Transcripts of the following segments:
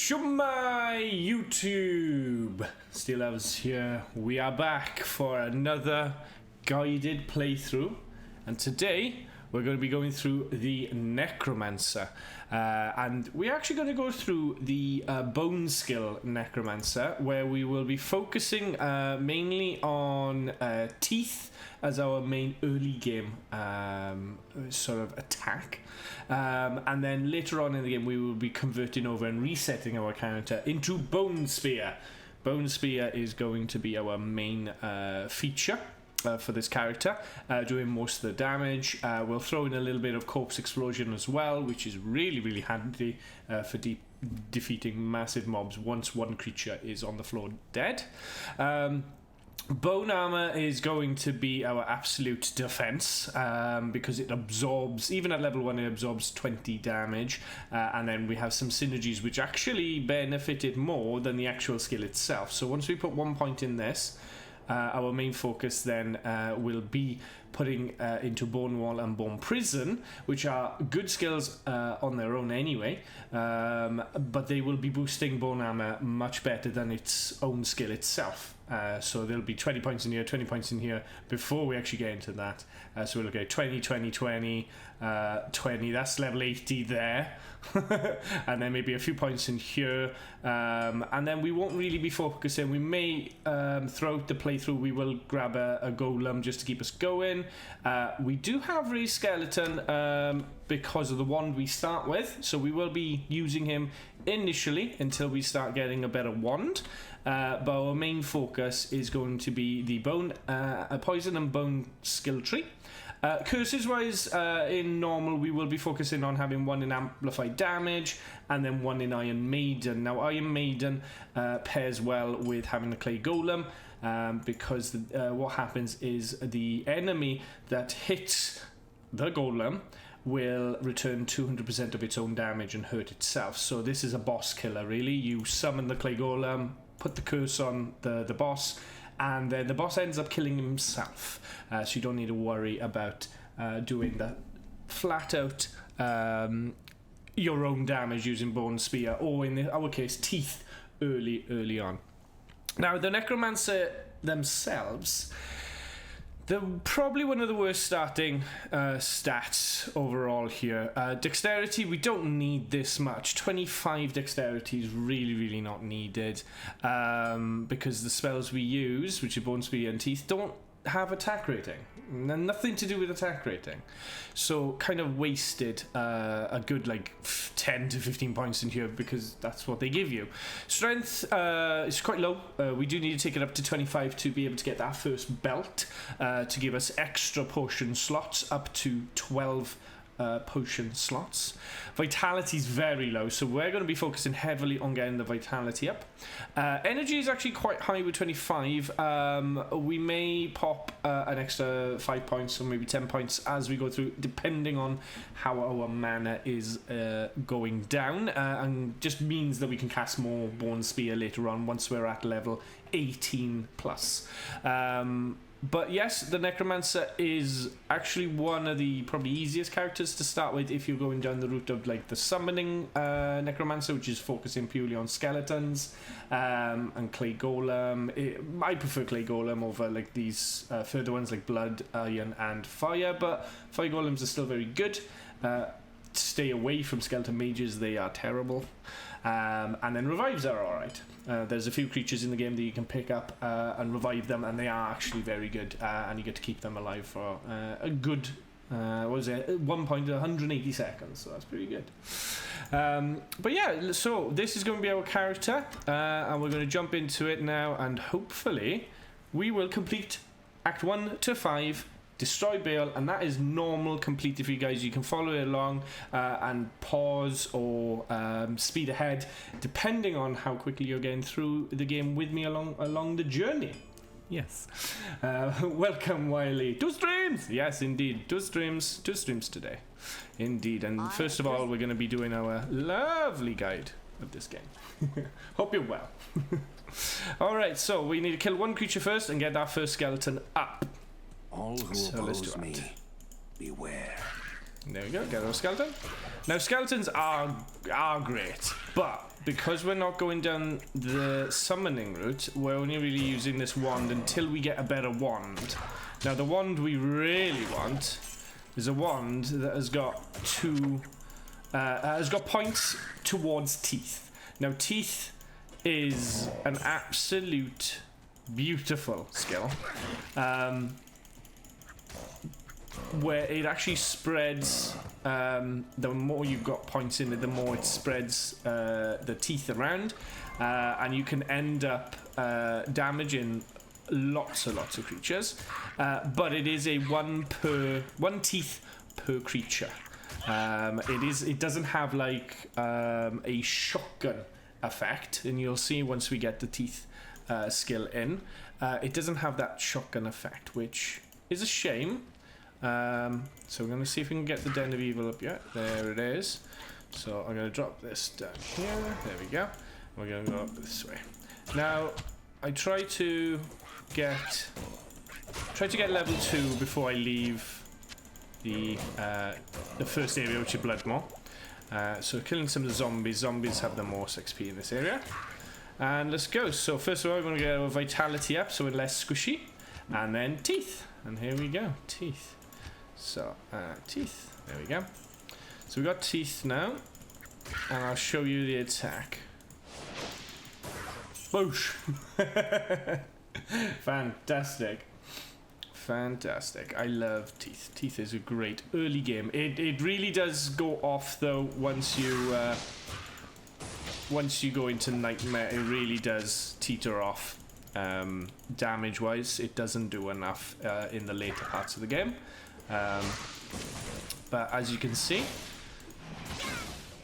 Shumai YouTube! Still Elves here. We are back for another guided playthrough, and today we're going to be going through the Necromancer, and we're actually going to go through the Bone Skill Necromancer, where we will be focusing mainly on teeth as our main early game sort of attack, and then later on in the game we will be converting over and resetting our character into Bone Spear. Bone Spear is going to be our main feature for this character, doing most of the damage. We'll throw in a little bit of Corpse Explosion as well, which is really handy for defeating massive mobs once one creature is on the floor dead. Bone Armor is going to be our absolute defense, because it absorbs, even at level 1 it absorbs 20 damage, and then we have some synergies which actually benefited more than the actual skill itself. So once we put 1 point in this, our main focus then will be putting into Bone Wall and Bone Prison, which are good skills on their own anyway, but they will be boosting Bone Armor much better than its own skill itself. So there'll be 20 points in here, 20 points in here before we actually get into that. So we'll go 20, 20, 20, 20, that's level 80 there. And then maybe a few points in here, and then we won't really be focusing. We may, throughout the playthrough, we will grab a golem just to keep us going. We do have Raised Skeleton because of the wand we start with, so we will be using him initially until we start getting a better wand. But our main focus is going to be the poison and bone skill tree. Curses wise, in normal we will be focusing on having 1 in amplified damage and then 1 in Iron Maiden. Now Iron Maiden pairs well with having the clay golem, because what happens is the enemy that hits the golem will return 200% of its own damage and hurt itself. So this is a boss killer really. You summon the clay golem, put the curse on the boss, and then the boss ends up killing himself, so you don't need to worry about doing that flat out your own damage using Bone Spear, or in our case teeth, early on. Now the Necromancer themselves, they're probably one of the worst starting stats overall here. Dexterity, we don't need this much. 25 dexterity is really not needed, because the spells we use, which are Bone Spear and Teeth, don't have attack rating. Nothing to do with attack rating. So kind of wasted a good like 10 to 15 points in here because that's what they give you. Strength is quite low. We do need to take it up to 25 to be able to get that first belt, to give us extra potion slots, up to 12 potion slots. Vitality is very low, so we're going to be focusing heavily on getting the vitality up. Energy is actually quite high with 25. We may pop an extra 5 points or maybe 10 points as we go through, depending on how our mana is going down, and just means that we can cast more Bone Spear later on once we're at level 18 plus. But yes, the Necromancer is actually one of the probably easiest characters to start with if you're going down the route of like the summoning Necromancer, which is focusing purely on skeletons, and Clay Golem. I prefer Clay Golem over like these further ones like Blood, Iron and Fire, but Fire Golems are still very good. Stay away from Skeleton Mages, they are terrible. And then revives are alright. There's a few creatures in the game that you can pick up and revive them, and they are actually very good, and you get to keep them alive for a good, what is it, 180 seconds, so that's pretty good. But yeah, so this is going to be our character, and we're going to jump into it now, and hopefully we will complete Act 1 to 5, destroy Baal, and that is normal completed for you guys. You can follow it along and pause or speed ahead depending on how quickly you're getting through the game with me along the journey. Yes. Welcome, Wiley. 2 streams! Yes, indeed. 2 streams today. Indeed. And first of all, we're going to be doing our lovely guide of this game. Hope you're well. Alright, so we need to kill 1 creature first and get that first skeleton up. All who oppose me, beware. There we go, get our skeleton. Now skeletons are great, but because we're not going down the summoning route, we're only really using this wand until we get a better wand. Now the wand we really want is a wand that has got points towards teeth. Now teeth is an absolute beautiful skill, where it actually spreads. The more you've got points in it, the more it spreads the teeth around, and you can end up damaging lots and lots of creatures. But it is a one teeth per creature. It doesn't have like a shotgun effect, and you'll see once we get the teeth skill in, it doesn't have that shotgun effect, which is a shame. So we're going to see if we can get the Den of Evil up yet. There it is. So I'm going to drop this down here. There we go. We're going to go up this way. Now I try to get level 2 before I leave the first area, which is Bloodmoor. So killing some of the zombies. Zombies have the most XP in this area. And let's go. So first of all, we're going to get our vitality up, so we're less squishy. And then teeth. And here we go, teeth. So, teeth. There we go. So we got teeth now. And I'll show you the attack. Boosh! Fantastic. Fantastic. I love teeth. Teeth is a great early game. It really does go off though once you go into Nightmare. It really does teeter off. Damage wise, it doesn't do enough in the later parts of the game. But as you can see,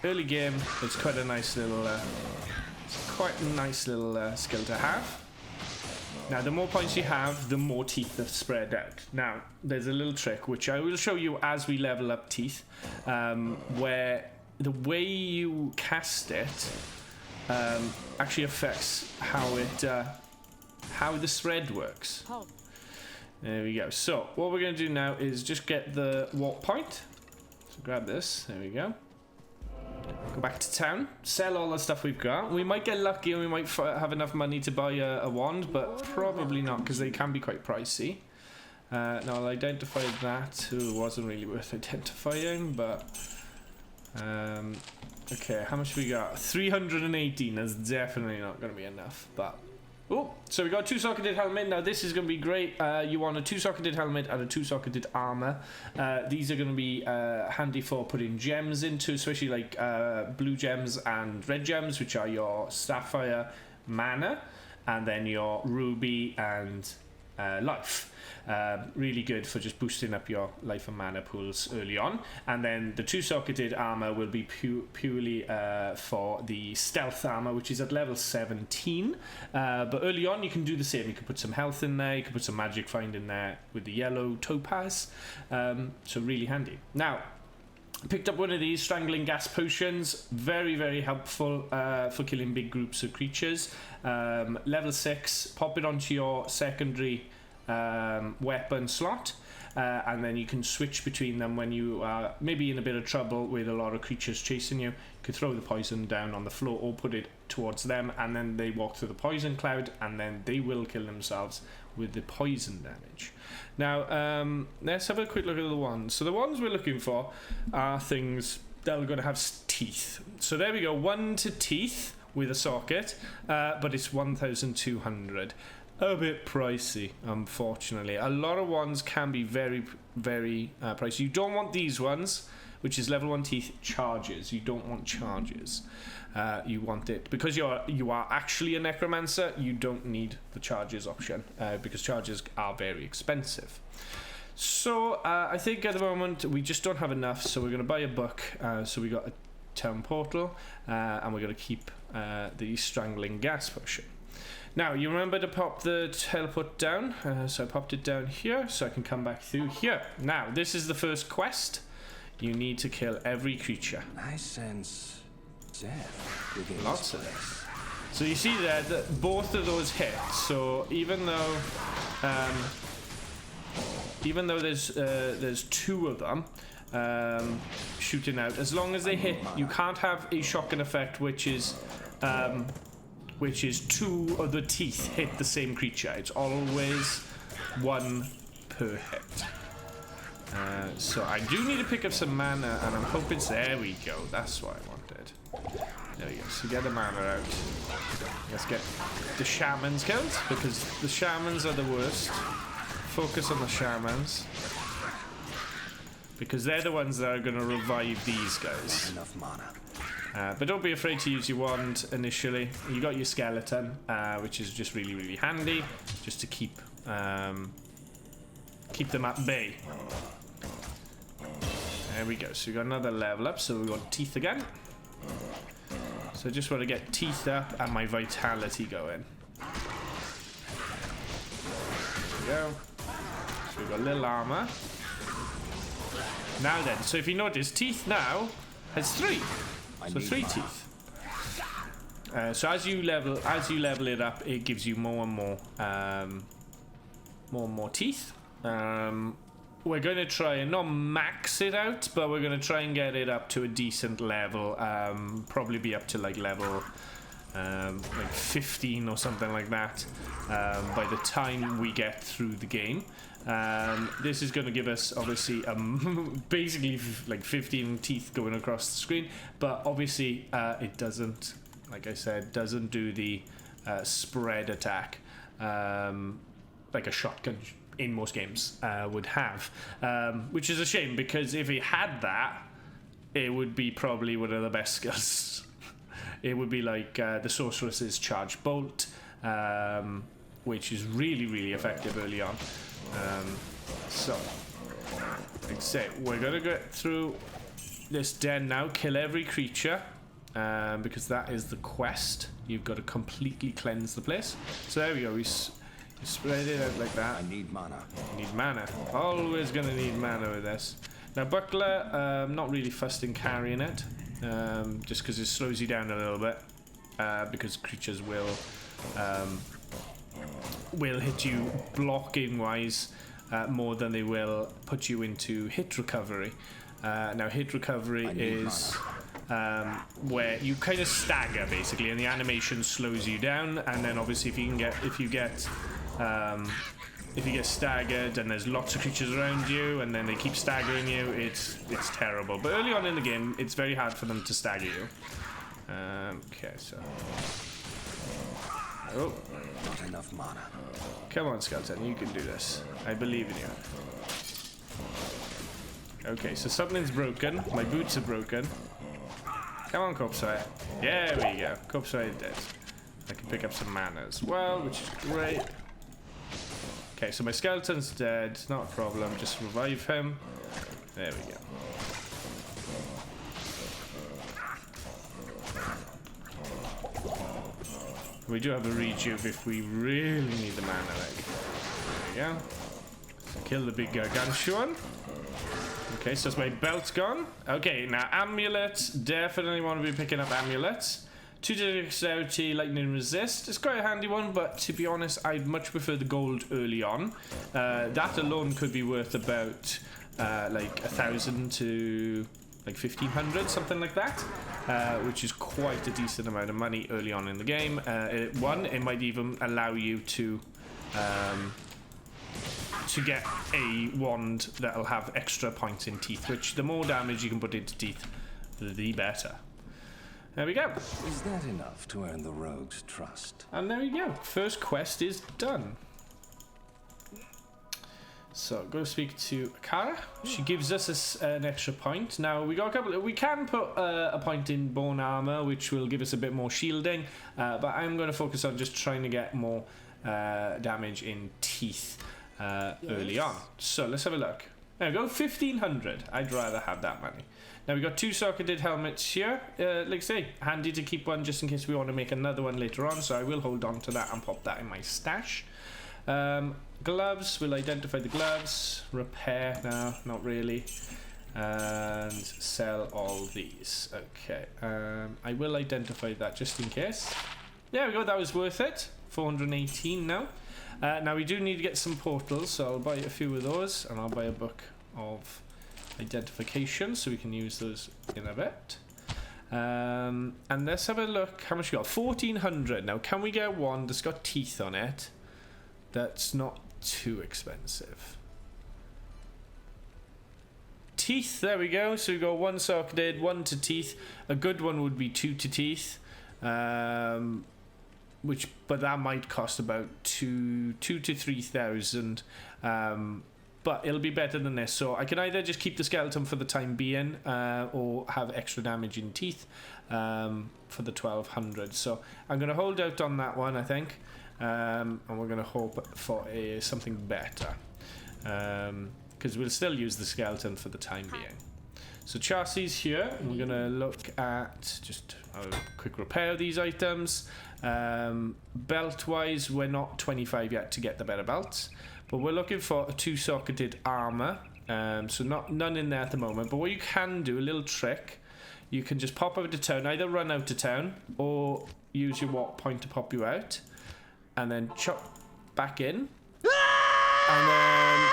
early game, it's quite a nice little skill to have. Now the more points you have, the more teeth are spread out. Now there's a little trick which I will show you as we level up teeth, where the way you cast it actually affects how the spread works. There we go. So what we're going to do now is just get the warp point. So grab this. There we go. Go back to town. Sell all the stuff we've got. We might get lucky and we might have enough money to buy a wand, but probably not because they can be quite pricey. Now I'll identify that. It wasn't really worth identifying, but okay, how much we got? 318. That's definitely not going to be enough, but oh, so we got a 2-socketed helmet. Now this is going to be great. You want a 2-socketed helmet and a 2-socketed armor. These are going to be handy for putting gems into, especially like blue gems and red gems, which are your sapphire, mana, and then your ruby and life. Really good for just boosting up your life and mana pools early on. And then the 2-socketed armor will be purely for the stealth armor, which is at level 17. But early on you can do the same. You can put some health in there, you can put some magic find in there with the yellow topaz. So really handy. Now I picked up one of these strangling gas potions. Very, very helpful for killing big groups of creatures. Level 6, pop it onto your secondary weapon slot, and then you can switch between them when you are maybe in a bit of trouble with a lot of creatures chasing you. You could throw the poison down on the floor or put it towards them, and then they walk through the poison cloud, and then they will kill themselves with the poison damage. Now let's have a quick look at the wands. So the wands we're looking for are things that are going to have teeth. So there we go, 1 to teeth with a socket, but it's 1,200. A bit pricey, unfortunately. A lot of ones can be very, very pricey. You don't want these ones, which is level 1 teeth, charges. You don't want charges. You want it because you are actually a necromancer. You don't need the charges option because charges are very expensive. So I think at the moment we just don't have enough. So we're going to buy a book. So we got a town portal, and we're going to keep the strangling gas potion. Now, you remember to pop the teleport down, so I popped it down here, so I can come back through here. Now, this is the first quest. You need to kill every creature. I sense death within lots of this. So you see there that both of those hit. So even though there's 2 of them, shooting out. As long as they hit, you can't have a shotgun effect, which is two of the teeth hit the same creature. It's always one per hit. So I do need to pick up some mana, and I'm hoping. There we go. That's what I wanted. There we go. So get the mana out. Let's get the shamans killed, because the shamans are the worst. Focus on the shamans, because they're the ones that are going to revive these guys. Enough mana. But don't be afraid to use your wand initially. You got your skeleton, which is just really, really handy, just to keep them at bay. There we go. So we got another level up. So we got teeth again. So I just want to get teeth up and my vitality going. There we go. So we've got a little armor. Now then, so if you notice, teeth now has 3. So 3 teeth. So as you level it up, it gives you more and more teeth. We're going to try and not max it out, but we're going to try and get it up to a decent level. Probably be up to like level like 15 or something like that by the time we get through the game. This is going to give us obviously basically like 15 teeth going across the screen, but obviously it doesn't, like I said, doesn't do the spread attack like a shotgun in most games would have, which is a shame, because if it had that, it would be probably one of the best skills. It would be like the sorceress's charge bolt, which is really, really effective early on. So, like I say, we're gonna get through this den now, kill every creature, because that is the quest. You've got to completely cleanse the place. So there we go. We spread it out like that. I need mana. You need mana. Always gonna need mana with this. Now buckler, not really fussed in carrying it, just because it slows you down a little bit, because creatures will hit you blocking wise more than they will put you into hit recovery. Now hit recovery is where you kind of stagger basically, and the animation slows you down, and then obviously if you get staggered and there's lots of creatures around you and then they keep staggering you, it's terrible. But early on in the game, it's very hard for them to stagger you. Okay, so Not enough mana. come on, skeleton, you can do this. I believe in you. Okay, so something's broken. My boots are broken. Come on, Corpsefire. There we go. Corpsefire is dead. I can pick up some mana as well, which is great. Okay, so my skeleton's dead. Not a problem. Just revive him. There we go. We do have a rejuve if we really need the mana. There we go. So kill the big gargantuan. Okay, so my belt's gone. Okay, now amulets. Definitely want to be picking up amulets. 2 to dexterity, lightning resist. It's quite a handy one, but to be honest, I'd much prefer the gold early on. That alone could be worth about like 1,000 to like 1,500, something like that, which is quite a decent amount of money early on in the game. It might even allow you to get a wand that'll have extra points in teeth, which the more damage you can put into teeth, the better. There we go. Is that enough to earn the rogue's trust? And there we go. First quest is done. So go speak to Kara. She gives us an extra point. Now we got a couple. We can put a point in bone armor, which will give us a bit more shielding. But I'm going to focus on just trying to get more damage in teeth early on. So let's have a look. There we go. 1,500. I'd rather have that money. Now we got 2 socketed helmets here. Like I say, handy to keep one just in case we want to make another one later on. So I will hold on to that and pop that in my stash. Gloves, we'll identify the gloves. Repair, no, not really. And sell all these. Okay, I will identify that just in case. There we go, that was worth it. 418 now. Now we do need to get some portals, so I'll buy a few of those, and I'll buy a book of identification, so we can use those in a bit. And let's have a look how much we got. 1400. Now can we get one that's got teeth on it that's not too expensive? Teeth, there we go. So we got one socketed, one to teeth. A good one would be 2 to teeth, but that might cost about 2 to 3,000. But it'll be better than this. So I can either just keep the skeleton for the time being, or have extra damage in teeth for the 1200. So I'm going to hold out on that one, I think, and we're going to hope for something better, because we'll still use the skeleton for the time being. So chassis here, and we're going to look at just a quick repair of these items. Belt wise, we're not 25 yet to get the better belts, but we're looking for a 2-socketed armor. So none in there at the moment, but what you can do, a little trick, you can just pop out to town, either run out to town or use your walk point to pop you out, and then chop back in, and then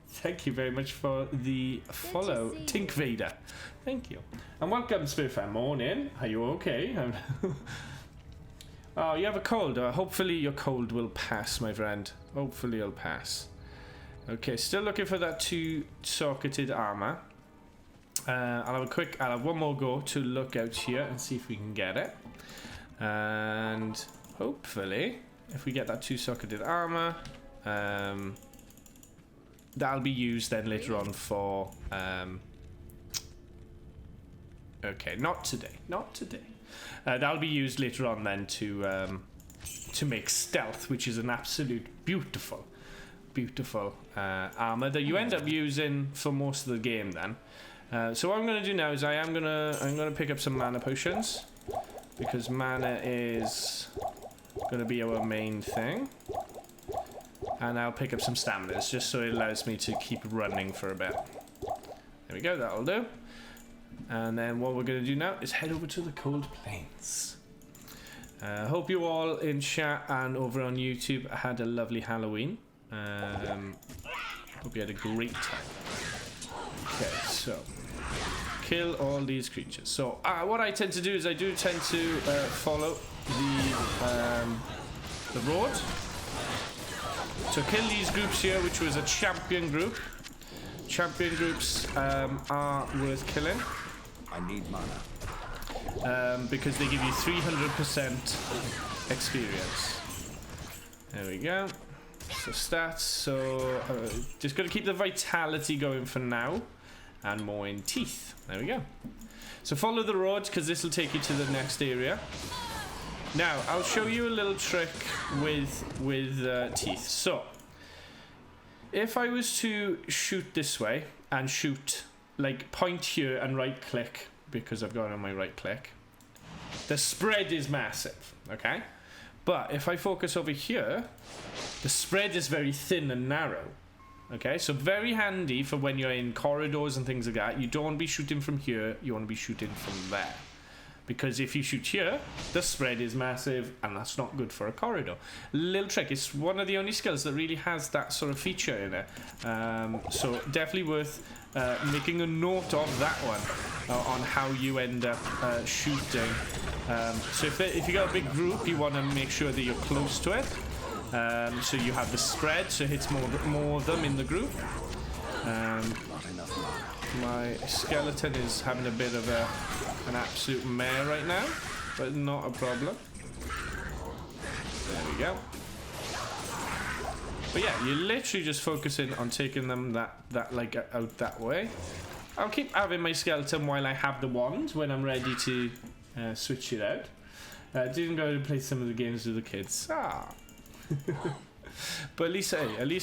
thank you very much for the follow, Tink Vader. Thank you. And welcome, Spiritfarer. Morning. Are you okay? Oh, you have a cold. Hopefully your cold will pass, my friend. Hopefully it'll pass. Okay, still looking for that 2-socketed armor. I'll have one more go to look out here and see if we can get it. And hopefully, if we get that 2-socketed armor, that'll be used then later on for okay, not today, that'll be used later on then to make stealth, which is an absolute beautiful armor that you end up using for most of the game then. So what I'm going to do now is I'm going to pick up some mana potions, because mana is going to be our main thing. And I'll pick up some stamina just so it allows me to keep running for a bit. There we go, that'll do. And then what we're going to do now is head over to the Cold Plains. Hope you all in chat and over on YouTube had a lovely Halloween. Hope you had a great time. Okay, so kill all these creatures. So what I tend to do is I do tend to follow the road. So kill these groups here, which was a champion group. Champion groups are worth killing. I need mana. Because they give you 300% experience. There we go. So stats. So just got to keep the vitality going for now, and more in teeth. There we go. So follow the road, because this will take you to the next area. Now I'll show you a little trick with teeth. So if I was to shoot this way and shoot, like point here and right click, because I've got it on my right click, the spread is massive, okay? But if I focus over here, the spread is very thin and narrow, okay? So very handy for when you're in corridors and things like that. You don't want to be shooting from here, you want to be shooting from there. Because if you shoot here, the spread is massive, and that's not good for a corridor. Little trick, it's one of the only skills that really has that sort of feature in it. So definitely worth making a note of that one, on how you end up shooting. So if you got a big group, you want to make sure that you're close to it. So you have the spread, so it hits more of them in the group. My skeleton is having a bit of an absolute mare right now, but not a problem. There we go. But yeah, you're literally just focusing on taking them that like out that way. I'll keep having my skeleton while I have the wand when I'm ready to switch it out. Didn't go to play some of the games with the kids. But at least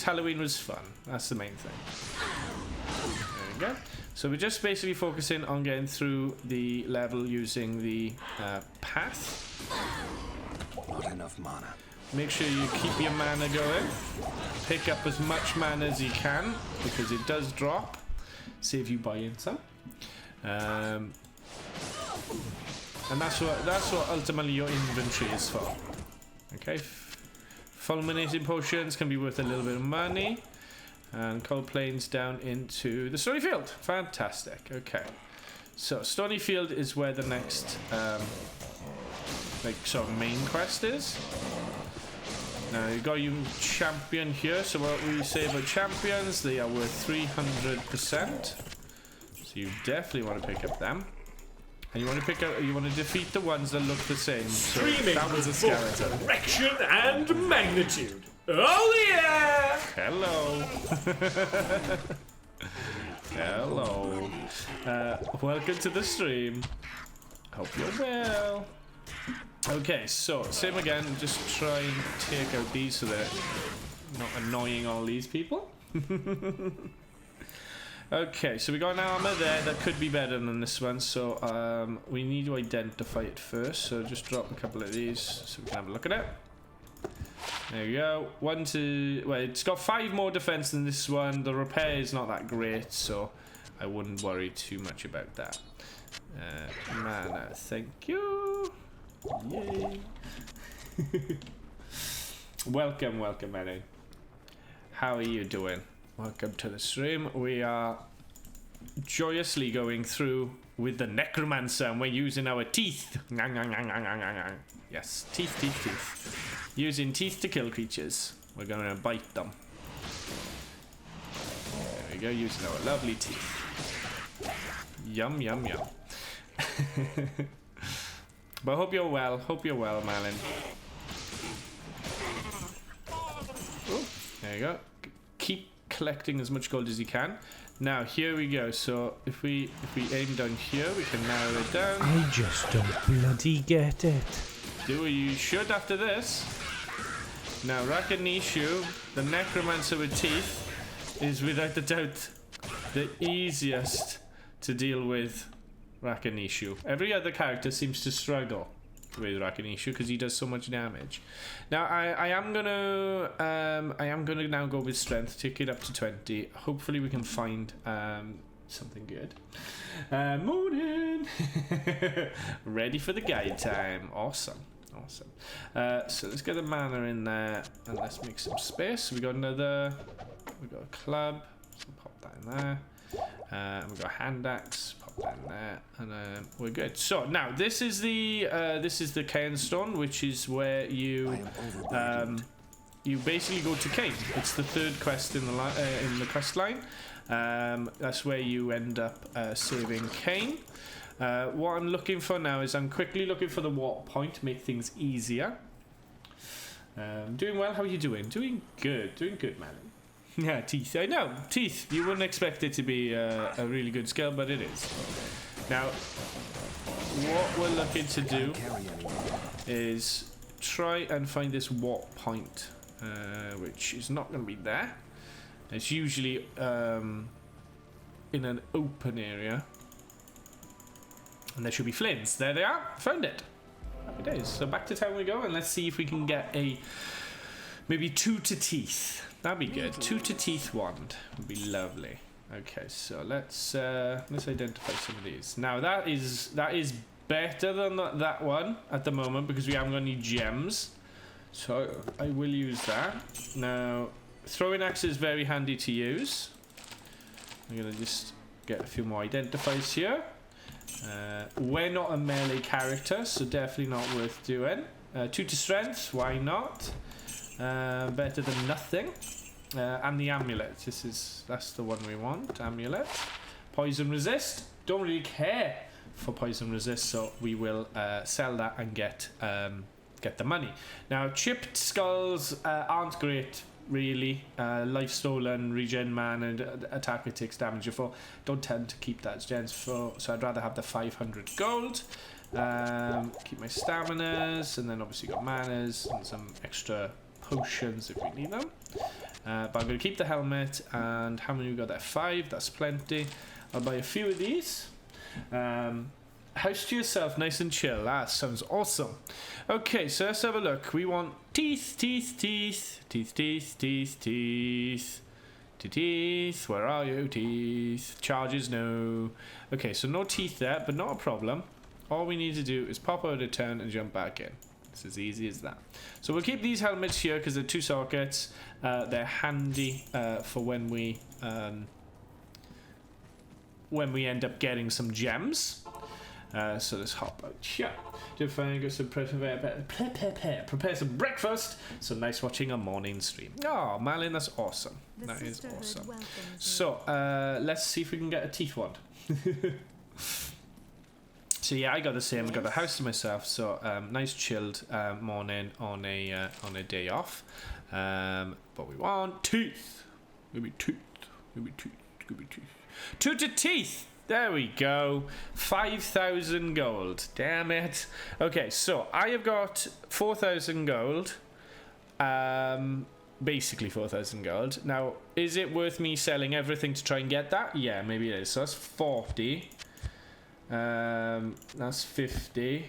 Halloween was fun. That's the main thing. There we go. So we're just basically focusing on getting through the level using the path. Not enough mana. Make sure you keep your mana going. Pick up as much mana as you can, because it does drop. Save you buying some. And that's what ultimately your inventory is for. Okay. Fulminating potions can be worth a little bit of money. And cold plains down into the Stony Field. Fantastic. Okay. So Stony Field is where the next like sort of main quest is. Now you got your champion here. So what we say about champions, they are worth 300%. So you definitely want to pick up them. And you want to defeat the ones that look the same. So Streaming that was a skeleton. Direction and magnitude. Oh yeah! Hello. Hello. Welcome to the stream. Hope you're well. Okay, so same again. Just try and take out these so they're not annoying all these people. Okay, so we got an armor there that could be better than this one. So we need to identify it first. So just drop a couple of these so we can have a look at it. There we go. Well, it's got 5 more defense than this one. The repair is not that great, so I wouldn't worry too much about that. Mana, thank you. Yay. Welcome, Eddie. How are you doing? Welcome to the stream. We are joyously going through with the Necromancer, and we're using our teeth. Yes, teeth. Using teeth to kill creatures. We're going to bite them. There we go, using our lovely teeth. Yum, yum, yum. But hope you're well. Malin. Ooh, there you go. Keep collecting as much gold as you can. Now, here we go. So, if we aim down here, we can narrow it down. I just don't bloody get it. You should after this. Now, Rakanishu, the Necromancer with teeth, is without a doubt the easiest to deal with Rakanishu. Every other character seems to struggle with Rakanishu because he does so much damage. Now, I am gonna now go with strength, take it up to 20. Hopefully, we can find something good. Morning. Ready for the guide time. Awesome. So let's get the mana in there and let's make some space. We got a club, so pop that in there. We got a hand axe, pop that in there, and we're good. So now this is the Cairn Stone, which is where you basically go to Cain. It's the 3rd quest in the quest line. That's where you end up saving Cain. What I'm looking for now is I'm quickly looking for the water point to make things easier. Doing well. How are you doing? Doing good, man. Yeah, teeth. I know, teeth. You wouldn't expect it to be a really good skill, but it is. Now, what we're looking to do is try and find this water point, which is not going to be there. It's usually in an open area. And there should be flames. There they are. Found it. Happy days. So back to town we go, and let's see if we can get maybe 2 to teeth. That'd be good. 2 to teeth wand would be lovely. Okay, so let's identify some of these. Now that is better than that one at the moment because we haven't got any gems. So I will use that. Now throwing axe is very handy to use. I'm gonna just get a few more identifiers here. We're not a melee character, so definitely not worth doing. 2 to strength, why not? Better than nothing. And the amulet. That's the one we want. Amulet. Poison resist. Don't really care for poison resist, so we will sell that and get the money. Now, chipped skulls aren't great. Really, life stolen, regen man, and attacker takes damage before. Don't tend to keep that as gens for, so I'd rather have the 500 gold. Keep my staminas, and then obviously got manas and some extra potions if we need them. But I'm going to keep the helmet, and how many we got there? 5, that's plenty. I'll buy a few of these. House to yourself, nice and chill. That sounds awesome. Okay, so let's have a look. We want teeth. Where are you, teeth? Charges, no. Okay, so no teeth there, but not a problem. All we need to do is pop out a turn and jump back in. It's as easy as that. So we'll keep these helmets here because they're 2 sockets. They're handy for when we end up getting some gems. So let's hop out here. Prepare some breakfast. So nice watching a morning stream. Oh, Malin, that's awesome. That is awesome. So let's see if we can get a teeth wand. So yeah, I got the same. I got the house to myself. So nice chilled morning on a day off. But we want teeth. Give me teeth. Give me teeth. Give me teeth. Two to teeth. There we go. 5,000 gold. Damn it. Okay, so I have got 4,000 gold. Basically 4,000 gold. Now, is it worth me selling everything to try and get that? Yeah, maybe it is. So that's 40. That's 50.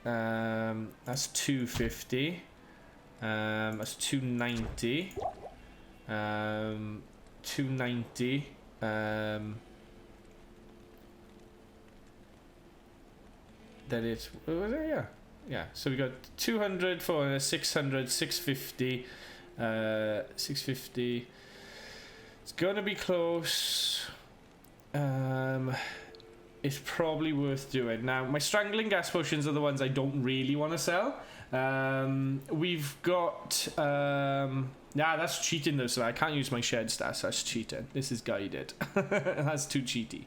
That's 250. That's 290. 290. That is, what was it? Yeah, so we got 200, 400, 600, 650, 650. It's gonna be close. It's probably worth doing. Now, my strangling gas potions are the ones I don't really want to sell. We've got that's cheating though, so I can't use my shed stats. That's cheating. This is guided. That's too cheaty.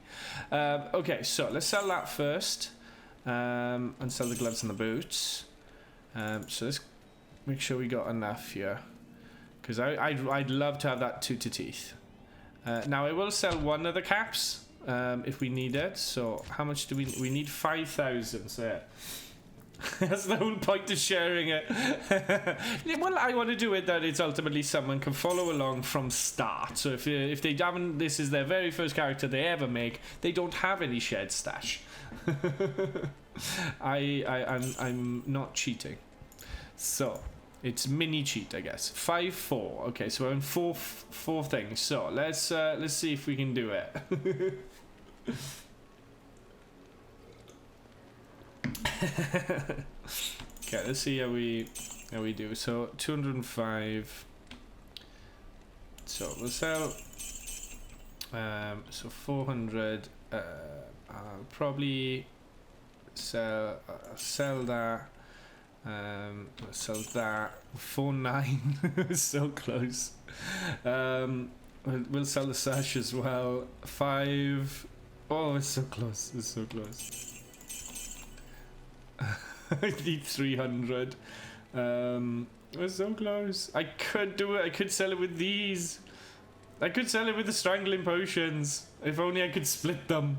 Okay, so let's sell that first. And sell the gloves and the boots. So let's make sure we got enough here, because I'd love to have that 2 to teeth. Now I will sell one of the caps if we need it. So how much do we need? 5,000. So yeah. That's the whole point of sharing it. Well, I want to do it that it's ultimately someone can follow along from start. So if they haven't, this is their very first character they ever make, they don't have any shed stash. I'm not cheating. So it's mini cheat, I guess. 5-4. Okay, so we're in four things. So let's see if we can do it. Okay, let's see how we do. So 205. So we'll sell. So 400. I'll probably sell that. Sell that. 49. So close. We'll sell the sash as well. 5. Oh, it's so close. It's so close. I need 300. We're so close. I could do it. I could sell it with these. I could sell it with the strangling potions. If only I could split them.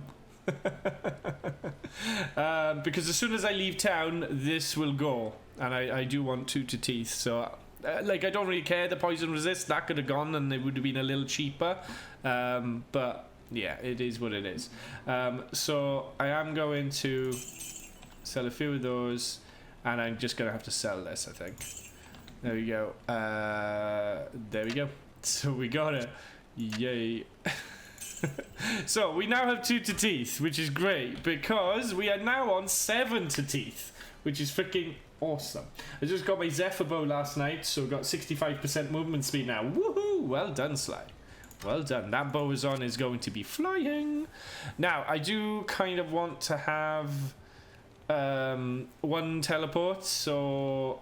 Because as soon as I leave town, this will go. And I do want 2 to teeth. So, like, I don't really care. The poison resist, that could have gone and it would have been a little cheaper. But, yeah, it is what it is. So, I am going to sell a few of those, and I'm just gonna have to sell this, I think. There we go. There we go. So we got it. Yay. So we now have 2 to teeth, which is great because we are now on 7 to teeth, which is freaking awesome. I just got my Zephyr bow last night, so got 65% movement speed now. Woohoo! Well done, Sly. Well done. That bow is going to be flying. Now I do kind of want to have 1 teleport, so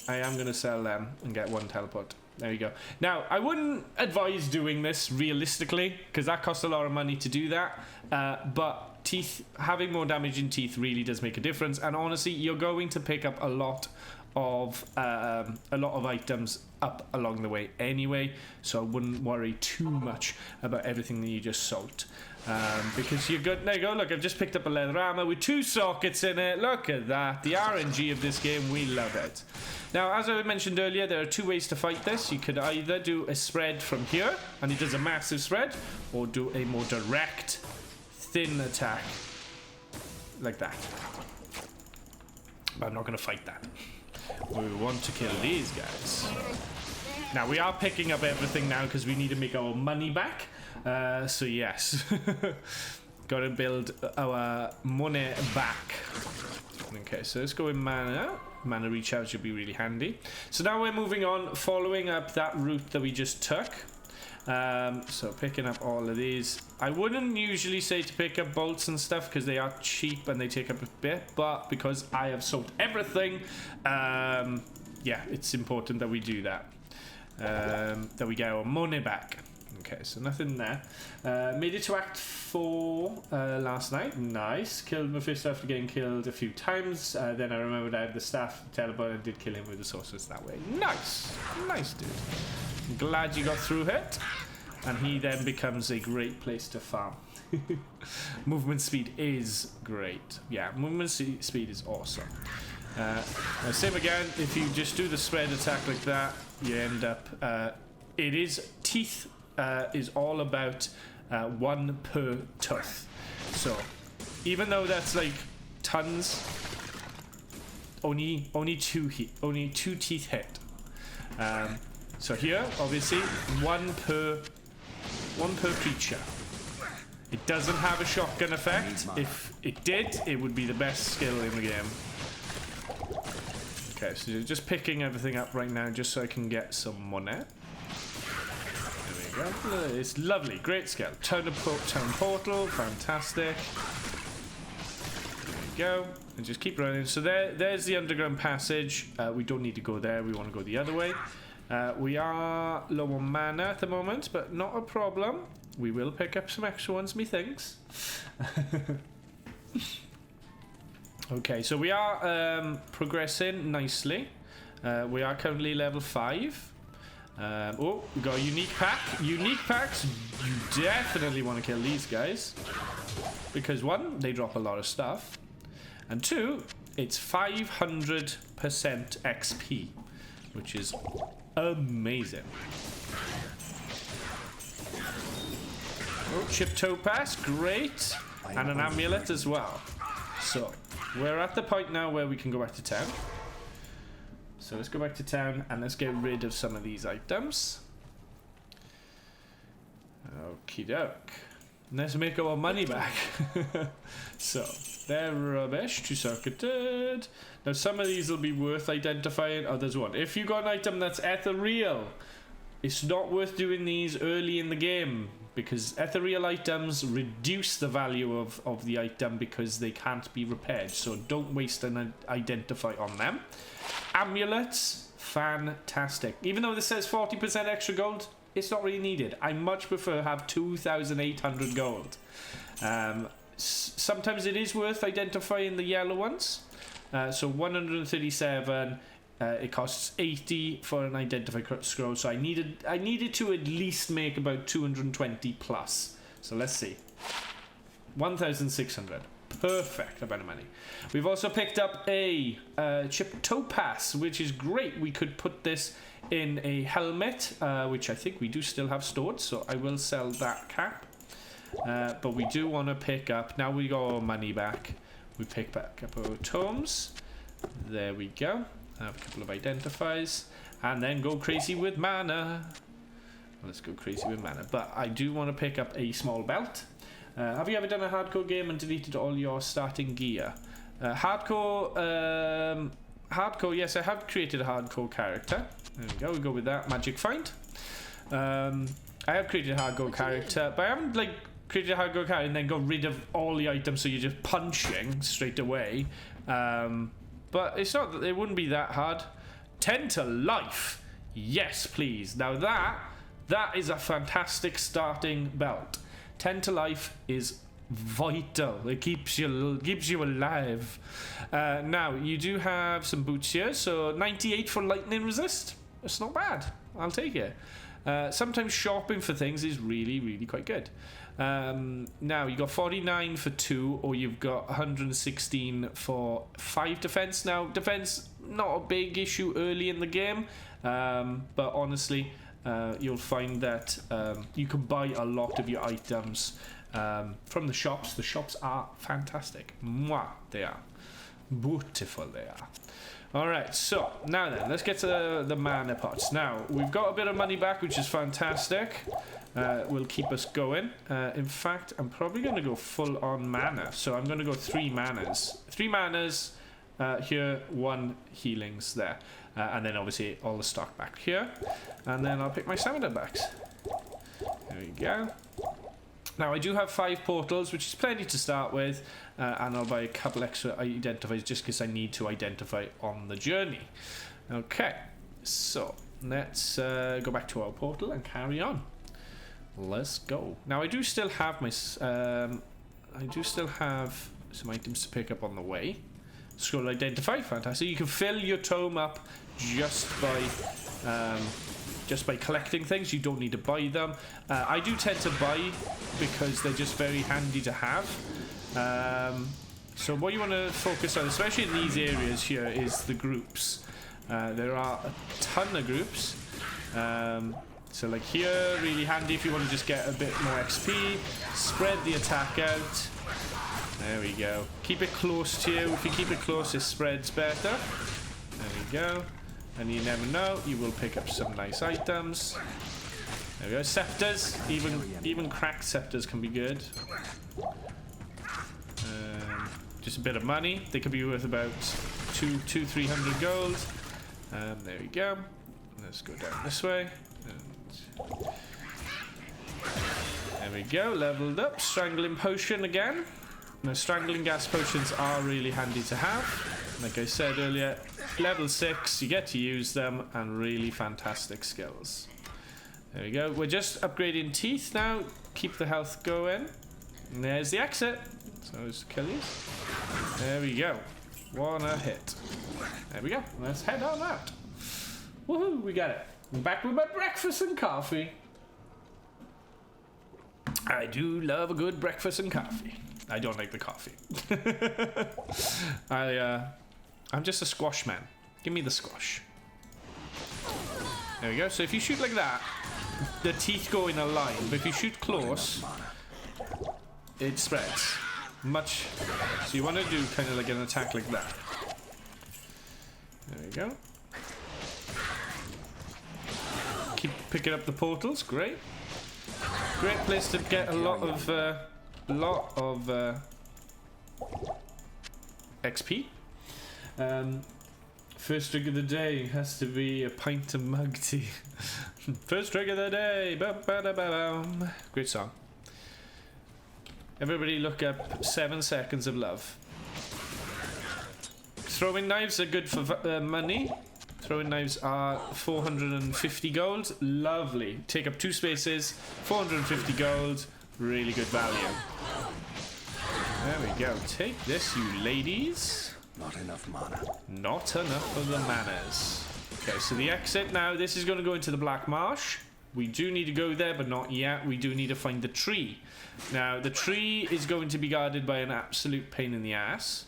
I am going to sell them and get 1 teleport. There you go. Now, I wouldn't advise doing this realistically, because that costs a lot of money to do that, but teeth, having more damage in teeth really does make a difference, and honestly, you're going to pick up a lot of items up along the way anyway, so I wouldn't worry too much about everything that you just sold. Because you're good. There you go. Look, I've just picked up a leather armor with 2 sockets in it. Look at that. The RNG of this game, we love it. Now, as I mentioned earlier, there are 2 ways to fight this. You could either do a spread from here, and it does a massive spread, or do a more direct, thin attack, like that. But I'm not going to fight that. We want to kill these guys. Now, we are picking up everything now because we need to make our money back. So yes, gotta build our money back. Okay, so let's go in mana. Mana recharge will be really handy. So now we're moving on, following up that route that we just took. So picking up all of these. I wouldn't usually say to pick up bolts and stuff because they are cheap and they take up a bit, but because I have sold everything, yeah, it's important that we do that. That we get our money back. Okay, so nothing there. Made it to Act 4 last night. Nice. Killed Mephisto after getting killed a few times. Then I remembered I had the staff teleport and did kill him with the sorceress that way. Nice. Nice, dude. I'm glad you got through it. And he then becomes a great place to farm. Movement speed is great. Yeah, movement speed is awesome. Same again, if you just do the spread attack like that, you end up... it is... Teeth is all about 1 per tooth. So, even though that's like tons, only two teeth hit. So here, obviously, one per creature. It doesn't have a shotgun effect. If it did, it would be the best skill in the game. Okay, so just picking everything up right now just so I can get some money. There we go. It's lovely. Great skill. Town portal. Fantastic. There we go. And just keep running. So there's the underground passage. We don't need to go there. We want to go the other way. We are low on mana at the moment, but not a problem. We will pick up some extra ones, methinks. Okay, so we are progressing nicely. We are currently level 5. Oh, we got a unique pack. Unique packs, you definitely want to kill these guys. Because 1, they drop a lot of stuff. And 2, it's 500% XP, which is amazing. Oh, chip topaz, great. And an amulet as well. So, we're at the point now where we can go back to town. So let's go back to town and let's get rid of some of these items. Okie doke. Let's make our money back. So, they're rubbish. 2 circuited. Now some of these will be worth identifying. Oh, there's one. If you got an item that's ethereal, it's not worth doing these early in the game, because ethereal items reduce the value of the item because they can't be repaired. So don't waste an identify on them. Amulets, fantastic. Even though this says 40% extra gold, it's not really needed. I much prefer have 2,800 gold. Sometimes it is worth identifying the yellow ones. So 137. It costs 80 for an identify scroll, so I needed to at least make about 220 plus. So let's see. 1,600. Perfect amount of money. We've also picked up a chip topaz, which is great. We could put this in a helmet, which I think we do still have stored, so I will sell that cap. But we do want to pick up, now we got our money back, we pick back up our tomes. There we go. Have a couple of identifiers, and then go crazy with mana. Let's go crazy with mana. But I do want to pick up a small belt. Have you ever done a hardcore game and deleted all your starting gear? Hardcore, yes, I have created a hardcore character. There we go, we go with that. Magic find. I have created a hardcore character, but I haven't like created a hardcore character and then got rid of all the items so you're just punching straight away. But it's not, it wouldn't be that hard. 10 to life. Yes, please. Now that is a fantastic starting belt. 10 to life is vital. It keeps you alive. Now, you do have some boots here. So 98 for lightning resist. It's not bad. I'll take it. Sometimes shopping for things is really, really quite good. Now you got 49 for 2, or you've got 116 for 5 defense. Now defense not a big issue early in the game, but honestly you'll find that you can buy a lot of your items from the shops. The shops are fantastic. Mwah, they are beautiful. They are. Alright, so now then, let's get to the mana pots. Now, we've got a bit of money back, which is fantastic. Will keep us going. In fact, I'm probably going to go full on mana. So I'm going to go 3 manas. 3 manas, here, 1 healings there. And then obviously all the stock back here. And then I'll pick my stamina backs. There we go. Now I do have 5 portals, which is plenty to start with. And I'll buy a couple extra identifiers just because I need to identify on the journey. Okay, so let's go back to our portal and carry on. Let's go. Now I do still have my some items to pick up on the way. Scroll identify, fantastic. You can fill your tome up just by collecting things. You don't need to buy them. I do tend to buy because they're just very handy to have. So what you want to focus on, especially in these areas here, is the groups. There are a ton of groups. So like here, really handy if you want to just get a bit more XP. Spread the attack out. There we go. Keep it close to you. If you keep it close, it spreads better. There we go. And you never know, you will pick up some nice items. There we go. Scepters. Even cracked scepters can be good. Just a bit of money. They could be worth about 300 gold. There we go. Let's go down this way. And there we go. Leveled up. Strangling potion again. Now, strangling gas potions are really handy to have. Like I said earlier, level 6, you get to use them, and really fantastic skills. There we go. We're just upgrading teeth now. Keep the health going. And there's the exit. So let's kill these. There we go. 1 a hit. There we go. Let's head on out. Woohoo, we got it. I'm back with my breakfast and coffee. I do love a good breakfast and coffee. I don't like the coffee. I'm just a squash man. Give me the squash. There we go. So if you shoot like that, the teeth go in a line. But if you shoot close, it spreads. Much. So you want to do kind of like an attack like that. There we go. Keep picking up the portals. Great. Great place to get a lot of XP. First drink of the day has to be a pint of mug tea. First drink of the day. Ba-ba-da-ba-bam. Great song. Everybody look up 7 Seconds of Love. Throwing knives are good for money. Throwing knives are 450 gold. Lovely. Take up 2 spaces. 450 gold. Really good value. There we go. Take this, you ladies. Not enough mana. Not enough of the manas. Okay, so the exit now. This is going to go into the Black Marsh. We do need to go there, but not yet. We do need to find the tree. Now, the tree is going to be guarded by an absolute pain in the ass.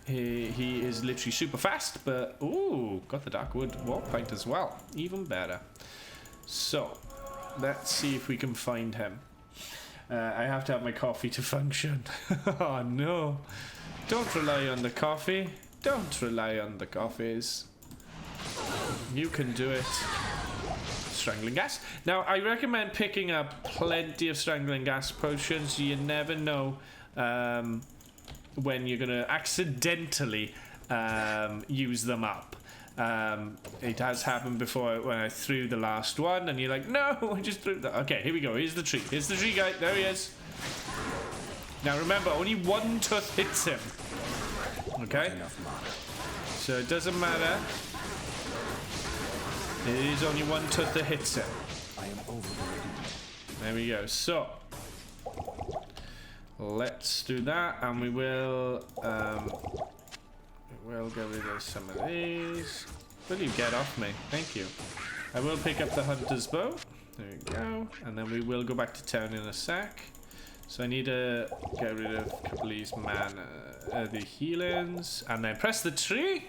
He is literally super fast, but... Ooh, got the Darkwood War Pint as well. Even better. So, let's see if we can find him. I have to have my coffee to function. Oh, no. Don't rely on the coffee. Don't rely on the coffees. You can do it. Strangling gas. Now, I recommend picking up plenty of strangling gas potions. You never know when you're going to accidentally use them up. It has happened before when I threw the last one and you're like, no, I just threw that. Okay, here we go. Here's the tree. Here's the tree guy. There he is. Now remember, only 1 tooth hits him. Okay? So it doesn't matter. It is only 1 tooth that hits him. I am overburdened. There we go. So let's do that, and we will get rid of some of these. Will you get off me? Thank you. I will pick up the hunter's bow. There we go. And then we will go back to town in a sec. So I need to get rid of a couple of these the healings, and then press the tree.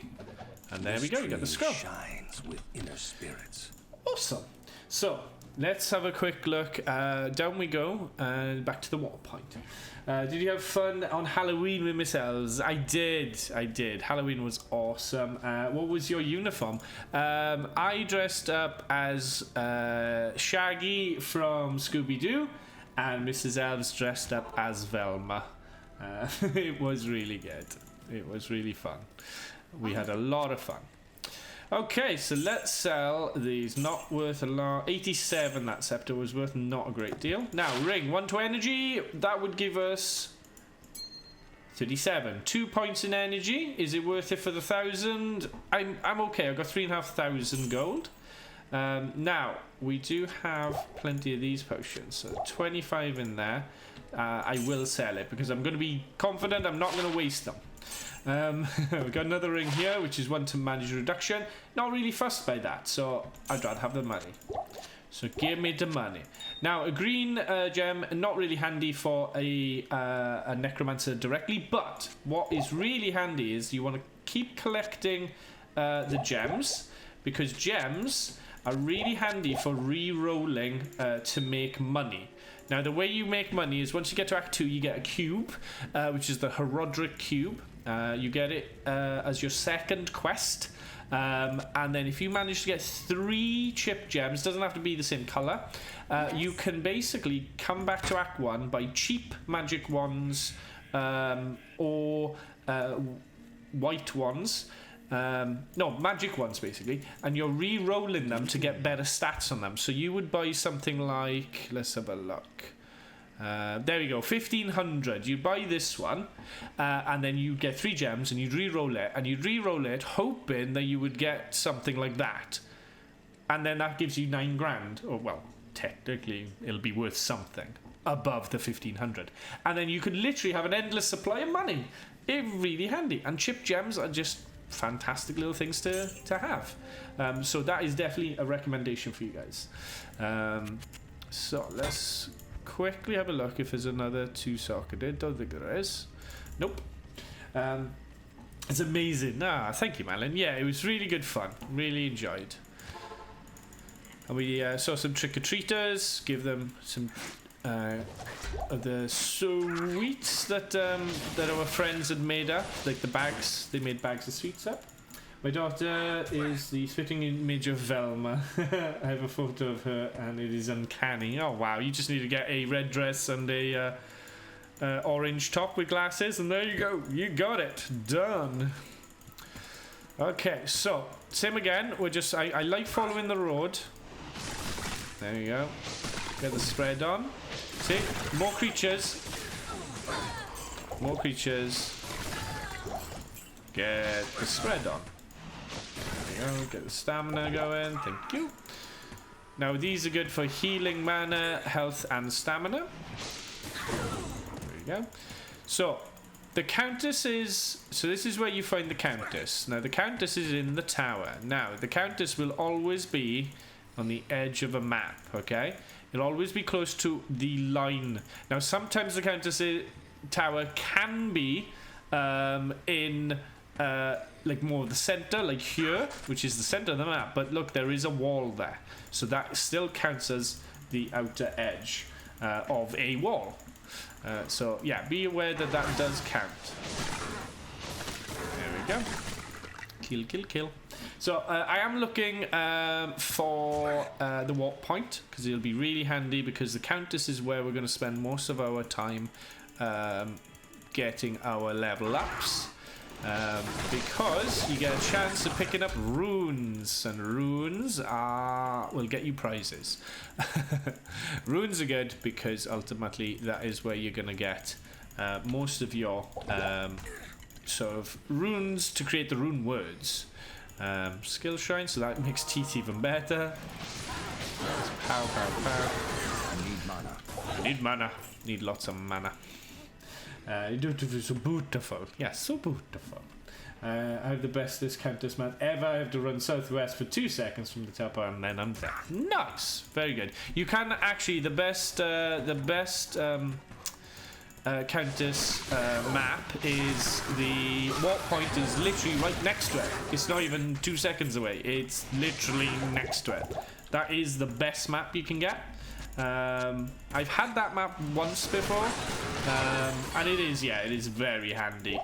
And there we go. You got the scroll. Shines with inner spirits. Awesome. So let's have a quick look. Down we go, and back to the wall point. Did you have fun on Halloween with Miss Elves? I did. Halloween was awesome. What was your uniform? I dressed up as Shaggy from Scooby-Doo, and Mrs. Elves dressed up as Velma. It was really good. It was really fun. We had a lot of fun. Okay, so let's sell these. Not worth a lot. 87, that scepter was worth not a great deal. Now, ring. 1 to energy. That would give us 37. 2 points in energy. Is it worth it for the 1,000? I'm okay. I've got 3,500 gold. Now, we do have plenty of these potions. So 25 in there. I will sell it because I'm going to be confident I'm not going to waste them. We've got another ring here, which is 1 to manage reduction. Not really fussed by that, so I'd rather have the money. So give me the money. Now, a green gem, not really handy for a necromancer directly, but what is really handy is you want to keep collecting the gems, because gems are really handy for re-rolling to make money. Now, the way you make money is once you get to Act 2, you get a cube, which is the Herodrick cube. You get it as your second quest. And then if you manage to get 3 chip gems, doesn't have to be the same colour, you can basically come back to Act 1, buy cheap magic wands or white ones. No, magic ones basically, and you're re-rolling them to get better stats on them. So you would buy something like, let's have a look. There we go, 1,500. You buy this one, and then you get 3 gems, and you'd re-roll it, and you'd re-roll it, hoping that you would get something like that, and then that gives you 9 grand. Or well, technically, it'll be worth something above the 1,500, and then you could literally have an endless supply of money. It's really handy, and chip gems are just fantastic little things to have. So that is definitely a recommendation for you guys. So let's quickly have a look if there's another 2-socketed. Don't think there is. Nope. It's amazing. Thank you, Malin. Yeah, it was really good fun. Really enjoyed. And we saw some trick-or-treaters. Give them some of the sweets that our friends had made up, like the bags. They made bags of sweets up. My daughter is the spitting image of Velma. I have a photo of her, and it is uncanny. Oh wow! You just need to get a red dress and a orange top with glasses, and there you go. You got it. Done. Okay, so same again. We're just I like following the road. There you go. Get the spread on. See? More creatures. More creatures. Get the spread on. There we go. Get the stamina going. Thank you. Now these are good for healing mana, health, and stamina. There we go. So the Countess is... So this is where you find the Countess. Now the Countess is in the tower. Now the Countess will always be on the edge of a map, okay? It'll always be close to the line. Now, sometimes the Countess tower can be in like more of the center, like here, which is the center of the map. But look, there is a wall there, so that still counts as the outer edge of a wall. So yeah, be aware that that does count. There we go. Kill, kill, kill. So I am looking for the warp point, because it'll be really handy, because the Countess is where we're going to spend most of our time getting our level ups, because you get a chance of picking up runes, and runes will get you prizes. Runes are good because ultimately that is where you're going to get most of your sort of runes to create the rune words. Skill shrine, so that makes teeth even better. Pow, pow, pow. I need mana. I need mana. Need lots of mana. So beautiful. Yeah, so beautiful. I have the bestest Countess man ever. I have to run southwest for 2 seconds from the top, and then I'm there. Nice. Very good. You can actually, the best Countess map is the warp point is literally right next to it. It's not even 2 seconds away. It's literally next to it. That is the best map you can get. I've had that map once before, and it is very handy.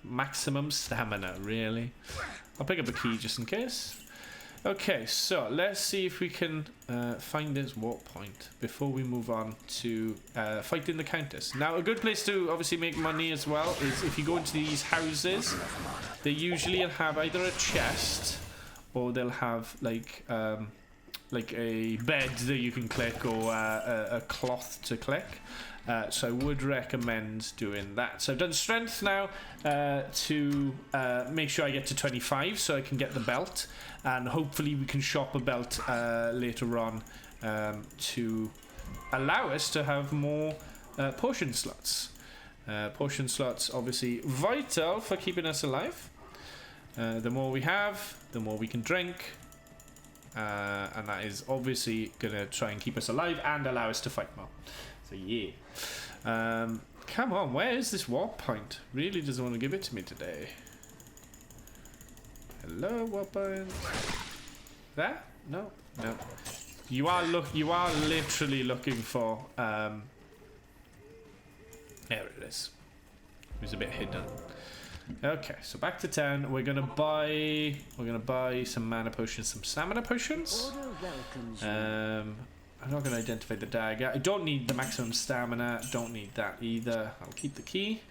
Maximum stamina, really. I'll pick up a key just in case. Okay, so let's see if we can find this warp point before we move on to fighting the Countess. Now, a good place to obviously make money as well is if you go into these houses, they usually have either a chest or they'll have like a bed that you can click or a cloth to click. So I would recommend doing that. So I've done strength now to make sure I get to 25 so I can get the belt, and hopefully we can shop a belt later on to allow us to have more potion slots. Potion slots obviously vital for keeping us alive. The more we have, the more we can drink. And that is obviously going to try and keep us alive and allow us to fight more. So yeah. Come on, where is this warp point? Really doesn't want to give it to me today. Hello, warp point. There? No, no. You are literally looking for there it is. It was a bit hidden. Okay, so back to town. We're gonna buy some mana potions, some stamina potions. I'm not gonna identify the dagger. I don't need the maximum stamina. Don't need that either. I'll keep the key,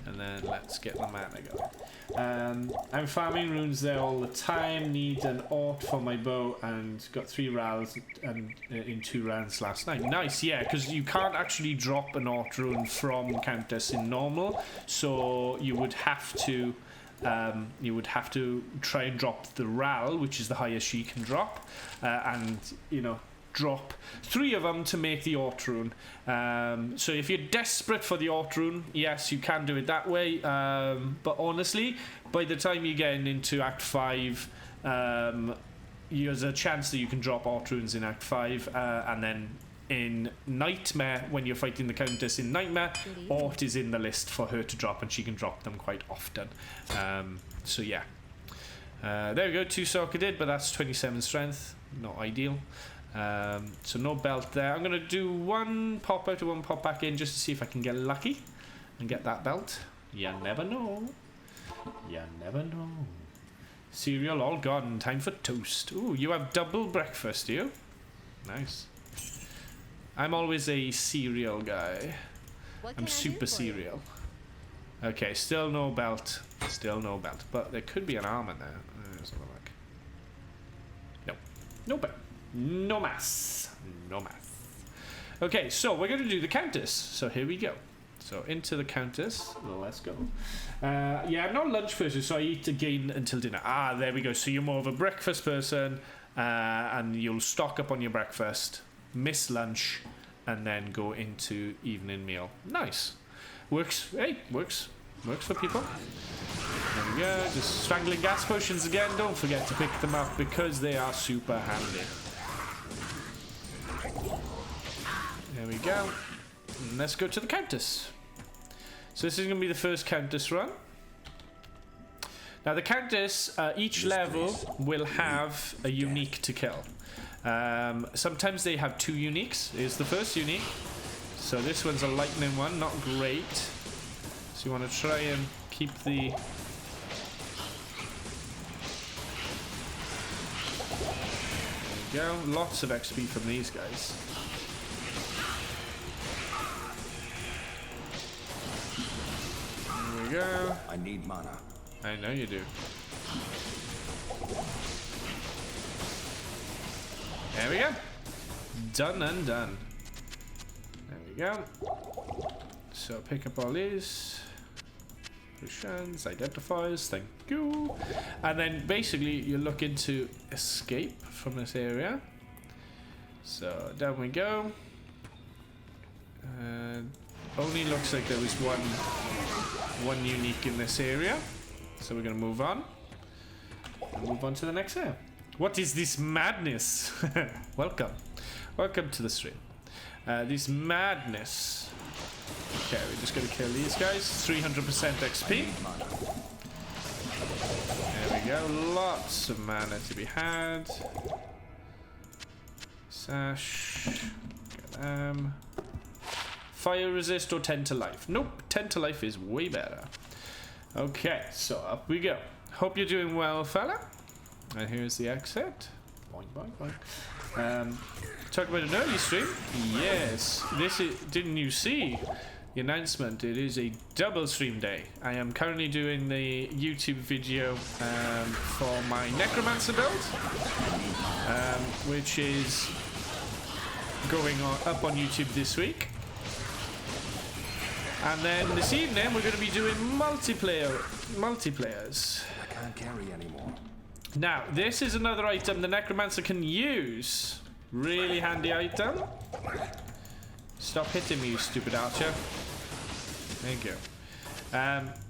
and then let's get the mana going. I'm farming runes there all the time. Need an ort for my bow, and got 3 rals and in 2 rounds last night. Nice, yeah, because you can't actually drop an ort rune from Countess in normal, so you would have to try and drop the ral, which is the highest she can drop, and you know, drop 3 of them to make the ort rune. So if you're desperate for the ort rune, yes, you can do it that way, but honestly, by the time you're getting into Act 5, there's a chance that you can drop ort runes in Act 5, and then in Nightmare, when you're fighting the Countess in Nightmare, ort is in the list for her to drop, and she can drop them quite often. So yeah, there we go, 2 socketed, but that's 27 strength, not ideal. So no belt there. I'm gonna do 1 pop out and 1 pop back in just to see if I can get lucky and get that belt. You never know. You never know. Cereal all gone. Time for toast. Ooh, you have double breakfast, do you? Nice. I'm always a cereal guy. I'm super cereal. Okay, still no belt. Still no belt. But there could be an arm in there. Let's have a look. No. No belt. No mass. No mass. Okay, so we're going to do the Countess. So here we go. So into the Countess. Let's go. Yeah, I'm not a lunch person, so I eat again until dinner. Ah, there we go. So you're more of a breakfast person, and you'll stock up on your breakfast, miss lunch, and then go into evening meal. Nice. Works. Hey, works. Works for people. There we go. Just strangling gas potions again. Don't forget to pick them up because they are super handy. There we go. And let's go to the Countess. So this is going to be the first Countess run. Now the Countess, each level will have a unique to kill. Sometimes they have 2 uniques. Here's the first unique. So this one's a lightning one, not great. So you want to try and keep the... There we go. Lots of XP from these guys. There we go. I need mana. I know you do. There we go. Done and done. There we go. So pick up all these. Potions, identifiers, thank you. And then basically you're looking to escape from this area. So down we go. Only looks like there was one unique in this area. So we're gonna move on. And move on to the next area. What is this madness? Welcome. Welcome to the stream. This madness. Okay, we're just gonna kill these guys. 300% XP. There we go. Lots of mana to be had. Sash. Get them. Fire resist or 10 to life. Nope, 10 to life is way better. Okay, so up we go. Hope you're doing well, fella. And here's the exit. Boing, boing, boing. Talk about an early stream? Yes. This is, didn't you see the announcement? It is a double stream day. I am currently doing the YouTube video for my Necromancer build, which is going up on YouTube this week. And then this evening we're going to be doing multiplayers. I can't carry anymore. Now, this is another item the Necromancer can use. Really handy item. Stop hitting me, you stupid archer. Thank you.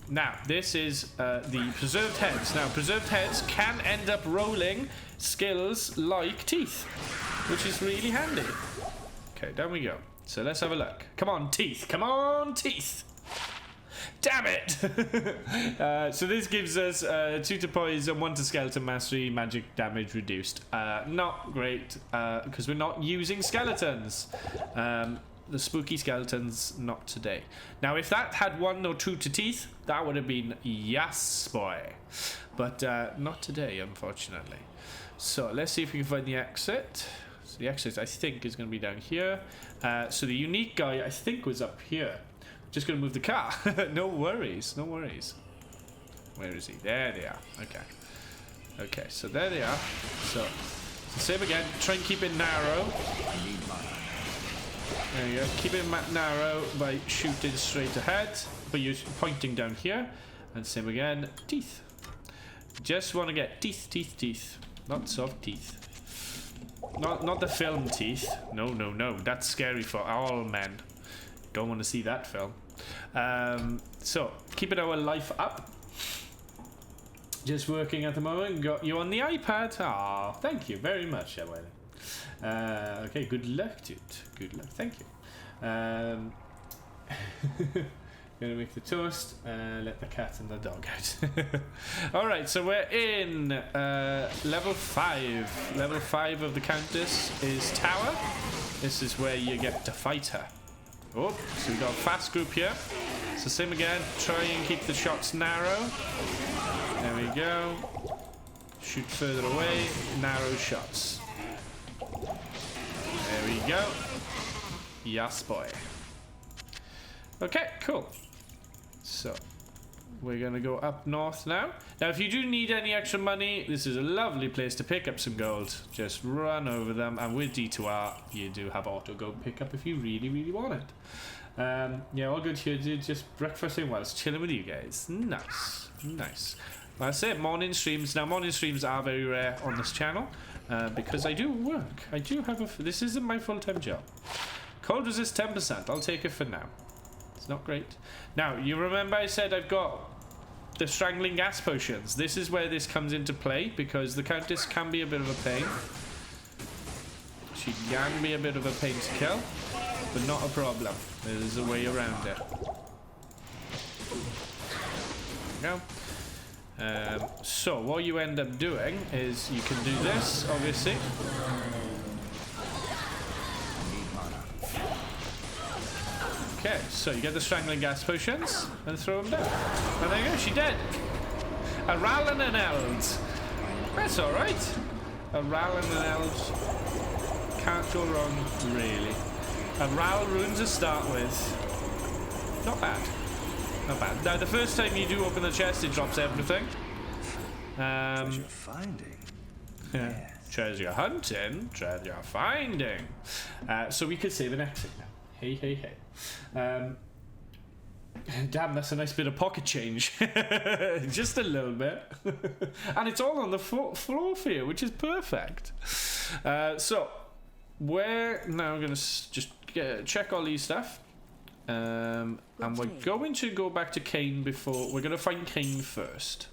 Now, this is the Preserved Heads. Now, Preserved Heads can end up rolling skills like Teeth, which is really handy. Okay, down we go. So let's have a look. Come on, Teeth. Come on, Teeth. Damn it! So this gives us 2 to poison, 1 to skeleton mastery, magic damage reduced. Not great, because we're not using skeletons. The spooky skeletons, not today. Now, if that had 1 or 2 to teeth, that would have been yes, boy. But not today, unfortunately. So let's see if we can find the exit. So the exit, I think, is going to be down here. So the unique guy, I think, was up here. Just going to move the car. No worries, no worries. Where is he? There they are. Okay. Okay, so there they are. So same again. Try and keep it narrow. There you go. Keep it narrow by shooting straight ahead. But you're pointing down here. And same again. Teeth. Just want to get teeth, teeth, teeth. Lots of teeth. Not the film teeth. No, no, no. That's scary for all men. Don't want to see that film. So, keeping our life up. Just working at the moment. Got you on the iPad. Ah, thank you very much, Elway. Okay, good luck, dude. Good luck. Thank you. Gonna make the toast. Let the cat and the dog out. Alright, so we're in level 5. Level 5 of the Countess is Tower. This is where you get to fight her. Oh, so we've got a fast group here. So same again, try and keep the shots narrow. There we go. Shoot further away, narrow shots. There we go. Yes, boy. Okay, cool. So, we're going to go up north now. Now, if you do need any extra money, this is a lovely place to pick up some gold. Just run over them, and with D2R, you do have auto gold pickup if you really, really want it. Yeah, all good here, dude. Just breakfasting whilst chilling with you guys. Nice, nice. Well, that's it. Morning streams. Now, morning streams are very rare on this channel because I do work. I do have a. This isn't my full-time job. Cold resist 10%. I'll take it for now. It's not great. Now, you remember I said I've got the strangling gas potions. This is where this comes into play because the Countess can be a bit of a pain. She can be a bit of a pain to kill, but not a problem. There's a way around it. There we go. So what you end up doing is you can do this, obviously. Okay, so you get the strangling gas potions and throw them down. And there you go, she's dead. A Ral and an Elves. That's alright. A Ral and an Elves. Can't go wrong, really. A Ral runes to start with. Not bad. Not bad. Now, the first time you do open the chest, it drops everything. Treasure finding. Yeah. Treasure hunting, treasure finding. So we could save an exit now. Hey, hey, hey. Damn, that's a nice bit of pocket change. Just a little bit. And it's all on the floor for you, which is perfect. So, we're now going to just check all these stuff. And we're going to go back to Cain before. We're going to find Cain first.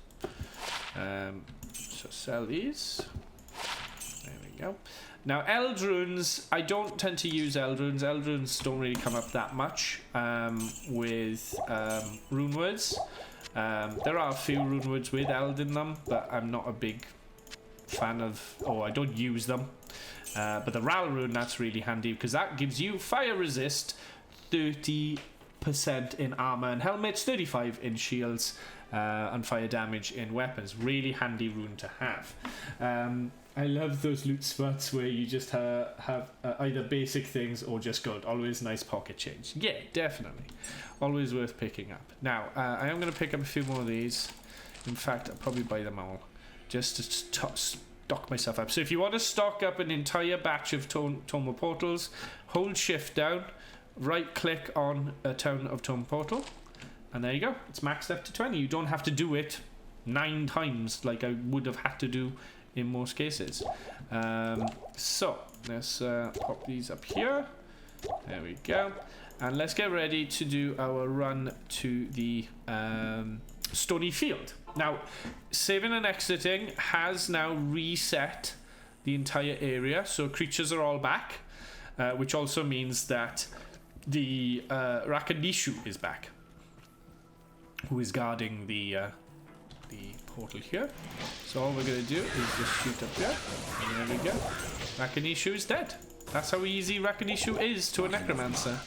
So, sell these. There we go. Now, Eld runes, I don't tend to use Eld runes. Eld runes don't really come up that much with rune words. There are a few rune words with Eld in them, but I'm not a big fan of, or I don't use them. But the Ral rune, that's really handy because that gives you fire resist, 30% in armor and helmets, 35 in shields, and fire damage in weapons. Really handy rune to have. I love those loot spots where you just have either basic things or just gold. Always nice pocket change. Yeah, definitely. Always worth picking up. Now, I am going to pick up a few more of these. In fact, I'll probably buy them all just to stock myself up. So if you want to stock up an entire batch of Tome of Portals, hold shift down, right click on a Town of Tome Portal, and there you go. It's maxed up to 20. You don't have to do it 9 times like I would have had to do in most cases. So let's pop these up here. There we go. And let's get ready to do our run to the Stony Field. Now, saving and exiting has now reset the entire area, so creatures are all back, which also means that the Rakanishu is back, who is guarding the portal here. So all we're going to do is just shoot up here, and there we go. Rakanishu is dead. That's how easy Rakanishu is to a Necromancer.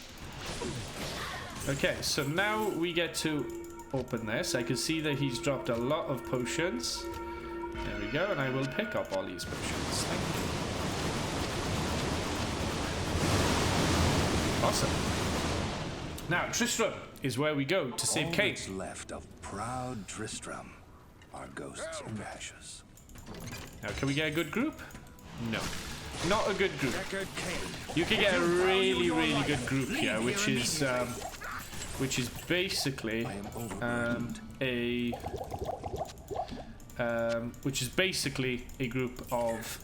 Okay, so now we get to open this. I can see that he's dropped a lot of potions. There we go, and I will pick up all these potions. Thank you. Awesome. Now, Tristram is where we go to save Kate. All that's left of proud Tristram are ghosts and ashes. Now, can we get a good group? No. Not a good group. You can get a really, really good group here, which is basically a group of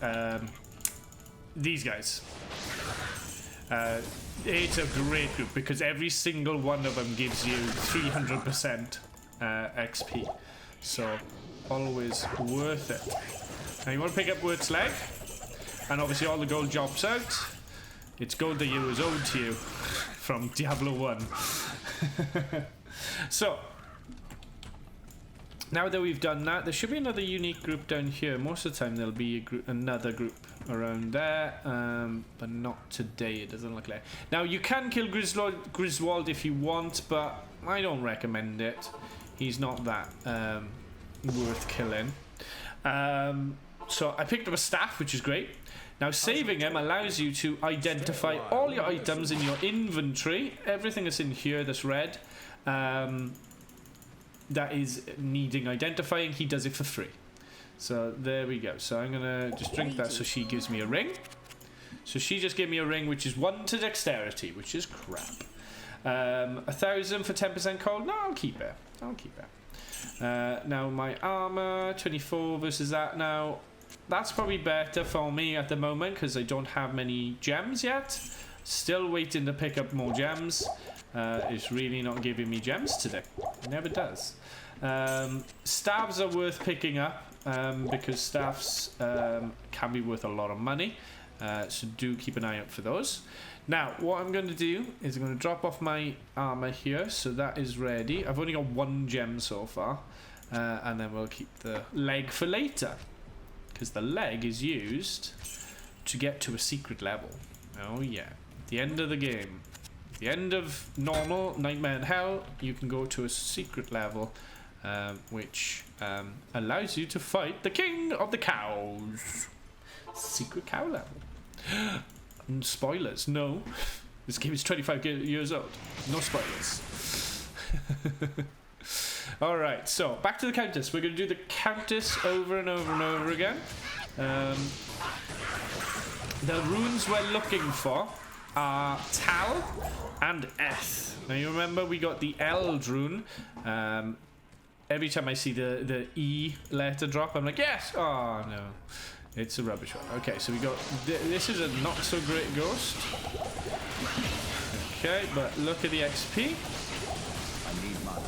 these guys. It's a great group because every single one of them gives you 300% XP, so always worth it. Now you want to pick up Wurt's leg, and obviously all the gold drops out. It's gold that you was owed to you from Diablo 1. So now that we've done that, there should be another unique group down here. Most of the time there'll be another group around there, but not today. It doesn't look like. Now you can kill Griswold if you want, but I don't recommend it. He's not that worth killing. So I picked up a staff, which is great. Now saving him allows you to identify all your items in your inventory, everything that's in here that's red, that is needing identifying. He does it for free. So there we go. So I'm gonna just drink that so she gives me a ring. So she just gave me a ring which is 1 to dexterity, which is crap. 1,000 for 10% cold. No, I'll keep it. I'll keep it. Now my armor 24 versus that. Now that's probably better for me at the moment because I don't have many gems yet. Still waiting to pick up more gems. It's really not giving me gems today. It never does. Staves are worth picking up because staffs can be worth a lot of money. So do keep an eye out for those. Now, what I'm going to do is I'm going to drop off my armor here. So that is ready. I've only got 1 gem so far. And then we'll keep the leg for later, because the leg is used to get to a secret level. Oh yeah, at the end of the game, at the end of normal Nightmare in Hell, you can go to a secret level, which allows you to fight the King of the Cows. Secret cow level. And spoilers, no. This game is 25 years old. No spoilers. Alright, so back to the Countess. We're going to do the Countess over and over and over again. The runes we're looking for are Tal and Eth. Now you remember we got the Elves rune. Every time I see the E letter drop, I'm like, yes! Oh no, it's a rubbish one. Okay, so we got, this is a not so great ghost. Okay, but look at the XP. I need mana.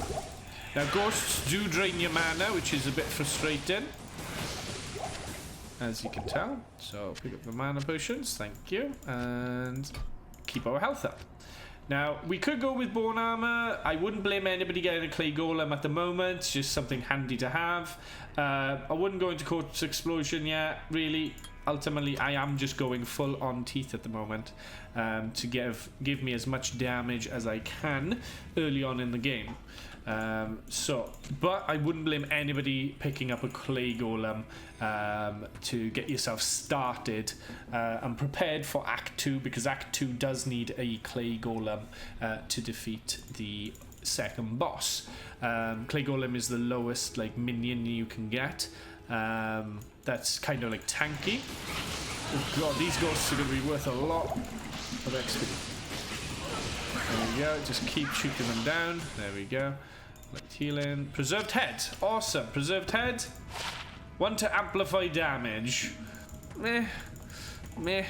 Now ghosts do drain your mana, which is a bit frustrating, as you can tell. So pick up the mana potions, thank you, and keep our health up. Now we could go with bone armor. I wouldn't blame anybody getting a clay golem at the moment. It's just something handy to have. I wouldn't go into corpse explosion yet, really. Ultimately, I am just going full on teeth at the moment to give me as much damage as I can early on in the game. But I wouldn't blame anybody picking up a clay golem to get yourself started and prepared for Act 2, because Act 2 does need a clay golem to defeat the second boss. Clay golem is the lowest like minion you can get. That's kind of like tanky. Oh god, these ghosts are going to be worth a lot of XP. There we go, just keep shooting them down. There we go. Let's heal in. Preserved head. Awesome. Preserved head. One to amplify damage. Meh. Meh.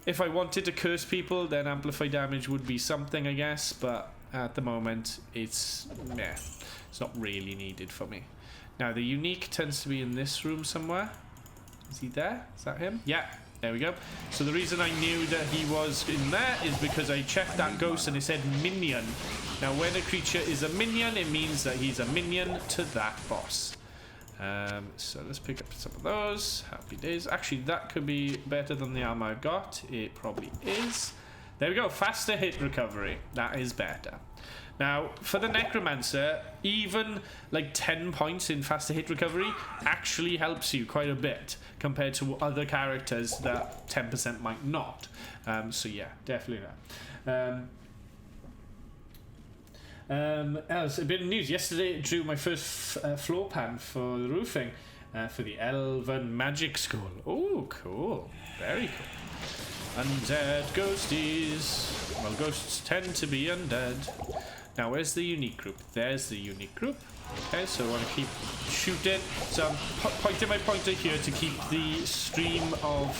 If I wanted to curse people, then amplify damage would be something, I guess. But at the moment, it's meh. It's not really needed for me. Now, the unique tends to be in this room somewhere. Is he there? Is that him? Yeah. There we go. So the reason I knew that he was in there is because I checked that ghost and it said minion. Now when a creature is a minion, it means that he's a minion to that boss. So let's pick up some of those. Happy days. Actually, that could be better than the armor I've got. It probably is. There we go. Faster hit recovery. That is better. Now, for the Necromancer, even like 10 points in faster hit recovery actually helps you quite a bit compared to other characters that 10% might not. So yeah, definitely that. As a bit of news, yesterday I drew my first floor pan for the roofing for the Elven Magic School. Oh, cool. Very cool. Undead ghosties. Well, ghosts tend to be undead. Now, where's the unique group? There's the unique group. Okay, so I want to keep shooting. So I'm pointing my pointer here to keep the stream of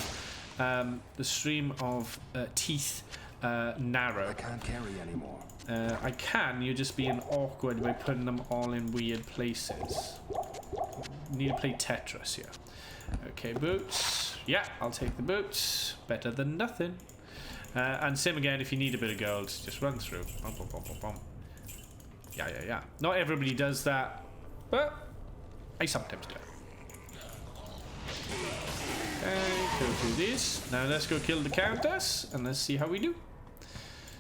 teeth narrow. I can't carry anymore. I can. You're just being awkward by putting them all in weird places. Need to play Tetris here. Okay, boots. Yeah, I'll take the boots. Better than nothing. And same again, if you need a bit of gold, just run through. Bum, bum, bum, bum, bum. Yeah. Not everybody does that, but I sometimes do. Okay, go through these. Now let's go kill the Countess, and let's see how we do.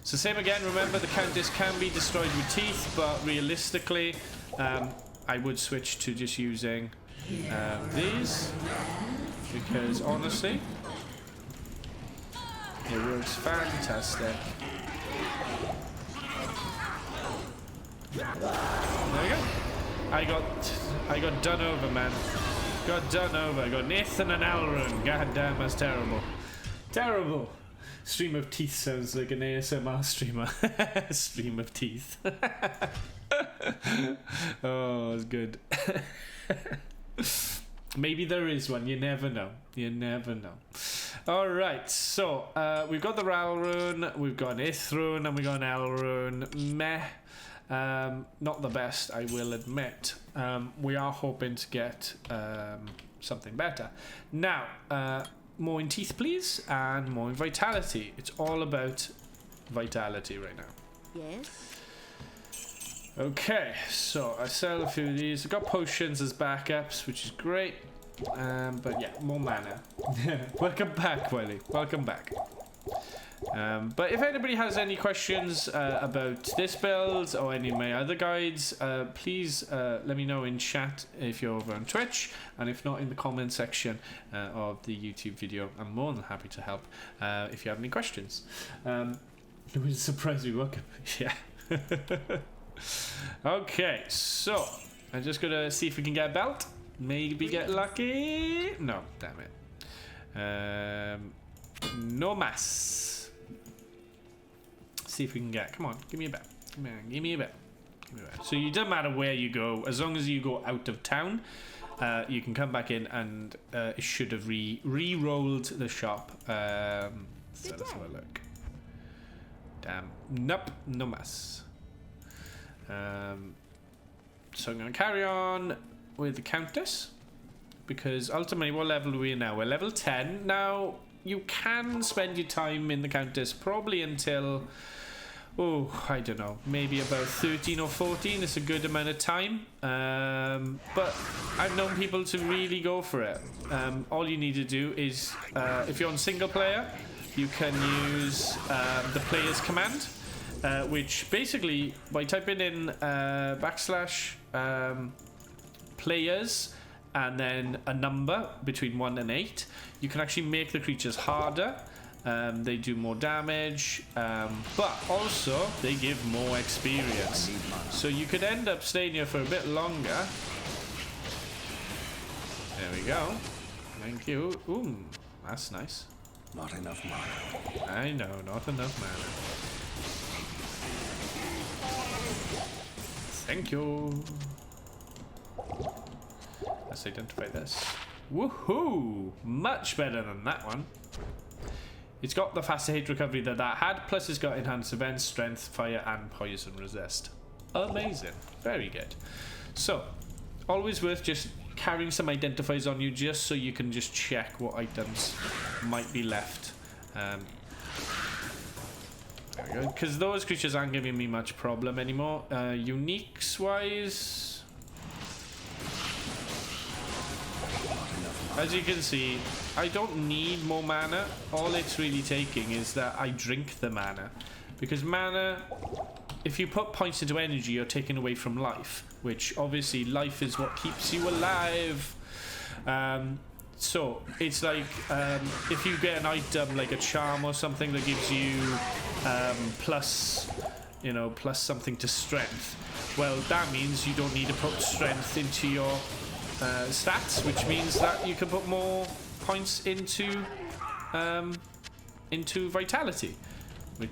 So same again, remember the Countess can be destroyed with teeth, but realistically, I would switch to just using these, because honestly, it works fantastic. There we go. I got done over, man. Got done over. I got Nathan and Alrun. God damn, that's terrible. Terrible. Stream of teeth sounds like an ASMR streamer. Stream of teeth. Oh, it's good. Maybe there is one. You never know. You never know. Alright, so we've got the Ralrun, we've got an Ithrun, and we've got an Elrun. Meh. Not the best, I will admit. We are hoping to get something better. Now, more in teeth, please, and more in vitality. It's all about vitality right now. Yes. Okay, so I sell a few of these. I've got potions as backups, which is great. But yeah, more mana. Welcome back, Wiley. Welcome back. But if anybody has any questions about this build or any of my other guides, please let me know in chat if you're over on Twitch, and if not, in the comment section of the YouTube video. I'm more than happy to help if you have any questions. It was a surprise we welcome. Yeah. Okay, so I'm just gonna see if we can get a belt. Maybe get lucky. No, damn it. No mass. See if we can get. Come on, give me a bet. Come on, give me a bet. Give me a bet. So it doesn't matter where you go, as long as you go out of town, you can come back in, and it should have re-rolled the shop. So let's have a look. Damn. Nope. No mass. So I'm going to carry on with the Countess, because ultimately, what level are we now? We're level 10. Now, you can spend your time in the Countess probably until, oh, I don't know, maybe about 13 or 14. It's a good amount of time. But I've known people to really go for it. All you need to do is, if you're on single player, you can use the player's command. which basically, by typing in backslash players and then a number between 1 and 8, you can actually make the creatures harder. They do more damage, but also they give more experience. So you could end up staying here for a bit longer. There we go. Thank you. Ooh, that's nice. Not enough mana. I know, not enough mana. Thank you. Let's identify this. Woohoo! Much better than that one. It's got the faster hit recovery that had, plus it's got enhanced events, strength, fire, and poison resist. Amazing. Very good. So, always worth just carrying some identifiers on you just so you can just check what items might be left. There we go. Because those creatures aren't giving me much problem anymore. Uniques wise, as you can see, I don't need more mana. All it's really taking is that I drink the mana. Because mana, if you put points into energy, you're taking away from life. Which, obviously, life is what keeps you alive. So, it's like, if you get an item like a charm or something that gives you plus something to strength. Well, that means you don't need to put strength into your stats, which means that you can put more points into vitality.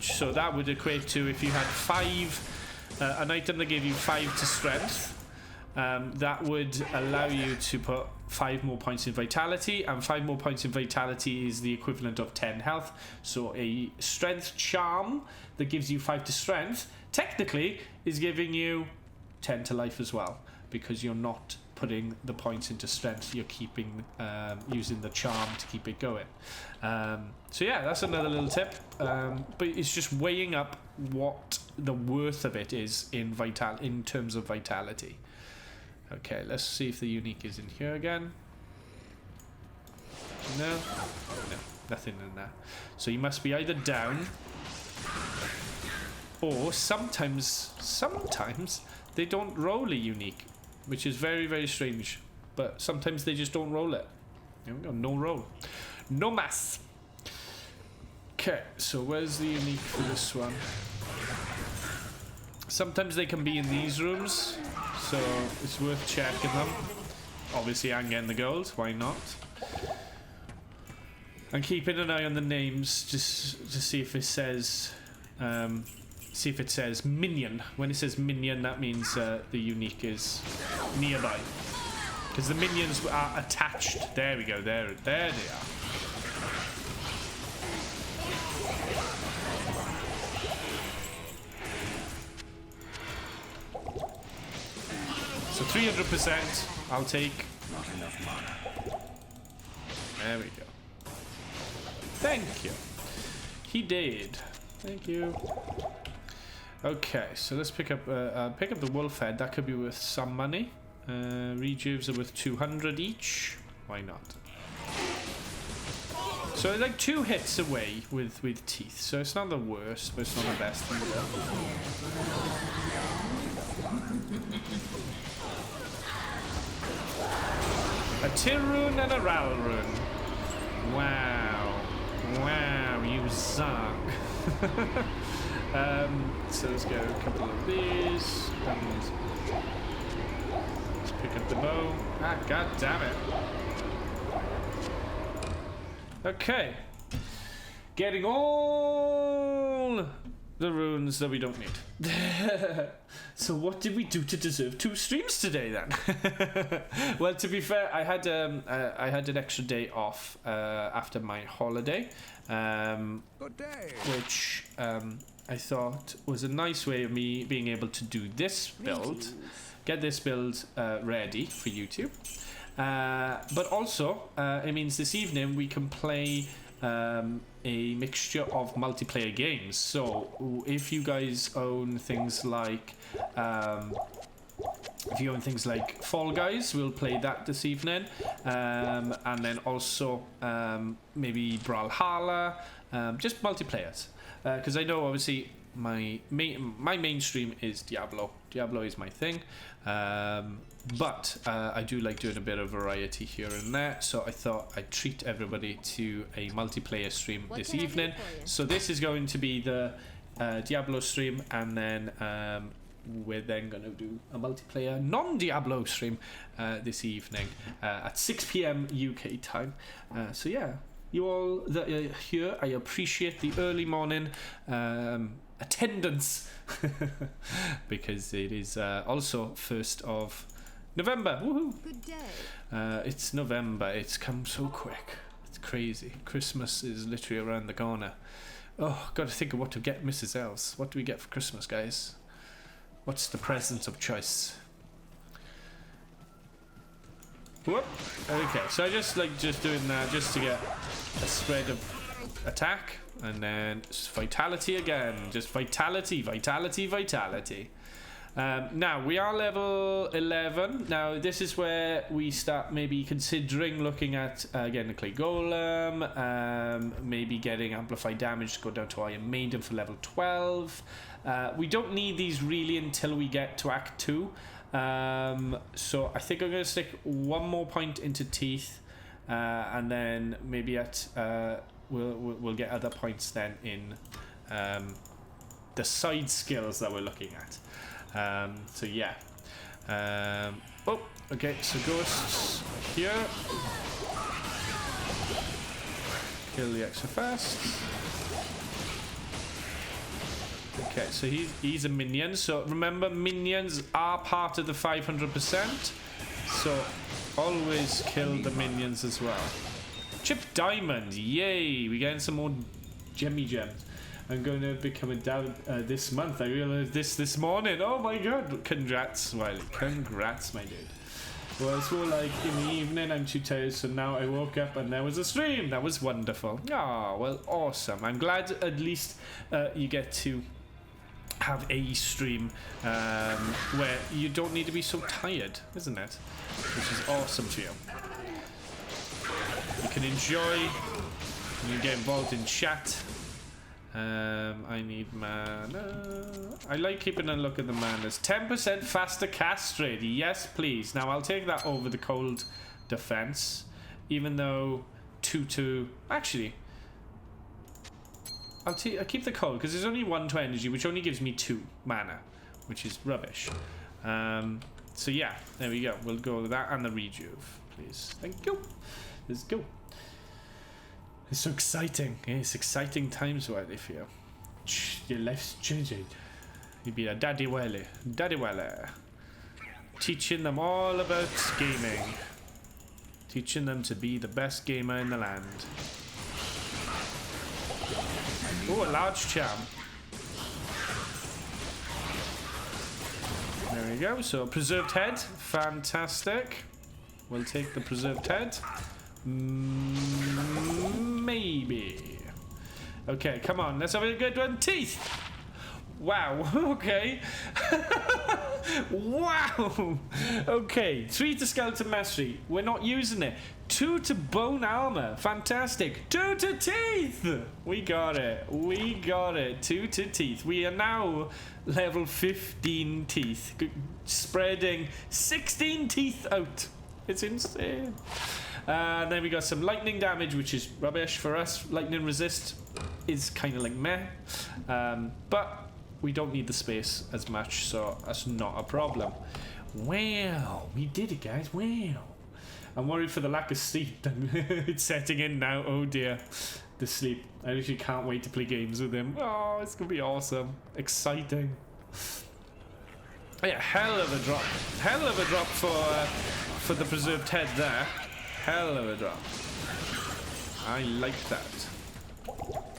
So that would equate to, if you had 5, an item that gave you 5 to strength, that would allow you to put 5 more points in vitality, and 5 more points in vitality is the equivalent of 10 health. So a strength charm that gives you 5 to strength technically is giving you 10 to life as well, because you're not putting the points into strength, you're keeping using the charm to keep it going. So yeah, that's another little tip, but it's just weighing up what the worth of it is in terms of vitality. Okay, let's see if the unique is in here again. No, nothing in there. So you must be either down, or sometimes they don't roll a unique, which is very, very strange. But sometimes they just don't roll it. There we go, no roll. No mass. Okay, so where's the unique for this one? Sometimes they can be in these rooms, so it's worth checking them. Obviously, I'm getting the gold, why not? And keeping an eye on the names, just to see if it says... see if it says minion. When it says minion, that means the unique is nearby, because the minions are attached. There we go. There they are. So 300%. I'll take. Not enough mana. There we go. Thank you. He did. Thank you. Okay, so let's pick up the wolf head. That could be worth some money. Rejuves are worth 200 each. Why not? So like 2 hits away with teeth. So it's not the worst, but it's not the best in the world. A Tirun and a Ralrun. Wow. Wow, you suck. So let's go a couple of these, and let's pick up the bow. Ah, god damn it. Okay. Getting all the runes that we don't need. So what did we do to deserve 2 streams today then? Well, to be fair, I had an extra day off after my holiday, which I thought was a nice way of me being able to do this build, get this build ready for YouTube. But also, it means this evening we can play a mixture of multiplayer games. So if you guys own things like Fall Guys, we'll play that this evening, and then also maybe Brawlhalla, just multiplayers, because I know obviously my main stream is Diablo. Diablo is my thing. But I do like doing a bit of variety here and there, so I thought I'd treat everybody to a multiplayer stream this evening. So this is going to be the Diablo stream, and then we're then going to do a multiplayer non-Diablo stream this evening at 6 p.m. UK time. So yeah, you all that are here, I appreciate the early morning attendance because it is also 1st of November. Woohoo! Good day. It's November. It's come so quick. It's crazy. Christmas is literally around the corner. Oh, got to think of what to get Mrs. Elves. What do we get for Christmas, guys? What's the present of choice? Whoop. Okay, so I just like doing that just to get a spread of attack, and then vitality again. Just vitality. Now we are level 11. Now this is where we start maybe considering looking at getting a clay golem, maybe getting amplified damage to go down to Iron Maiden for level 12. We don't need these really until we get to Act 2. So I think I'm going to stick one more point into teeth, and then maybe at we'll get other points then in the side skills that we're looking at. So yeah. Oh, okay. So ghosts here. Kill the extra fast. Okay, so he's a minion. So remember, minions are part of the 500%. So always kill the minions as well. Chip diamond, yay! We're getting some more gemmy gems. I'm going to become a dad this month. I realized this morning. Oh my god! Congrats, Smiley. Congrats, my dude. Well, it's more like in the evening. I'm too tired, so now I woke up and there was a stream. That was wonderful. Ah, well, awesome. I'm glad at least you get to have a stream where you don't need to be so tired, isn't it? Which is awesome for you. You can enjoy, you get involved in chat. I need mana. I like keeping a look at the manas. 10% faster cast rate. Yes, please. Now I'll take that over the cold defense, even though 2-2. Actually, I'll keep the cold because there's only 1 to energy, which only gives me 2 mana, which is rubbish. So yeah, there we go. We'll go with that and the rejuve, please. Thank you. Let's go. It's so exciting. It's exciting times where they feel. Your life's changing. You'll be a daddy welly. Daddy welly. Teaching them all about gaming. Teaching them to be the best gamer in the land. Oh, a large charm. There we go. So, preserved head. Fantastic. We'll take the preserved head. Maybe. Okay, come on. Let's have a good one. Teeth. Wow. Okay. Wow. Okay. 3 to skeleton mastery. We're not using it. 2 to bone armor. Fantastic. 2 to teeth. We got it. We got it. 2 to teeth. We are now level 15 teeth. Spreading 16 teeth out. It's insane. And then we got some lightning damage, which is rubbish for us. Lightning resist is kind of like meh. But we don't need the space as much, so that's not a problem. Wow, we did it, guys. Wow. I'm worried for the lack of sleep. It's setting in now. Oh dear. The sleep. I literally can't wait to play games with him. Oh, it's going to be awesome. Exciting. Yeah, hell of a drop. Hell of a drop for the preserved head there. Hell of a drop. I like that.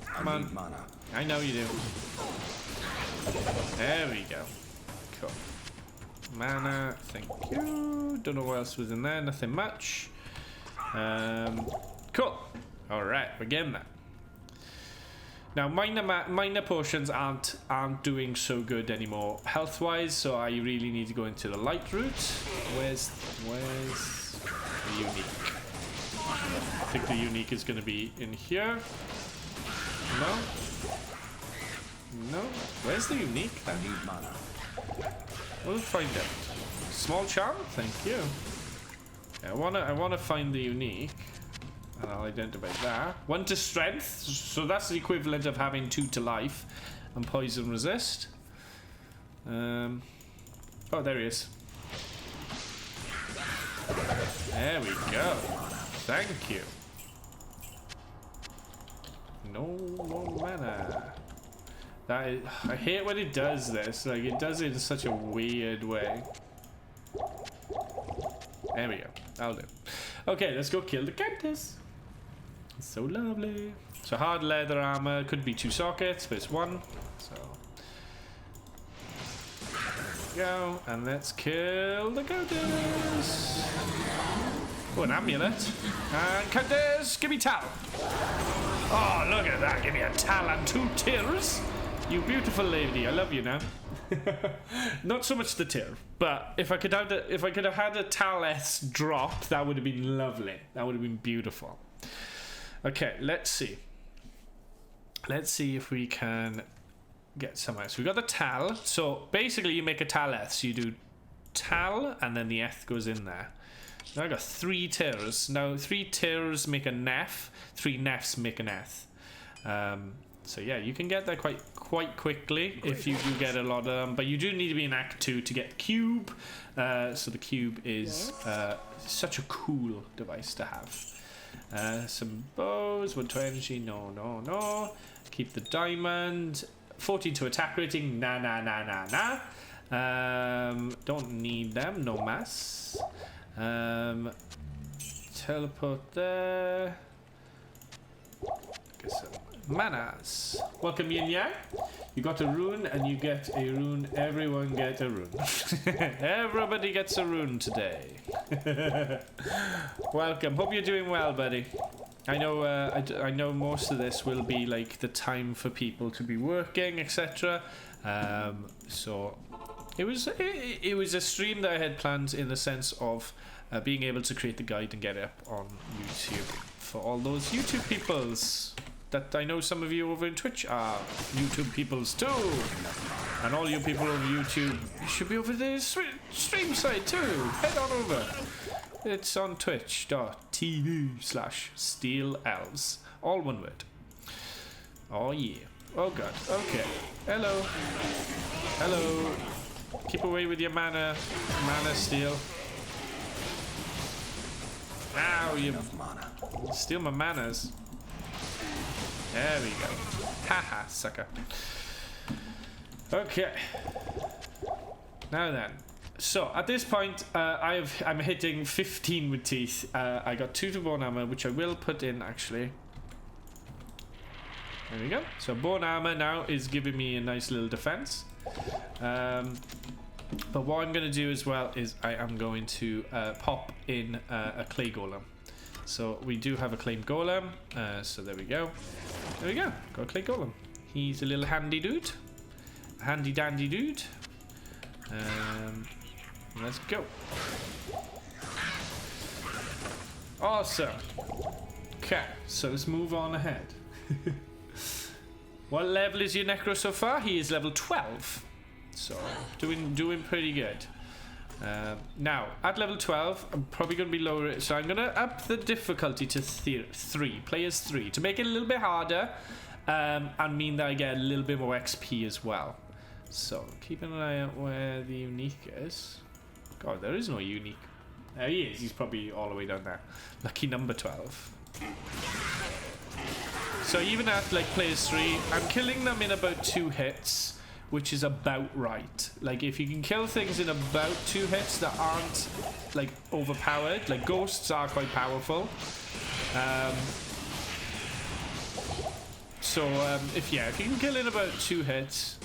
Come on. Mana. I know you do. There we go. Cool. Mana, thank you. Don't know what else was in there. Nothing much. Cool. Alright, we're getting that. Now, minor potions aren't doing so good anymore health-wise, so I really need to go into the light route. Where's the unique? I think the unique is going to be in here. No? No. Where's the unique I then? need mana. We'll find out. Small charm? Thank you. Yeah, I wanna find the unique. And I'll identify that. 1 to strength, so that's the equivalent of having 2 to life. And poison resist. Oh, there he is. There we go. Thank you. No more mana. I hate when it does this. Like, it does it in such a weird way. There we go. That'll do. Okay, let's go kill the Countess. It's so lovely. So hard leather armor. Could be 2 sockets, but it's 1. So there we go. And let's kill the Countess. Oh, an amulet. And Countess, give me tal. Oh, look at that. Give me a tal and 2 tears. You beautiful lady. I love you now. Not so much the tear, but if I could have had a tal S drop, that would have been lovely. That would have been beautiful. Okay, let's see. Let's see if we can get somewhere. So we got the tal. So basically you make a tal S. You do tal and then the eth goes in there. Now I got 3 tears. Now 3 tears make a nef. 3 nefs make an eth. So yeah, you can get there quite quickly if you do get a lot of them. But you do need to be in Act 2 to get cube. So the cube is such a cool device to have. Some bows, 120, no. Keep the diamond. 14 to attack rating, nah. Don't need them, no mass. Teleport there. Get some manas. Welcome Yin Yang. You got a rune and you get a rune. Everyone get a rune. Everybody gets a rune today. Welcome. Hope you're doing well, buddy. I know. I know most of this will be like the time for people to be working, etc. So it was a stream that I had planned in the sense of being able to create the guide and get it up on YouTube for all those YouTube peoples. That I know some of you over in Twitch are YouTube peoples too. And all you people over YouTube, you should be over the stream side too. Head on over. It's on twitch.tv/SteelElves. All one word. Oh yeah. Oh god. Okay. Hello. Hello. Keep away with your mana steal. Ow, you steal my manas. There we go. Haha, sucker. Okay. Now then. So, at this point, I'm hitting 15 with teeth. I got 2 to bone armor, which I will put in, actually. There we go. So, bone armor now is giving me a nice little defense. But what I'm going to do as well is I am going to pop in a clay golem. So we do have a clay golem. So there we go. There we go. Got a clay golem. He's a little handy dude. Handy dandy dude. Let's go. Awesome. Okay, so let's move on ahead. What level is your Necro so far? He is level 12. So doing pretty good. Now at level 12, I'm probably going to be lower. So I'm going to up the difficulty to 3. Players 3 to make it a little bit harder, and mean that I get a little bit more XP as well. So keep an eye out where the unique is. God, there is no unique. There he is. He's probably all the way down there. Lucky number 12. So even at like players 3, I'm killing them in about 2 hits. Which is about right. Like, if you can kill things in about 2 hits that aren't, like, overpowered. Like, ghosts are quite powerful. If you can kill in about 2 hits,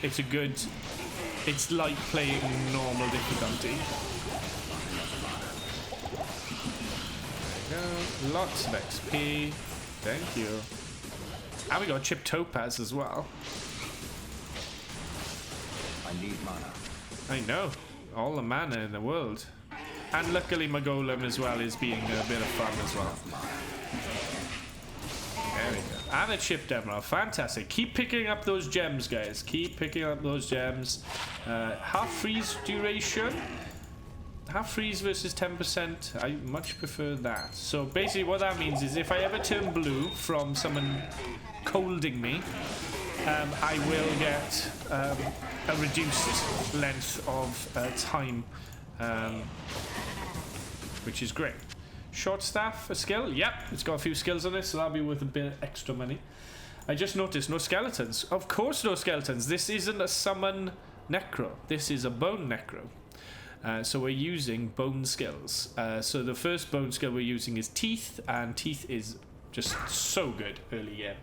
it's a good... It's like playing normal difficulty. There we go. Lots of XP. Thank you. And we got Chip Topaz as well. I need mana. I know. All the mana in the world. And luckily my golem as well is being a bit of fun as well. There we go. And a chipped emerald. Fantastic. Keep picking up those gems, guys. Keep picking up those gems. Half freeze duration. Half freeze versus 10%. I much prefer that. So basically what that means is if I ever turn blue from someone colding me, I will get a reduced length of time, which is great. Short staff, a skill? Yep, it's got a few skills on it, so that'll be worth a bit of extra money. I just noticed no skeletons. Of course no skeletons. This isn't a summon necro. This is a bone necro. So we're using bone skills. So the first bone skill we're using is teeth, and teeth is just so good early game.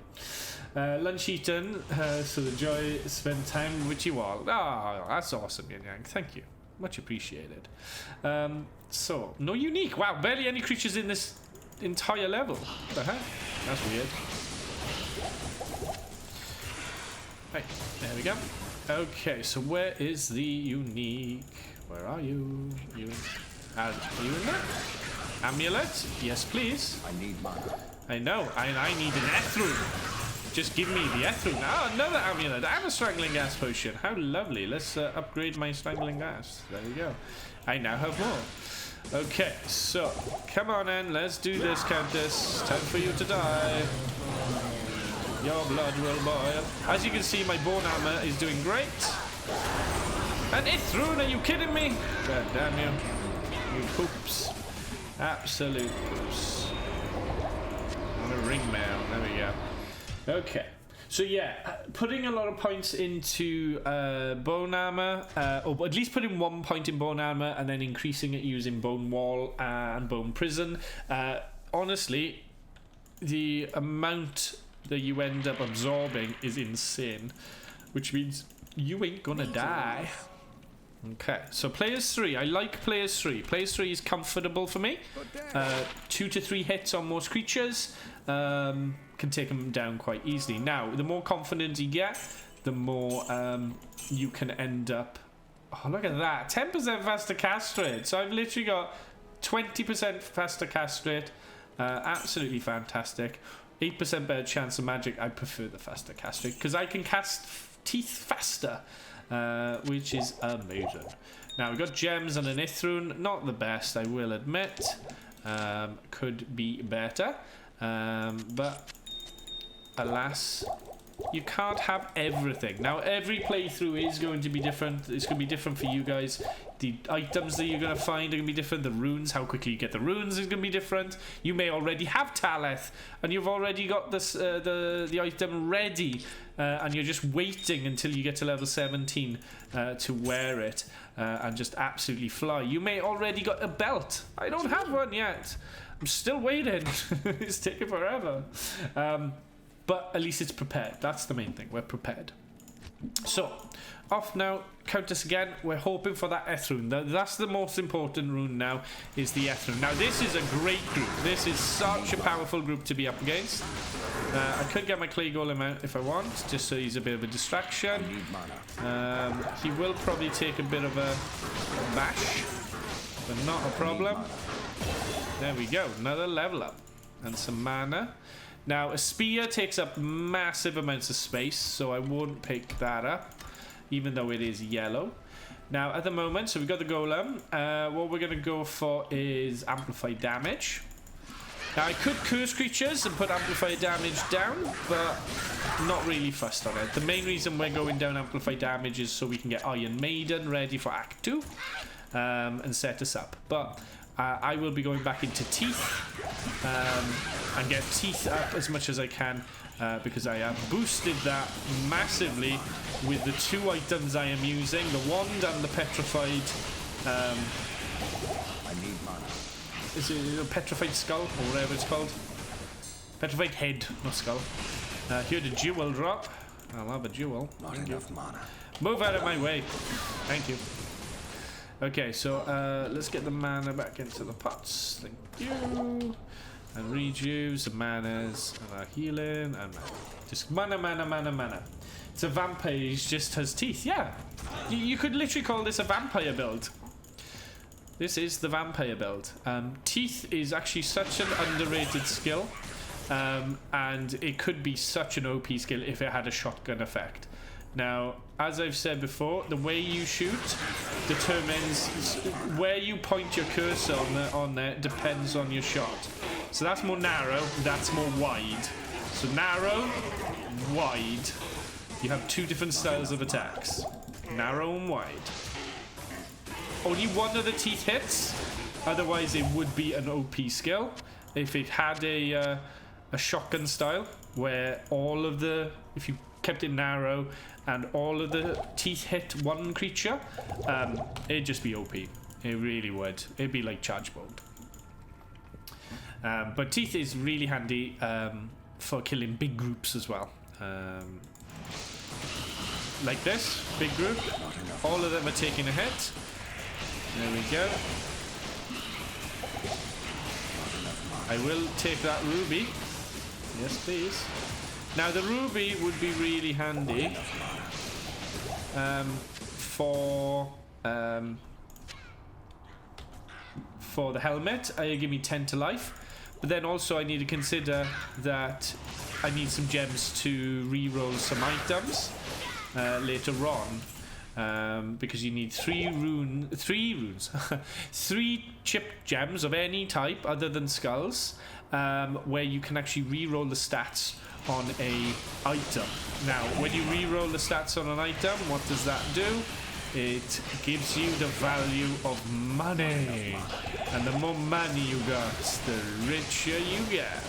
Lunch eaten, so the joy spend time with you all. Ah, that's awesome, Yin Yang. Thank you. Much appreciated. So, no unique. Wow, barely any creatures in this entire level. What the heck? That's weird. Right, there we go. Okay, so where is the unique? Where are you? You in there? Amulet? Yes, please. I need mana. I know. I need an Ethrune. Just give me the Ethrune. Oh, another amulet. I have a strangling gas potion. How lovely. Let's upgrade my strangling gas. There we go. I now have more. Okay, so come on in. Let's do this, Countess. Time for you to die. Your blood will boil. As you can see, my bone armor is doing great. An Ethrune, are you kidding me? God damn you. You poops. Absolute poops. On a ring mail. There we go. Okay, so yeah, putting a lot of points into bone armor, or at least putting 1 point in bone armor and then increasing it using bone wall and bone prison. Honestly, the amount that you end up absorbing is insane, which means you ain't gonna die. Okay, so players 3. I like players 3. Players 3 is comfortable for me. 2 to 3 hits on most creatures. Can take them down quite easily. Now, the more confident you get, the more you can end up... Oh, look at that. 10% faster cast rate. So I've literally got 20% faster cast rate. Absolutely fantastic. 8% better chance of magic. I prefer the faster cast rate because I can cast teeth faster, which is amazing. Now, we've got gems and an Ethrune. Not the best, I will admit. Could be better. But alas, you can't have everything. Now every playthrough is going to be different. It's going to be different for you guys. The items that you're going to find are going to be different. The runes, how quickly you get the runes is going to be different. You may already have Taleth and you've already got this the item ready, and you're just waiting until you get to level 17 to wear it and just absolutely fly. You may already got a belt. I don't have one yet. I'm still waiting. It's taking forever. But at least it's prepared. That's the main thing. We're prepared. So, off now. Countess again. We're hoping for that Ethrune. That's the most important rune now, is the Ethrune. Now, this is a great group. This is such a powerful group to be up against. I could get my clay golem out if I want, just so he's a bit of a distraction. He will probably take a bit of a bash, but not a problem. There we go, another level up and some mana. Now a spear takes up massive amounts of space, so I won't pick that up, even though it is yellow. Now at the moment, so we've got the golem. What we're going to go for is amplified damage. Now I could curse creatures and put amplified damage down, but not really fussed on it. The main reason we're going down amplified damage is so we can get Iron Maiden ready for Act 2 and set us up. But I will be going back into teeth and get teeth up as much as I can, because I have boosted that massively with the 2 items I am using, the wand and the petrified I need mana. is it a petrified skull or whatever it's called? Petrified head, not skull. Here the jewel drop. I'll have a jewel. Not enough mana. Move out of my way. Thank you. Okay, so let's get the mana back into the pots. Thank you. And rejuve, some manas, and our healing, and mana. Just mana, mana, mana, mana. It's a vampire, he just has teeth. Yeah, you could literally call this a vampire build. This is the vampire build. Teeth is actually such an underrated skill. and it could be such an OP skill if it had a shotgun effect. Now, as I've said before, the way you shoot determines where you point your cursor on there depends on your shot. So that's more narrow, that's more wide. So narrow, wide. You have two different styles of attacks. Narrow and wide. Only one of the teeth hits, otherwise it would be an OP skill. If it had a shotgun style, where all of the, if you kept it narrow and all of the teeth hit one creature, it'd just be OP. It really would. It'd be like charge bolt. But teeth is really handy for killing big groups as well. Like this, big group. All of them are taking a hit. There we go. I will take that ruby. Yes, please. Now the ruby would be really handy for the helmet. It'll give me 10 to life. But then also I need to consider that I need some gems to re-roll some items later on. Because you need three chipped gems of any type other than skulls, where you can actually re-roll the stats on a item. Now, when you re-roll the stats on an item, what does that do? It gives you the value of money, and the more money you got, the richer you get.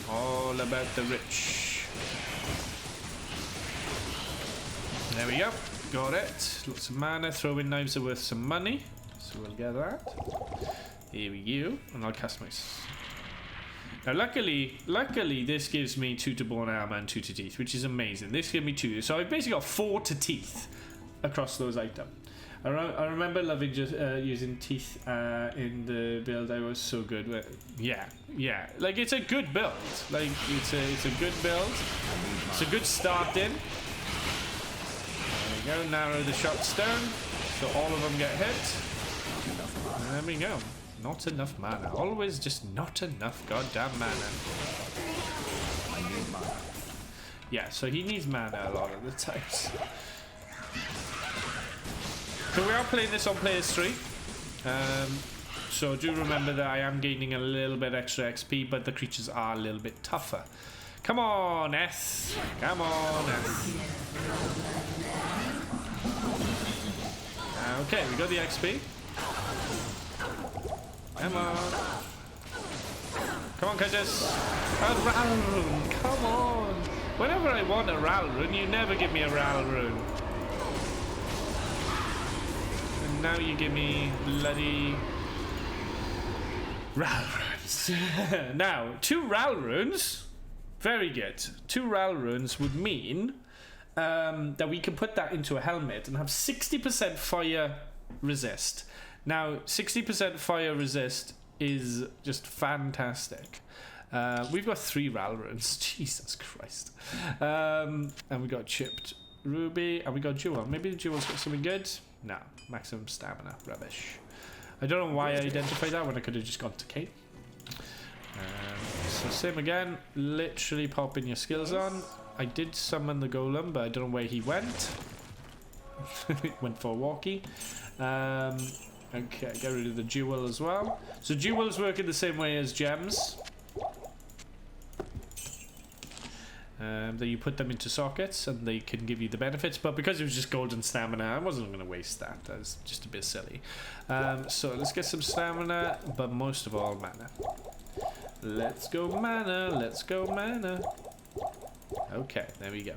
All about the rich. There we go. Got it. Lots of mana. Throwing knives are worth some money, so we'll get that. Here we go. And I'll cast my... Now, luckily, this gives me 2 to bone armor and 2 to teeth, which is amazing. This gives me 2. So I've basically got 4 to teeth across those items. I remember loving just using teeth in the build. I was so good with. Yeah. Like, it's a good build. Like, it's a good build. It's a good start in. There we go. Narrow the shots down, so all of them get hit. And there we go. Not enough mana. Always just not enough goddamn mana. Yeah, so he needs mana a lot of the times. So we are playing this on players 3. So do remember that I am gaining a little bit extra XP, but the creatures are a little bit tougher. Come on, S. Come on, S. Okay, we got the XP. Come on. Come on, Cactus. A Ral Rune. Come on. Whenever I want a Ral Rune, you never give me a Ral Rune. And now you give me bloody Ral Runes. Now, 2 Ral Runes. Very good. 2 Ral Runes would mean that we can put that into a helmet and have 60% fire resist. Now, 60% fire resist is just fantastic. We've got 3 Ral Runes. Jesus Christ. And we got chipped ruby, and we got jewel. Maybe the jewel's got something good? No. Maximum stamina. Rubbish. I don't know why I identified that when I could have just gone to Kate. So same again. Literally popping your skills on. I did summon the golem, but I don't know where he went. Went for a walkie. Okay, get rid of the jewel as well. So jewels work in the same way as gems. That you put them into sockets and they can give you the benefits, but because it was just golden stamina, I wasn't going to waste that. That was just a bit silly. So let's get some stamina, but most of all mana. Let's go mana, let's go mana. Okay, there we go.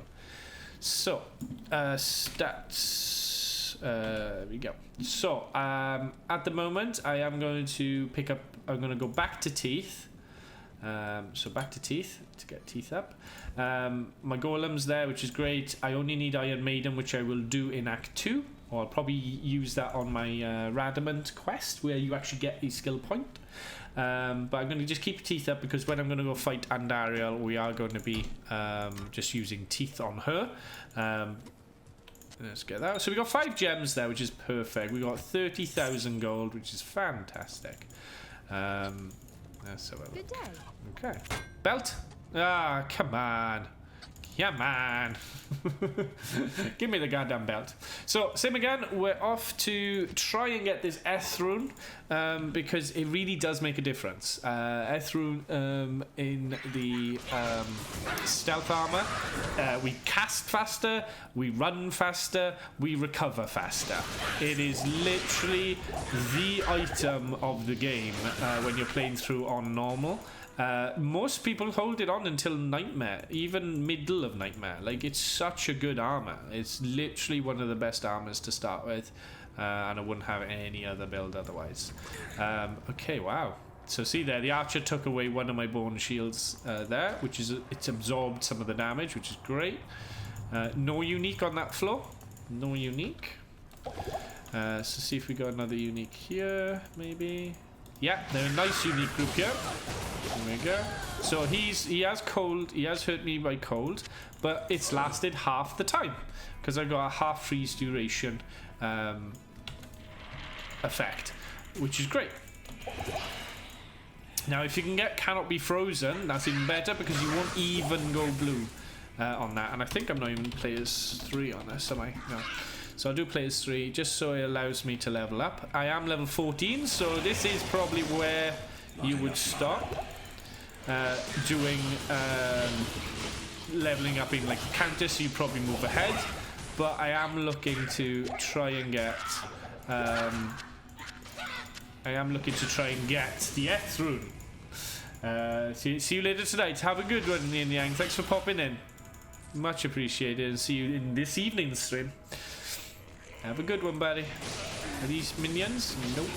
So, stats. There we go. So, at the moment, I am going to pick up, I'm going to go back to teeth. So back to teeth, to get teeth up. My golem's there, which is great. I only need Iron Maiden, which I will do in Act 2. Or I'll probably use that on my Radamant quest, where you actually get a skill point. But I'm going to just keep teeth up, because when I'm going to go fight Andariel, we are going to be just using teeth on her. Let's get that. So we got 5 gems there, which is perfect. We got 30,000 gold, which is fantastic. There Let's have a look. Good day. Okay. Belt? Ah, come on. Come on. Give me the goddamn belt. So, same again. We're off to try and get this Eth rune because it really does make a difference. Eth rune in the stealth armor. We cast faster, we run faster, we recover faster. It is literally the item of the game when you're playing through on normal. Most people hold it on until Nightmare, even middle of Nightmare. Like, it's such a good armor. It's literally one of the best armors to start with, and I wouldn't have any other build otherwise. Okay, wow. So see there, the archer took away one of my bone shields there, which is, it's absorbed some of the damage, which is great. No unique on that floor. No unique. So see if we got another unique here, maybe. Yeah, they're a nice unique group here. There we go. So he has cold. He has hurt me by cold, but it's lasted half the time because I got a half freeze duration effect, which is great. Now, if you can get cannot be frozen, that's even better because you won't even go blue on that. And I think I'm not even players 3 on this, am I? No. So I'll do players 3 just so it allows me to level up. I am level 14, so this is probably where you would stop doing leveling up in like Countess, so you probably move ahead. But I am looking to try and get the Eth rune. See you later tonight. Have a good one, Yin Yang. Thanks for popping in. Much appreciated. And see you in this evening's stream. Have a good one, buddy. Are these minions? Nope.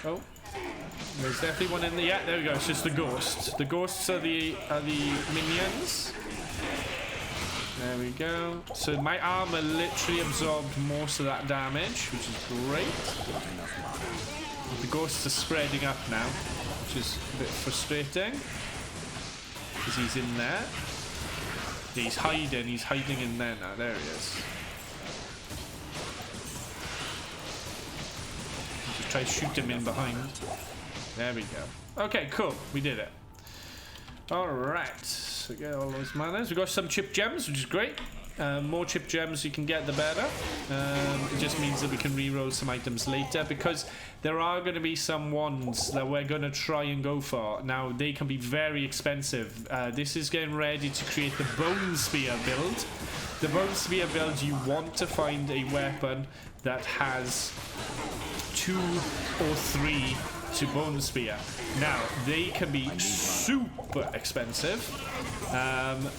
Oh. There's definitely one in there. Yeah, there we go. It's just the ghosts. The ghosts are the minions. There we go. So my armor literally absorbed most of that damage, which is great. The ghosts are spreading up now, which is a bit frustrating. Because he's in there. Yeah, he's hiding. He's hiding in there now. There he is. Just try to shoot him in behind. There we go. Okay, cool. We did it. Alright. So get all those manners. We got some chip gems, which is great. More chip gems you can get, the better. It just means that we can re-roll some items later because there are going to be some wands that we're going to try and go for. Now, they can be very expensive. This is getting ready to create the Bone Spear build. The Bone Spear build, you want to find a weapon that has 2 or 3 to Bone Spear. Now, they can be super expensive,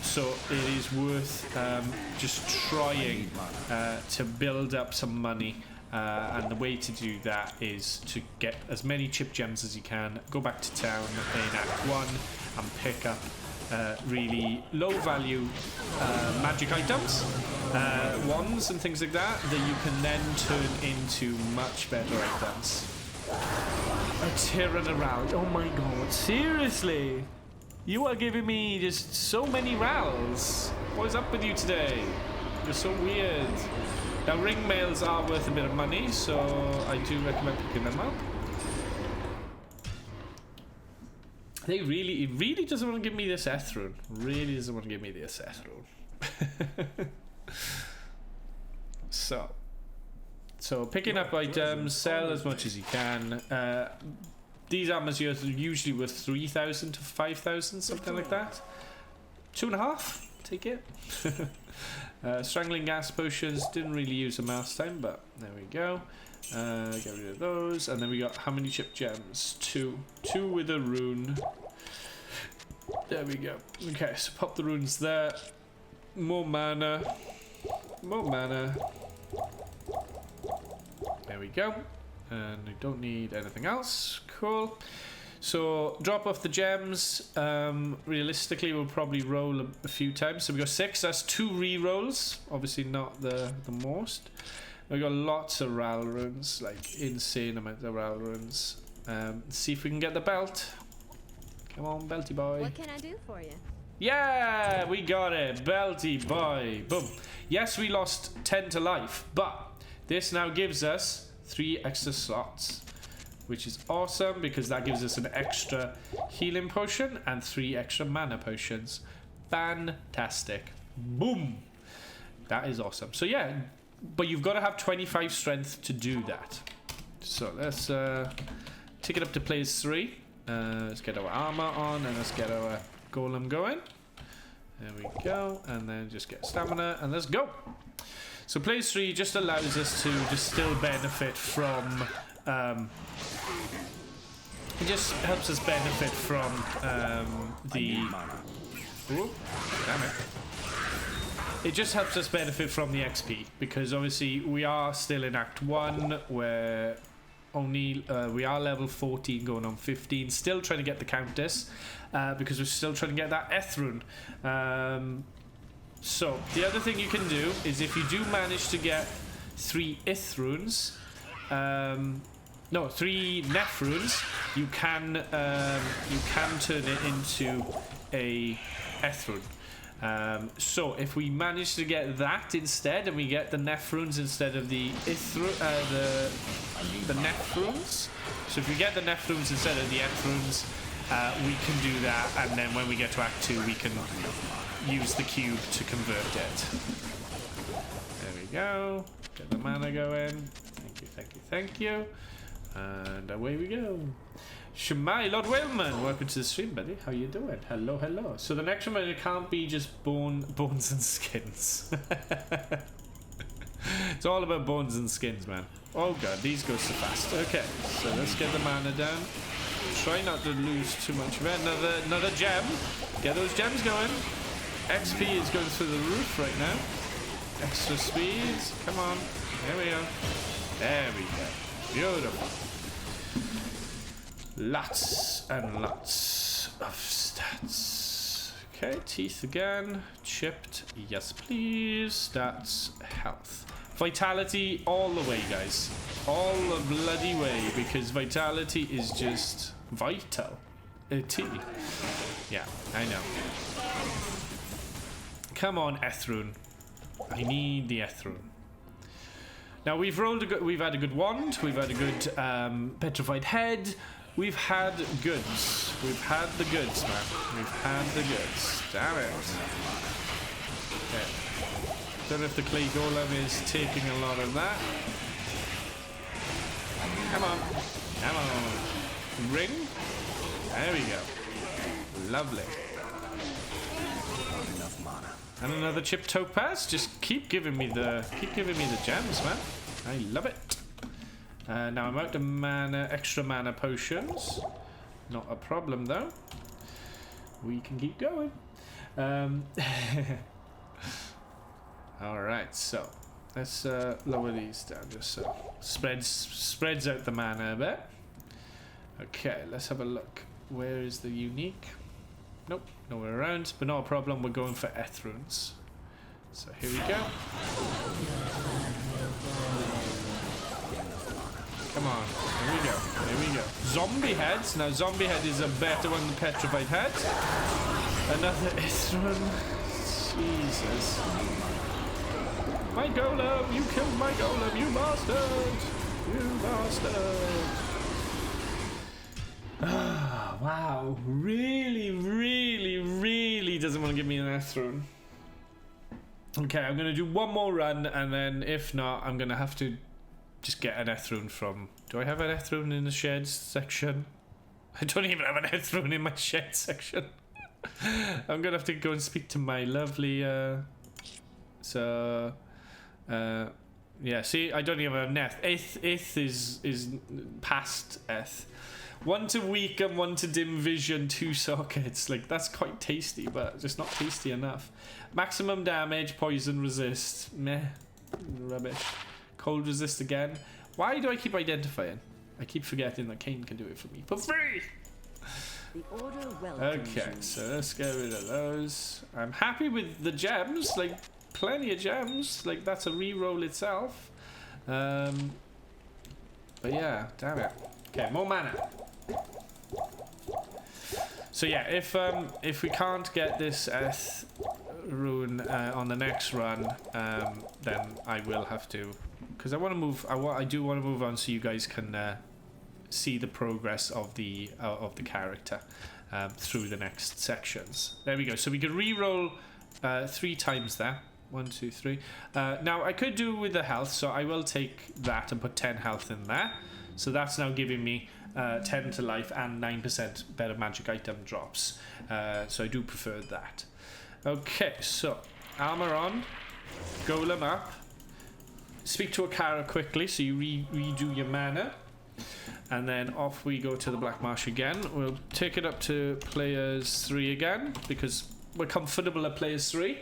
so it is worth just trying to build up some money, and the way to do that is to get as many chip gems as you can, go back to town in Act 1 and pick up really low value magic items, wands and things like that you can then turn into much better items. A Tyrannoral. Oh my god, seriously? You are giving me just so many rals. What is up with you today? You're so weird. Now, ring mails are worth a bit of money, so I do recommend picking them up. He really doesn't want to give me this Eth rune. Really doesn't want to give me this Eth rune. So picking up items, sell as much as you can. These armors are usually worth 3,000 to 5,000, something like that. 2.5, take it. Strangling gas potions, didn't really use them last time, but there we go. Get rid of those, and then we got how many chip gems? 2 with a rune. There we go. Okay, so pop the runes there. More mana. There we go. And we don't need anything else. Cool. So drop off the gems. Realistically, we'll probably roll a few times. So we got 6. That's 2 re-rolls. Obviously not the most. We got lots of Ral runes, like insane amount of Ral runes. See if we can get the belt. Come on, Belty boy. What can I do for you? Yeah, we got it. Belty boy. Boom. Yes, we lost 10 to life, but this now gives us 3 extra slots. which is awesome because that gives us an extra healing potion and 3 extra mana potions. Fantastic. Boom. That is awesome. So yeah, but you've got to have 25 strength to do that. So let's take it up to phase 3. Let's get our armor on and let's get our golem going. There we go. And then just get stamina and let's go. So phase 3 just allows us to just still benefit from it just helps us benefit from the ooh, damn it. It just helps us benefit from the XP because obviously we are still in Act 1 where only we are level 14 going on 15, still trying to get the Countess because we're still trying to get that Ethrune. So the other thing you can do is if you do manage to get 3 Ithrunes, no, 3 Nephrunes, you can turn it into a Ethrune. So if we manage to get that instead, and we get the Nephrunes instead of the the Nephrunes. So if we get the Nephrunes instead of the Ithrunes, we can do that, and then when we get to Act 2, we can use the cube to convert it. There we go. Get the mana going. Thank you, thank you, thank you. And away we go. Shemai, Lord Whaleman, welcome to the stream, buddy. How you doing? Hello, hello. So the next one, it can't be just bones and skins. It's all about bones and skins, man. Oh god, these go so fast. Okay, so let's get the mana down. Try not to lose too much of it. Another gem. Get those gems going. XP is going through the roof right now. Extra speeds. Come on. There we go. There we go. Beautiful. Lots and lots of stats. Okay, teeth again. Chipped. Yes, please. Stats. Health. Vitality all the way, guys. All the bloody way, because vitality is just vital. Yeah, I know. Come on, Ethrune. I need the Ethrune. Now we've rolled we've had a good wand, we've had a good petrified head, we've had goods. We've had the goods, man. We've had the goods. Damn it. Okay. Don't know if the clay golem is taking a lot of that. Come on. Come on. Ring. There we go. Lovely. Enough mana. And another chip topaz. Just keep giving me the gems, man. I love it. Now I'm out of mana, extra mana potions. Not a problem though. We can keep going. All right, so let's lower these down just so spreads out the mana a bit. Okay, let's have a look. Where is the unique? Nope, nowhere around, but not a problem. We're going for Ethrunes. So here we go. Come on, here we go. Here we go. Zombie heads. Now zombie head is a better one than petrified head. Another Ethrune. Jesus. My golem! You killed my golem, you bastard! You bastard! Ah, wow. Really, really, really doesn't want to give me an Ethrune. Okay, I'm going to do one more run, and then if not, I'm going to have to just get an Ethrune from... Do I have an Ethrune in the sheds section? I don't even have an Ethrune in my shed section. I'm going to have to go and speak to my lovely... yeah, see, I don't even have an Eth. Eth is past Eth. One to weak and one to dim vision, 2 sockets. Like, that's quite tasty, but just not tasty enough. Maximum damage, poison resist. Meh. Rubbish. Cold resist again. Why do I keep identifying? I keep forgetting that Kane can do it for me. For free! Okay, so let's get rid of those. I'm happy with the gems. Like, plenty of gems. Like, that's a reroll itself. But yeah, damn it. Okay, more mana. So yeah, if we can't get this rune on the next run, then I will have to, because I want to move. I do want to move on so you guys can see the progress of the character through the next sections. There we go. So we can re-roll 3 times there. 1, 2, 3. Now I could do with the health, so I will take that and put 10 health in there. So that's now giving me 10 to life and 9% better magic item drops. So I do prefer that. Okay, so armor on, golem up. Speak to a Kara quickly, so you redo your mana. And then off we go to the Black Marsh again. We'll take it up to players 3 again, because we're comfortable at players 3.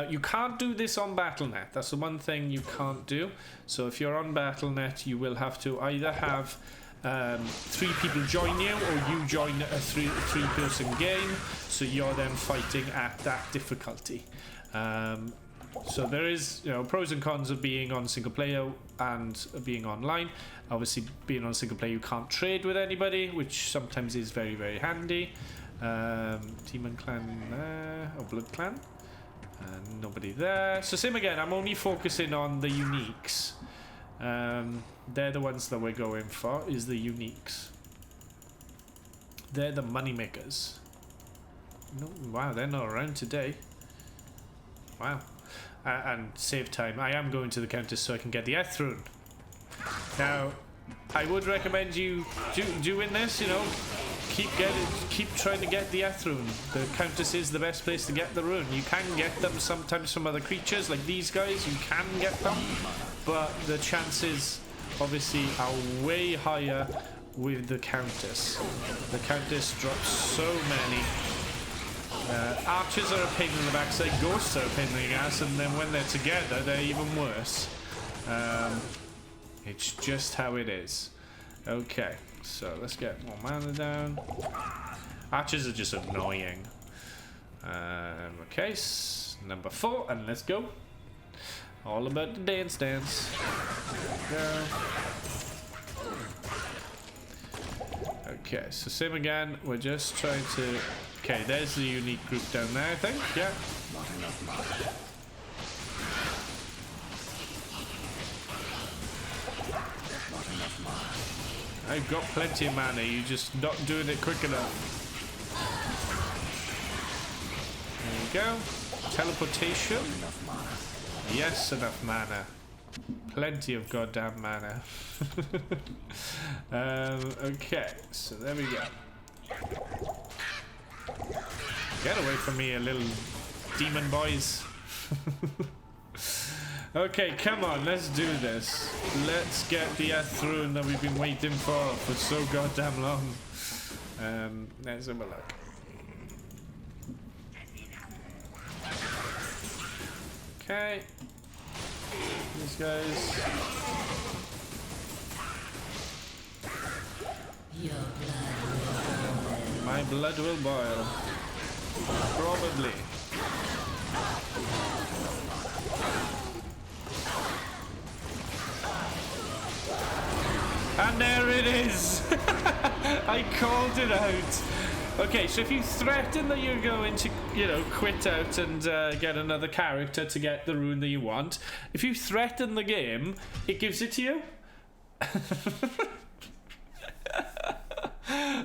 You can't do this on Battle.net. That's the one thing you can't do. So if you're on Battle.net, you will have to either have 3 people join you, or you join a three-person game, so you're then fighting at that difficulty. So there is, pros and cons of being on single player and being online. Obviously, being on single player, you can't trade with anybody, which sometimes is very, very handy. Demon Clan or Blood Clan. Nobody there. So same again, I'm only focusing on the uniques. They're the ones that we're going for, is the uniques. They're the money makers. No, wow, they're not around today. Wow. And save time. I am going to the Countess so I can get the Eth Rune. Now, I would recommend you doing this, keep trying to get the Eth Rune. The Countess is the best place to get the rune. You can get them sometimes from other creatures, like these guys, you can get them, but the chances obviously are way higher with the Countess. The Countess drops so many. Archers are a pain in the backside, ghosts are a pain in the ass, and then when they're together, they're even worse. It's just how it is. Okay, so let's get more mana down. Archers are just annoying. Okay, number 4, and let's go. All about the dance. There we go. Okay, so same again. We're just trying to... Okay, there's the unique group down there, I think. Yeah. I've got plenty of mana, you're just not doing it quick enough. There we go. Teleportation. Yes, enough mana. Plenty of goddamn mana. Okay, so there we go. Get away from me, you little demon boys. Okay, come on, let's do this. Let's get the Eth Rune that we've been waiting for so goddamn long. Let's have a look. Okay. These guys. My blood will boil. Probably. And there it is! I called it out. Okay, so if you threaten that you're going to, quit out and get another character to get the rune that you want, if you threaten the game, it gives it to you.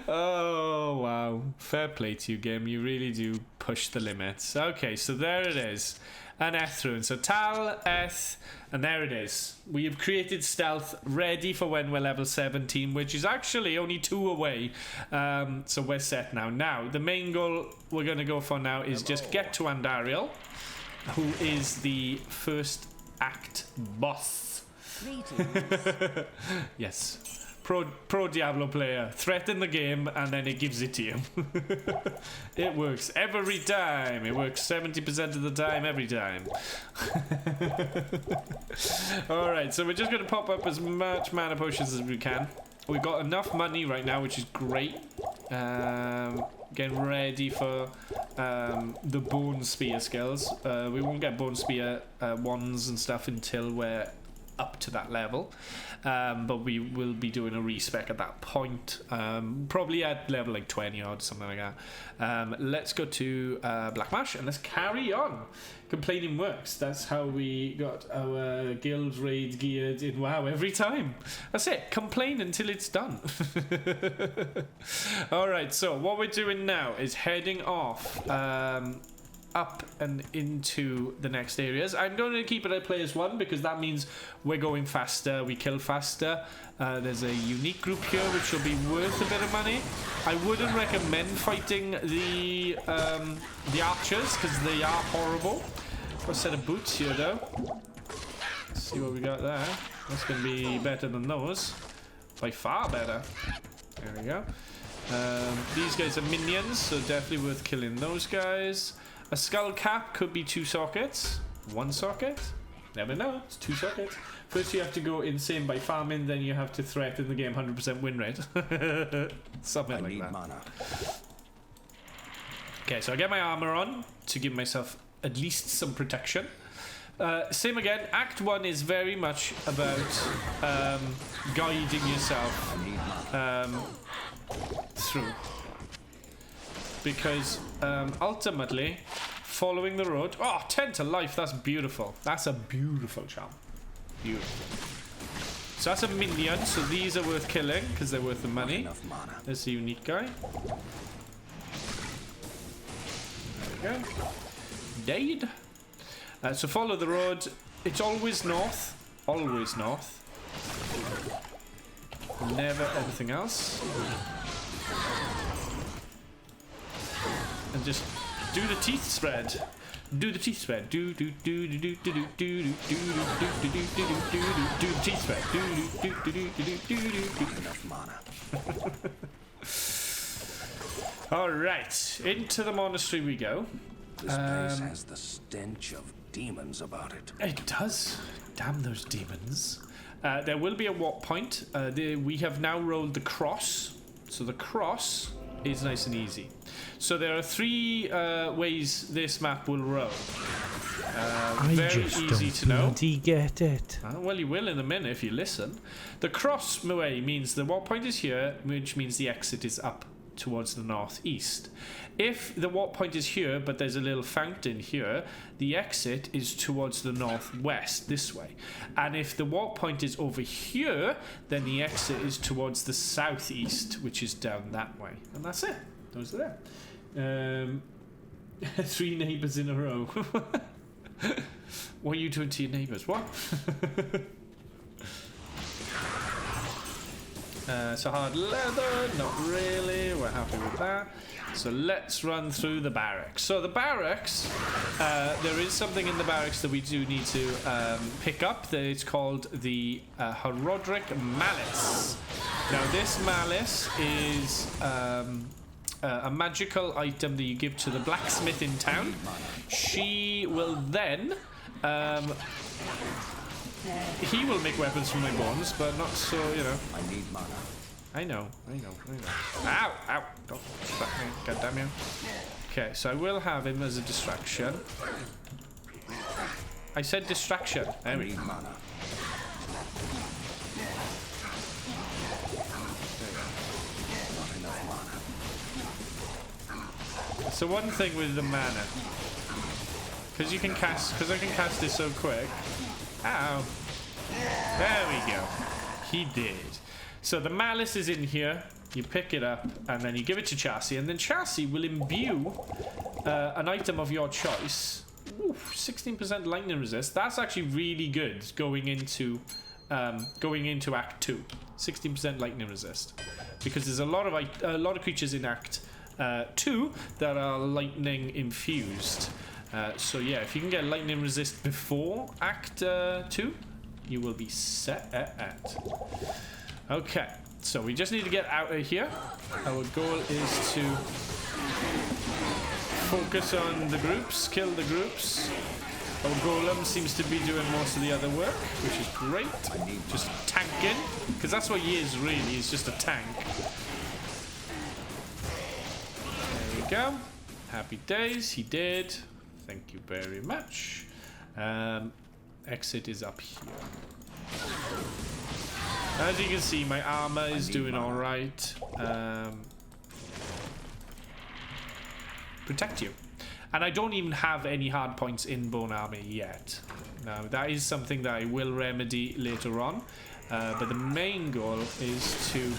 Oh, wow. Fair play to you, game. You really do push the limits. Okay, so there it is. An Eth Rune. So Tal, Eth, and there it is. We have created Stealth ready for when we're level 17, which is actually only 2 away. So we're set now. Now, the main goal we're going to go for now is just get to Andariel, who is the first act boss. Yes. Pro Diablo player. Threaten the game and then it gives it to you. It works every time. It works 70% of the time, every time. Alright, so we're just going to pop up as much mana potions as we can. We've got enough money right now, which is great. Getting ready for the Bone Spear skills. We won't get Bone Spear wands and stuff until we're up to that level. But we will be doing a respec at that point, probably at level like 20 odd, something like that. Let's go to Black Mash and let's carry on. Complaining works. That's how we got our guild raid geared in WoW every time. That's it. Complain until it's done. Alright, so what we're doing now is heading off up and into the next areas. I'm going to keep it at players 1 because that means we're going faster, we kill faster. There's a unique group here which will be worth a bit of money. I wouldn't recommend fighting the archers because they are horrible. Got a set of boots here though. Let's see what we got there. That's going to be better than those. By far better. There we go. These guys are minions, so definitely worth killing those guys. A skull cap could be 2 sockets. 1 socket? Never know. It's 2 sockets. First you have to go insane by farming, then you have to threaten the game 100% win rate. Something like that. Mana. Okay, so I get my armor on to give myself at least some protection. Same again. Act 1 is very much about guiding yourself through. Because ultimately, following the road... Oh, 10 to life, that's beautiful. That's a beautiful charm. Beautiful. So that's a minion, so these are worth killing, because they're worth the money. There's the unique guy. There we go. Died. So follow the road. It's always north. Always north. Never anything else. And just do the teeth spread. Do the teeth spread. Do the teeth spread. All right, into the monastery we go. This place has the stench of demons about it. It does. Damn those demons. There will be a warp point. We have now rolled the cross, so the cross is nice and easy. So there are 3 ways this map will roll. Very easy to know. Get it. Well, you will in a minute if you listen. The cross way means the warp point is here, which means the exit is up towards the northeast. If the warp point is here, but there's a little fountain here, the exit is towards the northwest, this way. And if the warp point is over here, then the exit is towards the southeast, which is down that way. And that's it. Those are there. 3 neighbours in a row. What are you doing to your neighbours? What? So hard leather, not really. We're happy with that. So let's run through the barracks. So the barracks, there is something in the barracks that we do need to pick up. That it's called the Herodrick Malice. Now this malice is a magical item that you give to the blacksmith in town. She will then... he will make weapons from my bones, but not so, you know. I need mana. I know. Ow, ow, don't distract me, god damn you. Okay, so I will have him as a distraction. I said distraction. There we go. Mana. Not enough mana. So one thing with the mana, because I can cast this so quick. Ow. There we go. He did. So the malice is in here. You pick it up and then you give it to Chassis, and then Chassis will imbue an item of your choice. Ooh, 16% lightning resist. That's actually really good going into Act 2. 16% lightning resist, because there's a lot of creatures in Act 2 that are lightning infused. So yeah, if you can get lightning resist before Act 2, you will be set. Okay, so we just need to get out of here. Our goal is to focus on the groups, kill the groups. Our golem seems to be doing most of the other work, which is great. Just tanking, because that's what he is really, he's just a tank. There we go. Happy days, he did. Thank you very much. Exit is up here. As you can see, my armor is doing alright. Protect you. And I don't even have any hard points in bone armor yet. Now, that is something that I will remedy later on. But the main goal is to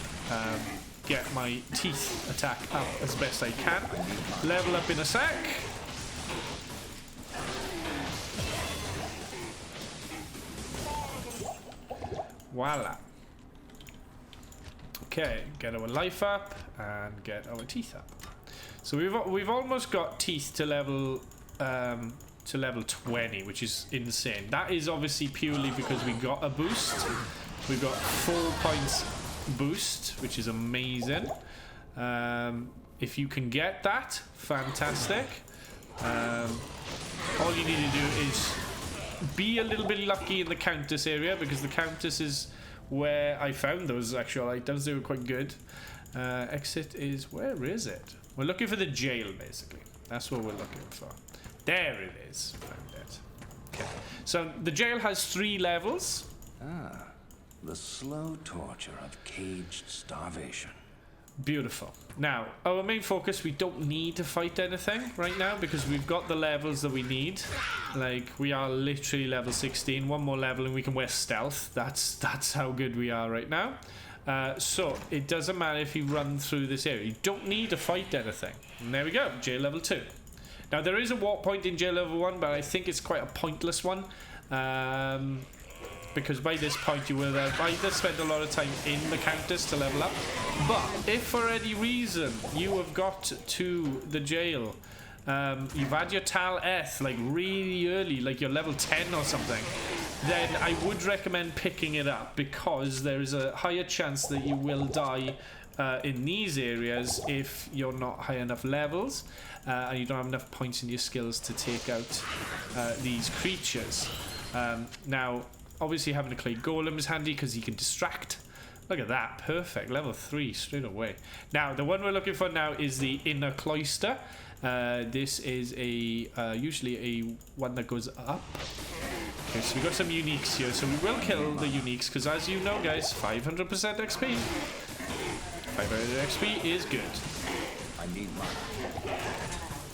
get my teeth attack up as best I can. Level up in a sec. Voila. Okay, get our life up and get our teeth up. So we've almost got teeth to level 20, which is insane. That is obviously purely because we got a boost. We've got 4 points boost, which is amazing. If you can get that, fantastic. All you need to do is be a little bit lucky in the Countess area, because the Countess is where I found those actual items. They were quite good. Exit is, where is it? We're looking for the jail, basically. That's what we're looking for. There it is. Found it. Okay. So the jail has 3 levels. Ah, the slow torture of caged starvation. Beautiful. Now, our main focus, we don't need to fight anything right now because we've got the levels that we need. Like, we are literally level 16. 1 more level and we can wear stealth. That's how good we are right now. So, it doesn't matter if you run through this area. You don't need to fight anything. And there we go, jail level 2. Now, there is a warp point in jail level 1, but I think it's quite a pointless one. Because by this point you will have either spent a lot of time in the Countess to level up, but if for any reason you have got to the jail, you've had your Tal Eth like really early, like you're level 10 or something, then I would recommend picking it up, because there is a higher chance that you will die in these areas if you're not high enough levels and you don't have enough points in your skills to take out these creatures. Now, obviously having a clay golem is handy because he can distract. Look at that, perfect, level 3 straight away. Now, the one we're looking for now is the inner cloister. This is a usually a one that goes up. Okay, so we've got some uniques here, so we will kill the uniques because, as you know, guys, 500% XP. 500 XP is good. I need money.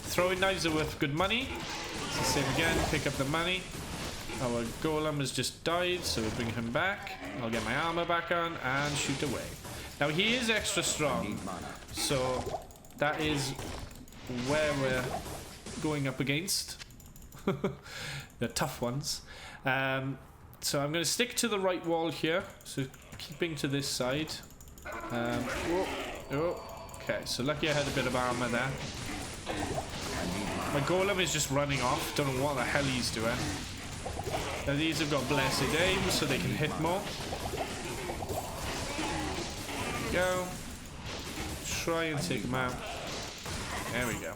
Throwing knives are worth good money. It's the same again, pick up the money. Our golem has just died, so we'll bring him back. I'll get my armor back on and shoot away. Now, he is extra strong, so that is where we're going up against. The tough ones. So I'm going to stick to the right wall here, so keeping to this side. Okay, so lucky I had a bit of armor there. My golem is just running off. Don't know what the hell he's doing. Now these have got blessed aim, so they can hit more. There we go. Try and take them out. There we go.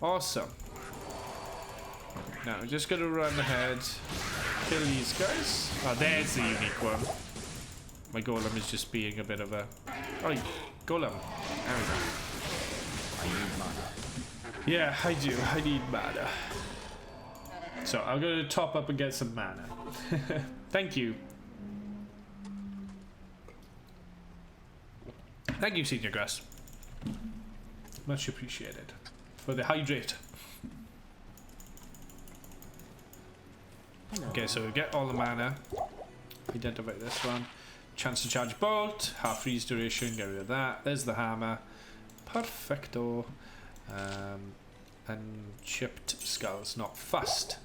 Awesome. Now we're just gonna run ahead, kill these guys. Oh, there's the unique one. My golem is just being a bit of a... Oh, golem. There we go. I need mana. Yeah, I do. I need mana. So I'm going to top up and get some mana. Thank you. Thank you, Senior Grass. Much appreciated. For the hydrate. Okay, so we get all the mana. Identify this one. Chance to charge bolt. Half freeze duration. Get rid of that. There's the hammer. Perfecto. And chipped skulls. Not fussed.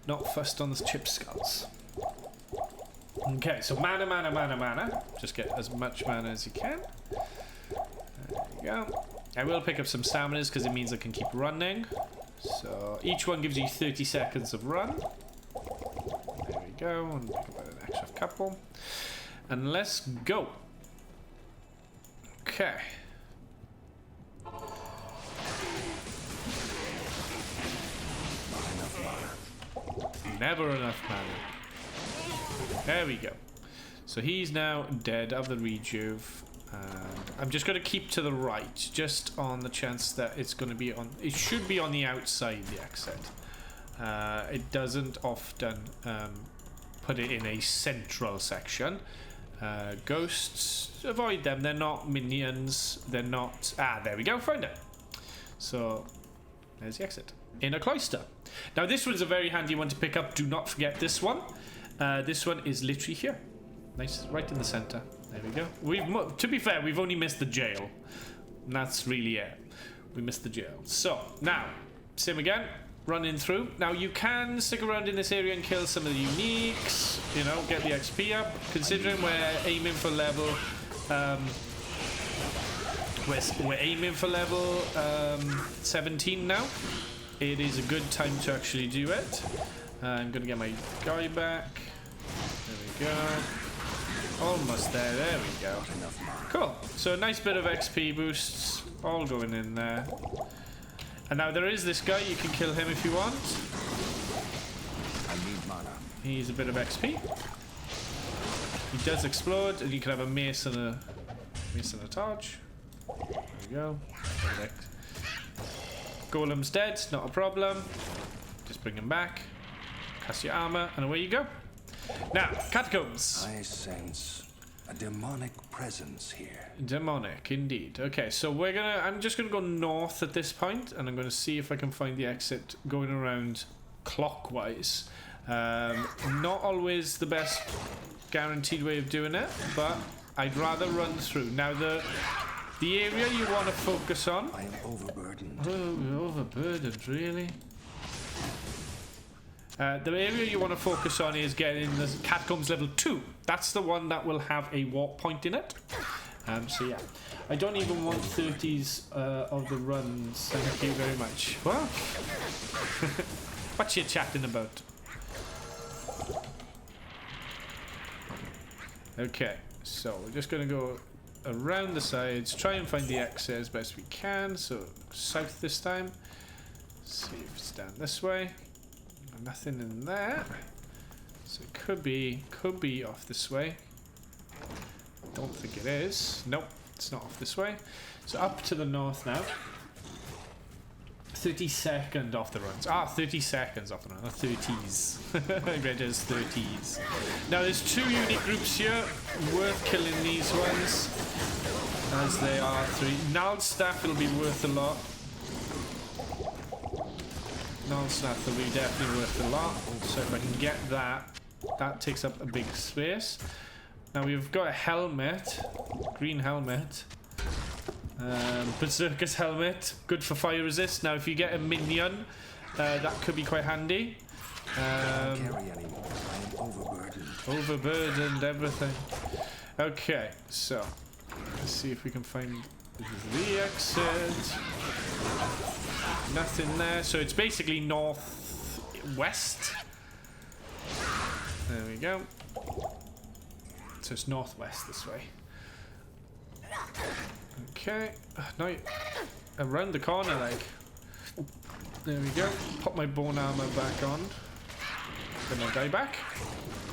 Not fussed on the chipped skulls. Okay, so mana. Just get as much mana as you can. There you go. I will pick up some staminas because it means I can keep running. So each one gives you 30 seconds of run. There we go. And pick up an extra couple. And let's go. Okay. Never enough mana. There we go. So he's now dead of the rejuve. I'm just going to keep to the right, just on the chance that it's going to be on... It should be on the outside, the exit. It doesn't often put it in a central section. Ghosts, avoid them. They're not minions. They're not... Ah, there we go. Found it. So, there's the exit. In a cloister. Now, this one's a very handy one to pick up. Do not forget this one. This one is literally here. Nice. Right in the center. There we go. To be fair, we've only missed the jail. And that's really it. We missed the jail. So, now, same again. Running through. Now you can stick around in this area and kill some of the uniques, you know, get the XP up. Considering we're aiming for level we're aiming for level 17 now. It is a good time to actually do it. I'm gonna get my guy back. There we go. Almost there. There we go. Cool. So a nice bit of XP boosts all going in there. And now there is this guy, you can kill him if you want. I need mana. He's a bit of XP. He does explode, and you can have a mace and a torch. There we go. Perfect. Golem's dead, not a problem. Just bring him back. Cast your armor, and away you go. Now, catacombs. I sense a demonic presence here. Demonic, indeed. Okay, so I'm just gonna go north at this point, and I'm gonna see if I can find the exit going around clockwise. Not always the best guaranteed way of doing it, but I'd rather run through. Now the area you want to focus on. I am overburdened. Oh, overburdened, really? The area you want to focus on is getting the catacombs level 2. That's the one that will have a warp point in it. So yeah, I don't even want 30s of the runs. Thank you very much. What? What's you chatting about? Okay, so we're just gonna go around the sides, try and find the exit as best we can. So south this time. See if it's down this way. Nothing in there, so it could be off this way. Don't think it is. Nope, it's not off this way. So up to the north now. 30-second off the runs. 30 seconds off the run. 30s. I read it as 30s. Now there's 2 unique groups here. Worth killing these ones, as they are 3. Nald's staff will be worth a lot. Non-snap will be definitely worth a lot. So if I can get that takes up a big space. Now we've got a helmet, green helmet, Berserker's helmet, good for fire resist. Now if you get a minion, that could be quite handy. I can't carry anymore. I am overburdened. Overburdened, everything. Okay, so let's see if we can find the exit. Nothing there, so it's basically northwest. There we go. So it's northwest this way. Okay, no, around the corner, like. There we go. Pop my bone armor back on. Put my guy back.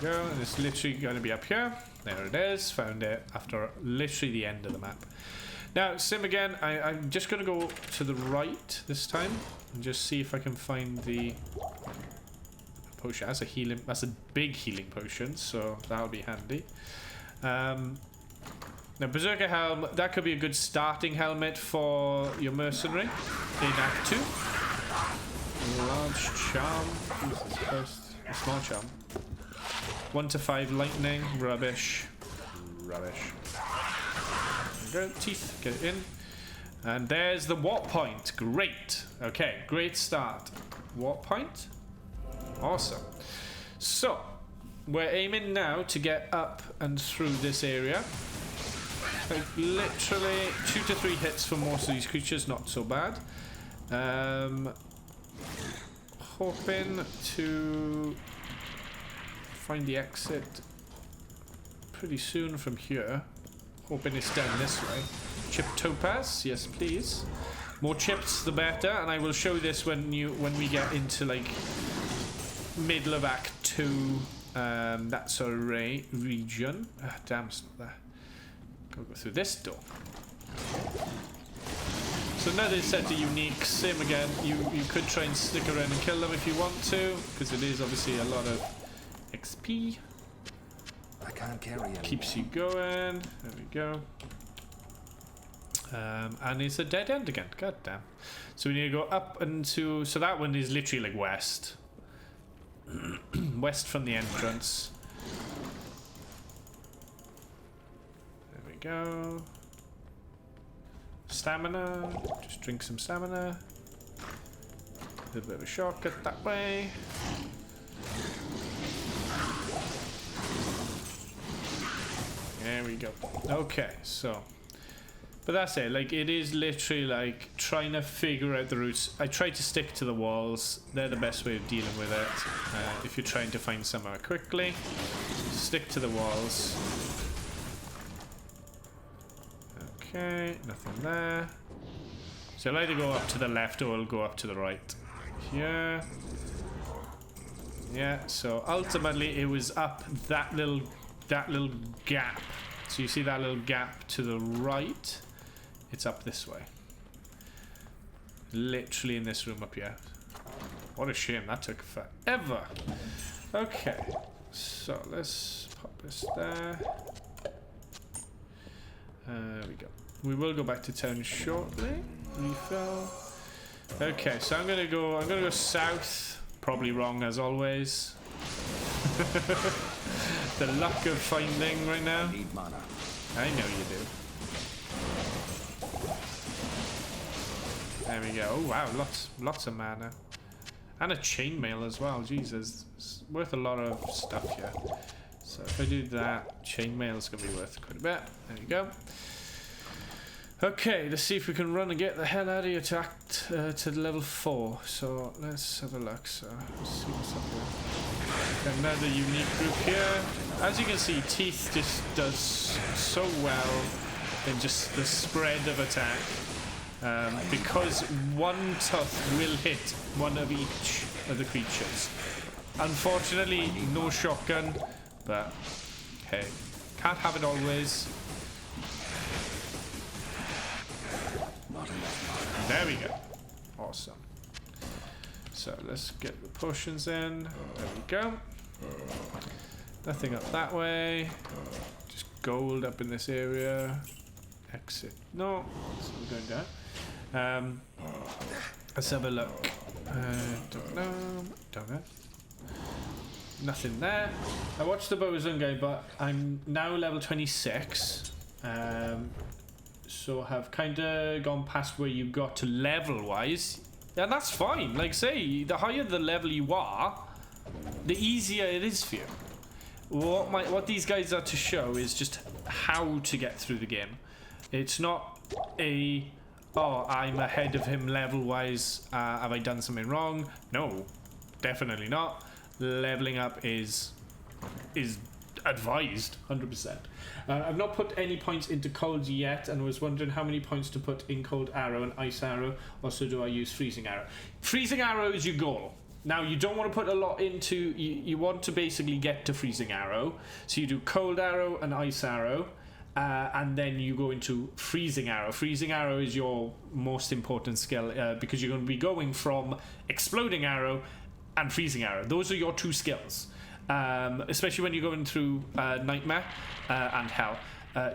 There we go, and it's literally going to be up here. There it is. Found it after literally the end of the map. Now, sim again, I'm just going to go to the right this time and just see if I can find the potion. That's a big healing potion, so that'll be handy. Now, Berserker Helm, that could be a good starting helmet for your mercenary in Act 2. Large charm. Jesus Christ. A small charm. 1 to 5 lightning. Rubbish. Rubbish. Go, teeth, get it in. And there's the warp point. Great. Okay, great start. Warp point. Awesome. So, we're aiming now to get up and through this area. Like literally 2 to 3 hits for most of these creatures, not so bad. Hoping to find the exit pretty soon from here. Hoping it's down this way. Chip topaz, yes please. More chips the better, and I will show this when we get into like middle of Act 2, that sort of region. Damn, it's not there. Go through this door. So another set of unique. Same again. You could try and stick around and kill them if you want to, because it is obviously a lot of XP. I can't carry anymore. Keeps you going. There we go. And it's a dead end again. God damn. So we need to go up into... So that one is literally like west. West from the entrance. There we go. Stamina. Just drink some stamina. A little bit of a shortcut that way. There we go. Okay, so... But that's it, like, it is literally, like, trying to figure out the routes. I try to stick to the walls. They're the best way of dealing with it. If you're trying to find somewhere quickly, stick to the walls. Okay, nothing there. So I'll either go up to the left or I'll go up to the right. Here. Yeah, so ultimately it was up that little gap. So you see that little gap to the right? It's up this way. Literally in this room up here. What a shame, that took forever. Okay, so let's pop this there. There we go. We will go back to town shortly. Refill. Okay, so I'm gonna go south. Probably wrong as always. The luck of finding right now. I need mana. I know you do. There we go. Oh wow, lots of mana. And a chainmail as well. Jesus, it's worth a lot of stuff here. So if I do that, chainmail's gonna be worth quite a bit. There you go. Okay, let's see if we can run and get the hell out of here to level 4. So let's have a look. So let's see what's up here. Another unique group here. As you can see, Teeth just does so well in just the spread of attack. Because one tooth will hit one of each of the creatures. Unfortunately, no shotgun, but hey, can't have it always. There we go. Awesome. So let's get the potions in. There we go. Nothing up that way. Just gold up in this area. Exit. No. So we're going down. Let's have a look. Don't know. Don't know. Nothing there. I watched the Bozone guy, but I'm now level 26. So have kind of gone past where you got to level wise, and that's fine. Like say, the higher the level you are, the easier it is for you. What these guys are to show is just how to get through the game. It's not a I'm ahead of him level wise, have I done something wrong? No, definitely not. Leveling up is advised 100%. I've not put any points into cold yet, and was wondering how many points to put in cold arrow and ice arrow. Also, do I use freezing arrow? Freezing arrow is your goal. Now, you don't want to put a lot into... You want to basically get to freezing arrow. So you do cold arrow and ice arrow, and then you go into freezing arrow. Freezing arrow is your most important skill, because you're going to be going from exploding arrow and freezing arrow. Those are your two skills. Especially when you're going through Nightmare and Hell.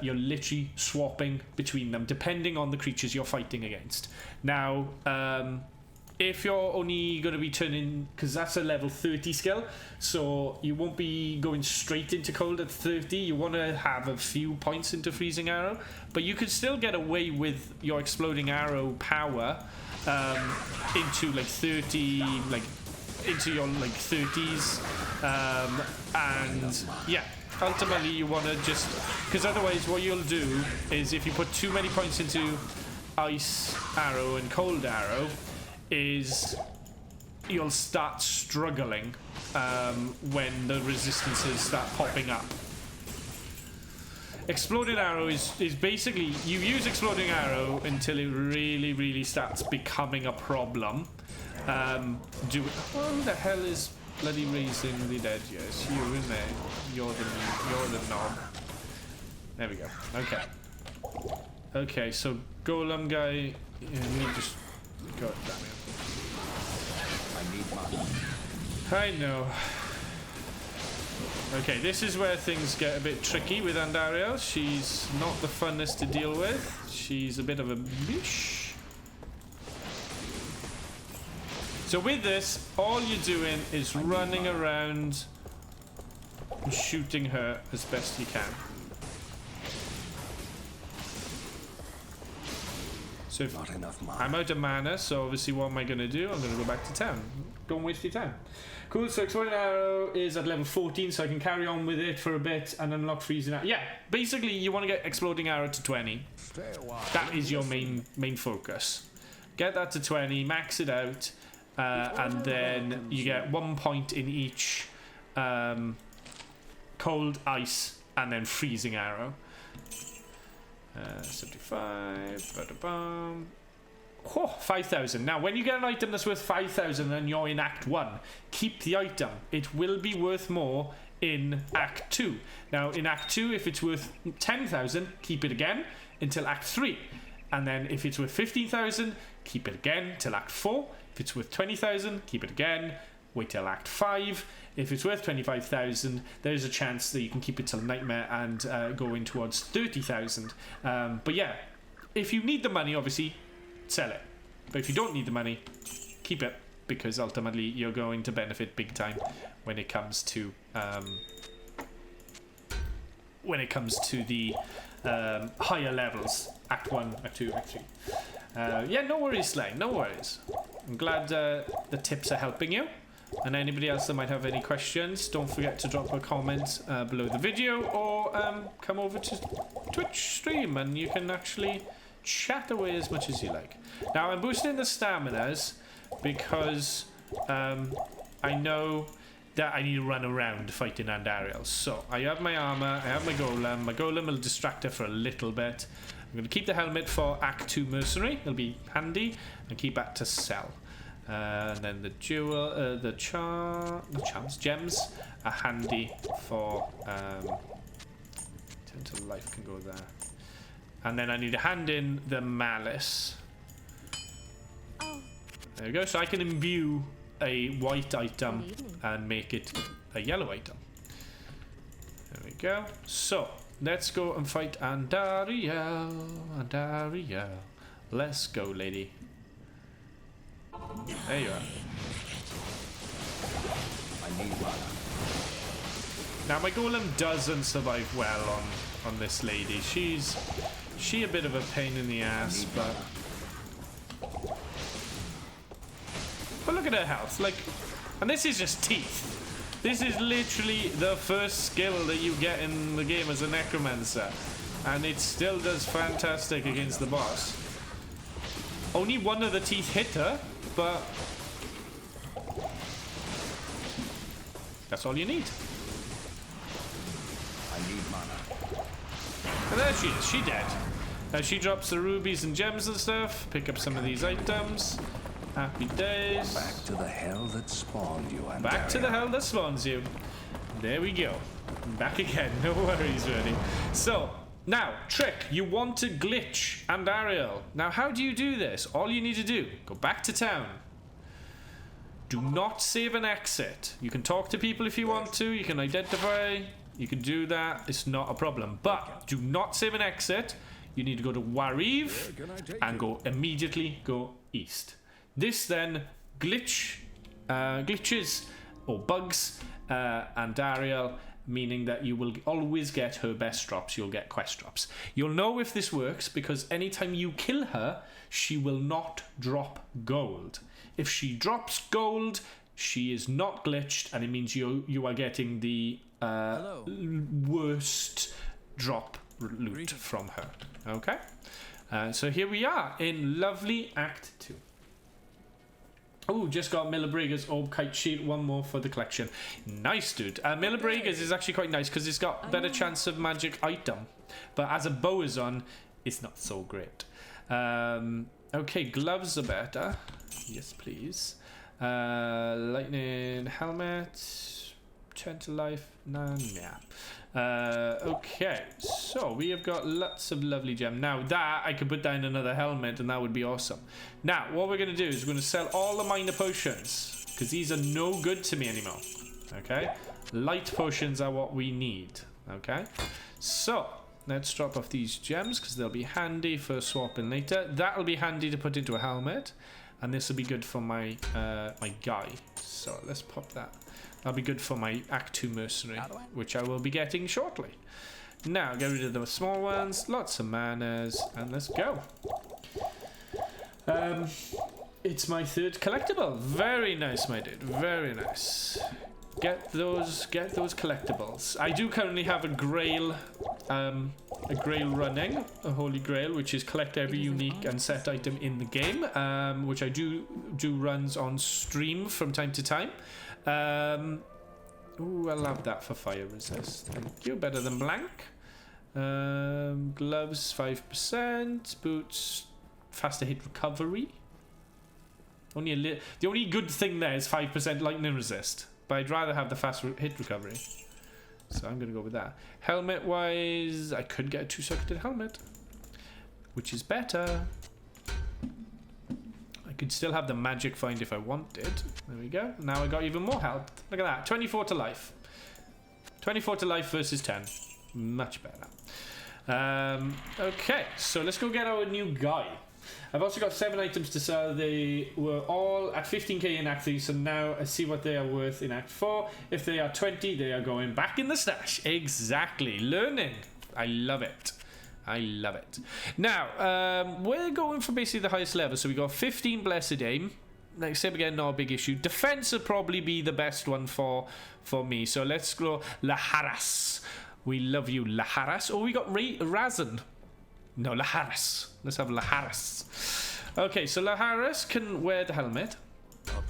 You're literally swapping between them depending on the creatures you're fighting against. Now, if you're only going to be turning, because that's a level 30 skill, so you won't be going straight into cold at 30. You want to have a few points into freezing arrow, but you can still get away with your exploding arrow power into like 30, like into your like 30s, and yeah, ultimately you want to just, because otherwise what you'll do is if you put too many points into ice arrow and cold arrow, is you'll start struggling when the resistances start popping up. Exploding arrow is basically, you use exploding arrow until it really starts becoming a problem. Who the hell is bloody raising the dead? Yes, you in there. You're the knob. There we go. Okay. Okay, so golem guy, we just God damn it. I need mana. I know. Okay, this is where things get a bit tricky with Andariel. She's not the funnest to deal with. She's a bit of a bitch. So with this, all you're doing is running around and shooting her as best you can. So if Not enough mana. I'm out of mana, so obviously what am I going to do? I'm going to go back to town. Don't waste your time. Cool, so Exploding Arrow is at level 14, so I can carry on with it for a bit and unlock Freezing Arrow. Yeah, basically you want to get Exploding Arrow to 20. That is your main focus. Get that to 20, max it out, and then you get 1 point in each Cold, Ice, and then Freezing Arrow. 75, oh, 5,000. Now, when you get an item that's worth 5,000 and you're in Act 1, keep the item. It will be worth more in Act 2. Now, in Act 2, if it's worth 10,000, keep it again until Act 3. And then if it's worth 15,000, keep it again till Act 4. If it's worth 20,000, keep it again. Wait till Act 5. If it's worth 25,000, there's a chance that you can keep it till Nightmare and go in towards 30,000. But yeah, if you need the money, obviously, sell it. But if you don't need the money, keep it, because ultimately you're going to benefit big time when it comes to the higher levels. Act 1, Act 2, Act 3. Yeah, no worries, Slay, no worries. I'm glad the tips are helping you. And anybody else that might have any questions, don't forget to drop a comment below the video, or come over to Twitch stream and you can actually chat away as much as you like. Now I'm boosting the staminas because I know that I need to run around fighting Andariel. So I have my armor, I have my golem. My golem will distract her for a little bit. I'm going to keep the helmet for Act 2 Mercenary, it'll be handy, and keep that to sell. And then the jewel, the charms, gems are handy for 10 to life can go there. And then I need to hand in the malice. There we go. So I can imbue a white item and make it a yellow item. There we go. So let's go and fight Andariel. Andariel. Let's go, lady. There you are. I need mana. Now my golem doesn't survive well on this lady. She a bit of a pain in the ass, but look at her health. Like, and this is just teeth. This is literally the first skill that you get in the game as a necromancer, and it still does fantastic against the boss. Only one of the teeth hit her, but that's all you need. I need mana. And there she is, she dead. Now she drops the rubies and gems and stuff. Pick up some of these items. Happy days. Back to the hell that spawned you, Andariel. Back to the hell that spawns you. There we go. Back again, no worries really. So, now, trick. You want to glitch Andariel. Now, how do you do this? All you need to do, go back to town. Do not save an exit. You can talk to people if you want to. You can identify. You can do that. It's not a problem. But do not save an exit. You need to go to Wariv and immediately go east. This then glitches or bugs Andariel, meaning that you will always get her best drops. You'll get quest drops. You'll know if this works because anytime you kill her, she will not drop gold. If she drops gold, she is not glitched, and it means you are getting the worst drop loot from her. Okay? So here we are in lovely Act 2. Oh, just got Millabrigger's Orb Kite Shield. One more for the collection. Nice, dude. Millabrigger's is actually quite nice because it's got better chance of magic item. But as a Boazon, it's not so great. Okay, gloves are better. Yes, please. Lightning helmet. 10 to life. None. Yeah. Okay, so we have got lots of lovely gems. Now that I could put down another helmet and that would be awesome. Now what we're going to do is we're going to sell all the minor potions because these are no good to me anymore. Okay, light potions are what we need. Okay, so let's drop off these gems because they'll be handy for swapping later. That'll be handy to put into a helmet, and this will be good for my my guy. So let's pop that. That'll be good for my Act 2 mercenary, which I will be getting shortly. Now get rid of the small ones, lots of manas, and let's go. It's my third collectible. Very nice, my dude. Very nice. Get those collectibles. I do currently have a grail running, a holy grail, which is collect every unique and set item in the game, which I do runs on stream from time to time. Ooh, I love that for fire resist. Thank you. Better than blank. Gloves 5%, boots faster hit recovery. The only good thing there is 5% lightning resist, but I'd rather have the fast hit recovery. So I'm going to go with that. Helmet wise, I could get a 2-circuited helmet, which is better. I could still have the magic find if I wanted. There we go. Now I got even more health. Look at that. 24 to life. 24 to life versus 10. Much better. Okay, so let's go get our new guy. I've also got 7 items to sell. They were all at 15k in Act 3, so now I see what they are worth in Act 4. If they are 20, they are going back in the stash. Exactly. Learning. I love it. I love it. Now, we're going for basically the highest level. So we got 15 Blessed Aim. Like I said again, not a big issue. Defense would probably be the best one for me. So let's go Laharas. We love you, Laharas. Oh, we got Razan. No, Laharas. Let's have Laharas. Okay, so Laharas can wear the helmet,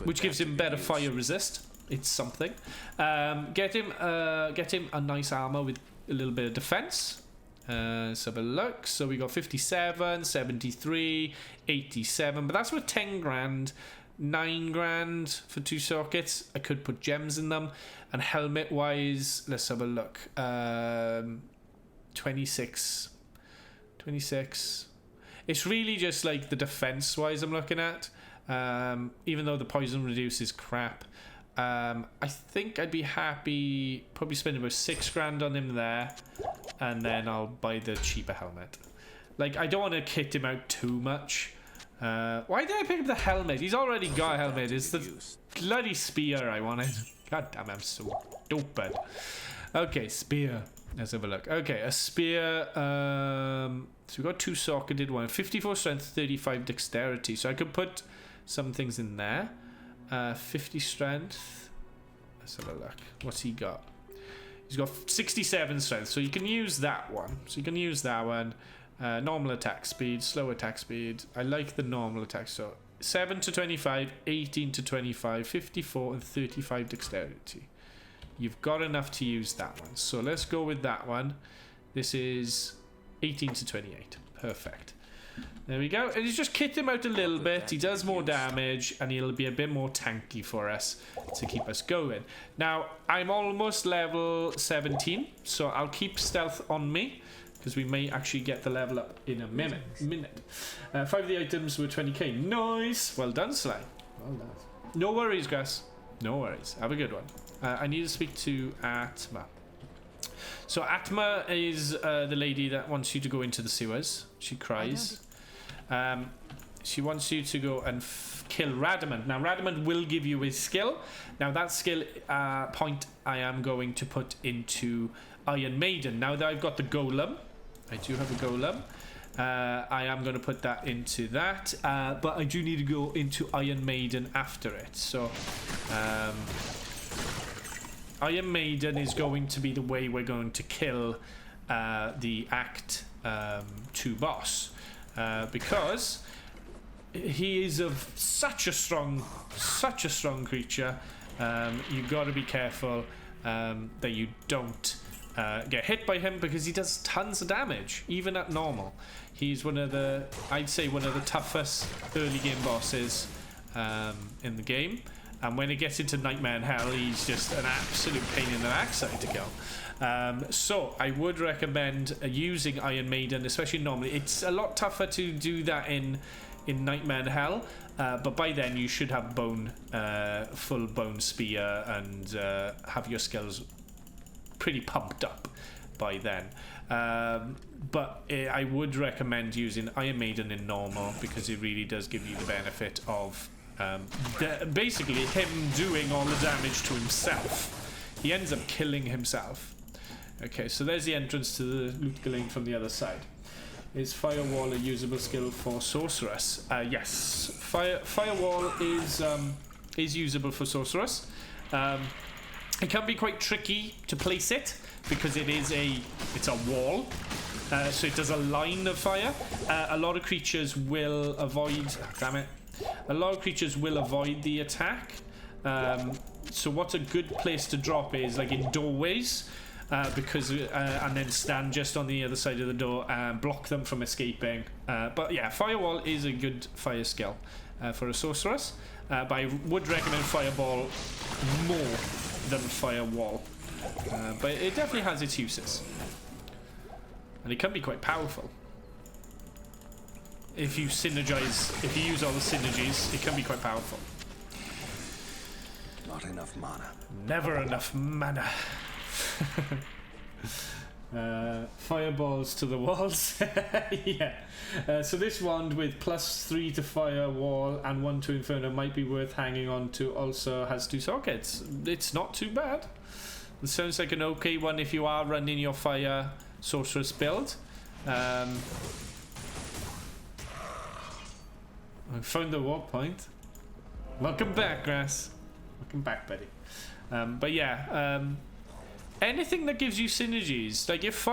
which gives him better fire resist. It's something. Get him a nice armor with a little bit of defense. Let's have a look. So we got 57, 73, 87, but that's worth 10 grand. 9 grand for 2 sockets. I could put gems in them. And helmet wise, let's have a look. 26. It's really just like the defense wise I'm looking at. Even though the poison reduce is crap. I think I'd be happy probably spending about 6 grand on him there, and then I'll buy the cheaper helmet. Like, I don't want to kit him out too much. Why did I pick up the helmet? He's already got a helmet. It's the bloody spear I wanted. God damn, I'm so stupid. Okay, spear. Let's have a look. Okay, a spear. So we got 2 socketed one. 54 strength, 35 dexterity. So I could put some things in there. 50 strength. Let's have a look. What's he got? He's got 67 strength. So you can use that one. Normal attack speed, slow attack speed. I like the normal attack. So 7 to 25, 18 to 25, 54 and 35 dexterity. You've got enough to use that one. So let's go with that one. This is 18 to 28. Perfect. There we go. And he's just kit him out a little bit. He does more damage, and he'll be a bit more tanky for us to keep us going. Now, I'm almost level 17, so I'll keep stealth on me, because we may actually get the level up in a minute. 5 of the items were 20k. Nice. Well done, Sly. Well done. No worries, Grass. No worries. Have a good one. I need to speak to Atma. So Atma is the lady that wants you to go into the sewers. She cries. She wants you to go and kill Radamant. Now Radamant will give you his skill. Now that skill point I am going to put into Iron Maiden. Now that I've got the golem, I do have a golem. I am going to put that into that, but I do need to go into Iron Maiden after it. So Iron Maiden is going to be the way we're going to kill the Act 2 boss, because he is of such a strong creature. You've got to be careful that you don't get hit by him, because he does tons of damage even at normal. He's I'd say one of the toughest early game bosses in the game. And when it gets into Nightmare and Hell, he's just an absolute pain in the backside to kill. So I would recommend using Iron Maiden, especially normally. It's a lot tougher to do that in in Nightmare in Hell, but by then you should have full bone spear and have your skills pretty pumped up by then. But I would recommend using Iron Maiden in normal, because it really does give you the benefit of basically him doing all the damage to himself. He ends up killing himself. Okay, so there's the entrance to the loot gully from the other side. Is Firewall a usable skill for Sorceress? Yes, Firewall is usable for Sorceress. It can be quite tricky to place it because it's a wall, so it does a line of fire. A lot of creatures will avoid. Damn it! A lot of creatures will avoid the attack. So what's a good place to drop is like in doorways. Because and then stand just on the other side of the door and block them from escaping. But yeah, Firewall is a good fire skill for a sorceress, but I would recommend Fireball more than Firewall, but it definitely has its uses, and it can be quite powerful if you synergize. If you use all the synergies, it can be quite powerful. Not enough mana. Never enough mana. Fireballs to the walls. Yeah. So this wand with +3 to Firewall and 1 to Inferno might be worth hanging on to. Also has 2 sockets. It's not too bad. It sounds like an okay one if you are running your fire sorceress build. I found the warp point. Welcome back, Grass. Welcome back, buddy. But yeah, anything that gives you synergies, like if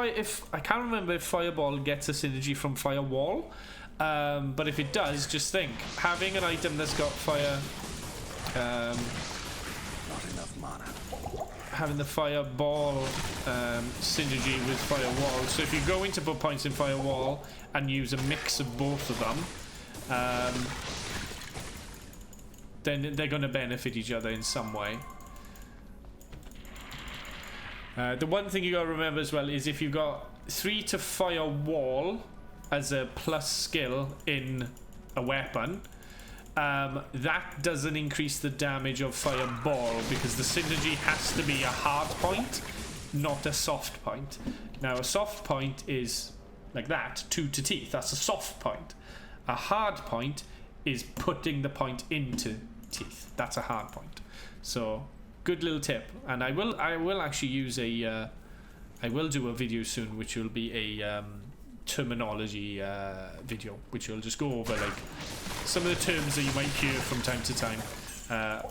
I can't remember if Fireball gets a synergy from Firewall, but if it does, just think having an item that's got fire, Not enough mana. having the Fireball synergy with Firewall. So if you're going to put points in Firewall and use a mix of both of them, then they're going to benefit each other in some way. The one thing you gotta remember as well is if you got 3 to Firewall as a plus skill in a weapon, that doesn't increase the damage of Fireball because the synergy has to be a hard point, not a soft point. Now a soft point is like that, 2 to teeth, that's a soft point. A hard point is putting the point into teeth, that's a hard point. So good little tip, and I will actually use I will do a video soon which will be a terminology video which will just go over like some of the terms that you might hear from time to time,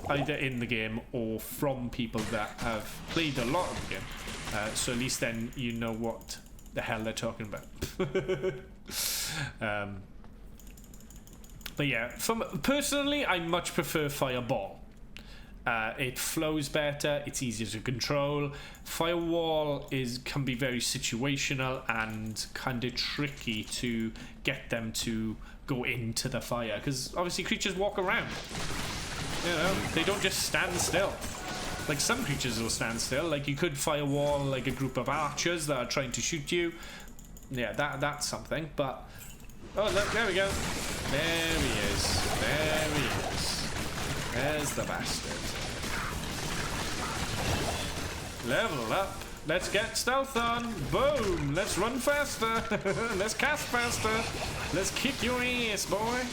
either in the game or from people that have played a lot of the game, so at least then you know what the hell they're talking about. But yeah, personally I much prefer Fireball. It flows better, it's easier to control. Firewall can be very situational and kind of tricky to get them to go into the fire, because obviously creatures walk around, you know, they don't just stand still. Like some creatures will stand still, like you could Firewall like a group of archers that are trying to shoot you. Yeah, that's something. But oh look, there we go, there he is, there's the bastard. Level up. Let's get stealth on. Boom. Let's run faster. Let's cast faster. Let's kick your ass, boy.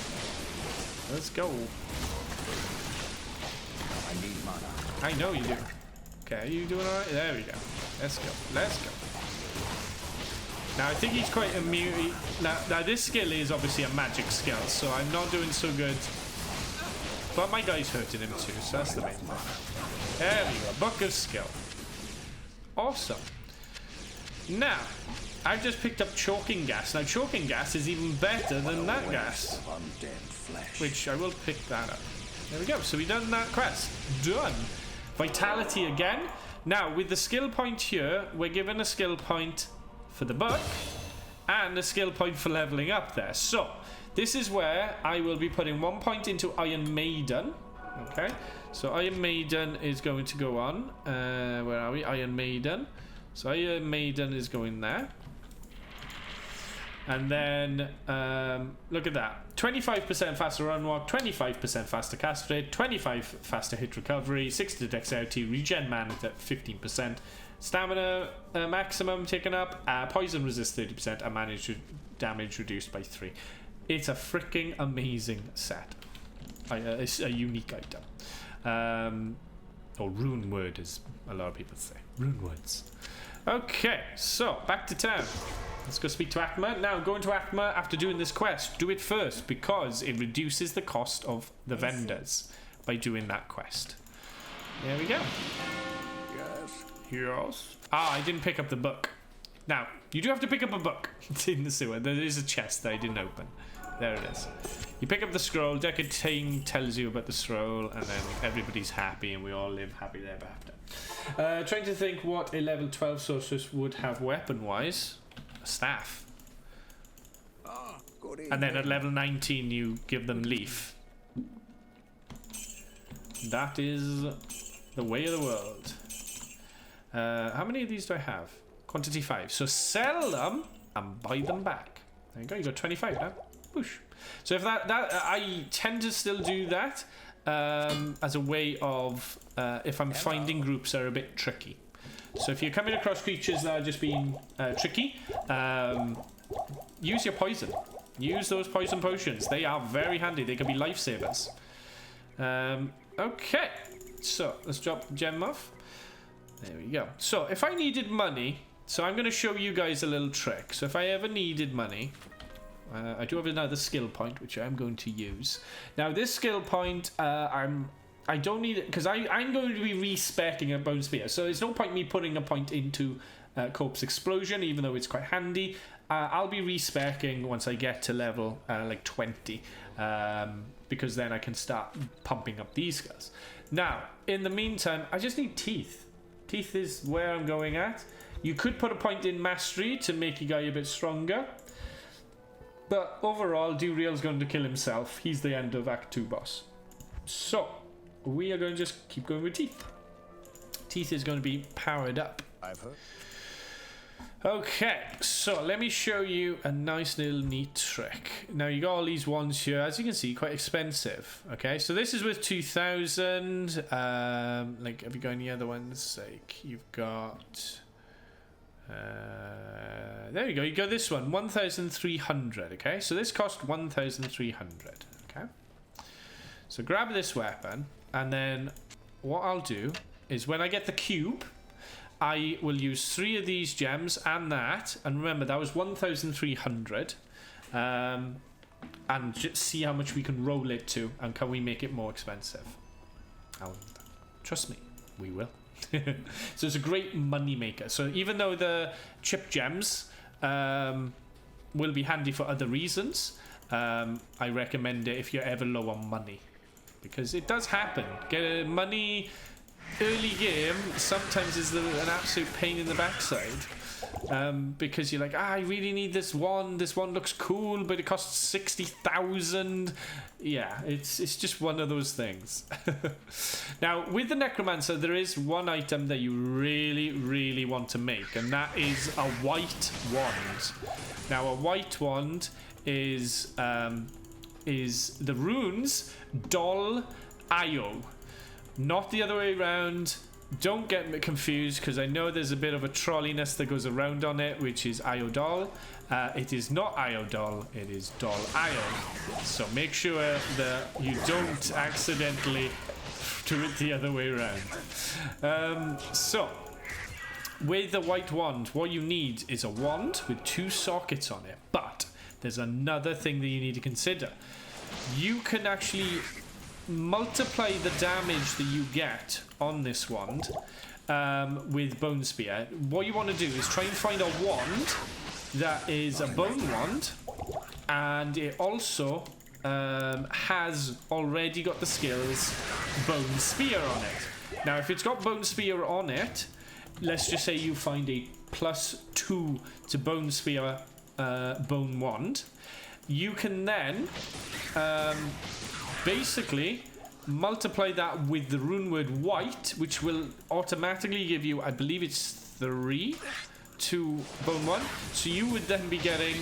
Let's go. I need mana. I know you do. Okay, are you doing alright? There we go. Let's go. Let's go. Now, I think he's quite immune. Now, this skill is obviously a magic skill, so I'm not doing so good. But my guy's hurting him too, so that's the main thing. There we go. Book of Skill. Awesome. Now, I've just picked up Choking Gas. Now, Choking Gas is even better than that gas, which I will pick that up. There we go. So we've done that quest. Done. Vitality again. Now, with the skill point here, we're given a skill point for the book and a skill point for leveling up there. So, this is where I will be putting 1 point into Iron Maiden. Okay, so Iron Maiden is going to go on. Where are we? Iron Maiden. So Iron Maiden is going there. And then, look at that. 25% faster run walk, 25% faster cast rate, 25 faster hit recovery, 60 dexterity, regen mana at 15%, stamina maximum taken up, poison resist 30%, and damage reduced by 3. It's a freaking amazing set. It's a unique item. Or rune word, as a lot of people say. Rune words. Okay, so back to town. Let's go speak to Atma. Now, going to Atma after doing this quest, do it first because it reduces the cost of the vendors by doing that quest. There we go. Yes. Ah, I didn't pick up the book. Now, you do have to pick up a book. It's in the sewer. There is a chest that I didn't open. There it is. You pick up the scroll, Decatane tells you about the scroll, and then everybody's happy and we all live happily ever after. Trying to think what a level 12 sorceress would have weapon-wise. A staff. And then at level 19 you give them leaf. That is the way of the world. How many of these do I have? Quantity 5. So sell them and buy them back. There you go, you got 25 now. Whoosh. So if that I tend to still do that as a way of if I'm finding groups that are a bit tricky. So if you're coming across creatures that are just being tricky, use your poison. Use those poison potions. They are very handy. They can be lifesavers. Okay, so let's drop the gem off. There we go. So if I needed money, so I'm going to show you guys a little trick. So if I ever needed money, I do have another skill point which I'm going to use. Now this skill point, I don't need it because I'm going to be respecking a bone spear. So there's no point me putting a point into corpse explosion, even though it's quite handy. I'll be respecking once I get to level like 20, because then I can start pumping up these guys. Now, in the meantime, I just need teeth. Teeth is where I'm going at. You could put a point in mastery to make your guy a bit stronger. But overall, Duriel's going to kill himself. He's the end of Act 2 boss. So, we are going to just keep going with teeth. Teeth is going to be powered up. I've heard. Okay, so let me show you a nice little neat trick. Now you got all these ones here, as you can see, quite expensive. Okay, so this is with 2,000. Like, have you got any other ones? Like, you've got. There you go. You got this one, 1,300. Okay, so this cost 1,300. Okay, so grab this weapon, and then what I'll do is when I get the cube, I will use 3 of these gems and that, and remember that was 1,300, and just see how much we can roll it to, and can we make it more expensive? Trust me, we will. So it's a great money maker. So even though the chip gems will be handy for other reasons, I recommend it if you're ever low on money, because it does happen. Get money early game sometimes is an absolute pain in the backside, because you're like, I really need this one looks cool, but it costs 60,000. Yeah, it's just one of those things. Now with the Necromancer, there is one item that you really want to make, and that is a white wand. Now a white wand is the runes Dol Io. Not the other way around. Don't get me confused, because I know there's a bit of a trolliness that goes around on it, which is Iodol. It is not Iodol, it is Dol Io. So make sure that you don't accidentally do it the other way around. So, with the white wand, what you need is a wand with 2 sockets on it. But there's another thing that you need to consider. You can actually multiply the damage that you get on this wand with Bone Spear. What you want to do is try and find a wand that is a bone wand, and it also has already got the skills Bone Spear on it. Now if it's got Bone Spear on it, let's just say you find a +2 to Bone Spear bone wand, you can then basically multiply that with the rune word white, which will automatically give you, I believe it's 3 to bone 1. So you would then be getting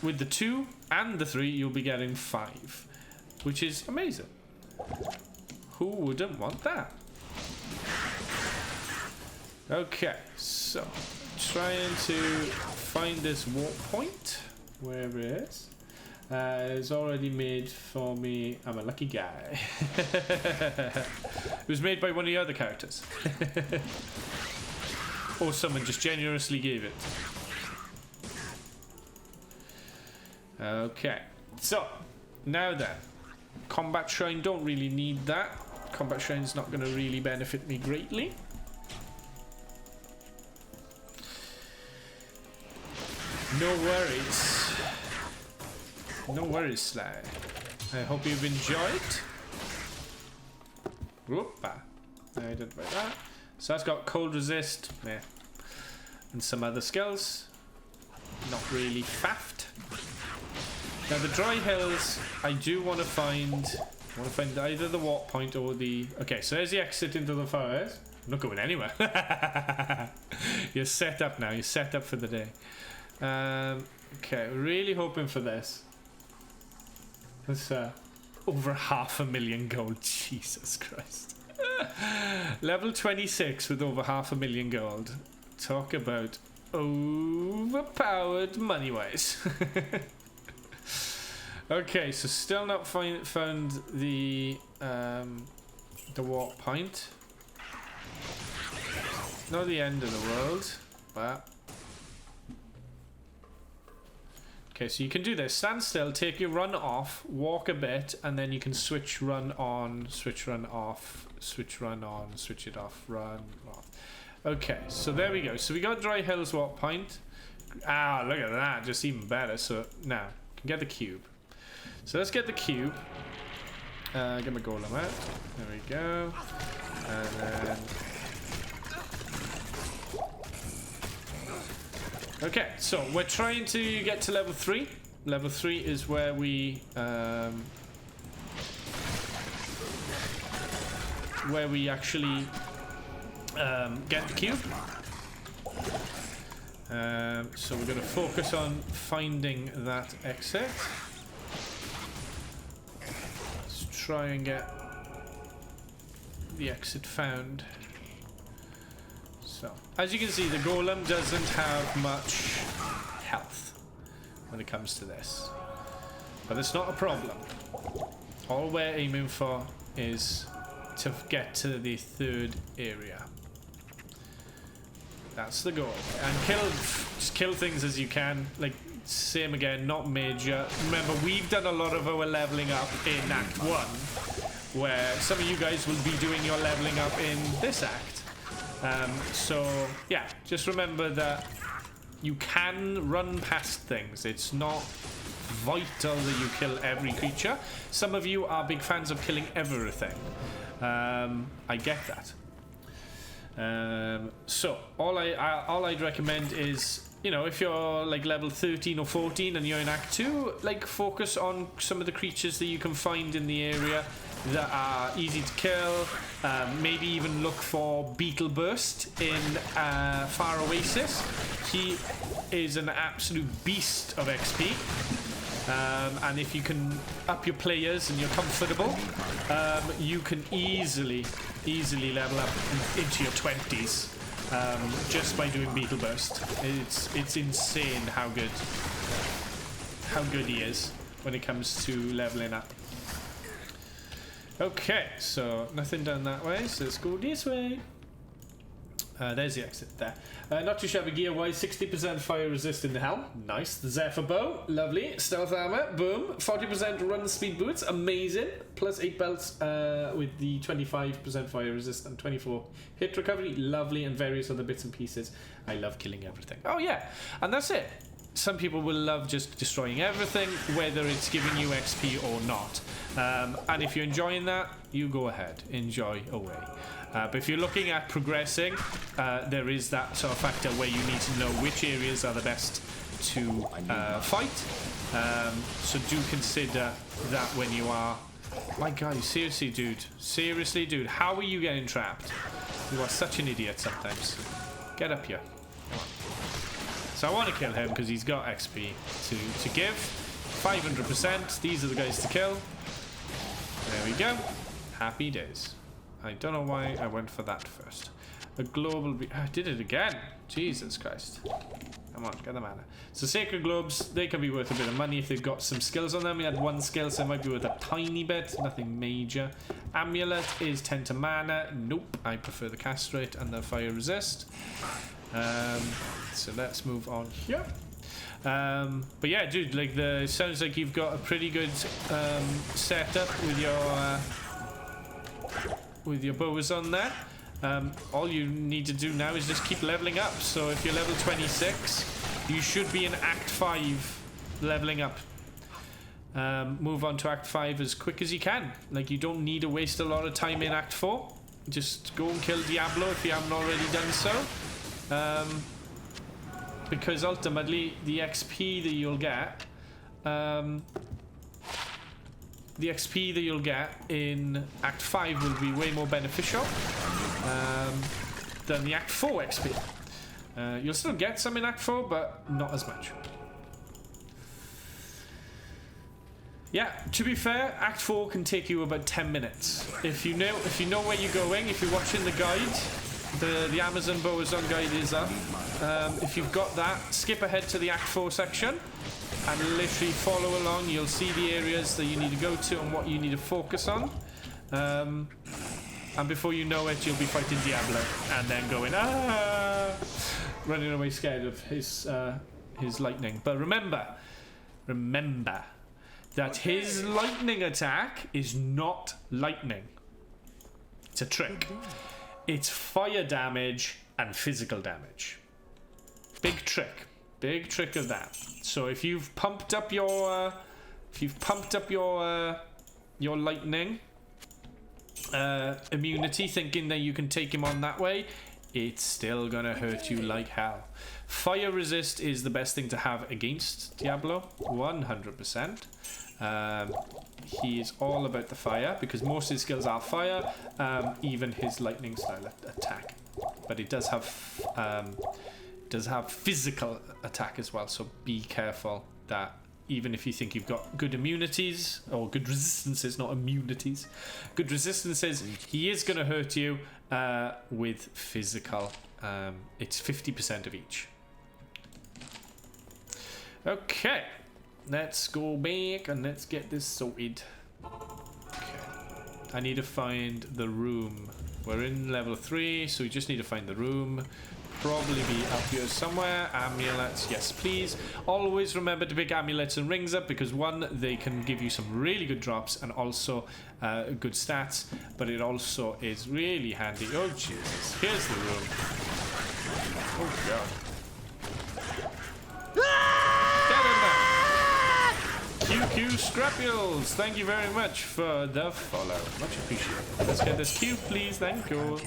with the 2 and the 3, you'll be getting 5, which is amazing. Who wouldn't want that? Okay, so trying to find this warp point. Where it is. It's already made for me. I'm a lucky guy. It was made by one of the other characters. Or someone just generously gave it. Okay, so now then, combat shrine, don't really need that. Combat shrine's not going to really benefit me greatly. No worries. No worries, Sly. I hope you've enjoyed. Whoopa. I didn't write that. So that's got cold resist, yeah, and some other skills. Not really faffed. Now the dry hills, I do want to find. I want to find either the warp point or the. Okay, so there's the exit into the forest. I'm not going anywhere. You're set up now. You're set up for the day. Okay, really hoping for this. That's over 500,000 gold. Jesus Christ. Level 26 with over 500,000 gold. Talk about overpowered money-wise. Okay, so still not found the warp point. Not the end of the world, but okay, so you can do this. Stand still, take your run off, walk a bit, and then you can switch run on, switch run off, switch run on, switch it off, run off. Okay, so there we go. So we got Dry Hills warp point. Ah, look at that, just even better. So now, can get the cube. So let's get the cube. Get my golem out. There we go. And then okay, so we're trying to get to level 3. Level 3 is where we actually get the cube. So we're going to focus on finding that exit. Let's try and get the exit found. So, as you can see, the golem doesn't have much health when it comes to this. But it's not a problem. All we're aiming for is to get to the 3rd area. That's the goal. And just kill things as you can. Like, same again, not major. Remember, we've done a lot of our leveling up in Act 1, where some of you guys will be doing your leveling up in this act. So yeah, just remember that you can run past things. It's not vital that you kill every creature. Some of you are big fans of killing everything. I get that. So all I'd recommend is, you know, if you're like level 13 or 14 and you're in Act 2, like focus on some of the creatures that you can find in the area that are easy to kill. Maybe even look for Beetle Burst in Far Oasis. He is an absolute beast of XP. And if you can up your players and you're comfortable, you can easily level up into your 20s just by doing Beetle Burst. It's insane how good he is when it comes to leveling up. Okay, so nothing down that way, so let's go this way. There's the exit there. Not too shabby gear-wise, 60% fire resist in the helm. Nice. The Zephyr bow, lovely. Stealth armor, boom. 40% run speed boots, amazing. Plus 8 belts with the 25% fire resist and 24 hit recovery, lovely, and various other bits and pieces. I love killing everything. Oh yeah, and that's it. Some people will love just destroying everything, whether it's giving you XP or not. And if you're enjoying that, you go ahead, enjoy away. But if you're looking at progressing, there is that sort of factor where you need to know which areas are the best to fight. So do consider that when you are... My God, seriously, dude. Seriously, dude. How are you getting trapped? You are such an idiot sometimes. Get up here. Come on. So I want to kill him because he's got XP to give. 500%. These are the guys to kill. There we go. Happy days. I don't know why I went for that first. A global... I did it again. Jesus Christ. Come on, get the mana. So Sacred Globes, they can be worth a bit of money if they've got some skills on them. We had 1 skill, so it might be worth a tiny bit. Nothing major. Amulet is 10 to mana. Nope. I prefer the cast rate and the fire resist. So let's move on here. But yeah, dude, like it sounds like you've got a pretty good setup with your bows on there. All you need to do now is just keep leveling up. So if you're level 26, you should be in Act 5 leveling up. Move on to Act 5 as quick as you can. Like, you don't need to waste a lot of time in Act 4. Just go and kill Diablo if you haven't already done so. Because ultimately the XP that you'll get in Act 5 will be way more beneficial than the Act 4 XP. You'll still get some in Act 4, but not as much. Yeah, to be fair, Act 4 can take you about 10 minutes. If you know where you're going, if you're watching the guide, the Amazon Boazon guide is up. If you've got that, skip ahead to the Act 4 section and literally follow along. You'll see the areas that you need to go to and what you need to focus on. And before you know it, you'll be fighting Diablo and then going, running away scared of his lightning. But remember that his lightning attack is not lightning. It's a trick. It's fire damage and physical damage. Big trick of that. So if you've pumped up your lightning immunity, thinking that you can take him on that way, it's still gonna hurt you like hell. Fire resist is the best thing to have against Diablo, 100%. He is all about the fire because most of his skills are fire, even his lightning style attack. But it does have physical attack as well, so be careful that even if you think you've got good immunities or good resistances, not immunities, good resistances, he is going to hurt you with physical. It's 50% of each. Okay, let's go back and let's get this sorted. Okay, I need to find the room. We're in level 3, so we just need to find the room. Probably be up here somewhere. Amulets, yes please. Always remember to pick amulets and rings up because one, they can give you some really good drops and also good stats, but it also is really handy. Oh Jesus, here's the room. Oh god. QQ Scrapules, thank you very much for the follow. Much appreciated. Let's get this Q, please. Thank you.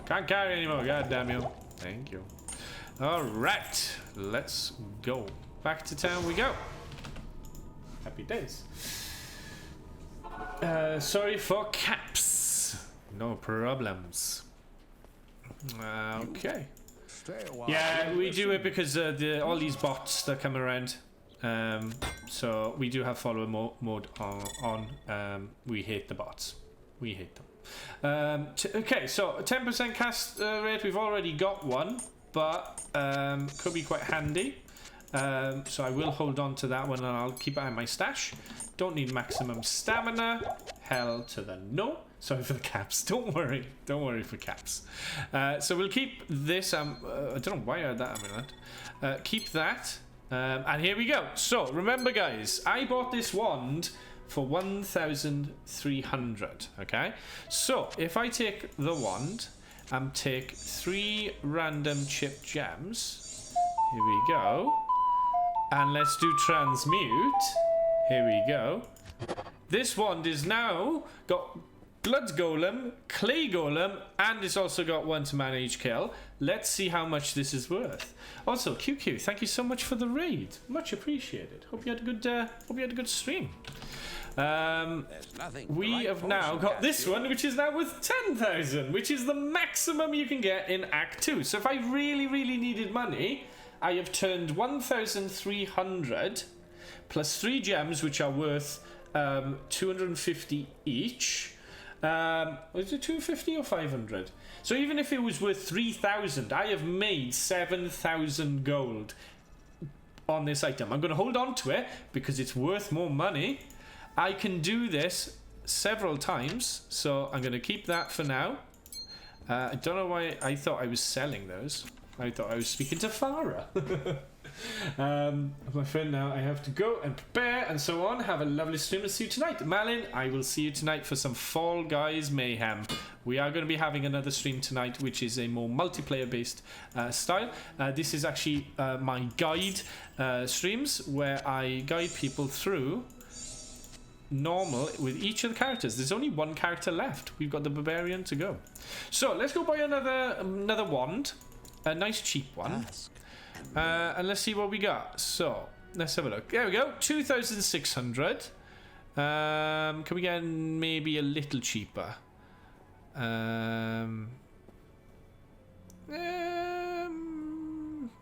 Can't carry anymore. God damn you. Thank you. Alright, let's go. Back to town we go. Happy days. Sorry for caps. No problems. Okay. Yeah, we do it because all these bots that come around. So we do have follower mode on. We hate the bots. We hate them. Okay, so 10% cast rate. We've already got one, but could be quite handy. So I will hold on to that one and I'll keep it in my stash. Don't need maximum stamina. Hell to the no. Sorry for the caps. Don't worry for caps. So we'll keep this. I don't know why I had that amulet. Keep that. And here we go. So remember guys, I bought this wand for 1,300. Okay, so if I take the wand and take 3 random chip gems, here we go, and let's do transmute. Here we go. This wand is now got Blood Golem, Clay Golem, and it's also got 1 to mana each kill. Let's see how much this is worth. Also, QQ, thank you so much for the raid. Much appreciated. Hope you had a good stream. We have now got this one, which is now worth 10,000, which is the maximum you can get in Act 2. So if I really needed money, I have turned 1,300 plus 3 gems, which are worth 250 each. Was it 250 or 500? So even if it was worth 3,000, I have made 7,000 gold on this item. I'm going to hold on to it because it's worth more money. I can do this several times, so I'm going to keep that for now. I don't know why I thought I was selling those. I thought I was speaking to Farah. My friend, now I have to go and prepare and so on. Have a lovely stream and see you tonight. Malin, I will see you tonight for some Fall Guys mayhem. We are going to be having another stream tonight, which is a more multiplayer based style. This is actually my guide streams, where I guide people through normal with each of the characters. There's only one character left. We've got the barbarian to go. So let's go buy another wand, a nice cheap one. And let's see what we got. So let's have a look. There we go, 2,600. Can we get maybe a little cheaper?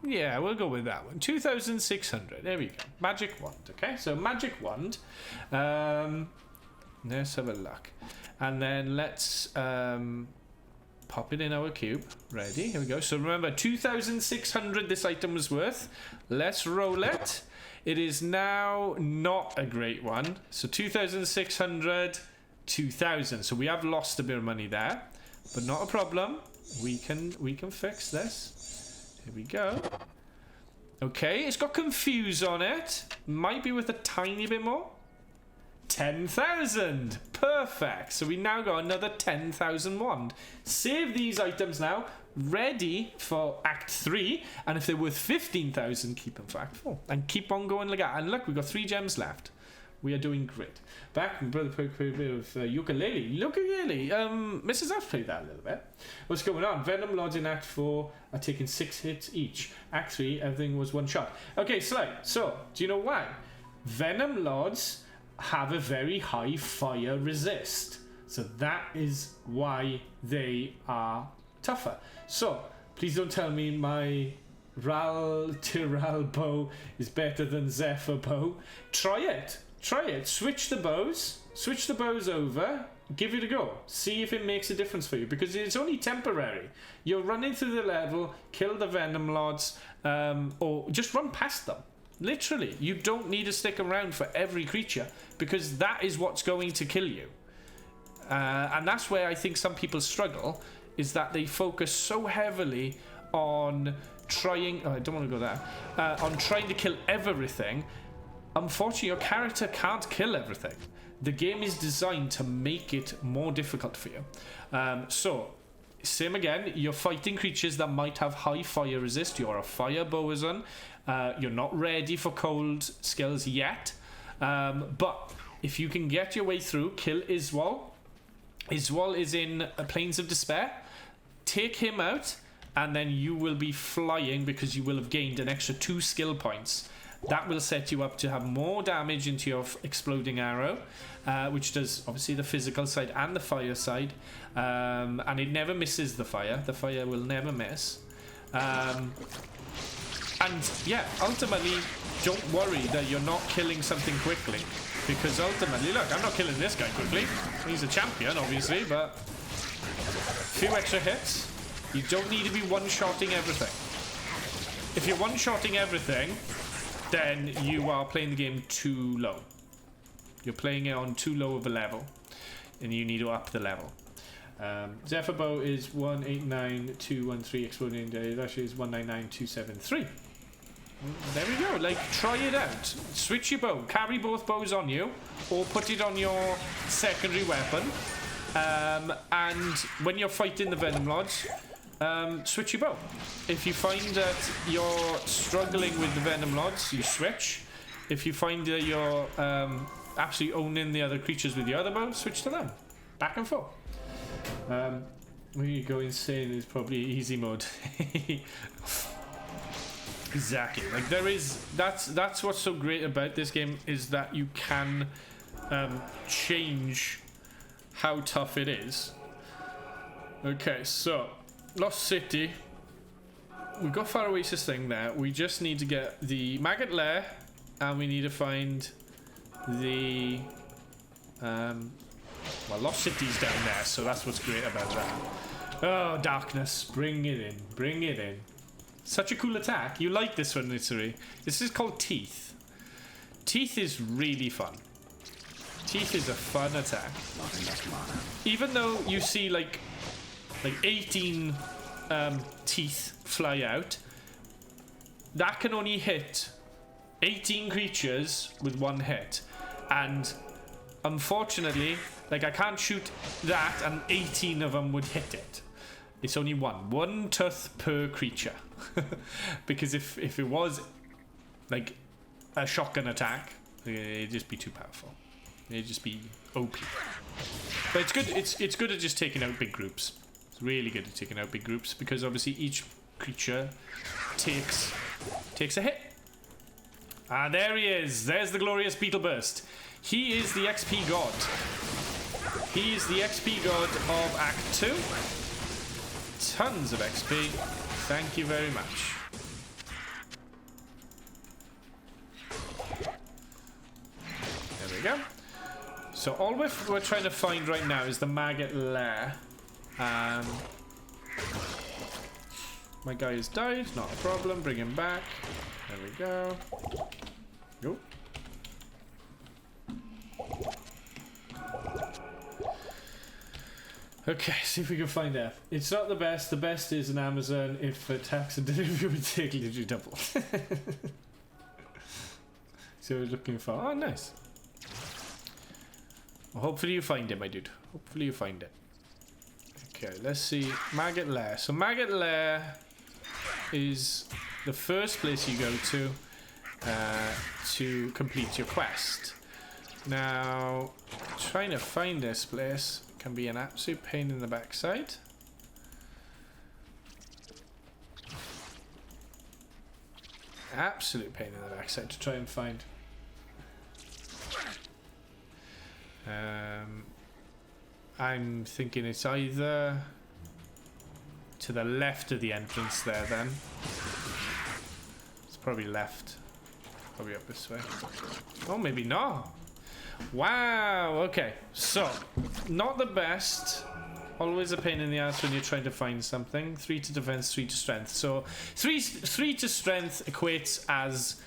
Yeah, we'll go with that one. 2,600. There we go. Magic wand. Okay, so magic wand. Let's have a look, and then let's pop it in our cube. Ready? Here we go. So remember, 2,600 this item was worth. Let's roll it. It is now not a great one. So 2,600, 2,000. So we have lost a bit of money there, but not a problem. We can fix this. Here we go. Okay, it's got confuse on it. Might be worth a tiny bit more. 10,000. Perfect. So we now got another 10,000 wand. Save these items now, ready for Act 3. And if they're worth 15,000, keep them for Act 4. And keep on going like that. And look, we've got 3 gems left. We are doing great. Back, my brother played a bit of ukulele. Ukulele. Mrs. F played that a little bit. What's going on? Venom Lords in Act 4 are taking 6 hits each. Act 3, everything was one shot. Okay, so do you know why? Venom Lords have a very high fire resist. So that is why they are tougher. So, please don't tell me my Tiral bow is better than Zephyr bow. Try it. Try it. Switch the bows. Switch the bows over. Give it a go. See if it makes a difference for you, because it's only temporary. You're running through the level, kill the Venom Lords, or just run past them. Literally, you don't need to stick around for every creature, because that is what's going to kill you. And that's where I think some people struggle, is that they focus so heavily on trying... Oh, I don't want to go there. On trying to kill everything. Unfortunately, your character can't kill everything. The game is designed to make it more difficult for you. So, same again, you're fighting creatures that might have high fire resist. You're a fire boazon. You're not ready for cold skills yet. But if you can get your way through, kill Iswal. Iswal is in Plains of Despair. Take him out, and then you will be flying, because you will have gained an extra 2 skill points. That will set you up to have more damage into your exploding arrow, which does obviously the physical side and the fire side. And it never misses the fire. The fire will never miss. And yeah, ultimately, don't worry that you're not killing something quickly, because ultimately, look, I'm not killing this guy quickly. He's a champion, obviously, but a few extra hits. You don't need to be one-shotting everything. If you're one-shotting everything, then you are playing the game too low. You're playing it on too low of a level, and you need to up the level. Zephyr bow is 189,213 exploding. That is 199,273. There we go. Like, try it out. Switch your bow. Carry both bows on you, or put it on your secondary weapon. And when you're fighting the Venom Lords, switch your bow. If you find that you're struggling with the Venom Lords, you switch. If you find that you're absolutely owning the other creatures with your other bow, switch to them. Back and forth. When you go insane is probably easy mode. Exactly. Like, there is... That's what's so great about this game, is that you can change how tough it is. Okay, so... Lost City. we got Far Oasis thing there. We just need to get the Maggot Lair, and we need to find the well, Lost City's down there, so that's what's great about that. Oh, darkness, bring it in, bring it in. Such a cool attack. You like this one, Itsuri. This is called Teeth. Teeth is really fun. Teeth is a fun attack. Even though you see like 18 teeth fly out, that can only hit 18 creatures with one hit. And unfortunately, like, I can't shoot that and 18 of them would hit it. It's only one tooth per creature. Because if it was like a shotgun attack, it'd just be too powerful. It'd just be OP. But it's good. It's good at just taking out big groups. It's really good at taking out big groups because obviously each creature takes a hit. Ah, there he is. There's the glorious Beetle Burst. He is the XP god. He is the XP god of Act 2. Tons of XP. Thank you very much. There we go. So all we're trying to find right now is the Maggot Lair. My guy has died. Not a problem. Bring him back. There we go. Go. Okay, see if we can find that. It's not the best. The best is an Amazon if tax and delivery would take literally double. So we're looking for... Oh, nice. Well, hopefully you find it, my dude. Hopefully you find it. Okay, let's see. Maggot Lair. So Maggot Lair is the first place you go to complete your quest. Now, trying to find this place can be an absolute pain in the backside. Absolute pain in the backside to try and find. I'm thinking it's either to the left of the entrance there then. It's probably left. Probably up this way. Oh, maybe not. Wow, okay. So, not the best. Always a pain in the ass when you're trying to find something. 3 to defense, 3 to strength. So, 3 to strength equates as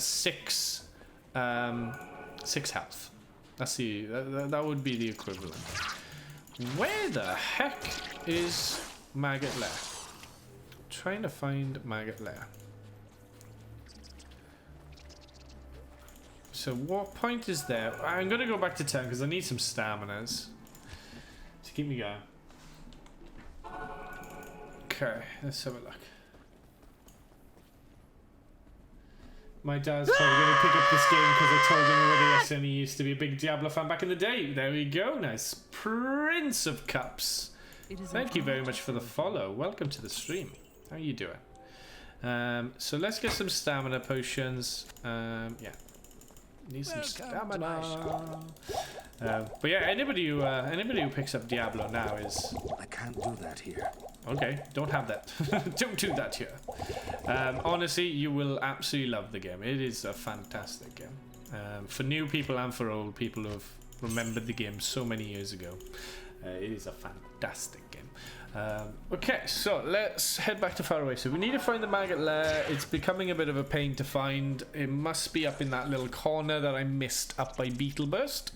6 health. That's that would be the equivalent. Where the heck is Maggot Lair? Trying to find Maggot Lair. So what point is there? I'm gonna go back to 10 because I need some staminas to keep me going. Okay, let's have a look. My dad's probably going to pick up this game because I told him already. Yes, and he used to be a big Diablo fan back in the day. There we go. Nice. Prince of Cups. Thank you very much for the follow. Welcome to the stream. How are you doing? So let's get some stamina potions. Yeah. Need some stamina. But yeah, anybody who picks up Diablo now is... I can't do that here. Okay, don't have that. Don't do that here. Honestly, you will absolutely love the game. It is a fantastic game. For new people and for old people who've remembered the game so many years ago. It is a fantastic game. Okay, so let's head back to Far Away. So we need to find the Maggot Lair. It's becoming a bit of a pain to find. It must be up in that little corner that I missed up by Beetle Burst.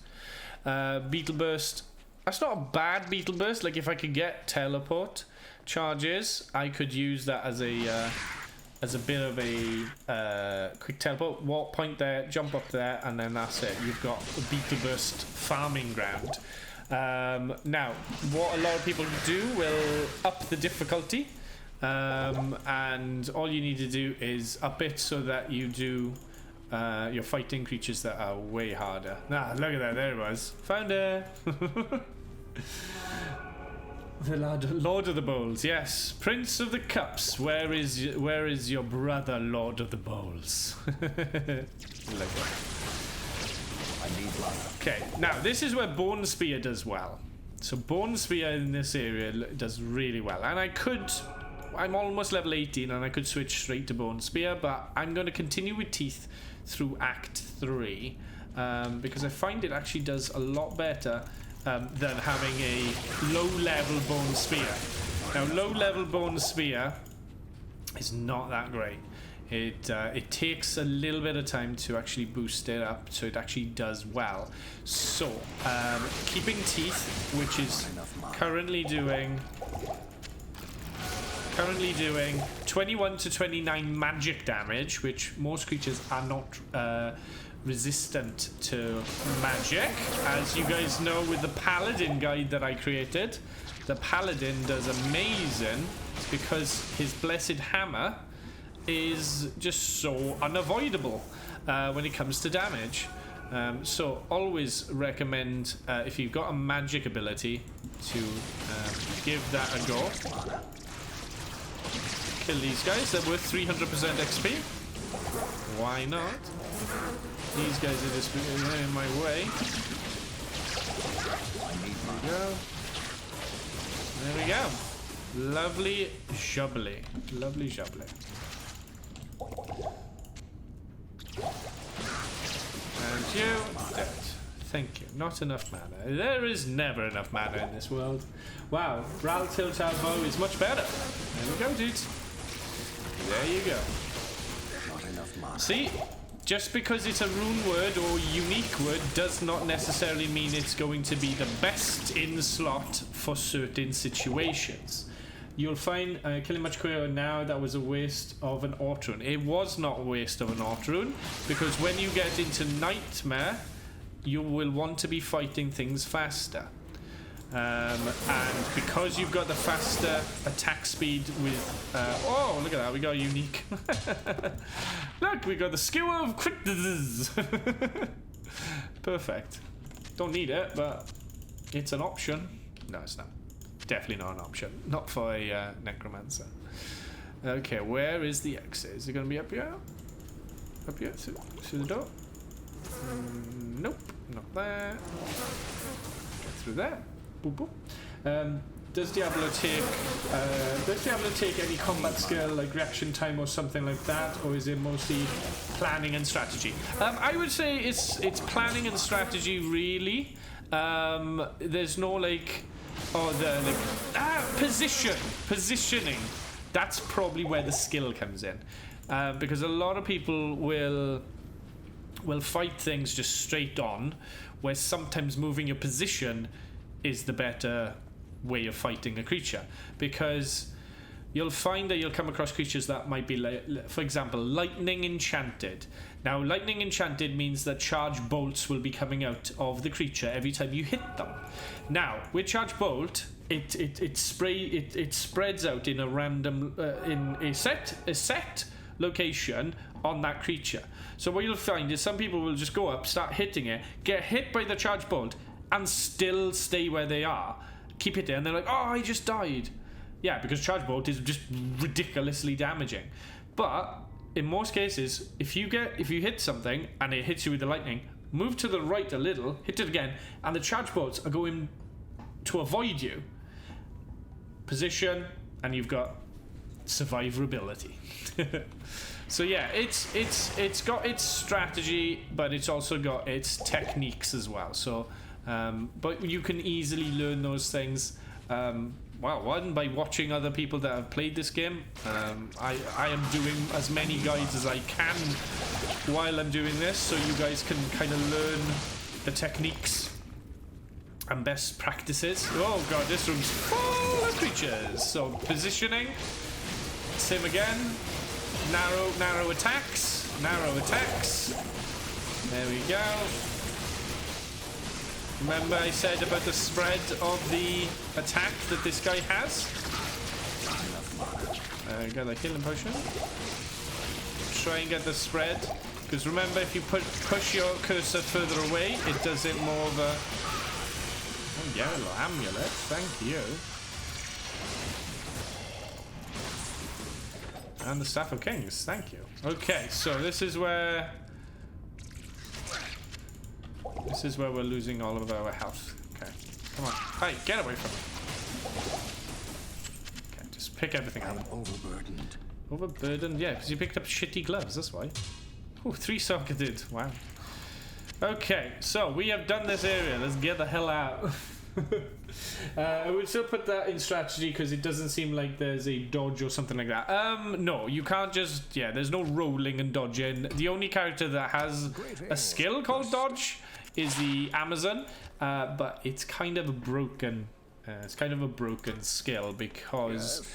Beetle Burst, that's not a bad Beetle Burst. Like if I could get teleport charges, I could use that as a bit of a quick teleport. Walk point there, jump up there, and then that's it. You've got a Beetle Burst farming ground. Now, what a lot of people do will up the difficulty, and all you need to do is up it so that you do you're fighting creatures that are way harder. Ah, look at that, there it was. Found her. The Lord of the Bowls, yes. Prince of the Cups. Where is your brother, Lord of the Bowls? Okay, now this is where Bone Spear does well. So Bone Spear in this area does really well, and I could I'm almost level 18 and I could switch straight to Bone Spear, but I'm going to continue with Teeth through Act 3 because I find it actually does a lot better than having a low-level Bone Spear. Now, low-level Bone Spear is not that great. It takes a little bit of time to actually boost it up, so it actually does well. So, keeping Teeth, which is currently doing 21 to 29 magic damage, which most creatures are not resistant to magic. As you guys know, with the Paladin guide that I created, the Paladin does amazing because his Blessed Hammer is just so unavoidable when it comes to damage. So always recommend, if you've got a magic ability, to give that a go. Kill these guys. They're worth 300% XP. Why not? These guys are just in my way. There we go. Lovely jubbly. Lovely jubbly. And you, dead. Thank you. Not enough mana. There is never enough mana in this world. Wow, Ral Tiltal Bow is much better. There we go, dudes. There you go. Not enough mana. See, just because it's a rune word or unique word does not necessarily mean it's going to be the best in slot for certain situations. You'll find killing much quicker now, that was a waste of an Art Rune. It was not a waste of an Art Rune, because when you get into Nightmare, you will want to be fighting things faster. And because you've got the faster attack speed with... oh, look at that, we got a unique. Look, we got the Skewer of Cactus. Perfect. Don't need it, but it's an option. No, it's not. Definitely not an option. Not for a Necromancer. Okay, where is the exit? Is it going to be up here? Up here? Through the door? Nope, not there. Get through there. Boop, boop. Does Diablo take any combat skill like reaction time or something like that, or is it mostly planning and strategy? I would say it's planning and strategy really. There's no like positioning. That's probably where the skill comes in, because a lot of people will fight things just straight on, where sometimes moving your position is the better way of fighting a creature, because you'll find that you'll come across creatures that might be, like, for example, lightning enchanted. Now, lightning enchanted means that charge bolts will be coming out of the creature every time you hit them. Now, with charge bolt, it spreads out in a random in a set location on that creature. So what you'll find is some people will just go up, start hitting it, get hit by the charge bolt, and still stay where they are. Keep it there, and they're like, oh, I just died. Yeah, because charge bolt is just ridiculously damaging. But in most cases, if you hit something and it hits you with the lightning, move to the right a little, hit it again, and the charge bolts are going to avoid you. Position, and you've got survivability. So yeah, it's got its strategy, but it's also got its techniques as well. So, but you can easily learn those things. Well, one, by watching other people that have played this game. I am doing as many guides as I can while I'm doing this, so you guys can kind of learn the techniques and best practices. Oh god, this room's full of creatures. So positioning, same again. Narrow attacks. There we go. Remember I said about the spread of the attack that this guy has? Got a healing potion. Try and get the spread. Because remember, if you push your cursor further away, it does it more of a... Oh, yeah, a little amulet. Thank you. And the Staff of Kings. Thank you. Okay, so this is where we're losing all of our health. Okay, come on. Hey, get away from me. Okay, just Just pick everything I'm up. overburdened. Overburdened? Yeah, because you picked up shitty gloves, that's why. Oh, 3 socketed. Wow. Okay, so we have done this area. Let's get the hell out. I would still put that in strategy because it doesn't seem like there's a dodge or something like that. No, you can't just... Yeah, there's no rolling and dodging. The only character that has a skill called dodge is the Amazon, but it's kind of a broken... it's kind of a broken skill because...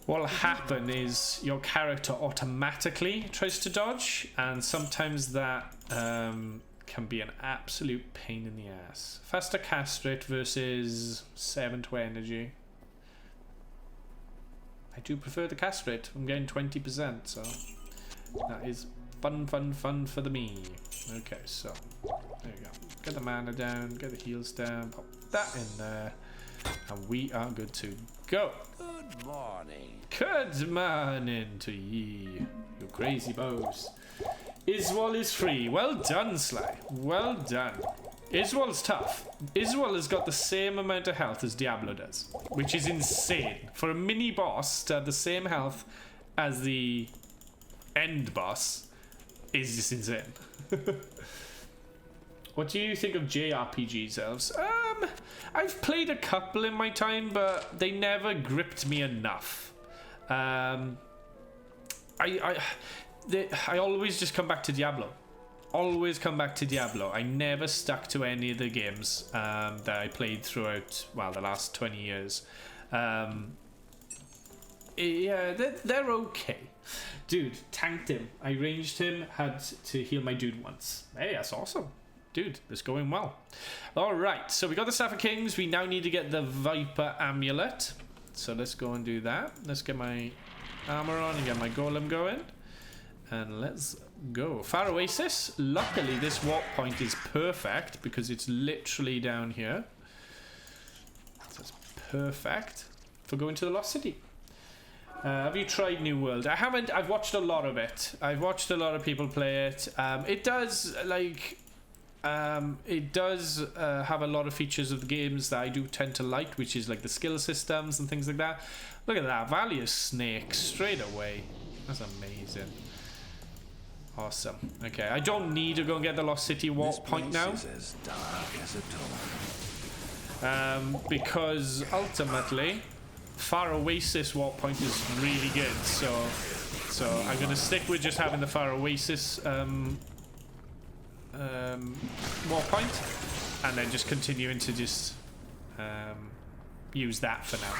What'll happen is your character automatically tries to dodge, and sometimes that can be an absolute pain in the ass. Faster cast rate versus 7 to energy. I do prefer the cast rate. I'm getting 20%, so that is fun for the me. Okay, so there you go. Get the mana down, get the heals down, pop that in there, and we are good to go. Good morning. Good morning to ye, you crazy bows. Iswal is free. Well done, Sly. Well done. Iswal's tough. Iswal has got the same amount of health as Diablo does, which is insane. For a mini boss to have the same health as the end boss is just insane. What do you think of JRPGs, Elves? I've played a couple in my time, but they never gripped me enough. I always just come back to Diablo. Always come back to Diablo. I never stuck to any of the games that I played throughout, well, the last 20 years. Yeah, they're okay. Dude, tanked him. I ranged him, had to heal my dude once. Hey, that's awesome. Dude, it's going well. Alright, so we got the Staff of Kings. We now need to get the Viper Amulet. So let's go and do that. Let's get my armor on and get my golem going. And let's go. Far Oasis. Luckily, this warp point is perfect because it's literally down here. So it's perfect for going to the Lost City. Have you tried New World? I haven't. I've watched a lot of it. I've watched a lot of people play it. It does, like... it does have a lot of features of the games that I do tend to like, which is like the skill systems and things like that. Look at that. Valley of Snake straight away. That's amazing. Awesome. Okay, I don't need to go and get the Lost City warp point now. As dark as a tomb. Because ultimately, Far Oasis warp point is really good. So I'm going to stick with just having the Far Oasis warp point, and then just continuing to just use that for now.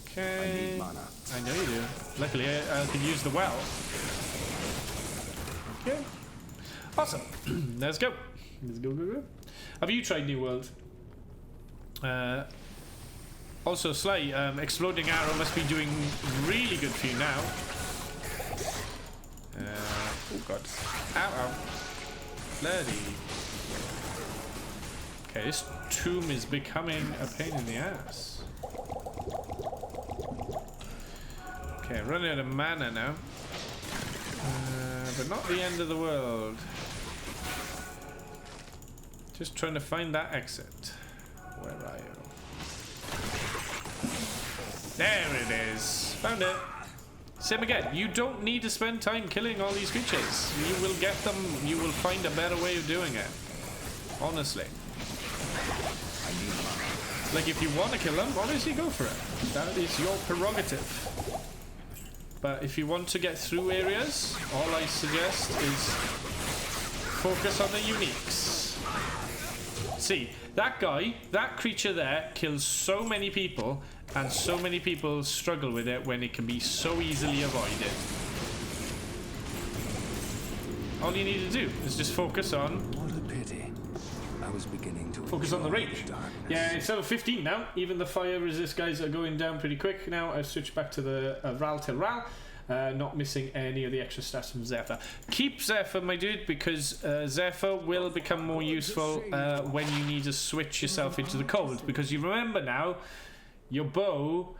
Okay. I need mana. I know you do. Luckily, I can use the well. Okay. Awesome. Let's go. Let's go. Have you tried New World? Also, Sly, Exploding Arrow must be doing really good for you now. Oh god. Ow. Bloody. Okay, this tomb is becoming a pain in the ass. Okay, running out of mana now. But not the end of the world. Just trying to find that exit. Where are you? There it is. Found it. Same again. You don't need to spend time killing all these creatures. You will get them. You will find a better way of doing it. Honestly. Like, if you want to kill them, obviously go for it. That is your prerogative. But if you want to get through areas, all I suggest is focus on the uniques. See, that guy, that creature there, kills so many people, and so many people struggle with it when it can be so easily avoided. All you need to do is just focus on... What a pity. I was beginning to focus on the range. Darkness. Yeah, it's level 15 now. Even the fire resist guys are going down pretty quick now. I've switched back to the Ral till Ral. Not missing any of the extra stats from Zephyr. Keep Zephyr, my dude, because Zephyr will become more useful when you need to switch yourself into the cold. Because you remember now, your bow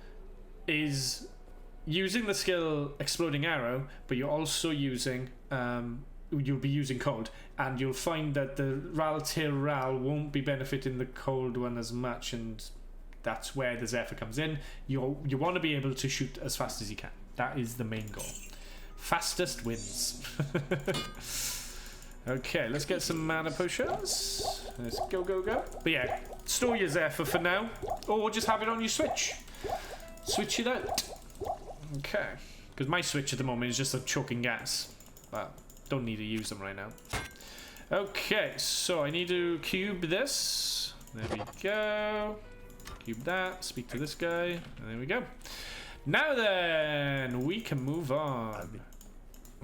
is using the skill Exploding Arrow, but you're also using... you'll be using cold, and you'll find that the Ral till Ral won't be benefiting the cold one as much, and That's where the Zephyr comes in. You want to be able to shoot as fast as you can. That is the main goal. Fastest wins. Okay, let's get some mana potions. Let's go, go, go. But yeah, store your Zephyr for now. Or just have it on your Switch. Switch it out. Okay. Because my Switch at the moment is just a choking gas. But don't need to use them right now. Okay, so I need to cube this. There we go. Cube that. Speak to this guy. And there we go. Now then, we can move on.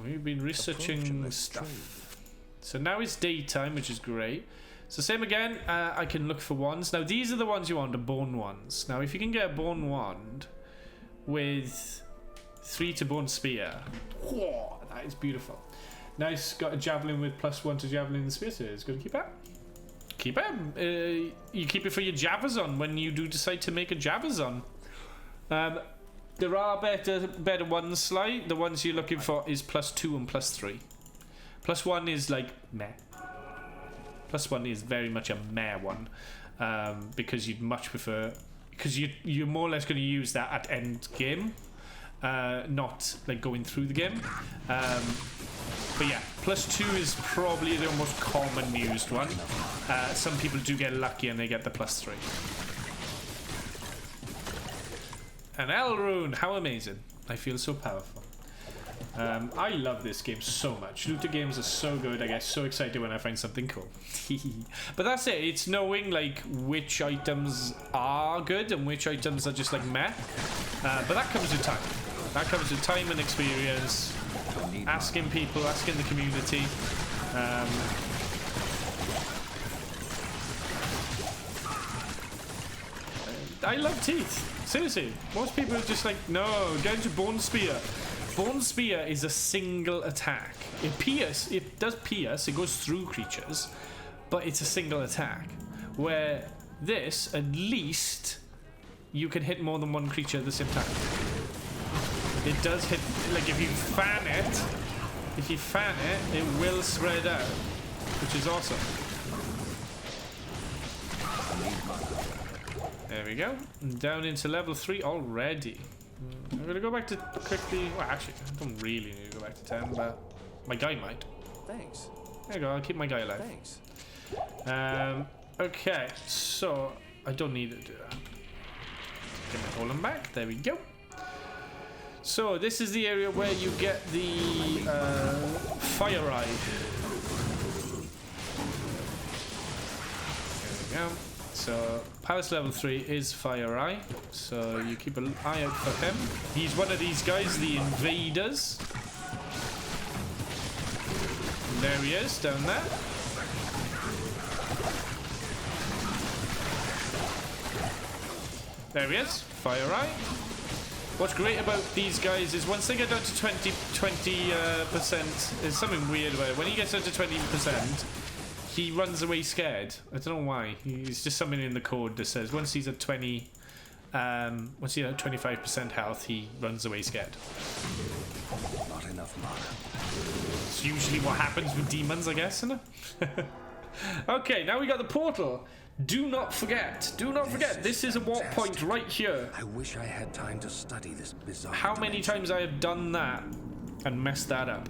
We've been researching stuff. So now it's daytime, which is great. So same again, I can look for wands. Now these are the ones you want, the bone wands. Now if you can get a bone wand with 3 to bone spear, whoa, that is beautiful. Nice, got a javelin with +1 to javelin and spear, so it's going to keep it. Keep it. You keep it for your Javazon when you do decide to make a Javazon. There are better ones, Sly. The ones you're looking for is +2 and +3. +1 is like meh. +1 is very much a meh one, because you'd much prefer, because you're more or less going to use that at end game, not like going through the game. But yeah, +2 is probably the most common used one. Some people do get lucky and they get the +3. An Elrune, how amazing! I feel so powerful. I love this game so much. Looter games are so good. I get so excited when I find something cool. But that's it. It's knowing like which items are good and which items are just like meh. But that comes with time. That comes with time and experience. Asking people, asking the community. I love teeth. Seriously. Most people are just like, no, go into Bone Spear. Bone Spear is a single attack. It does pierce, it goes through creatures, but it's a single attack. Where this, at least, you can hit more than one creature at the same time. It does hit, like if you fan it, it will spread out, which is awesome. There we go. Down into level 3 already. I'm gonna go back to quickly. Well, actually, I don't really need to go back to 10, but my guy might. Thanks. There you go. I'll keep my guy alive. Thanks. Okay, so I don't need to do that. Get my golem back. There we go. So this is the area where you get the fire eye. There we go. So Palace level 3 is Fire Eye, so you keep an eye out for him. He's one of these guys, the invaders. And there he is, down there. There he is, Fire Eye. What's great about these guys is once they get down to 20%, there's something weird about it. When he gets down to 20%, he runs away scared. I don't know why. It's just something in the code that says once he's at 25% health, he runs away scared. Not enough mana. It's usually what happens with demons, I guess, isn't it? Okay, now we got the portal. Do not forget. Do not forget. This is a warp point right here. I wish I had time to study this bizarre How many dimension. times I have done that and messed that up.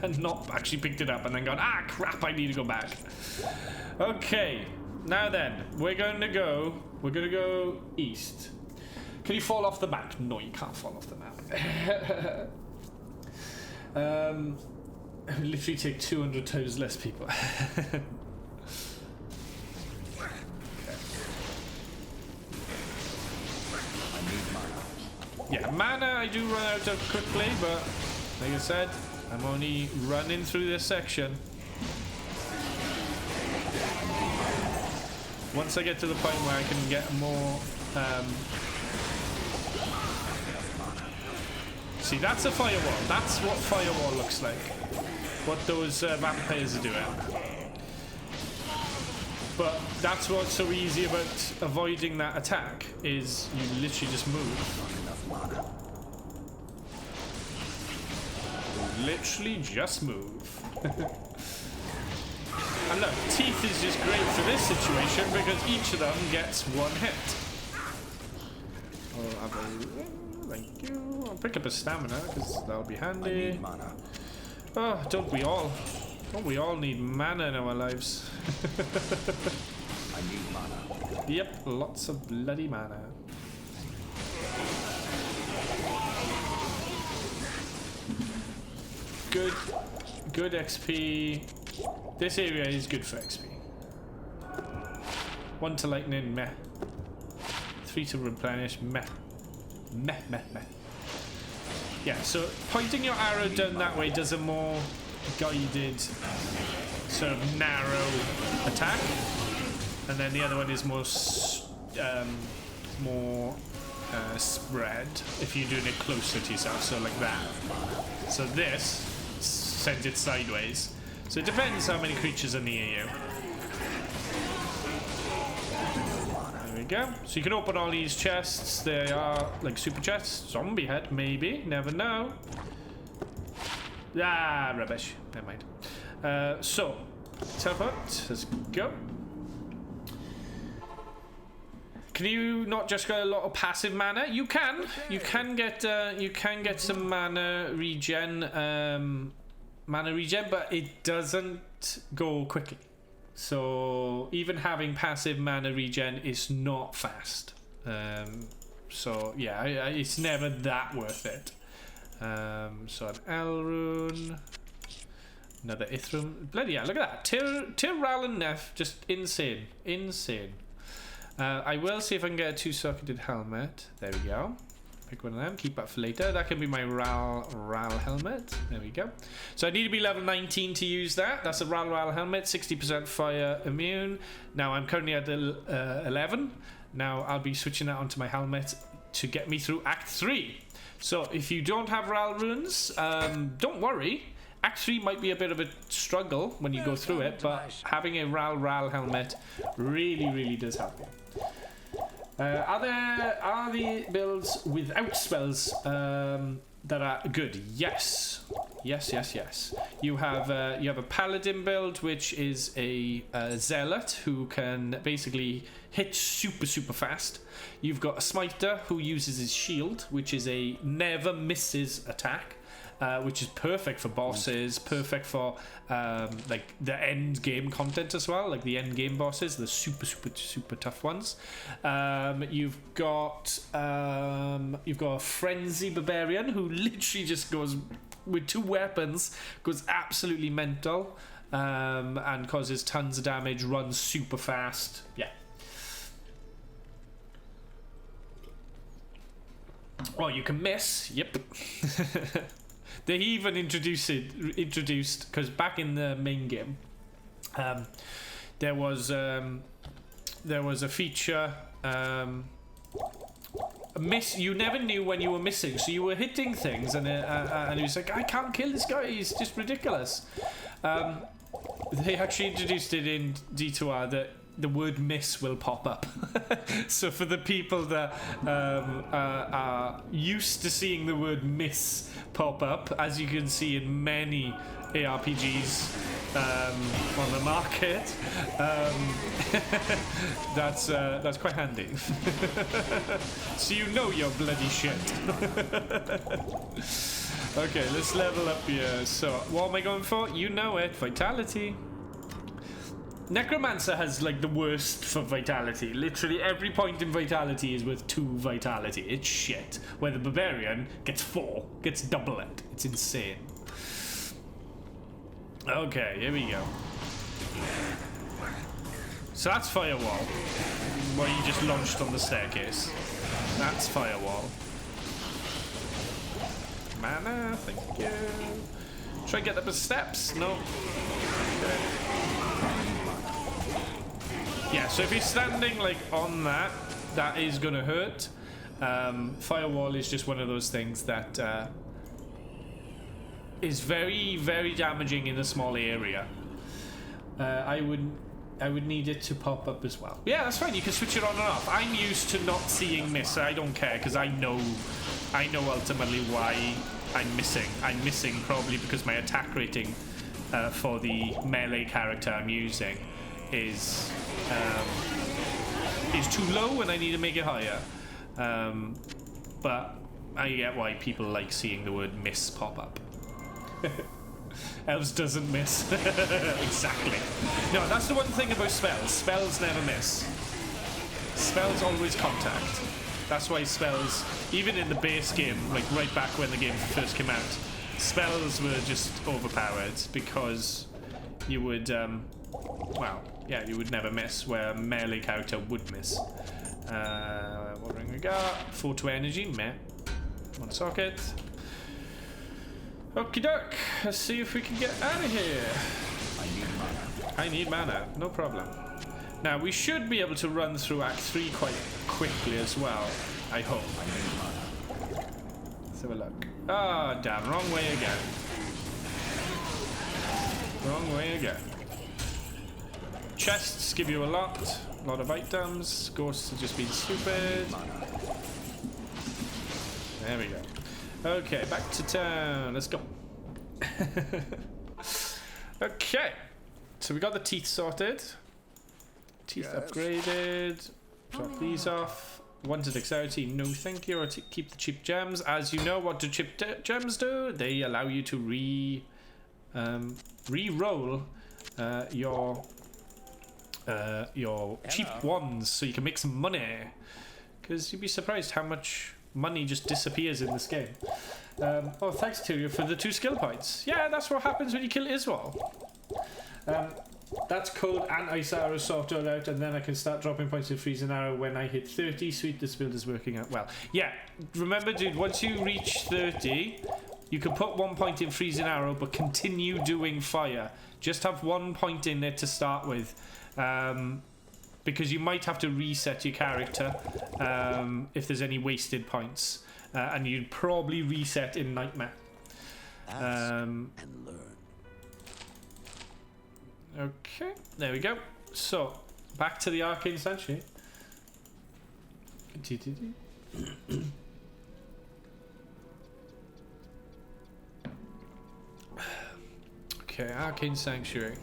And not actually picked it up and then gone, ah crap, I need to go back. Okay, now then, we're gonna go east. Can you fall off the map? No, you can't fall off the map. Literally take 200 times less people. Yeah, mana I do run out of quickly, but like I said, I'm only running through this section. Once I get to the point where I can get more... See, that's a firewall. That's what firewall looks like. What those vampires are doing. But that's what's so easy about avoiding that attack, is you literally just move. Literally just move. And look, teeth is just great for this situation because each of them gets one hit. Thank you. I'll pick up a stamina because that'll be handy. I need mana. Oh, don't we all? Don't we all need mana in our lives? I need mana. Yep, lots of bloody mana. Good XP. This area is good for XP. 1 to lightning, meh. 3 to replenish, meh. Meh. Yeah, so pointing your arrow down that way does a more guided, sort of narrow attack, and then the other one is more spread if you're doing it closer to yourself, so like that. So this sends it sideways. So it depends how many creatures are near you. There we go. So you can open all these chests. They are like super chests. Zombie head, maybe. Never know. Ah, rubbish. Never mind. So, teleport. Let's go. Can you not just get a lot of passive mana? You can. Okay. You can get some mana regen. But it doesn't go quickly. So even having passive mana regen is not fast. So yeah, it's never that worth it. So an Elrune, another Ithram. Bloody yeah, look at that. Tir and Neff, just insane. I will see if I can get a 2-socketed helmet. There we go. Pick one of them, keep that for later. That can be my Ral helmet. There we go. So I need to be level 19 to use that. That's a Ral helmet, 60% fire immune. Now I'm currently at 11. Now I'll be switching that onto my helmet to get me through Act 3. So if you don't have Ral runes, don't worry. Act 3 might be a bit of a struggle when you go through it, but having a Ral helmet really does help you. Are the builds without spells that are good? Yes. You have a paladin build, which is a zealot who can basically hit super fast. You've got a smiter who uses his shield, which is a never misses attack. Which is perfect for bosses, perfect for like the end game content as well, like the end game bosses, the super tough ones. You've got a frenzy barbarian who literally just goes with 2 weapons, goes absolutely mental, and causes tons of damage, runs super fast. Yeah. Oh, you can miss. Yep. They even introduced because back in the main game, there was a feature. Miss. You never knew when you were missing, so you were hitting things, and he was like, "I can't kill this guy. He's just ridiculous." They actually introduced it in D2R that the word miss will pop up. So for the people that are used to seeing the word miss pop up, as you can see in many ARPGs on the market, that's quite handy. So you know your bloody shit. Okay, let's level up here. So what am I going for? You know it. Vitality. Necromancer has like the worst for vitality. Literally every point in vitality is worth 2 vitality. It's shit. Where the barbarian gets 4, gets double it. It's insane. Okay, here we go. So that's firewall, where you just launched on the staircase. That's firewall. Mana, thank you. Try and get up the steps. No. Okay. Yeah, so if you're standing like on that, that is gonna hurt. Firewall is just one of those things that is very damaging in a small area. I would need it to pop up as well. Yeah, that's fine. You can switch it on and off. I'm used to not seeing miss. I don't care because I know ultimately why I'm missing. I'm missing probably because my attack rating for the melee character I'm using is too low and I need to make it higher. But I get why people like seeing the word miss pop up. Elves doesn't miss. Exactly. No, that's the one thing about spells. Spells never miss. Spells always contact. That's why spells, even in the base game, like right back when the game first came out, spells were just overpowered because you would, well, yeah, you would never miss, where a melee character would miss. What ring we got? 4-2 energy, meh. One socket. Okie doke. Let's see if we can get out of here. I need mana. No problem. Now, we should be able to run through Act 3 quite quickly as well. I hope. Let's have a look. Ah, damn. Wrong way again. Wrong way again. Chests give you a lot of items. Ghosts have just been stupid. There we go. Okay, back to town. Let's go. Okay. So we got the teeth sorted. Teeth upgraded. Drop these off. Wanted dexterity. No, thank you. Or keep the cheap gems. As you know, what do cheap gems do? They allow you to re-roll your cheap ones, so you can make some money. Because you'd be surprised how much money just disappears in this game. Oh, thanks Tyria for the 2 skill points. Yeah, that's what happens when you kill Iswal. That's code and ice arrow sorted out, and then I can start dropping points in freezing arrow when I hit 30. Sweet, this build is working out well. Yeah, remember dude, once you reach 30, you can put 1 point in freezing arrow, but continue doing fire. Just have 1 point in it to start with. Because you might have to reset your character if there's any wasted points, and you'd probably reset in Nightmare. And learn. Okay, there we go. So, back to the Arcane Sanctuary. Okay, Arcane Sanctuary.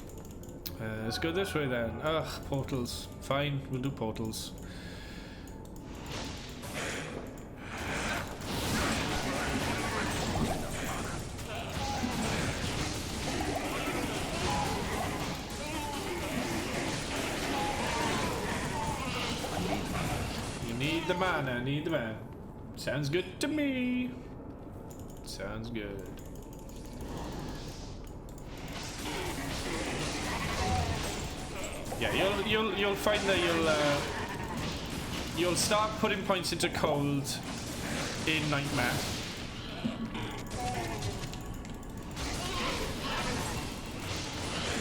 Let's go this way then. Ugh, portals. Fine, we'll do portals. You need the mana, need the mana. Sounds good to me. Sounds good. Yeah, you'll find that you'll start putting points into cold in Nightmare.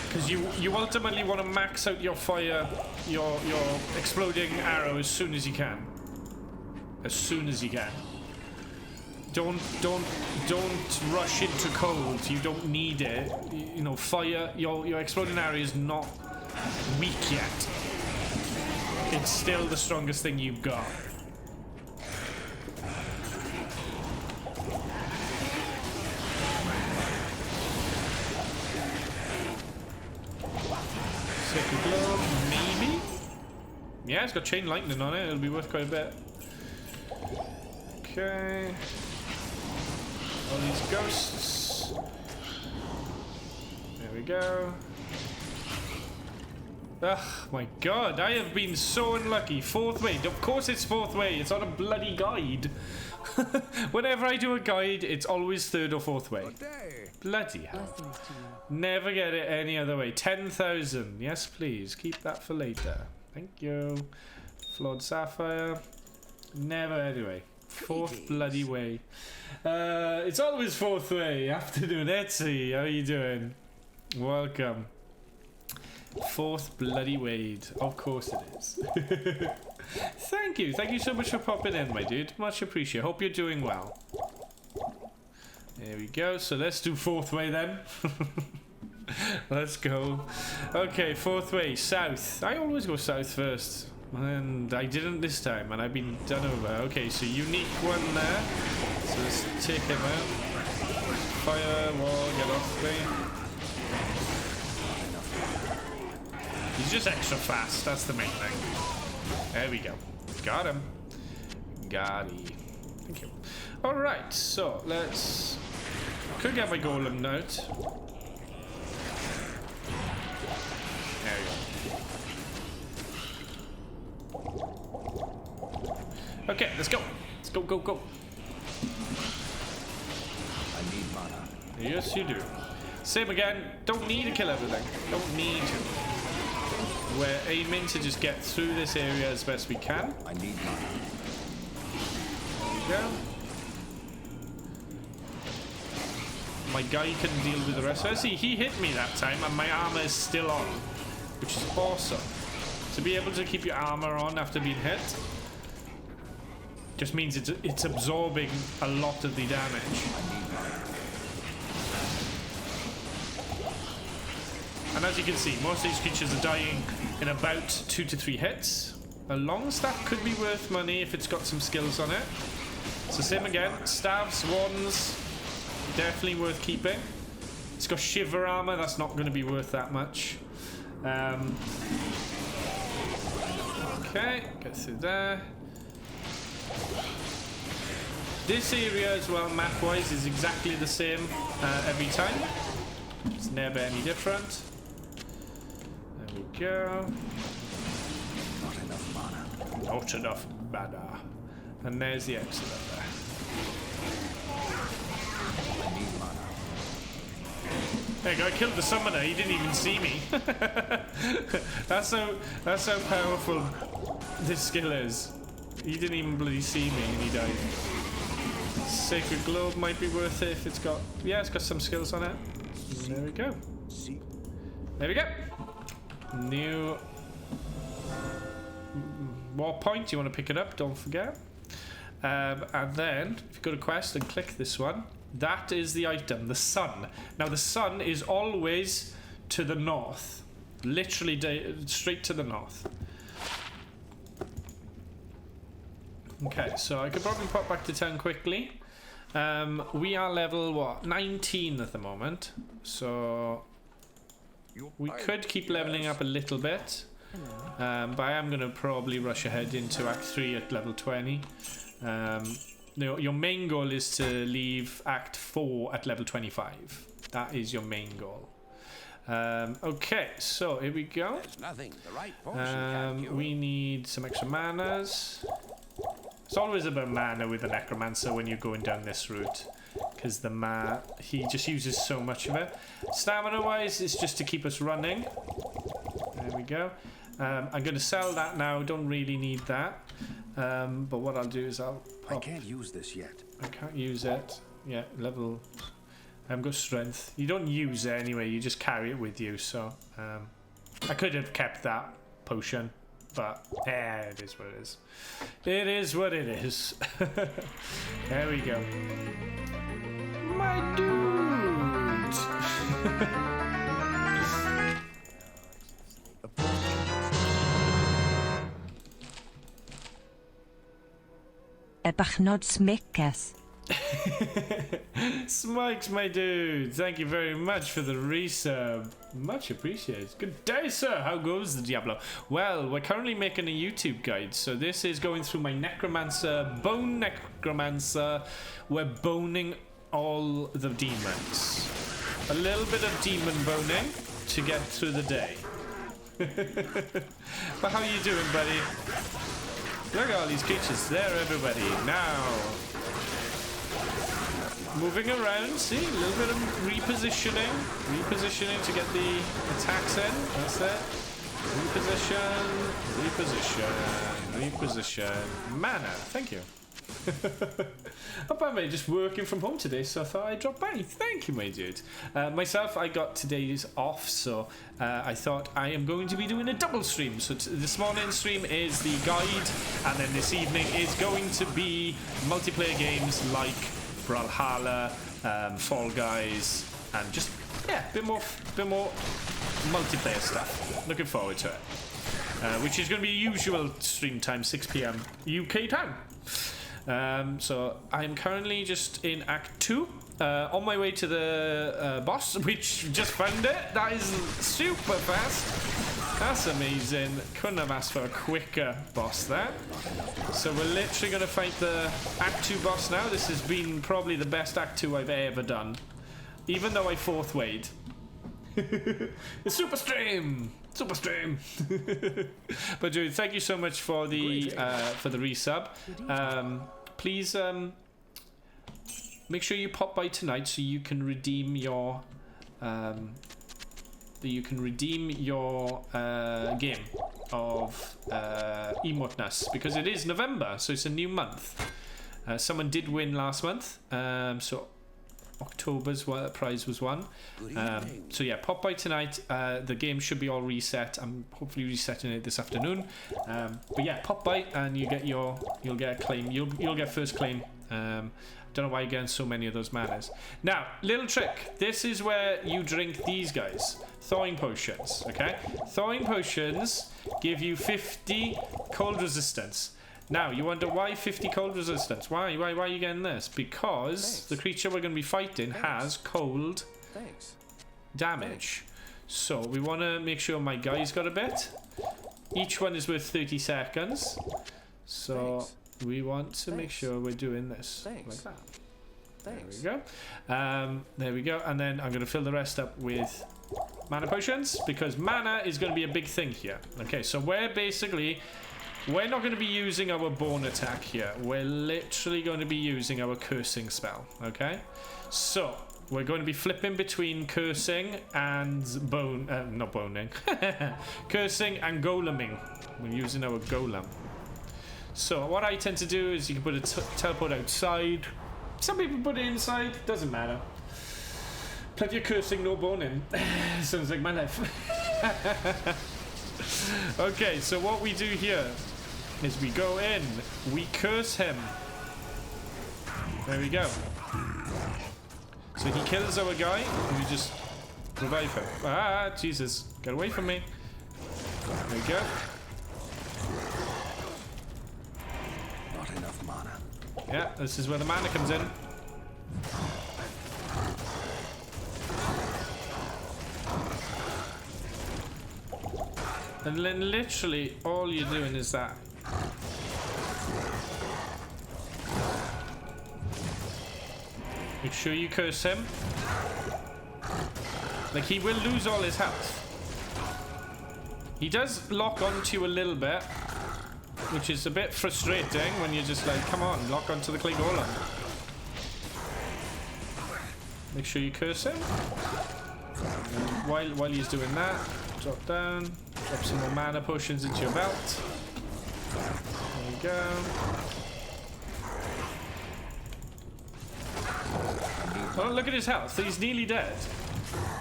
Because you ultimately want to max out your fire, your exploding arrow as soon as you can. As soon as you can. Don't rush into cold. You don't need it. You know, fire. Your exploding arrow is not weak yet. It's still the strongest thing you've got. Sacred Glove, maybe? Yeah, it's got Chain Lightning on it. It'll be worth quite a bit. Okay. All these ghosts. There we go. Ugh, my god, I have been so unlucky. 4th way. Of course it's 4th way. It's on a bloody guide. Whenever I do a guide, it's always 3rd or 4th way. Bloody hell. Never get it any other way. 10,000. Yes, please. Keep that for later. Thank you. Flawed Sapphire. Never anyway. 4th bloody way. It's always 4th way. Afternoon, Etsy. How are you doing? Welcome. 4th bloody Wade. Of course it is. Thank you. Thank you so much for popping in, my dude. Much appreciated. Hope you're doing well. There we go. So let's do 4th way then. Let's go. Okay, 4th way. South. I always go south first. And I didn't this time. And I've been done over. Okay, so unique one there. So let's take him out. Fire, wall, get off me. He's just extra fast. That's the main thing. There we go. Got him. Got he. Thank you. Alright, so let's... Could get my golem out. There we go. Okay, let's go. Let's go, go, go. I need mana. Yes, you do. Same again. Don't need to kill everything. Don't need to. We're aiming to just get through this area as best we can. I need mana. There we go. My guy can deal with the rest. So see, he hit me that time and my armor is still on, which is awesome. To be able to keep your armor on after being hit just means it's absorbing a lot of the damage. And as you can see, most of these creatures are dying in about 2 to 3 hits. A long staff could be worth money if it's got some skills on it. So same again, staves, wands, definitely worth keeping. It's got shiver armor, that's not going to be worth that much. Okay, get through there. This area as well, map-wise, is exactly the same every time. It's never any different. There we go. Not enough mana. Not enough mana. And there's the exit up there. I need mana. There you go, I killed the summoner, he didn't even see me. That's how powerful this skill is. He didn't even bloody see me and he died. Sacred Globe might be worth it if it's got... Yeah, it's got some skills on it. There we go. There we go. New... War point, you want to pick it up, don't forget. And then, if you go to quest and click this one, that is the item, the sun. Now the sun is always to the north. Literally straight to the north. Okay, so I could probably pop back to 10 quickly. We are level, what, 19 at the moment. So we could keep leveling up a little bit. But I am going to probably rush ahead into Act 3 at level 20. Your main goal is to leave Act 4 at level 25. That is your main goal. Okay, so here we go. We need some extra manas. It's always about mana with the Necromancer when you're going down this route, because he just uses so much of it. Stamina wise, it's just to keep us running. There we go. I'm going to sell that now. Don't really need that. But what I'll do is I'll pop. I can't use this yet. I can't use it. Yeah, level. I haven't got strength. You don't use it anyway. You just carry it with you. So I could have kept that potion, but it is what it is. It is what it is. There we go. My dude. Bachnod Smikas. Smikes, my dude. Thank you very much for the resub. Much appreciated. Good day, sir. How goes the Diablo? Well, we're currently making a YouTube guide. So this is going through my Necromancer, Bone Necromancer. We're boning all the demons. A little bit of demon boning to get through the day. But how you doing, buddy? Look at all these creatures. There, everybody. Now, moving around. See, a little bit of repositioning. Repositioning to get the attacks in. That's it. Reposition. Reposition. Reposition. Mana. Thank you. Oh, by the way, just working from home today, so I thought I'd drop by. Thank you, my dude. Myself, I got today's off, so I thought I am going to be doing a double stream. So this morning's stream is the guide, and then this evening is going to be multiplayer games like Brawlhalla, Fall Guys, and just a bit more multiplayer stuff. Looking forward to it. Which is going to be usual stream time, 6 PM UK time. So I'm currently just in Act 2, on my way to the boss, which just found it. That is super fast. That's amazing. Couldn't have asked for a quicker boss there. So we're literally going to fight the Act 2 boss now. This has been probably the best Act 2 I've ever done. Even though I fourth wayed. It's super stream! Super stream! But dude, thank you so much for the resub. Please make sure you pop by tonight so you can redeem your game of Emoteness, because it is November, so it's a new month. Someone did win last month, so October's prize was won. So yeah, pop by tonight. The game should be all reset. I'm hopefully resetting it this afternoon. But yeah, pop by and you'll get a claim. You'll get first claim. Don't know why you're getting so many of those manners. Now, little trick. This is where you drink these guys. Thawing potions, okay? Thawing potions give you 50 cold resistance. Now, you wonder why 50 cold resistance? Why are you getting this? Because the creature we're going to be fighting has cold damage. So, we want to make sure my guy's got a bit. Each one is worth 30 seconds. So, we want to make sure we're doing this like that. There we go. There we go. And then I'm going to fill the rest up with mana potions, because mana is going to be a big thing here. Okay, so we're not going to be using our bone attack here. We're literally going to be using our cursing spell. Okay, so we're going to be flipping between cursing and not boning. Cursing and goleming. We're using our golem. So what I tend to do is you can put a teleport outside. Some people put it inside. Doesn't matter. Plenty of cursing, no boning. Sounds like my life. Okay, so what we do here is we go in, we curse him. There we go. So he kills our guy, and we just revive him. Ah, Jesus. Get away from me. There we go. Not enough mana. Yeah, this is where the mana comes in. And then literally all you're doing is that. Make sure you curse him. Like, he will lose all his health. He does lock onto you a little bit, which is a bit frustrating when you're just like, come on, lock onto the clay golem. Make sure you curse him. And while he's doing that, drop down, drop some more mana potions into your belt. There we go. Oh, look at his health. He's nearly dead.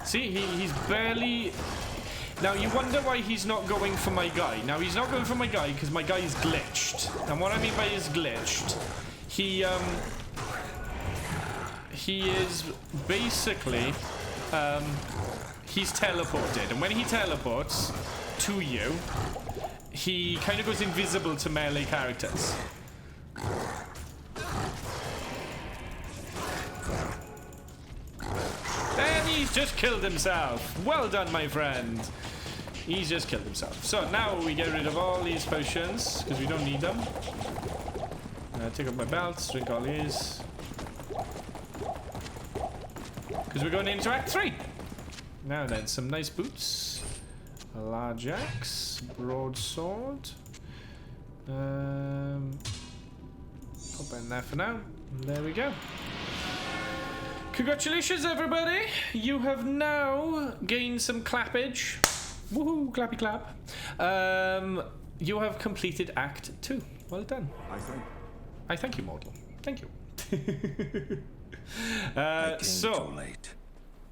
See, he's barely... Now, you wonder why he's not going for my guy. Now, he's not going for my guy because my guy is glitched. And what I mean by is glitched, he is basically... he's teleported. And when he teleports to you, he kind of goes invisible to melee characters. And he's just killed himself. Well done, my friend. He's just killed himself. So now we get rid of all these potions because we don't need them. Take up my belt, drink all these. Because we're going into Act 3. Now then, some nice boots. A large axe. Broadsword. Pop in there for now. There we go. Congratulations, everybody! You have now gained some clappage. Woohoo! Clappy clap. You have completed Act 2. Well done. I thank you, mortal. Thank you. So,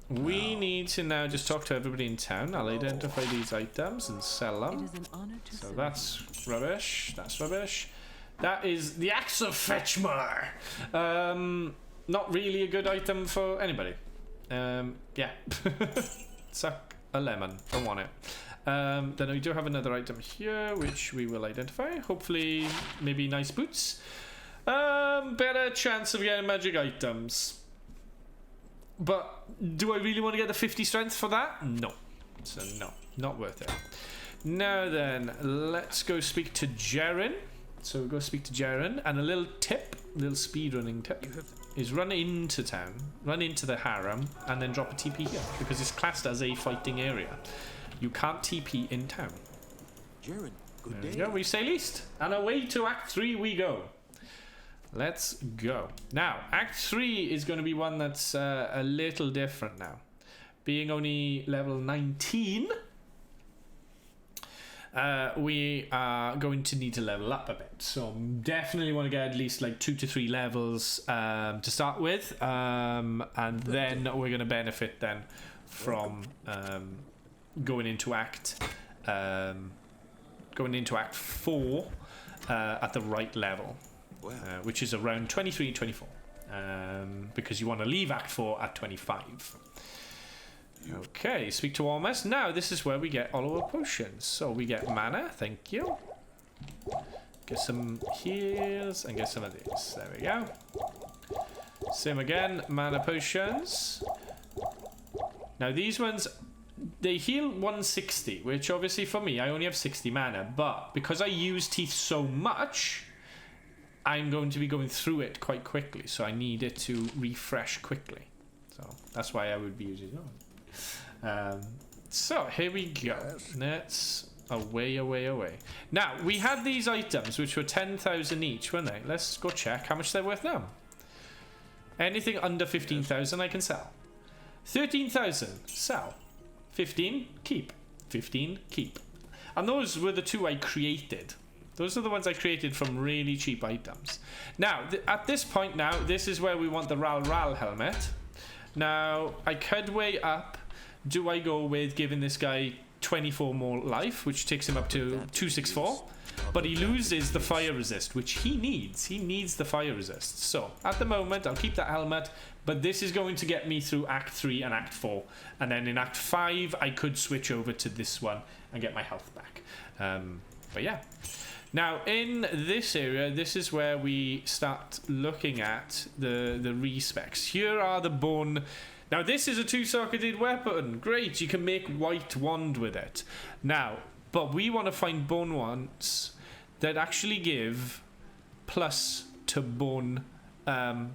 we need to now just talk to everybody in town. I'll identify these items and sell them. So that's rubbish. That's rubbish. That is the Axe of Fetchmar. Not really a good item for anybody. Yeah. Suck a lemon. Don't want it. Then we do have another item here, which we will identify. Hopefully, maybe nice boots. Better chance of getting magic items. But do I really want to get the 50 strength for that? No. So no, not worth it. Now then, let's go speak to Jaren. So we'll go speak to Jaren, and a little tip, little speedrunning tip, is run into town, run into the harem, and then drop a TP here, because it's classed as a fighting area. You can't TP in town. Jaren, good There day. we go, we sail east, and away to Act 3 we go. Let's go. Now, Act 3 is going to be one that's a little different now. Being only level 19, we are going to need to level up a bit. So definitely want to get at least like 2 to 3 levels to start with. And then we're going to benefit then from going into Act 4 at the right level. Which is around 23, 24. Because you want to leave Act 4 at 25. Okay, speak to Almas. Now, this is where we get all our potions. So we get mana, thank you. Get some heals and get some of these. There we go. Same again, mana potions. Now, these ones, they heal 160, which obviously for me, I only have 60 mana. But because I use teeth so much, I'm going to be going through it quite quickly, so I need it to refresh quickly. So that's why I would be using it. So here we go. Let's away. Now we had these items which were 10,000 each, weren't they? Let's go check how much they're worth now. Anything under 15,000 I can sell. 13,000 sell. 15 keep. 15 keep. And those were the two I created. Those are the ones I created from really cheap items. Now, at this point now, this is where we want the Ral helmet. Now, I could weigh up. Do I go with giving this guy 24 more life, which takes him up to 264? But he loses the fire resist, which he needs. He needs the fire resist. So, at the moment, I'll keep that helmet. But this is going to get me through Act 3 and Act 4. And then in Act 5, I could switch over to this one and get my health back. But yeah. Now, in this area, this is where we start looking at the respecs. Here are the bone. Now, this is a 2-socketed weapon. Great, you can make white wand with it. Now, but we want to find bone wands that actually give plus to bone bone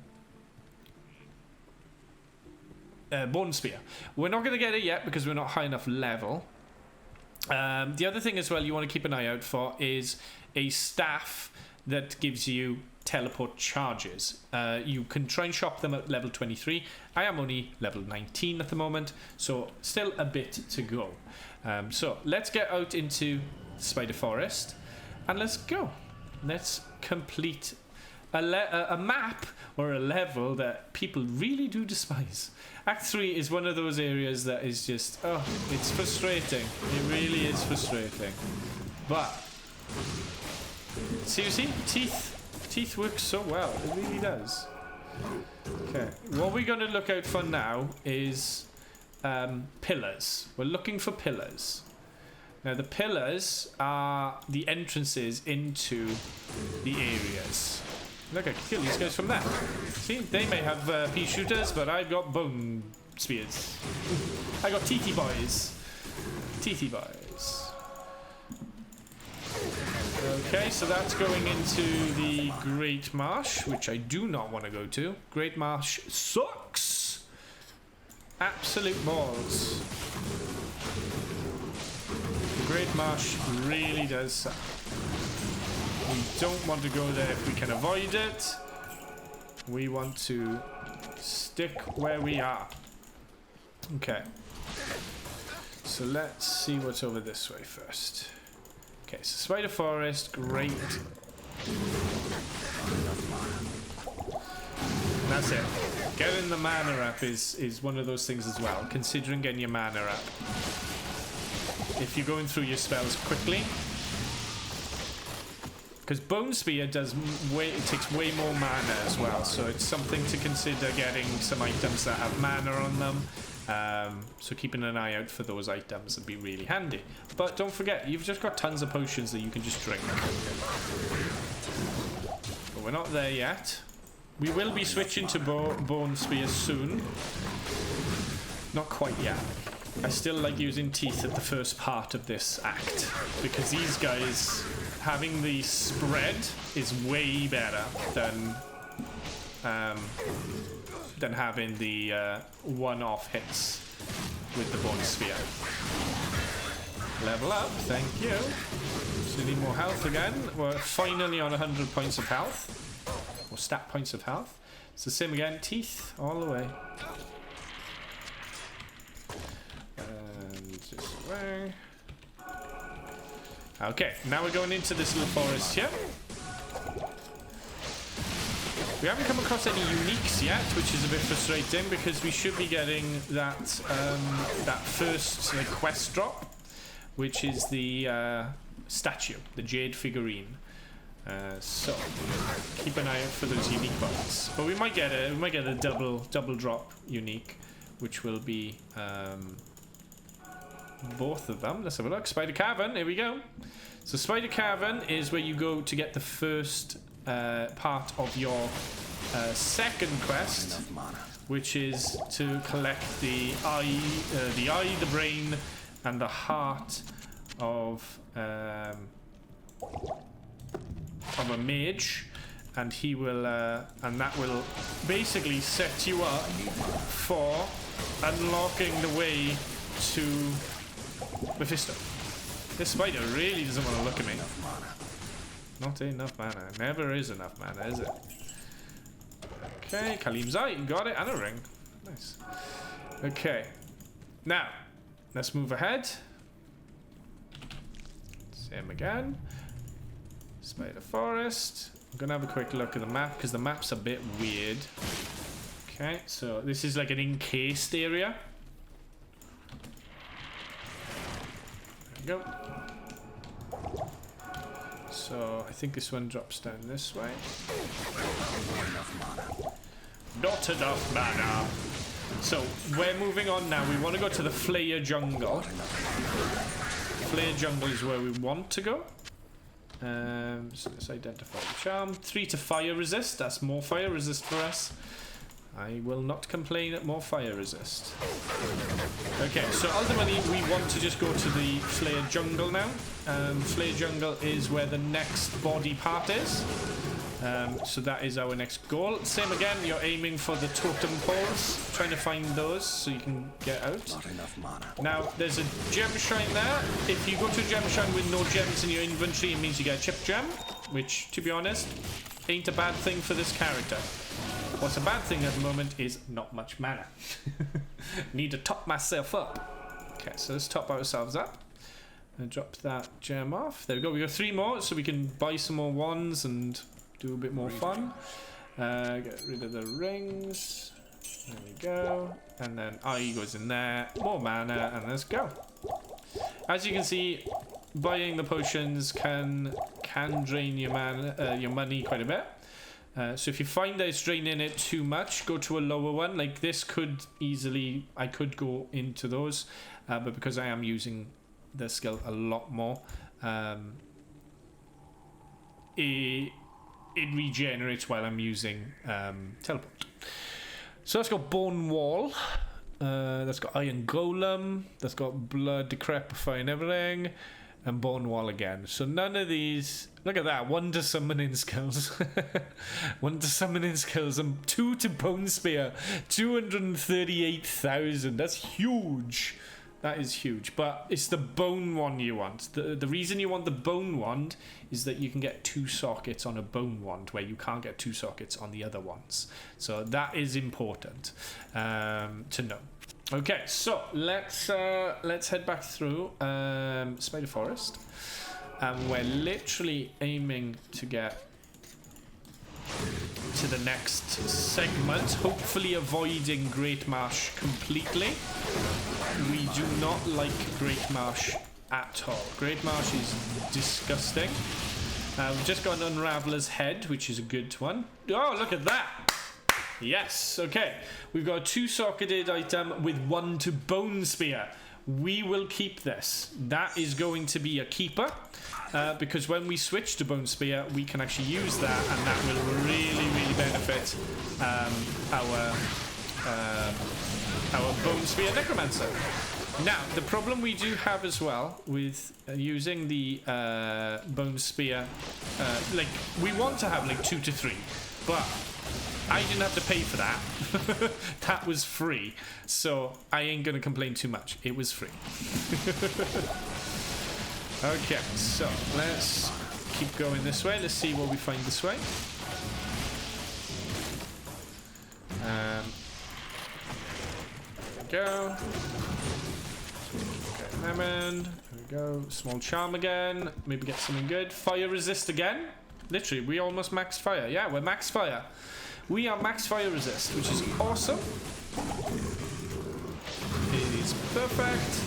spear. We're not going to get it yet because we're not high enough level. The other thing as well you want to keep an eye out for is a staff that gives you teleport charges. You can try and shop them at level 23. I am only level 19 at the moment, so still a bit to go. So let's get out into Spider Forest and let's go. Let's complete a map or a level that people really do despise. Act 3 is one of those areas that is just, oh, it's frustrating. It really is frustrating. But, seriously, teeth work so well. It really does. Okay, what we're going to look out for now is pillars. We're looking for pillars. Now, the pillars are the entrances into the areas. Look, I can kill these guys from there. See, they may have pea shooters, but I've got bone spears. I got teethy boys. Teethy boys. Okay, so that's going into the Great Marsh, which I do not want to go to. Great Marsh sucks. Absolute balls. The Great Marsh really does suck. We don't want to go there if we can avoid it. We want to stick where we are. Okay. So let's see what's over this way first. Okay, so Spider Forest, great. And that's it. Getting the mana up is one of those things as well. Considering getting your mana up. If you're going through your spells quickly. Because Bone Spear takes way more mana as well, so it's something to consider getting some items that have mana on them. So keeping an eye out for those items would be really handy. But don't forget, you've just got tons of potions that you can just drink. But we're not there yet. We will be switching to Bone Spear soon. Not quite yet. I still like using teeth at the first part of this act, because these guys, having the spread is way better than having the one-off hits with the bone spear. Level up, thank you. So we need more health again. We're finally on 100 points of health, or stat points of health. It's the same again, teeth all the way. And this way. Okay, now we're going into this little forest here. We haven't come across any uniques yet, which is a bit frustrating because we should be getting that that first quest drop, which is the statue, the jade figurine. So keep an eye out for those unique buttons. But we might get a double drop unique, which will be both of them. Let's have a look. Spider Cavern. Here we go. So Spider Cavern is where you go to get the first part of your second quest, which is to collect the eye, the brain, and the heart of a mage, and he will, and that will basically set you up for unlocking the way to Mephisto. This spider really doesn't want to look at me. Not enough mana. Never is enough mana, is it? Okay, Kalim's Eye, got it, and a ring. Nice. Okay. Now, let's move ahead. Same again. Spider Forest. I'm gonna have a quick look at the map because the map's a bit weird. Okay, so this is like an encased area. There we go. So I think this one drops down this way. Not enough mana. So we're moving on now. We want to go to the Flayer Jungle. Flayer Jungle is where we want to go. So let's identify the charm. 3 to fire resist. That's more fire resist for us. I will not complain at more fire resist. Okay, so ultimately we want to just go to the Flayer Jungle now. Flayer Jungle is where the next body part is. So that is our next goal. Same again, you're aiming for the totem poles, trying to find those so you can get out. Not enough mana. Now, there's a gem shrine there. If you go to a gem shrine with no gems in your inventory, it means you get a chip gem, which, to be honest, ain't a bad thing for this character. What's a bad thing at the moment is not much mana. Need to top myself up. Okay, so let's top ourselves up. And drop that gem off. There we go. We got 3 more, so we can buy some more wands and do a bit more fun. Get rid of the rings. There we go. And then eye goes in there. More mana, and let's go. As you can see, buying the potions can drain your your money quite a bit. So if you find that it's draining it too much, go to a lower one. Like this could easily, I could go into those, but because I am using the skill a lot more, it regenerates while I'm using teleport. So that's got Bone Wall, that's got Iron Golem, that's got Blood Decrepify and everything, and Bone Wall again. So none of these. Look at that, 1 to summoning skills. 1 to summoning skills and 2 to Bone Spear. 238,000. That's huge. That is huge. But it's the bone wand you want. The reason you want the bone wand is that you can get 2 sockets on a bone wand where you can't get 2 sockets on the other ones. So that is important to know. Okay, so let's head back through Spider Forest. And we're literally aiming to get to the next segment, hopefully avoiding Great Marsh completely. We do not like Great Marsh at all. Great Marsh is disgusting. We've just got an Unraveler's Head, which is a good one. Oh, look at that! Yes, okay. We've got a 2-socketed item with 1 to Bone Spear. We will keep this. That is going to be a keeper, because when we switch to Bone Spear, we can actually use that, and that will really, really benefit our Bone Spear Necromancer. Now, the problem we do have as well with using the bone spear, like, we want to have like 2 to 3, but I didn't have to pay for that. That was free, so I ain't gonna complain too much. It was free. Okay, so let's keep going this way. Let's see what we find this way. There we go. Okay, lemon. There we go. Small charm again. Maybe get something good. Fire resist again. Literally, we almost maxed fire. Yeah, we're max fire. We are max fire resist, which is awesome. It is perfect.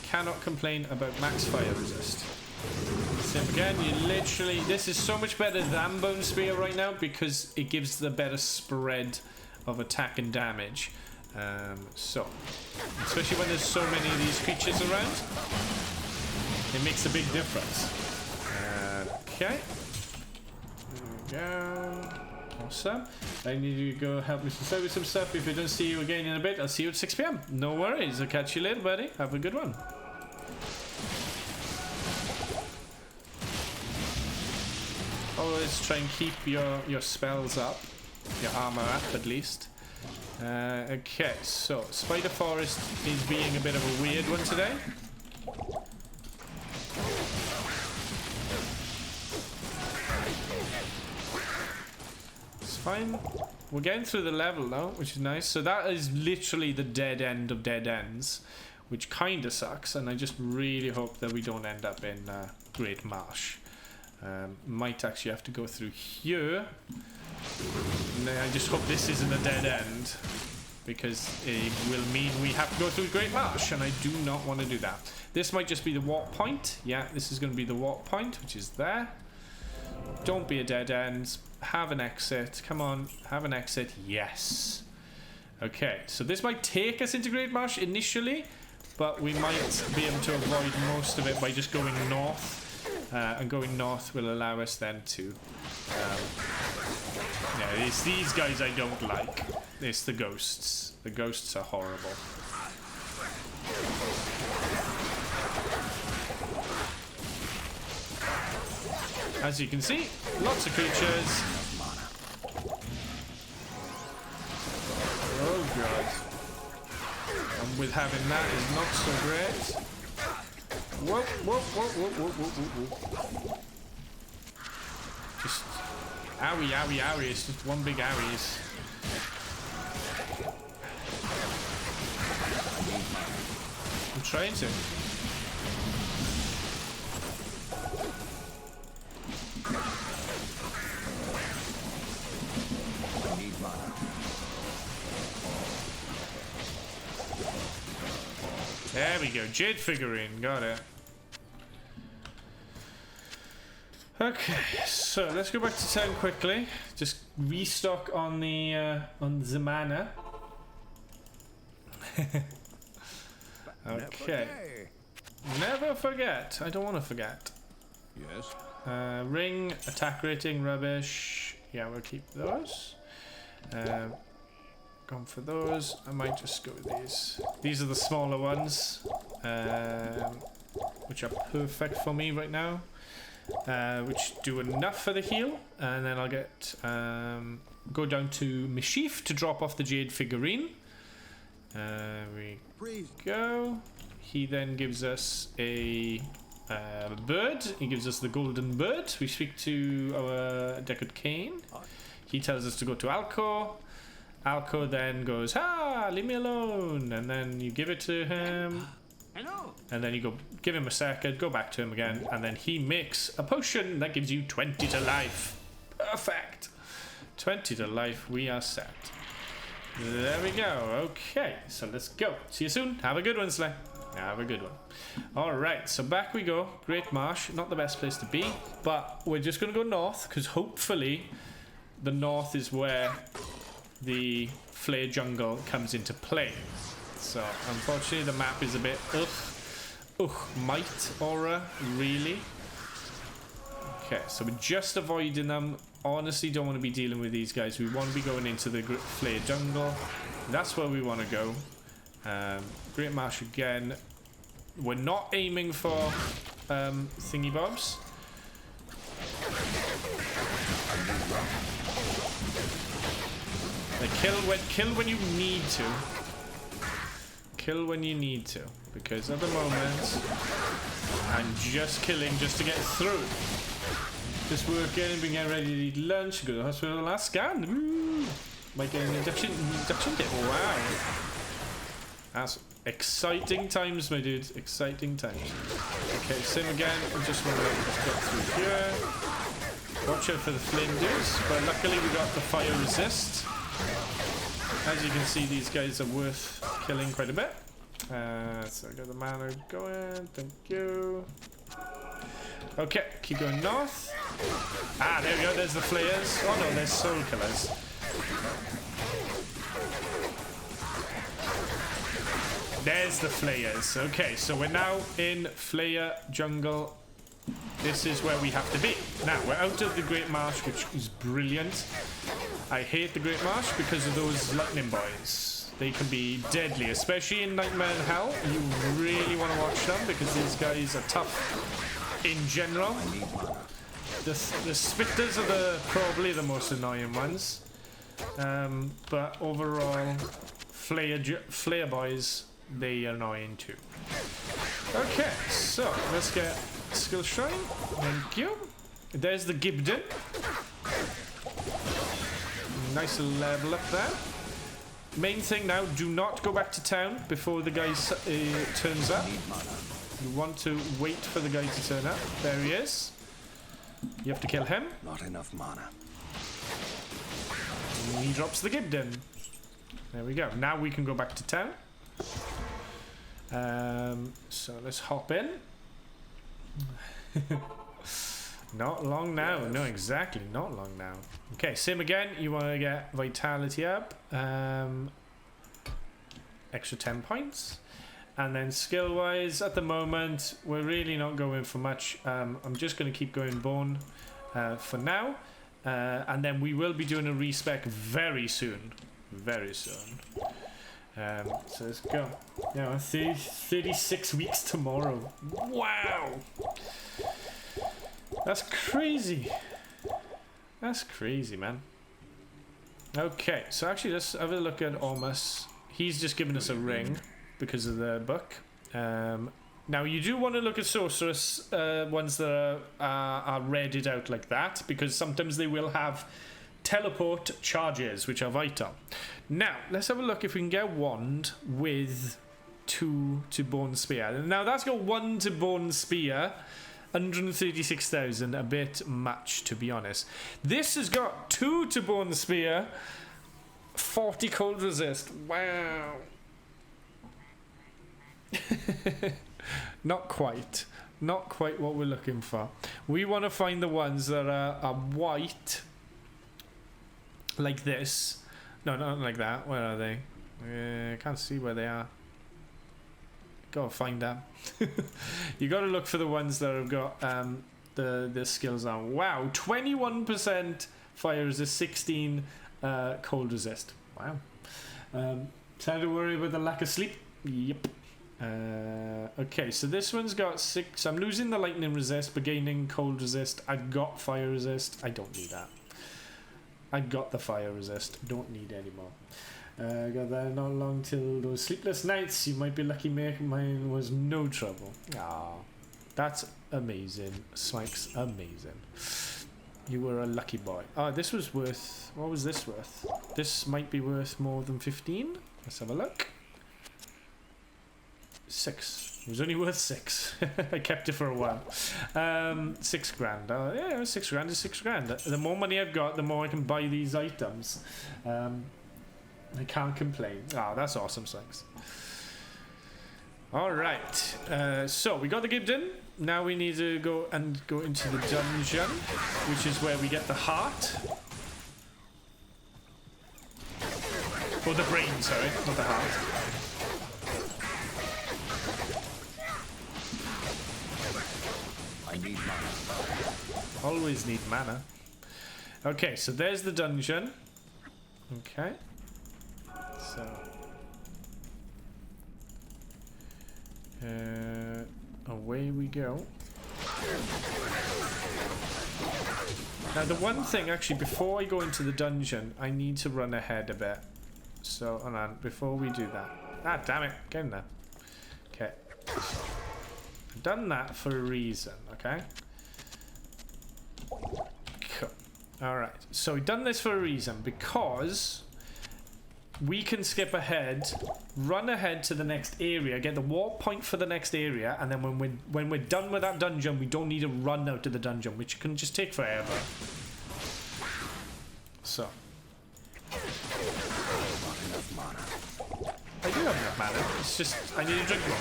Cannot complain about max fire resist. Same again, you literally, this is so much better than bone spear right now because it gives the better spread of attack and damage. So especially when there's so many of these creatures around, it makes a big difference. Okay, there we go. Awesome. I need you to go help Mr. Sir with some stuff. If I don't see you again in a bit, I'll see you at 6 PM. No worries. I'll catch you later, buddy. Have a good one. Always try and keep your spells up, your armor up at least. Okay, so Spider Forest is being a bit of a weird one today. It's fine. We're getting through the level now, which is nice. So that is literally the dead end of dead ends, which kind of sucks. And I just really hope that we don't end up in Great Marsh. Might actually have to go through here. And I just hope this isn't a dead end, because it will mean we have to go through Great Marsh, and I do not want to do that. This might just be the warp point. Yeah, this is going to be the warp point, which is there. Don't be a dead end. Have an exit. Come on, have an exit. Yes. Okay, so this might take us into Great Marsh initially, but we might be able to avoid most of it by just going north. And going north will allow us then to... yeah, it's these guys I don't like. It's the ghosts. The ghosts are horrible. As you can see, lots of creatures. Oh god. And with having that is not so great. Whoa, whoa, whoa, whoa, whoa, whoa, whoa. Just owie, owie, owie. It's just one big owie. I'm trying to. There we go, Jade figurine, got it. Okay, so let's go back to town quickly. Just restock on the mana. Okay. Never forget. I don't want to forget. Yes. Ring, attack rating, rubbish. Yeah, we'll keep those. Gone for those. I might just go with these. These are the smaller ones, which are perfect for me right now, which do enough for the heal, and then I'll get go down to Mischief to drop off the Jade figurine. We go. He then gives us a bird. He gives us the golden bird. We speak to our Deckard Kane. He tells us to go to Alcor. Alco then goes, leave me alone, and then you give it to him. Hello. And then you go give him a second, go back to him again, and then he makes a potion that gives you 20 to life. Perfect. 20 to life, we are set. There we go. Okay, so let's go. See you soon. Have a good one, Slay. Have a good one. Alright, so back we go. Great Marsh, not the best place to be, but we're just going to go north, because hopefully the north is where the Flare Jungle comes into play. So unfortunately the map is a bit might aura, really. Okay, so we're just avoiding them. Honestly, don't want to be dealing with these guys. We want to be going into the Flare Jungle. That's where we want to go. Great Marsh again. We're not aiming for thingy bobs. Like kill when you need to. Kill when you need to, because at the moment I'm just killing just to get through. Just working, been getting ready to eat lunch, go to the hospital, last scan. Woo. Might get an induction kit. Wow. That's exciting times, my dude. Exciting times. Okay, same again. I just want to get through here. Watch out for the flame dudes, but luckily we got the fire resist. As you can see, these guys are worth killing quite a bit. So I got the mana going. Thank you. Okay, keep going north. Ah, there we go. There's the flayers. Oh no, there's soul killers. There's the flayers. Okay, so we're now in Flayer Jungle. This is where we have to be. Now, we're out of the Great Marsh, which is brilliant. I hate the Great Marsh because of those lightning boys. They can be deadly, especially in Nightmare in Hell. You really want to watch them because these guys are tough in general. The spitters are probably the most annoying ones. But overall, Flayer boys, they are annoying too. Okay, so let's get skill shrine. Thank you. There's the Gibden. Nice level up there. Main thing now, do not go back to town before the guy turns up. You want to wait for the guy to turn up. There he is. You have to kill him. Not enough mana. And he drops the Gibden. There we go. Now we can go back to town. So let's hop in. Not long now. No, exactly. Not long now. Okay, same again. You want to get vitality up. Extra 10 points. And then skill-wise, at the moment, we're really not going for much. I'm just going to keep going bone for now. And then we will be doing a respec very soon. Very soon. So let's go. Yeah, 36 weeks tomorrow. Wow! That's crazy. That's crazy, man. Okay, so actually let's have a look at Ormus. He's just given us a ring because of the book. Now you do want to look at sorceress ones that are redded out like that, because sometimes they will have teleport charges, which are vital. Now let's have a look if we can get wand with 2 to Bone Spear. Now that's got 1 to Bone Spear, 136,000, a bit much to be honest. This has got 2 to Bone Spear, 40 cold resist. Wow. Not quite what we're looking for. We want to find the ones that are white like this. No, not like that. Where are they? I can't see where they are. Gotta find them. You gotta look for the ones that have got the skills on. Wow, 21% fire resist, 16 cold resist. Wow. Time to worry about the lack of sleep. Yep. Okay, so this one's got 6. I'm losing the lightning resist but gaining cold resist. I've got fire resist. I don't need that. I got the fire resist. Don't need any more. Got that. Not long till those sleepless nights. You might be lucky. Mine was no trouble. Ah, that's amazing. Smike's amazing. You were a lucky boy. Oh, this was worth. What was this worth? This might be worth more than 15. Let's have a look. 6. It was only worth 6. I kept it for a while. 6 grand. Yeah, 6 grand is 6 grand. The more money I've got, the more I can buy these items. I can't complain. Ah, that's awesome, thanks. Alright. So, we got the Gibden. Now we need to go into the dungeon, which is where we get the heart. Or the brain, sorry, not the heart. I need mana. Always need mana. Okay, so there's the dungeon. Okay. So Away we go. Now the one thing, actually, before I go into the dungeon, I need to run ahead a bit. So, hold on, before we do that. Ah, damn it, get in there. Okay. I've done that for a reason, okay? Cool. Alright, so we've done this for a reason, because we can skip ahead, run ahead to the next area, get the warp point for the next area, and then when we're done with that dungeon, we don't need to run out to the dungeon, which can just take forever. So. I do have enough mana. It's just I need to drink more.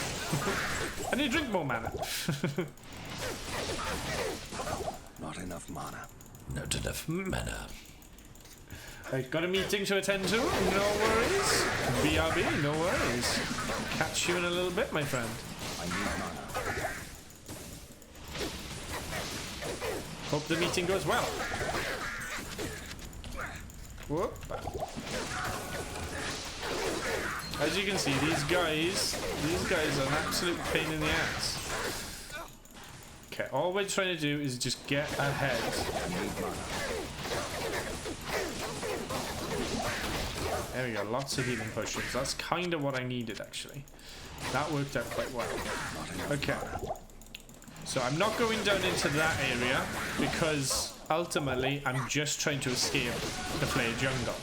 I need to drink more mana. Not enough mana. Not enough mana. I've got a meeting to attend to. No worries. BRB, no worries. Catch you in a little bit, my friend. I need mana. Hope the meeting goes well. Whoop. As you can see, these guys are an absolute pain in the ass. Okay, all we're trying to do is just get ahead. There we go, lots of healing potions. That's kind of what I needed, actually. That worked out quite well. Okay. So I'm not going down into that area because ultimately I'm just trying to escape the Flare Jungle.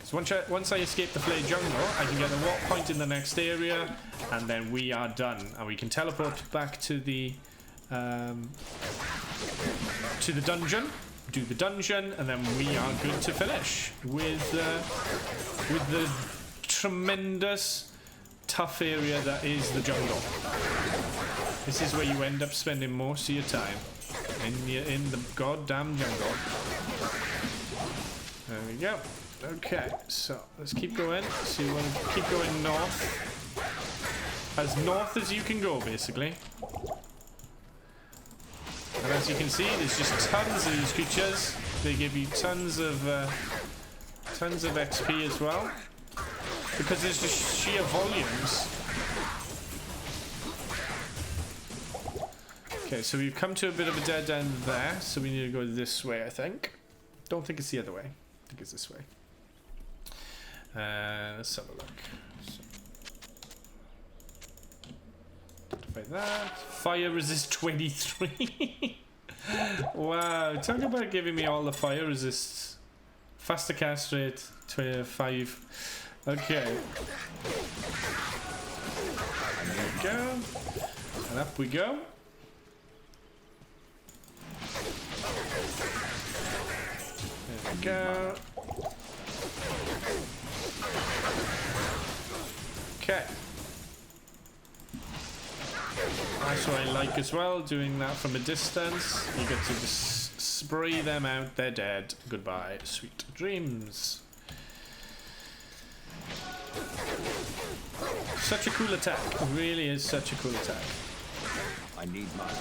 So once I escape the Flare Jungle, I can get the warp point in the next area, and then we are done. And we can teleport back to the dungeon, do the dungeon, and then we are good to finish with the tremendous tough area that is the jungle. This is where you end up spending most of your time in the goddamn jungle. There we go. Okay, so let's keep going. So you want to keep going north as you can go, basically. And as you can see, there's just tons of these creatures. They give you tons of XP as well, because there's just sheer volumes. Okay, so we've come to a bit of a dead end there, so we need to go this way, I think. Don't think it's the other way. I think it's this way. Let's have a look. So, that. Fire resist 23. Wow, talk about giving me all the fire resists. Faster cast rate 25. Okay. There we go. And up we go. There we go. Okay. That's what I like as well, doing that from a distance. You get to just spray them out, they're dead. Goodbye, sweet dreams. Such a cool attack. It really is such a cool attack. I need mana.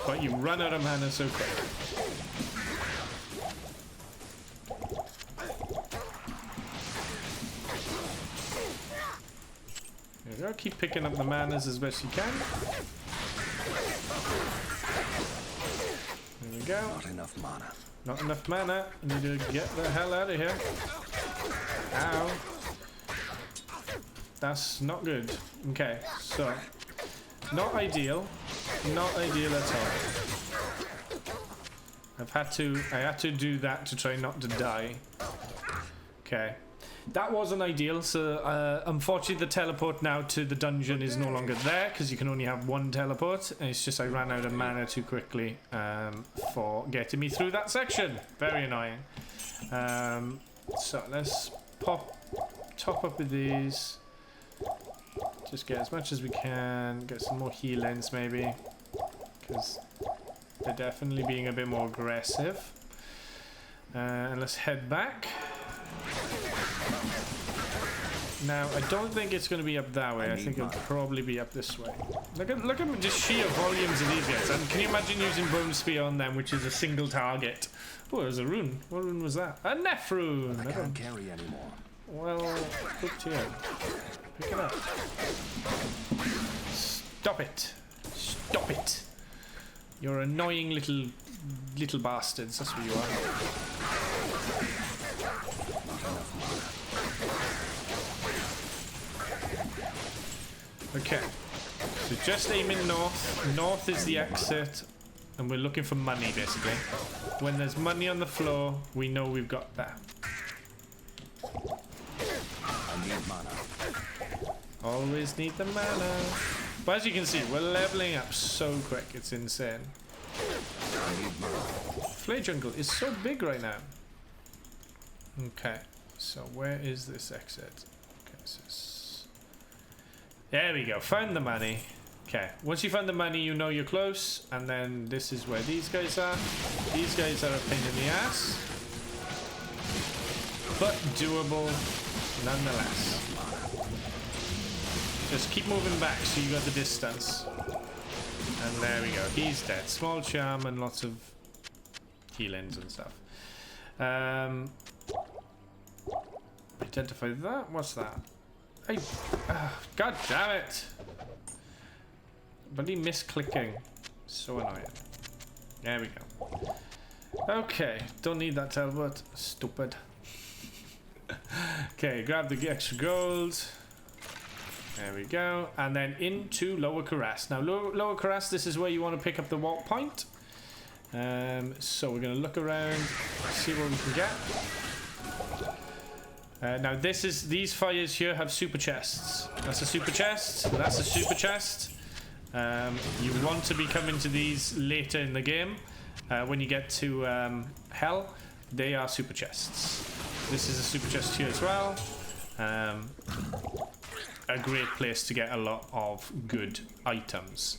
But you run out of mana so quick. There we go. Keep picking up the manas as best you can. There we go. Not enough mana. Not enough mana. I need to get the hell out of here. Ow. That's not good. Okay, so not ideal. Not ideal at all. I had to do that to try not to die. Okay. That wasn't ideal, so unfortunately the teleport now to the dungeon is no longer there because you can only have one teleport. And it's just I ran out of mana too quickly for getting me through that section. Very annoying. So let's top up with these. Just get as much as we can. Get some more healings maybe, because they're definitely being a bit more aggressive. And let's head back. Now, I don't think it's going to be up that way. I think it'll probably be up this way. Look at just sheer volumes of these guys. And can you imagine using Bone Spear on them, which is a single target? Oh, there's a rune. What rune was that? A Neph rune! I can't carry anymore. Well, look to you. Pick it up. Stop it. Stop it. You're annoying little bastards. That's what you are. Okay. So just aiming north. North is the exit. And we're looking for money, basically. When there's money on the floor, we know we've got that. I need mana. Always need the mana. But as you can see, we're leveling up so quick. It's insane. I need mana. Flare Jungle is so big right now. Okay. So where is this exit? Okay, so there we go. Found the money. Okay. Once you find the money, you know you're close. And then this is where these guys are. These guys are a pain in the ass. But doable nonetheless. Just keep moving back so you got the distance. And there we go. He's dead. Small charm and lots of healings and stuff. Identify that. What's that? Hey, God damn it! Bloody misclicking. So annoying. There we go. Okay. Don't need that Talbot. Stupid. Okay, grab the extra gold. There we go. And then into Lower Carras. Now, Lower Carras, this is where you want to pick up the warp point. So we're going to look around, see what we can get. Now, these fires here have super chests. That's a super chest. That's a super chest. You want to be coming to these later in the game. When you get to Hell, they are super chests. This is a super chest here as well. A great place to get a lot of good items.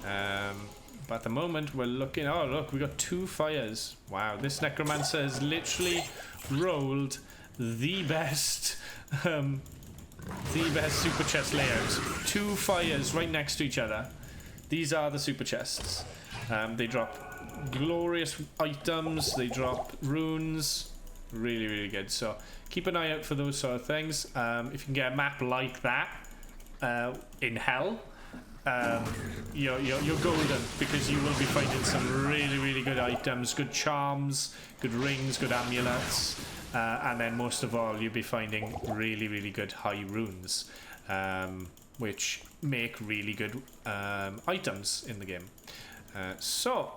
But at the moment we're looking. Oh look, we got 2 fires. Wow, this Necromancer has literally rolled the best super chest layout. 2 fires right next to each other. These are the super chests. They drop glorious items. They drop runes. Really, really good. So keep an eye out for those sort of things. If you can get a map like that in Hell, you're golden, because you will be finding some really, really good items, good charms, good rings, good amulets, and then most of all, you'll be finding really, really good high runes, which make really good items in the game. So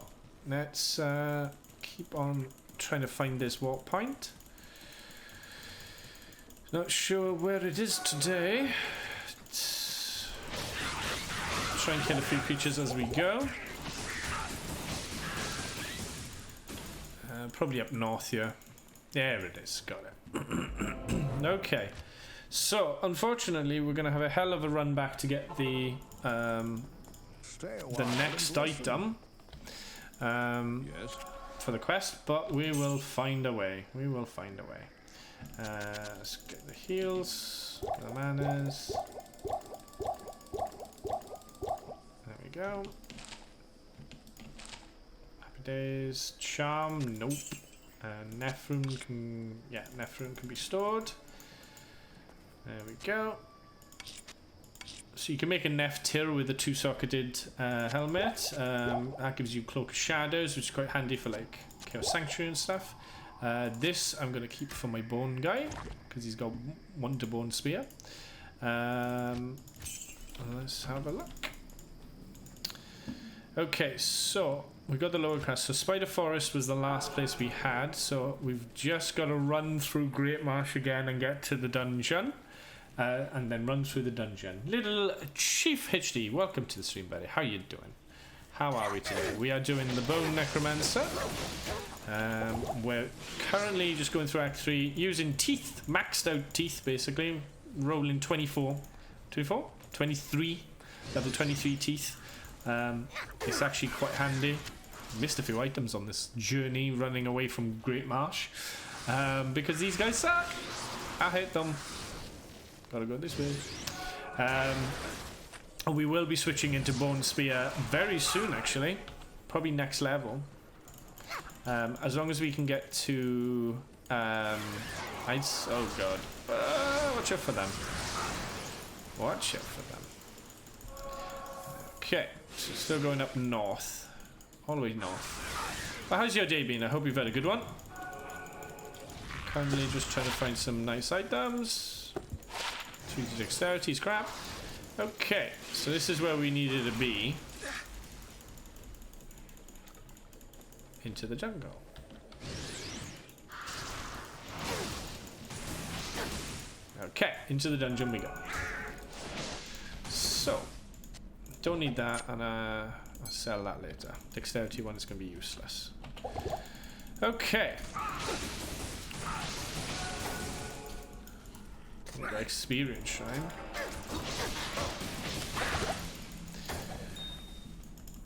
let's keep on trying to find this warp point. Not sure where it is today. Try and kill a few creatures as we go. Probably up north here. There it is. Got it. Okay. So unfortunately, we're gonna have a hell of a run back to get the next item. Yes. For the quest, but we will find a way. We will find a way. Let's get the heals, get the manas. There we go. Happy days. Charm, nope. Nephrune can, yeah, Nephrune can be stored. There we go. So you can make a Nephtir with a 2-socketed helmet. That gives you Cloak of Shadows, which is quite handy for like Chaos Sanctuary and stuff. This I'm going to keep for my bone guy, because he's got Wonder Bone Spear. Let's have a look. Okay, so we got the Lower Carras. So Spider Forest was the last place we had. So we've just got to run through Great Marsh again and get to the dungeon. And then run through the dungeon. Little Chief HD, welcome to the stream, buddy. How you doing? How are we today? We are doing the Bone Necromancer. We're currently just going through Act 3 using teeth, maxed out teeth basically, rolling 23 level 23 teeth. It's actually quite handy. Missed a few items on this journey running away from Great Marsh, because these guys suck. I hate them. Gotta go this way. We will be switching into Bone Spear very soon, actually. Probably next level. As long as we can get to... oh god. Watch out for them. Watch out for them. Okay, so still going up north. All the way north. But how's your day been? I hope you've had a good one. Currently just trying to find some nice items. 3 dexterity is crap. Okay, so this is where we needed to be. Into the jungle. Okay, into the dungeon we go. So, don't need that, and I'll sell that later. Dexterity one is going to be useless. Okay. The experience shrine.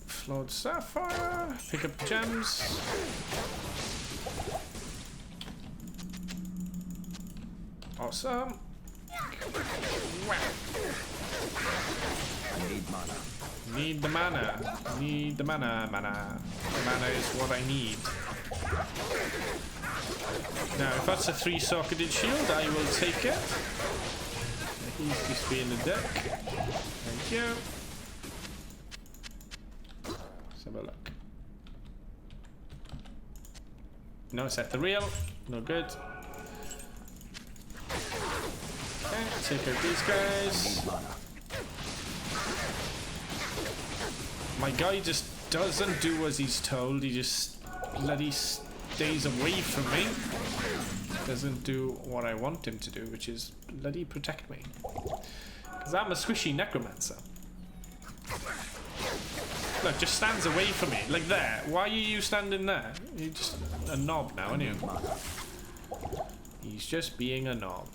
Flawed sapphire. Pick up gems. Awesome. Wow. I need mana. Need the mana. Need the mana. Mana. Mana is what I need. Now, if that's a 3-socketed shield, I will take it. He's just being a dick. Thank you. Let's have a look. No, set the real. No good. Okay, take out these guys. My guy just doesn't do as he's told. He just bloody stays away from me. Doesn't do what I want him to do, which is bloody protect me. Because I'm a squishy necromancer. Look, just stands away from me, like there. Why are you standing there? You're just a knob now, aren't you? He's just being a knob.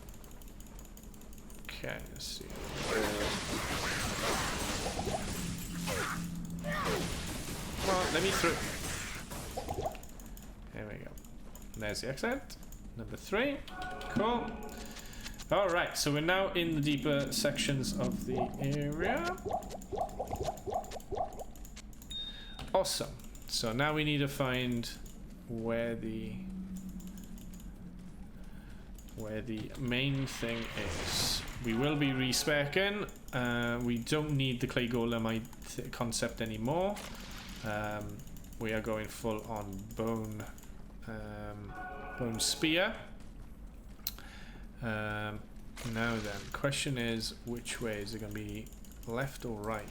Okay, let's see. Come on, let me through. There we go. There's the exit. Number 3. Cool. Alright, so we're now in the deeper sections of the area. Awesome. So now we need to find where the main thing is. We will be respecing. We don't need the clay golem concept anymore. We are going full on bone spear. Now then, question is, which way is it going to be, left or right?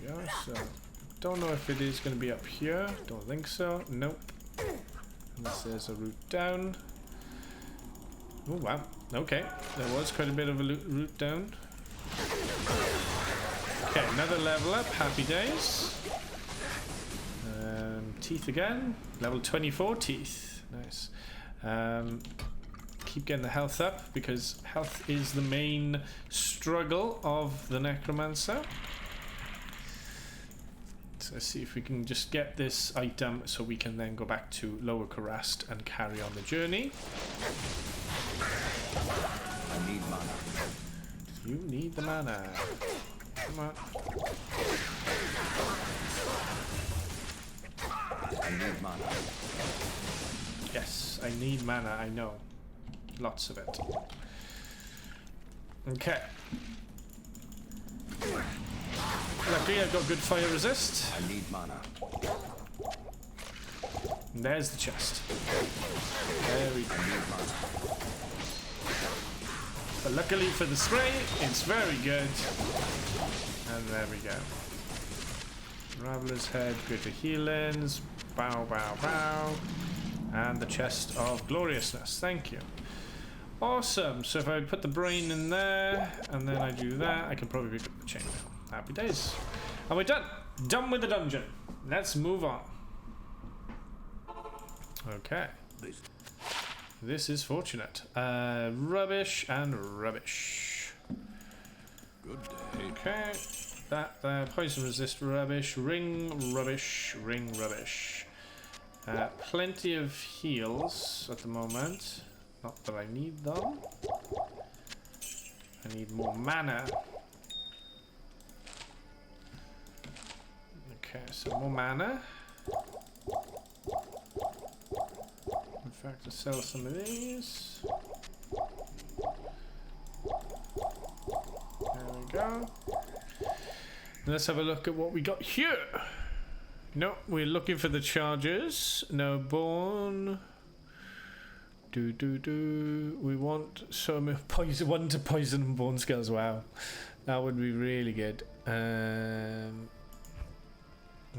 There we go. So don't know if it is going to be up here. Don't think so. Nope. Unless there's a route down. Oh wow. Okay, there was quite a bit of a route down. Okay, another level up. Happy days. Teeth again. Level 24 teeth. Nice. Keep getting the health up because health is the main struggle of the necromancer. So let's see if we can just get this item so we can then go back to Lower Karast and carry on the journey. I need mana. You need the mana. Come on. I need mana. Yes, I need mana, I know. Lots of it. Okay. Luckily I've got good fire resist. I need mana. And there's the chest. There we go. But luckily for the spray, it's very good. And there we go. Raveler's head, good to healings. Bow, bow, bow. And the chest of gloriousness. Thank you. Awesome. So if I put the brain in there, and then I do that, I can probably pick up the chain. Happy days. And we're done. Done with the dungeon. Let's move on. Okay. This is fortunate. Rubbish and rubbish. Good day. Okay. That there. Poison resist rubbish. Ring rubbish. Ring rubbish. Plenty of heals at the moment. Not that I need them. I need more mana. Okay, so more mana. In fact, to sell some of these. we go. Let's have a look at what we got here. No, we're looking for the charges. No bone. We want some poison, 1 to poison and bone skills. Wow, that would be really good.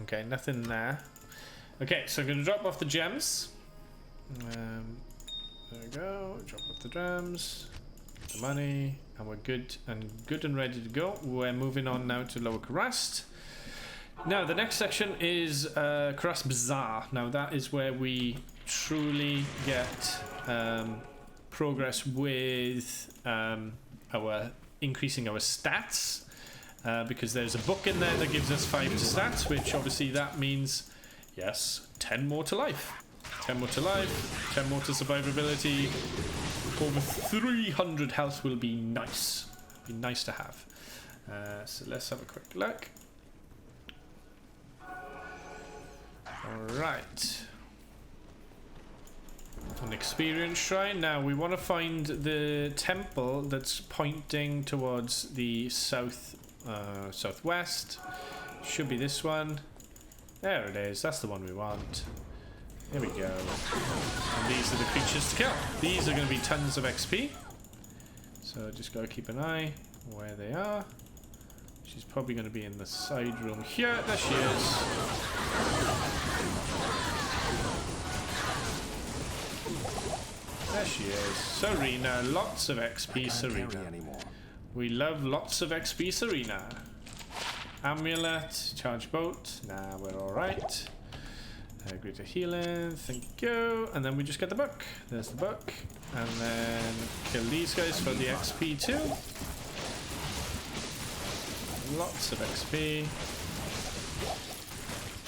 Okay, nothing there. Okay, so I'm gonna drop off the gems. There we go. Drop off the gems, the money, and we're good and ready to go. We're moving on now to Lower Karast. Now the next section is Karast Bazaar. Now that is where we truly get progress with our increasing our stats, because there's a book in there that gives us 5 to stats, which obviously that means, yes, 10 more to life. 10 more to life, 10 more to survivability. Over 300 health will be nice. Be nice to have. So let's have a quick look. Alright. An experience shrine. Now we want to find the temple that's pointing towards the southwest. Should be this one. There it is. That's the one we want. Here we go. And these are the creatures to kill. These are going to be tons of XP. So just got to keep an eye where they are. She's probably going to be in the side room here. There she is. There she is. Serena. Lots of XP Serena. We love lots of XP Serena. Amulet. Charge boat. Nah, we're alright. Greater healing, thank you. And then we just get the book. There's the book. And then kill these guys for the XP too. Lots of XP.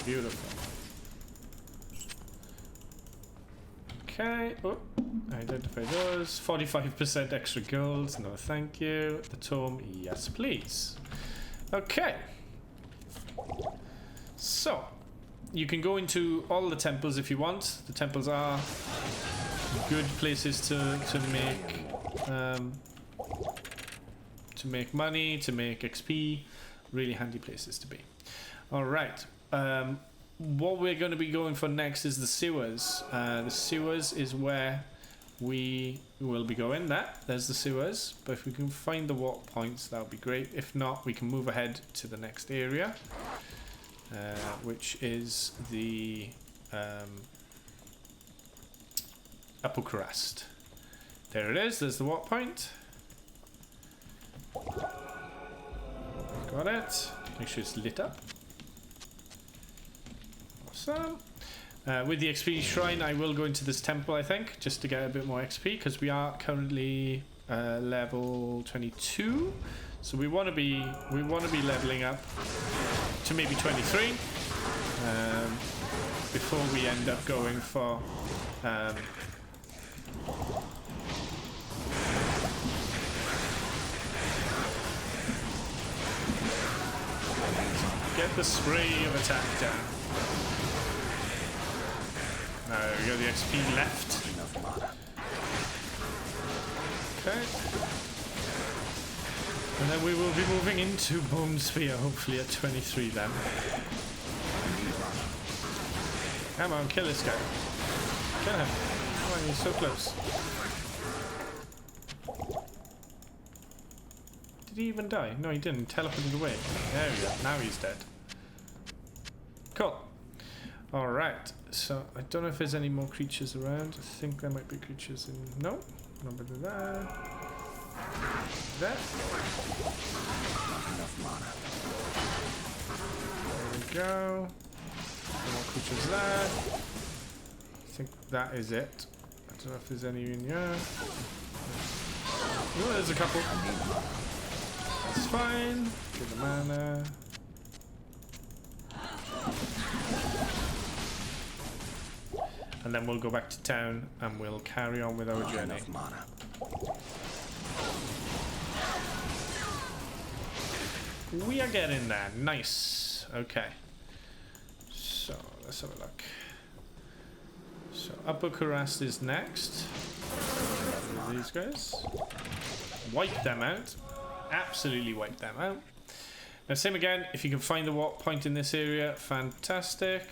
Beautiful. Okay. Oh, identify those. 45% extra gold. No, thank you. The tome, yes, please. Okay. So. You can go into all the temples if you want. The temples are good places to make money, to make XP. Really handy places to be. All right. What we're going to be going for next is the sewers. The sewers is where we will be going. There's the sewers. But if we can find the warp points, that would be great. If not, we can move ahead to the next area. Which is the Upper Karast. There it is. There's the warp point. Got it. Make sure it's lit up. Awesome. With the XP shrine, I will go into this temple, I think, just to get a bit more XP, because we are currently level 22. So we want to be leveling up to maybe 23 before we end up going for get the spray of attack down. There we go, the XP left. Okay. And then we will be moving into Bone Sphere, hopefully at 23 then. Come on, kill this guy. Kill him. Come on, he's so close. Did he even die? No, he didn't. He teleported away. There we go. Now he's dead. Cool. Alright. So, I don't know if there's any more creatures around. I think there might be creatures in... No. Nobody there. There. Enough mana. There we go. No more creatures there. I think that is it. I don't know if there's any in here. Oh, there's a couple. That's fine. Get the mana. And then we'll go back to town and we'll carry on with our journey. Enough mana. We are getting there. Nice. Okay. So, let's have a look. So, Upper Karast is next. These guys. Wipe them out. absolutely wipe them out. Now same again, if you can find the warp point in this area, fantastic.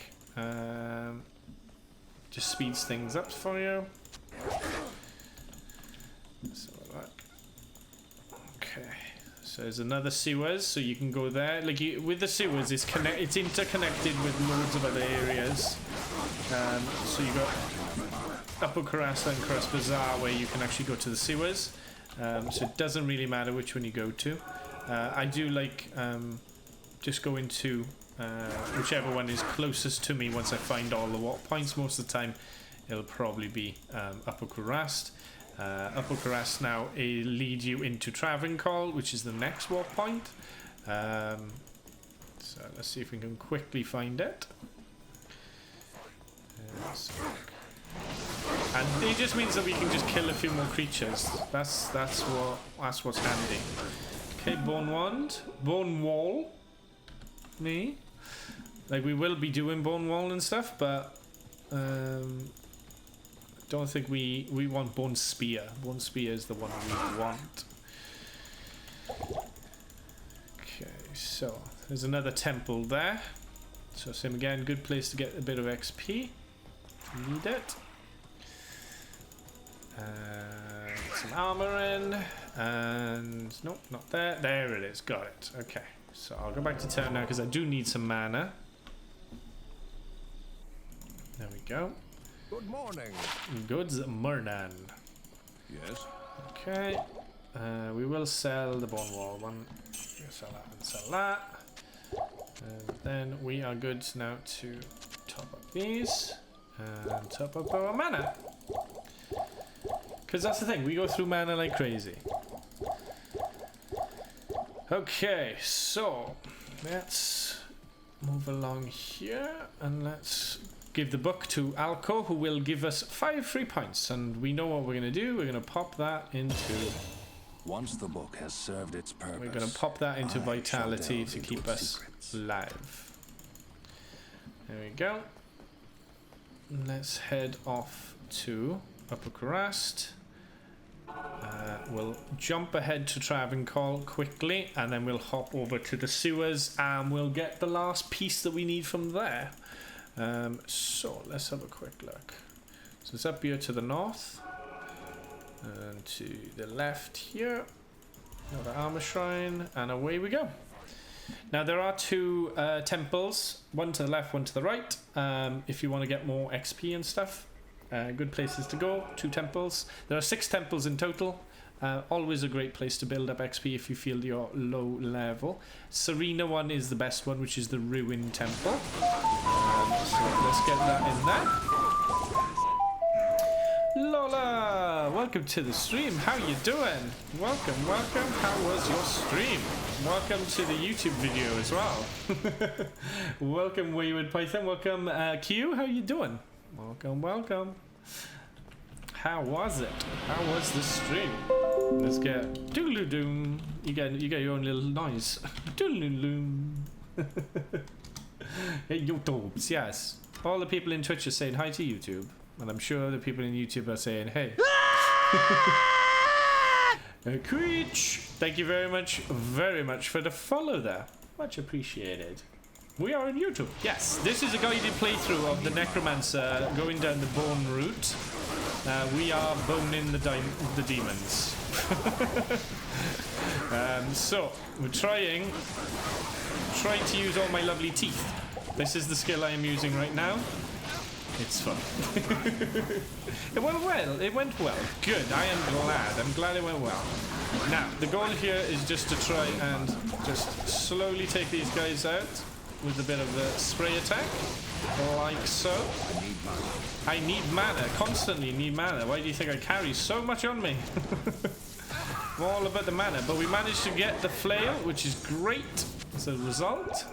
Just speeds things up for you. Okay, so there's another sewers, so you can go there. Like with the sewers, it's interconnected with loads of other areas. So you got Upper Karasta and Karras Bazaar where you can actually go to the sewers. So it doesn't really matter which one you go to. I do like just going to whichever one is closest to me once I find all the warp points. Most of the time it'll probably be Upper Karasta. Upper Karasta now lead you into Travancore, which is the next warp point. So let's see if we can quickly find it. And it just means that we can just kill a few more creatures. That's what's handy. Okay, Bone Wand, Bone Wall. Me. Like we will be doing Bone Wall and stuff, but don't think we want Bone Spear. Bone Spear is the one we want. Okay, so there's another temple there. So same again, good place to get a bit of XP. Need it. Some armor in, and nope, not there. There it is. Got it. Okay, so I'll go back to town now because I do need some mana. There we go. Good morning. Good morning. Yes. Okay, we will sell the Bone Wall one. We'll sell that and sell that, and then we are good now to top up these and top up our mana. Because that's the thing, we go through mana like crazy. Okay, so let's move along here and let's give the book to Alco, who will give us 5 free points. And we know what we're going to do. We're going to pop that into... Once the book has served its purpose, we're going to pop that into Vitality to keep us secrets. alive. There we go. Let's head off to Upper Karasta. We'll jump ahead to Travancore quickly, and then we'll hop over to the sewers, and we'll get the last piece that we need from there. So let's have a quick look. So it's up here to the north, and to the left here. Another armor shrine, and away we go. Now there are 2 temples, one to the left, one to the right. If you want to get more XP and stuff. Good places to go. 2 temples. There are 6 temples in total. Always a great place to build up XP if you feel you're low level. Serena one is the best one, which is the Ruin Temple. So let's get that in there. Lola, welcome to the stream. How you doing? Welcome, welcome. How was your stream? Welcome to the YouTube video as well. Welcome, Wayward Python. Welcome, Q. How you doing? Welcome, welcome. How was it? How was the stream? Let's get doodle doom. You get your own little noise. Doodle doom. Hey, YouTubes, yes. All the people in Twitch are saying hi to YouTube, and I'm sure the people in YouTube are saying hey. Queech, thank you very much for the follow there. Much appreciated. We are on YouTube. Yes, this is a guided playthrough of the Necromancer going down the bone route. We are boning the demons. So we're trying to use all my lovely teeth. This is the skill I am using right now. It's fun. It went well. It went well. Good. I am glad. I'm glad it went well. Now the goal here is just to try and just slowly take these guys out with a bit of a spray attack, like so. I need mana, constantly need mana. Why do you think I carry so much on me? I'm all about the mana, but we managed to get the flail, which is great as a result.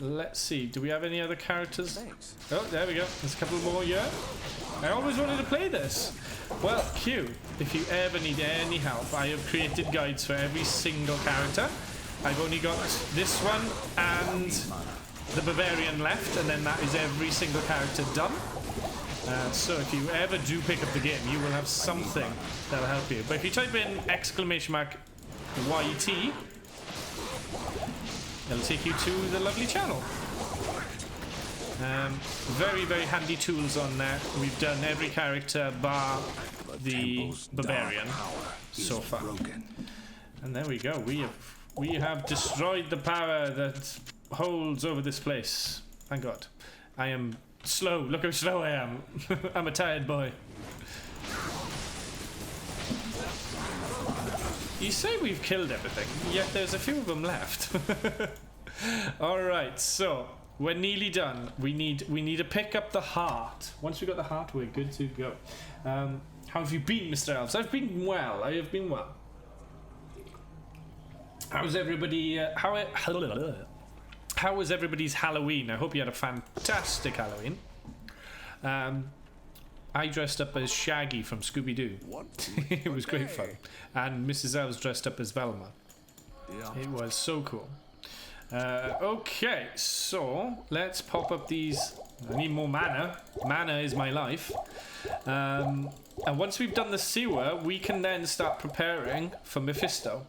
Let's see, do we have any other characters? Thanks. Oh, there we go. There's a couple more here. I always wanted to play this. Well, Q, if you ever need any help, I have created guides for every single character. I've only got this one and the Bavarian left, and then that is every single character done. So if you ever do pick up the game, you will have something that'll help you. But if you type in YT, it'll take you to the lovely channel. Very, very handy tools on there. We've done every character bar the barbarian so far. And there we go. We have destroyed the power that holds over this place. Thank God. I am slow. Look how slow I am. I'm a tired boy. You say we've killed everything, yet there's a few of them left. Alright, so we're nearly done. We need to pick up the heart. Once we got the heart, we're good to go. How have you been, Mr. Elves? I've been well. I have been well. How's everybody? How was everybody's Halloween? I hope you had a fantastic Halloween. I dressed up as Shaggy from Scooby-Doo. It was great fun. And Mrs. Elves dressed up as Velma. It was so cool. Okay, so let's pop up these. I need more mana. Mana is my life. And once we've done the sewer, we can then start preparing for Mephisto.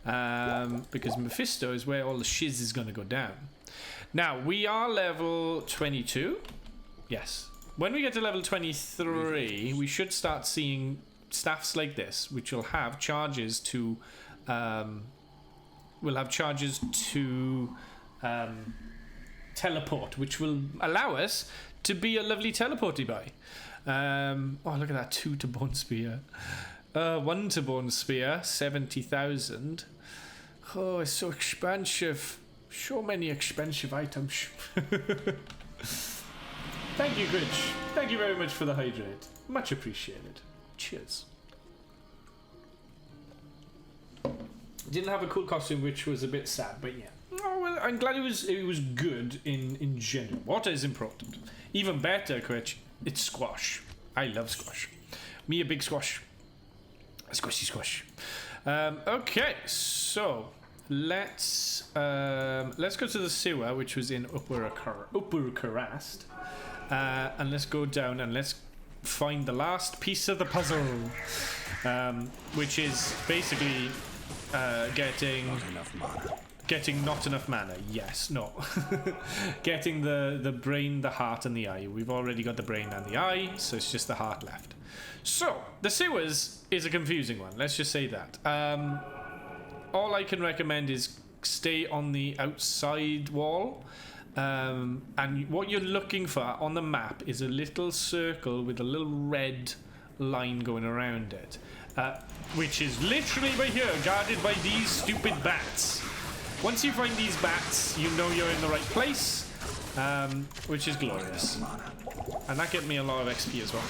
Because Mephisto is where all the shiz is going to go down. Now, we are level 22. Yes. When we get to level 23, we should start seeing staffs like this, which will have charges to... teleport, which will allow us to be a lovely teleporty boy. Oh, look at that 2 to bone spear. 1 to bone spear, 70,000. Oh, it's so expensive. So many expensive items. Thank you, Grinch. Thank you very much for the hydrate. Much appreciated. Cheers. Didn't have a cool costume, which was a bit sad, but yeah. Oh, well, I'm glad it was good in general. Water is important. Even better, Grinch, it's squash. I love squash. Me a big squash. A squishy squash. Okay, so let's go to the sewer, which was in Upper Karast. And let's go down and let's find the last piece of the puzzle, which is basically getting not enough mana. Yes, no. Getting the brain, the heart, and the eye. We've already got the brain and the eye, so it's just the heart left. So the sewers is a confusing one. Let's just say that. All I can recommend is stay on the outside wall. And what you're looking for on the map is a little circle with a little red line going around it, which is literally right here, guarded by these stupid bats. Once you find these bats, you know you're in the right place, which is glorious. And that gave me a lot of XP as well.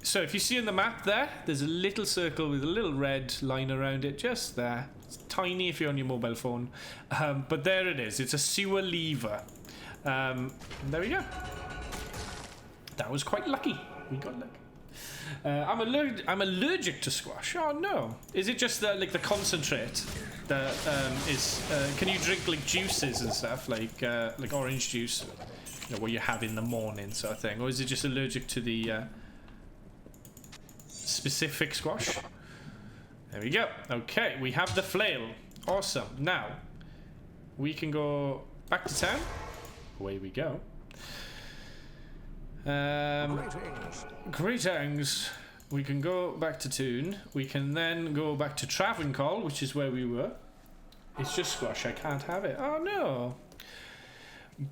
So if you see on the map there's a little circle with a little red line around it, just there. It's tiny if you're on your mobile phone, but there it is. It's a sewer lever. There we go. That was quite lucky. We got lucky. I'm allergic to squash. Oh no! Is it just the concentrate that is? Can you drink like juices and stuff like orange juice, what you have in the morning sort of thing, or is it just allergic to the specific squash? There we go. Okay, we have the flail. Awesome. Now we can go back to town. Away we go. Greetings. We can go back to Toon. We can then go back to Travancore, which is where we were. It's just squash. I can't have it. Oh no.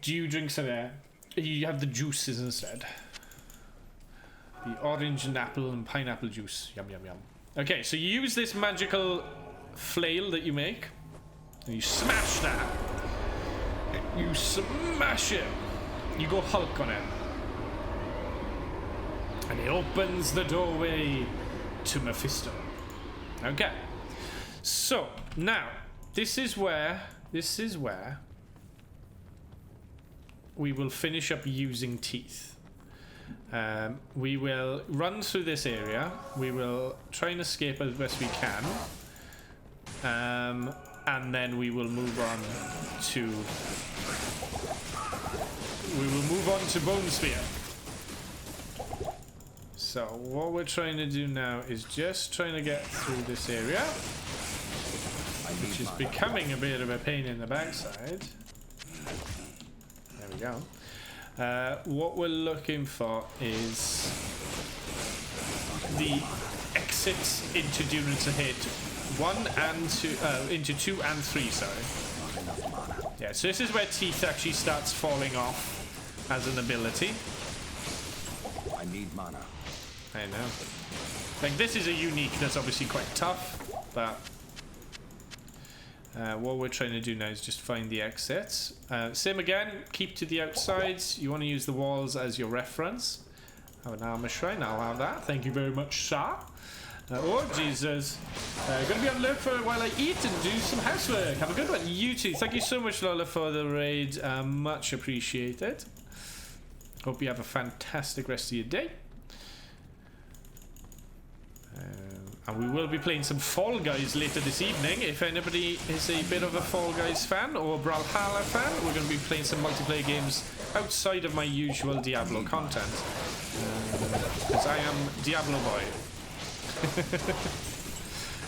Do you drink some air? You have the juices instead. The orange and apple and pineapple juice. Yum yum yum. Okay, so you use this magical flail that you make, and you smash that. You smash it. You go Hulk on it. And it opens the doorway to Mephisto. Okay. So, now, this is where we will finish up using teeth. We will run through this area. We will try and escape as best we can. And then we will move on to Bone Spear. So what we're trying to do now is just trying to get through this area. which is becoming a bit of a pain in the backside. There we go. What we're looking for is the exits into Dunes Ahead 1 and 2, into 2 and 3, sorry. Yeah, so this is where Teeth actually starts falling off as an ability. I need mana. I know. Like, this is a unique that's obviously quite tough, but what we're trying to do now is just find the exits. Same again, keep to the outsides. You want to use the walls as your reference. Have an armor shrine, I'll have that. Thank you very much, sir. Oh, Jesus. Gonna be on alert for while I eat and do some housework. Have a good one. You too. Thank you so much, Lola, for the raid. Much appreciated. Hope you have a fantastic rest of your day. And we will be playing some Fall Guys later this evening. If anybody is a bit of a Fall Guys fan or a Brawlhalla fan, we're going to be playing some multiplayer games outside of my usual Diablo content. Because I am Diablo boy.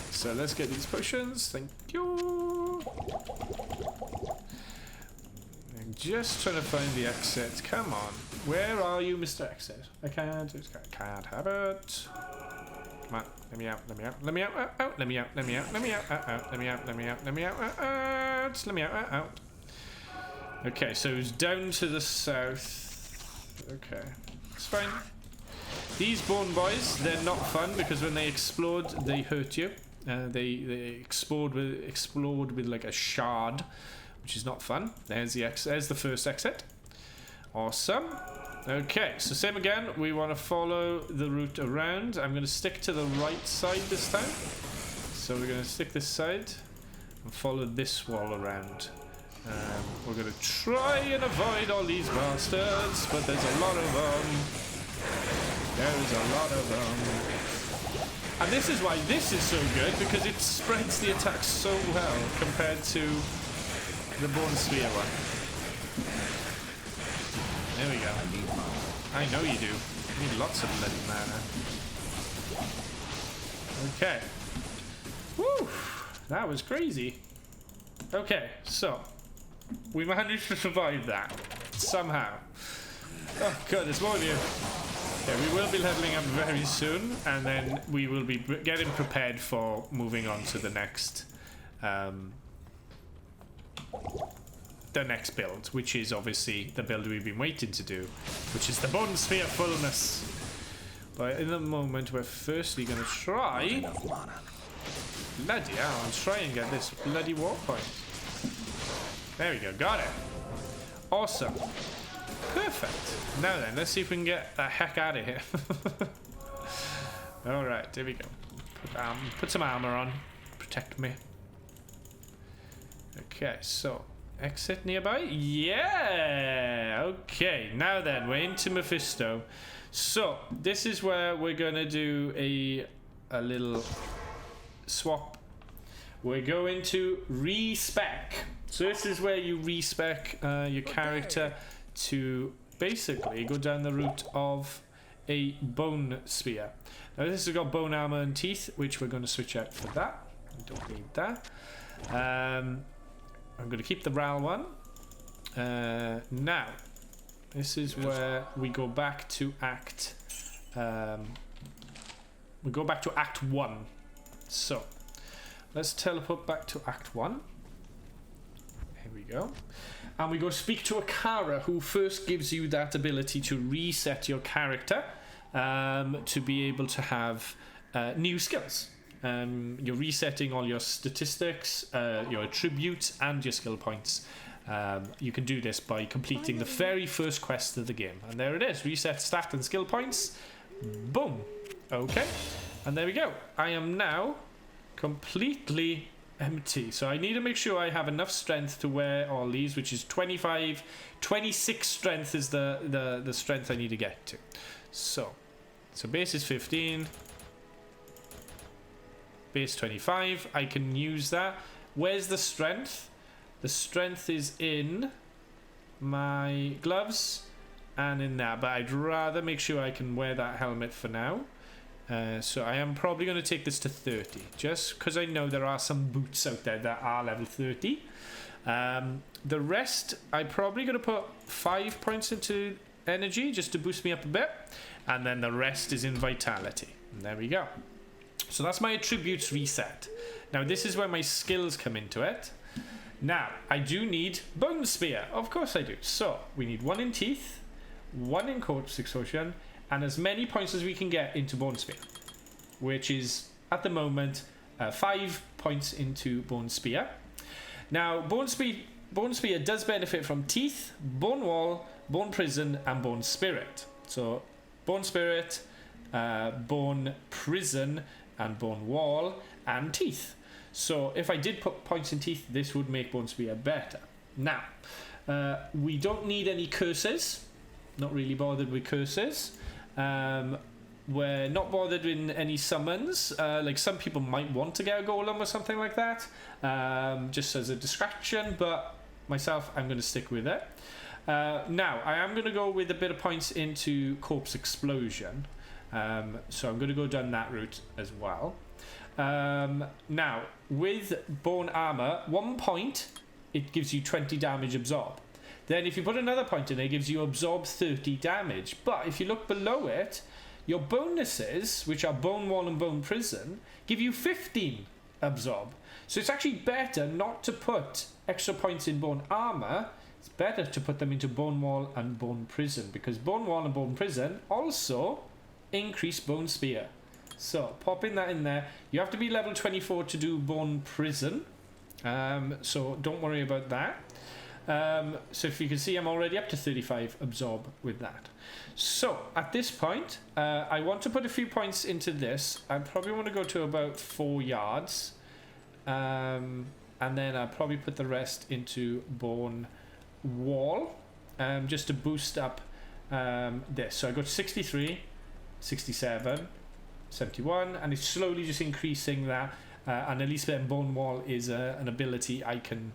So let's get these potions. Thank you. I'm just trying to find the exit. Come on. Where are you, Mr. Exit? I can't have it. Come on. Let me out. Let me out. Let me out. Out. Let me out. Let me out. Let me out. Out. Let me out. Let me out. Let me out. Out. Let me out. Out. Okay, so it's down to the south. Okay. It's fine. These bone boys, they're not fun because when they explode, they hurt you. They explode with like a shard, which is not fun. There's the first exit. Awesome. Okay, so same again. We want to follow the route around. I'm going to stick to the right side this time. So we're going to stick this side and follow this wall around. We're going to try and avoid all these bastards, but there's a lot of them. There's a lot of them. And this is why this is so good, because it spreads the attack so well compared to the Bone Spear one. There we go. I know you do. You need lots of bloody mana. Okay. Woo! That was crazy. Okay, so we managed to survive that somehow. Oh god, there's more of you. Okay, we will be leveling up very soon, and then we will be getting prepared for moving on to the next build, which is obviously the build we've been waiting to do, which is the Bone Sphere Fullness. But in the moment, we're firstly going to try. Bloody hell, I'll try and get this bloody war point. There we go, got it. Awesome. Perfect. Now then, let's see if we can get the heck out of here. Alright, there we go. Put some armor on. Protect me. Okay, so exit nearby? Yeah! Okay, now then, we're into Mephisto. So, this is where we're gonna do a little swap. We're going to respec. So this is where you respec your character to basically go down the route of a bone spear. Now this has got bone armor and teeth, which we're going to switch out for that. We don't need that. I'm going to keep the RAL one. Now, this is where we go back to Act. We go back to Act 1. So, let's teleport back to Act 1. Here we go. And we go speak to Akara, who first gives you that ability to reset your character to be able to have new skills. You're resetting all your statistics, your attributes, and your skill points. You can do this by completing the very first quest of the game. And there it is. Reset stat and skill points. Boom. Okay. And there we go. I am now completely empty. So I need to make sure I have enough strength to wear all these, which is 25. 26 strength is the strength I need to get to. So base is 15. Base 25. I can use that. Where's the strength? The strength is in my gloves and in that, but I'd rather make sure I can wear that helmet for now. So I am probably going to take this to 30, just because I know there are some boots out there that are level 30. The rest, I'm probably going to put 5 points into energy just to boost me up a bit, and then the rest is in vitality. And there we go. So that's my attributes reset. Now this is where my skills come into it. Now I do need Bone Spear, of course I do. So we need 1 in Teeth, 1 in Corpse Explosion, and as many points as we can get into Bone Spear, which is at the moment 5 points into Bone Spear. Now Bone Spear does benefit from Teeth, Bone Wall, Bone Prison, and Bone Spirit. So Bone Spirit, Bone Prison, and Bone Wall, and Teeth. So if I did put points in Teeth, this would make Bone Spear better. Now, we don't need any curses. Not really bothered with curses. We're not bothered in any summons. Like some people might want to get a golem or something like that, just as a distraction, but myself, I'm going to stick with it. Now, I am going to go with a bit of points into Corpse Explosion. So I'm going to go down that route as well. Now, with Bone Armor, 1 point, it gives you 20 damage absorb. Then if you put another point in there, it gives you absorb 30 damage. But if you look below it, your bonuses, which are Bone Wall and Bone Prison, give you 15 absorb. So it's actually better not to put extra points in Bone Armor. It's better to put them into Bone Wall and Bone Prison, because Bone Wall and Bone Prison also increase Bone Spear. So popping that in there. You have to be level 24 to do Bone Prison, so don't worry about that. So if you can see, I'm already up to 35 absorb with that. So at this point, I want to put a few points into this. I probably want to go to about 4 yards, and then I'll probably put the rest into Bone Wall, just to boost up this. So I go to 63, 67, 71, and it's slowly just increasing that. And at least then Bone Wall is an ability I can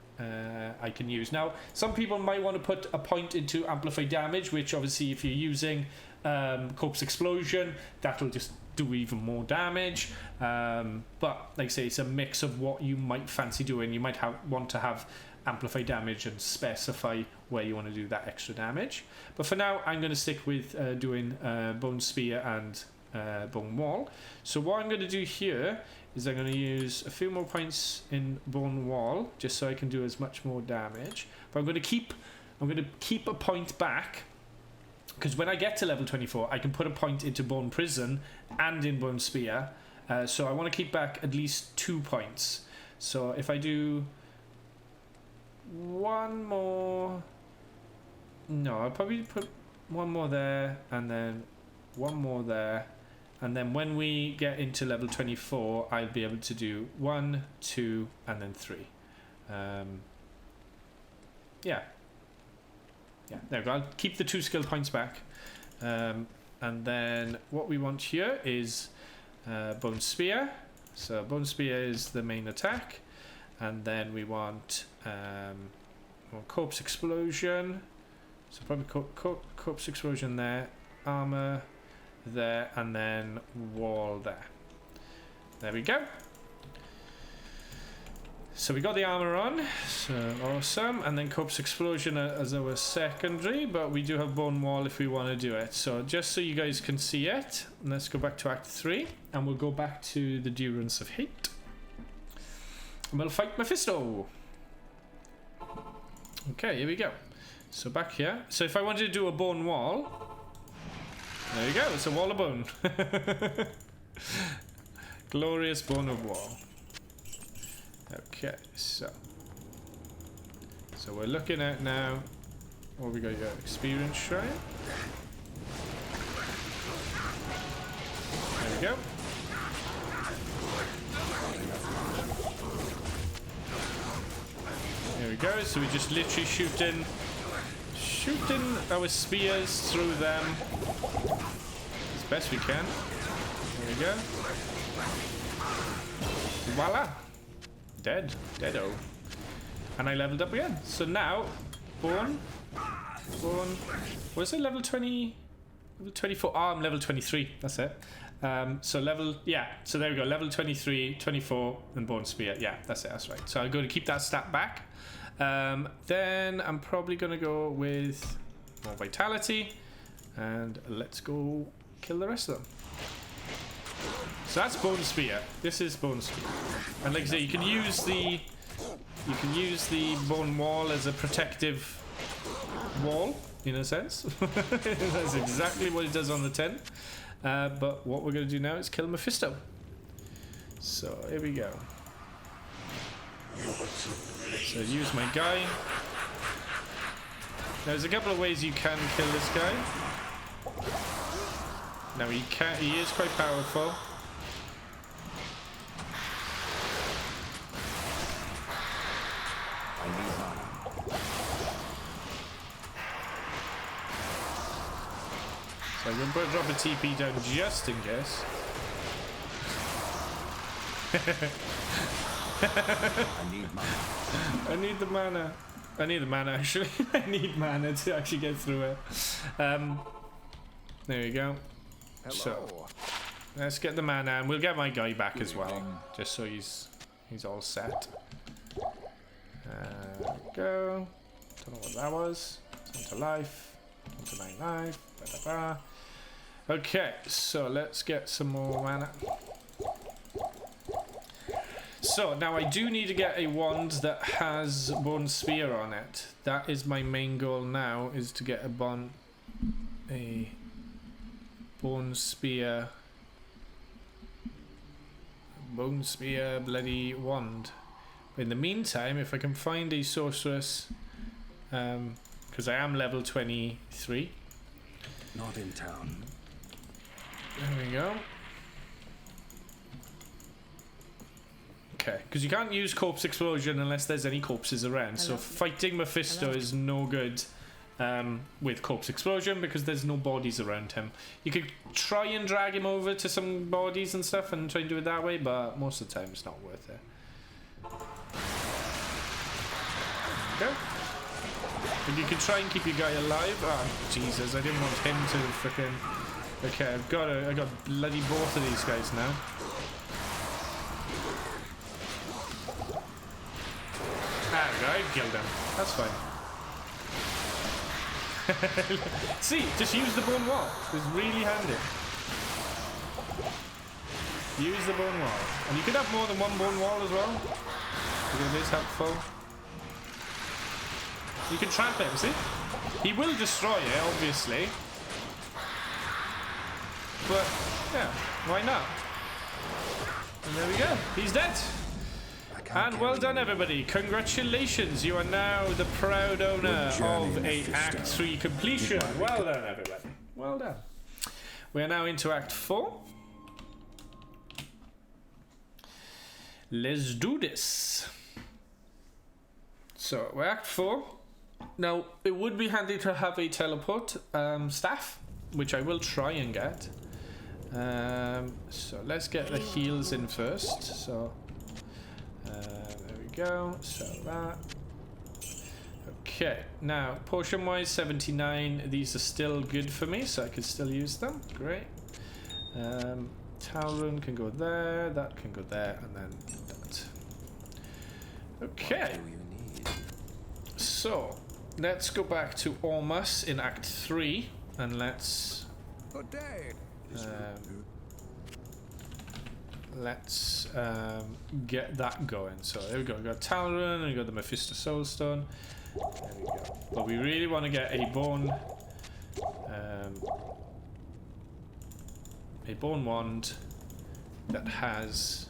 use. Now, some people might want to put a point into Amplify Damage, which obviously if you're using Corpse Explosion, that'll just do even more damage. But like I say, it's a mix of what you might fancy doing. You might want to have Amplify Damage and specify where you want to do that extra damage. But for now, I'm going to stick with doing Bone Spear and Bone Wall. So what I'm going to do here is I'm going to use a few more points in Bone Wall just so I can do as much more damage. But I'm going to keep a point back, because when I get to level 24, I can put a point into Bone Prison and in Bone Spear. So I want to keep back at least 2 points. So if I do 1 more, no, I'll probably put 1 more there and then 1 more there. And then when we get into level 24, I'll be able to do 1, 2, and then 3. Yeah, there we go. I'll keep the 2 skill points back. And then what we want here is Bone Spear. So Bone Spear is the main attack. And then we want Corpse Explosion. So probably Corpse Explosion there. Armor there, and then Wall there. There we go. So we got the armor on, so awesome. And then Corpse Explosion as our secondary, but we do have Bone Wall if we want to do it. So just so you guys can see it, let's go back to Act 3, and we'll go back to the Durance of Hate. And we'll fight Mephisto. Okay, here we go. So back here. So if I wanted to do a Bone Wall, there you go, it's a wall of bone. Glorious bone of wall. Okay, so we're looking at now what we got here. Experience Shrine. There we go. There we go, so we're just literally shooting our spears through them as best we can. There we go. Voila! Deado. And I leveled up again. So now, Bone. What is it, level 20? Level 24? Oh, I'm level 23. That's it. So level, yeah, so there we go, level 23, 24, and Bone Spear. Yeah, that's it, that's right. So I'm going to keep that stat back. Then I'm probably going to go with more Vitality, and let's go kill the rest of them. So that's Bone Spear. This is Bone Spear. And like I say, you can use the Bone Wall as a protective wall, in a sense. That's exactly what it does on the 10. But what we're going to do now is kill Mephisto. So here we go. So use my guy. There's a couple of ways you can kill this guy. Now he is quite powerful. So I'm going to drop a TP down just in case. I need mana. I need the mana. I need the mana actually. I need mana to actually get through it. There we go. Hello. So let's get the mana, and we'll get my guy back as well, just so he's all set. There we go. Don't know what that was. Turn to life. Turn to 9 life. Ba -da -ba. Okay, so let's get some more mana. So now I do need to get a wand that has Bone Spear on it. That is my main goal now, is to get a Bone Spear bloody wand. In the meantime, if I can find a sorceress, because I am level 23. Not in town. There we go. Okay, because you can't use Corpse Explosion unless there's any corpses around. So fighting Mephisto is no good with Corpse Explosion because there's no bodies around him. You could try and drag him over to some bodies and stuff and try and do it that way, but most of the time it's not worth it. There we go. And you can try and keep your guy alive. Oh, Jesus, I didn't want him to frickin'... Okay, I got bloody both of these guys now. There we go, I killed him. That's fine. See, just use the bone wall. It's really handy. Use the bone wall. And you could have more than one bone wall as well, because it is helpful. You can trap him, see? He will destroy it, obviously. But, yeah, why not? And there we go. He's dead. And well done, everybody. Congratulations. You are now the proud owner of a Act 3 completion. Well done, everybody. Well done. We are now into Act 4. Let's do this. So, we're Act 4. Now, it would be handy to have a teleport staff, which I will try and get. So let's get the heals in first. So there we go. So that. Okay. Now potion wise 79. These are still good for me, so I can still use them. Great. Talon can go there. That can go there, and then that. Okay. So let's go back to Ormus in Act 3, and let's. Good day. Let's get that going. So there we go. We got Talon, and we got the Mephisto Soulstone. There we go. But we really want to get a bone wand that has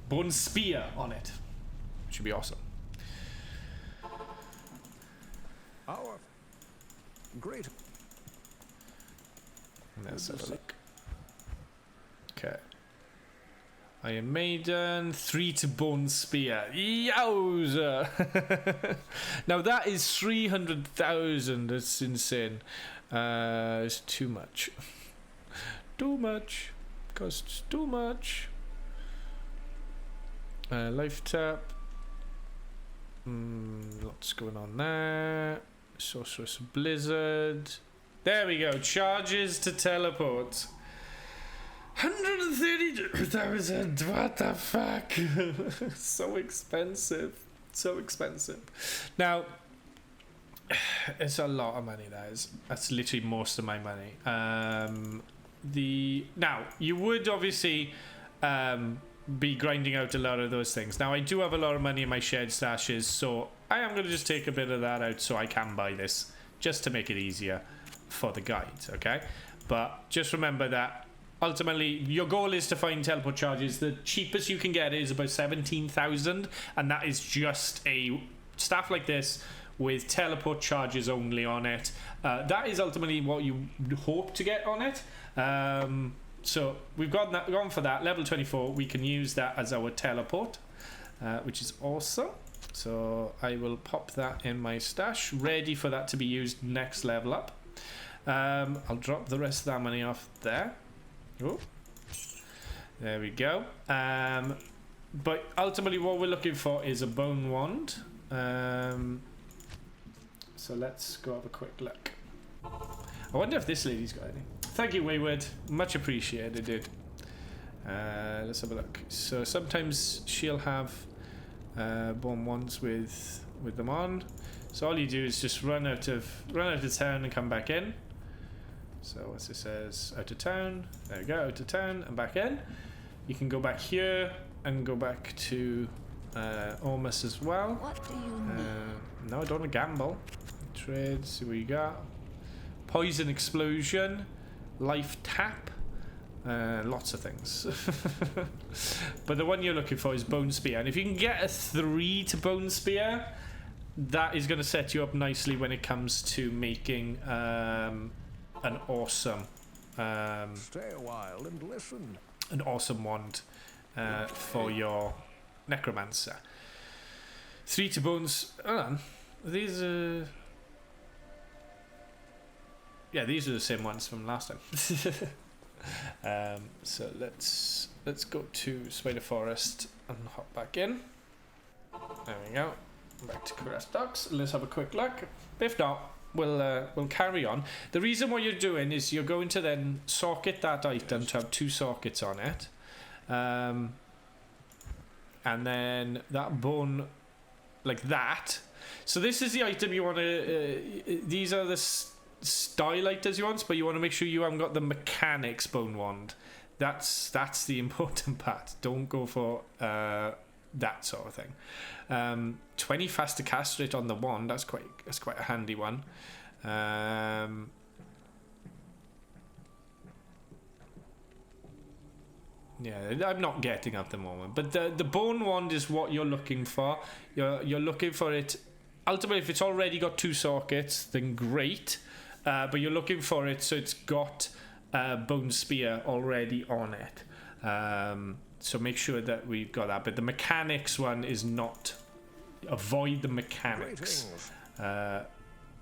Bone Spear on it. Should be awesome. Our great. Let's have a look. Okay. Iron Maiden, 3 to Bone Spear. Yowza! Now that is 300,000. That's insane. It's too much. Too much. Costs too much. Life tap. Lots going on there. Sorceress Blizzard. There we go. Charges to teleport. 132,000. What the fuck? So expensive. So expensive. Now, it's a lot of money, that is. That's literally most of my money. Now, you would obviously be grinding out a lot of those things. Now, I do have a lot of money in my shared stashes, so I am going to just take a bit of that out so I can buy this, just to make it easier for the guides, okay? But just remember that ultimately your goal is to find teleport charges. The cheapest you can get is about 17,000, and that is just a staff like this with teleport charges only on it. That is ultimately what you hope to get on it. So we've gone for that. Level 24, we can use that as our teleport, which is awesome. So I will pop that in my stash, ready for that to be used next level up. I'll drop the rest of that money off there. Oh, there we go. But ultimately what we're looking for is a bone wand. So let's go have a quick look. I wonder if this lady's got any. Thank you, Wayward. Much appreciated, dude. Let's have a look. So sometimes she'll have bone wands with them on. So all you do is just run out of town and come back in. So what's it says? Out of town. There we go. Out of town and back in. You can go back here and go back to Ormus as well. What do you need? No, I don't want to gamble. Trade. See what you got. Poison explosion. Life tap. Lots of things. But the one you're looking for is bone spear, and if you can get a 3 to bone spear, that is going to set you up nicely when it comes to making an awesome Stay a while and listen. an awesome wand for your necromancer. 3 to bones. Hold on. These are... Yeah, these are the same ones from last time. So let's go to Spider Forest and hop back in. There we go. Back to Caress Docks. Let's have a quick look. If not, we'll carry on. The reason what you're doing is you're going to then socket that item to have 2 sockets on it, and then that bone like that. So this is the item you want to. These are the style items you want, but you want to make sure you haven't got the mechanics bone wand. That's the important part. Don't go for that sort of thing. 20 faster cast rate on the wand. That's quite a handy one. Yeah, I'm not getting at the moment, but the bone wand is what you're looking for. You're looking for it. Ultimately, if it's already got 2 sockets, then great. But you're looking for it so it's got bone spear already on it. So make sure that we've got that. But the mechanics one is not. Avoid the mechanics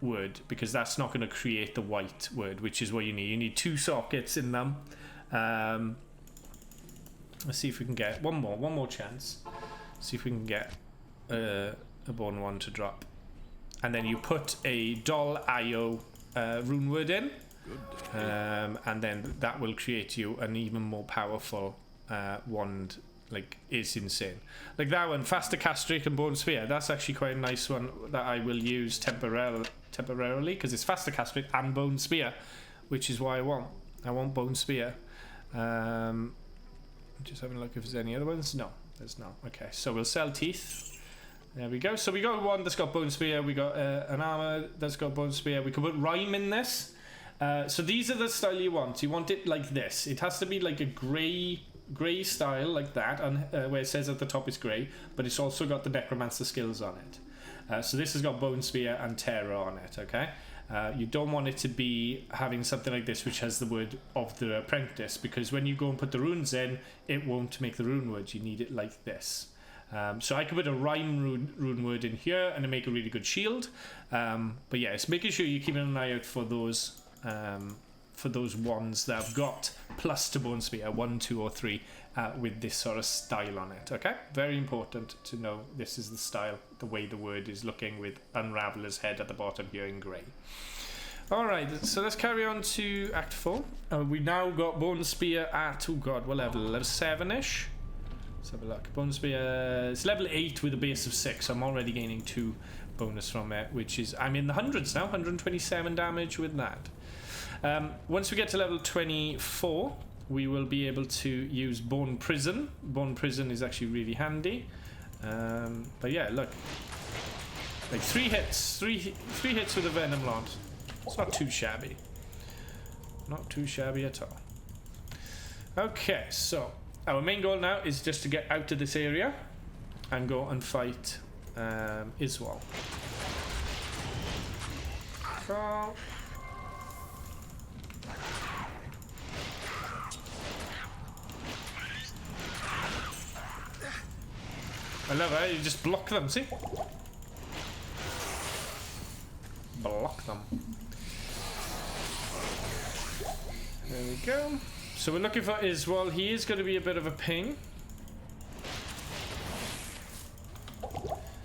word, because that's not going to create the white word, which is what you need. You need 2 sockets in them. Let's see if we can get one more chance. See if we can get a bone one to drop, and then you put a Doll Io rune word in, and then that will create you an even more powerful wand. Like, it's insane. Like that one, faster cast rate and bone spear. That's actually quite a nice one that I will use temporarily, because it's faster cast rate and bone spear, which is what I want. I want bone spear. Just having a look if there's any other ones. No, there's not. Okay, so we'll sell teeth. There we go. So we got one that's got bone spear. We got an armor that's got bone spear. We can put rhyme in this. So these are the style you want. You want it like this. It has to be like a grey style like that, and where it says at the top it's grey, but it's also got the necromancer skills on it. So this has got bone spear and terror on it. Okay. You don't want it to be having something like this which has the word of the apprentice, because when you go and put the runes in, it won't make the rune word. You need it like this. So I could put a rhyme rune word in here and make a really good shield. But yeah, it's making sure you're keeping an eye out for those wands that have got plus to bone spear 1, 2, or 3 with this sort of style on it. Okay, very important to know this is the style, the way the word is looking, with Unraveler's head at the bottom here in grey. Alright, so let's carry on to Act 4. We now got Bone Spear at, oh god, what level? Level 7-ish? Let's have a look. Bone Spear, it's level 8 with a base of 6. I'm already gaining 2 bonus from it, which is, I'm in the hundreds now, 127 damage with that. Once we get to level 24, we will be able to use Bone Prison. Bone Prison is actually really handy. But yeah, look. Like 3 hits. 3 hits with a Venom Lord. It's not too shabby. Not too shabby at all. Okay, so our main goal now is just to get out of this area and go and fight Iswal. So, I love it, you just block them, see? Block them. There we go. So we're looking for Iswal. He is going to be a bit of a pain.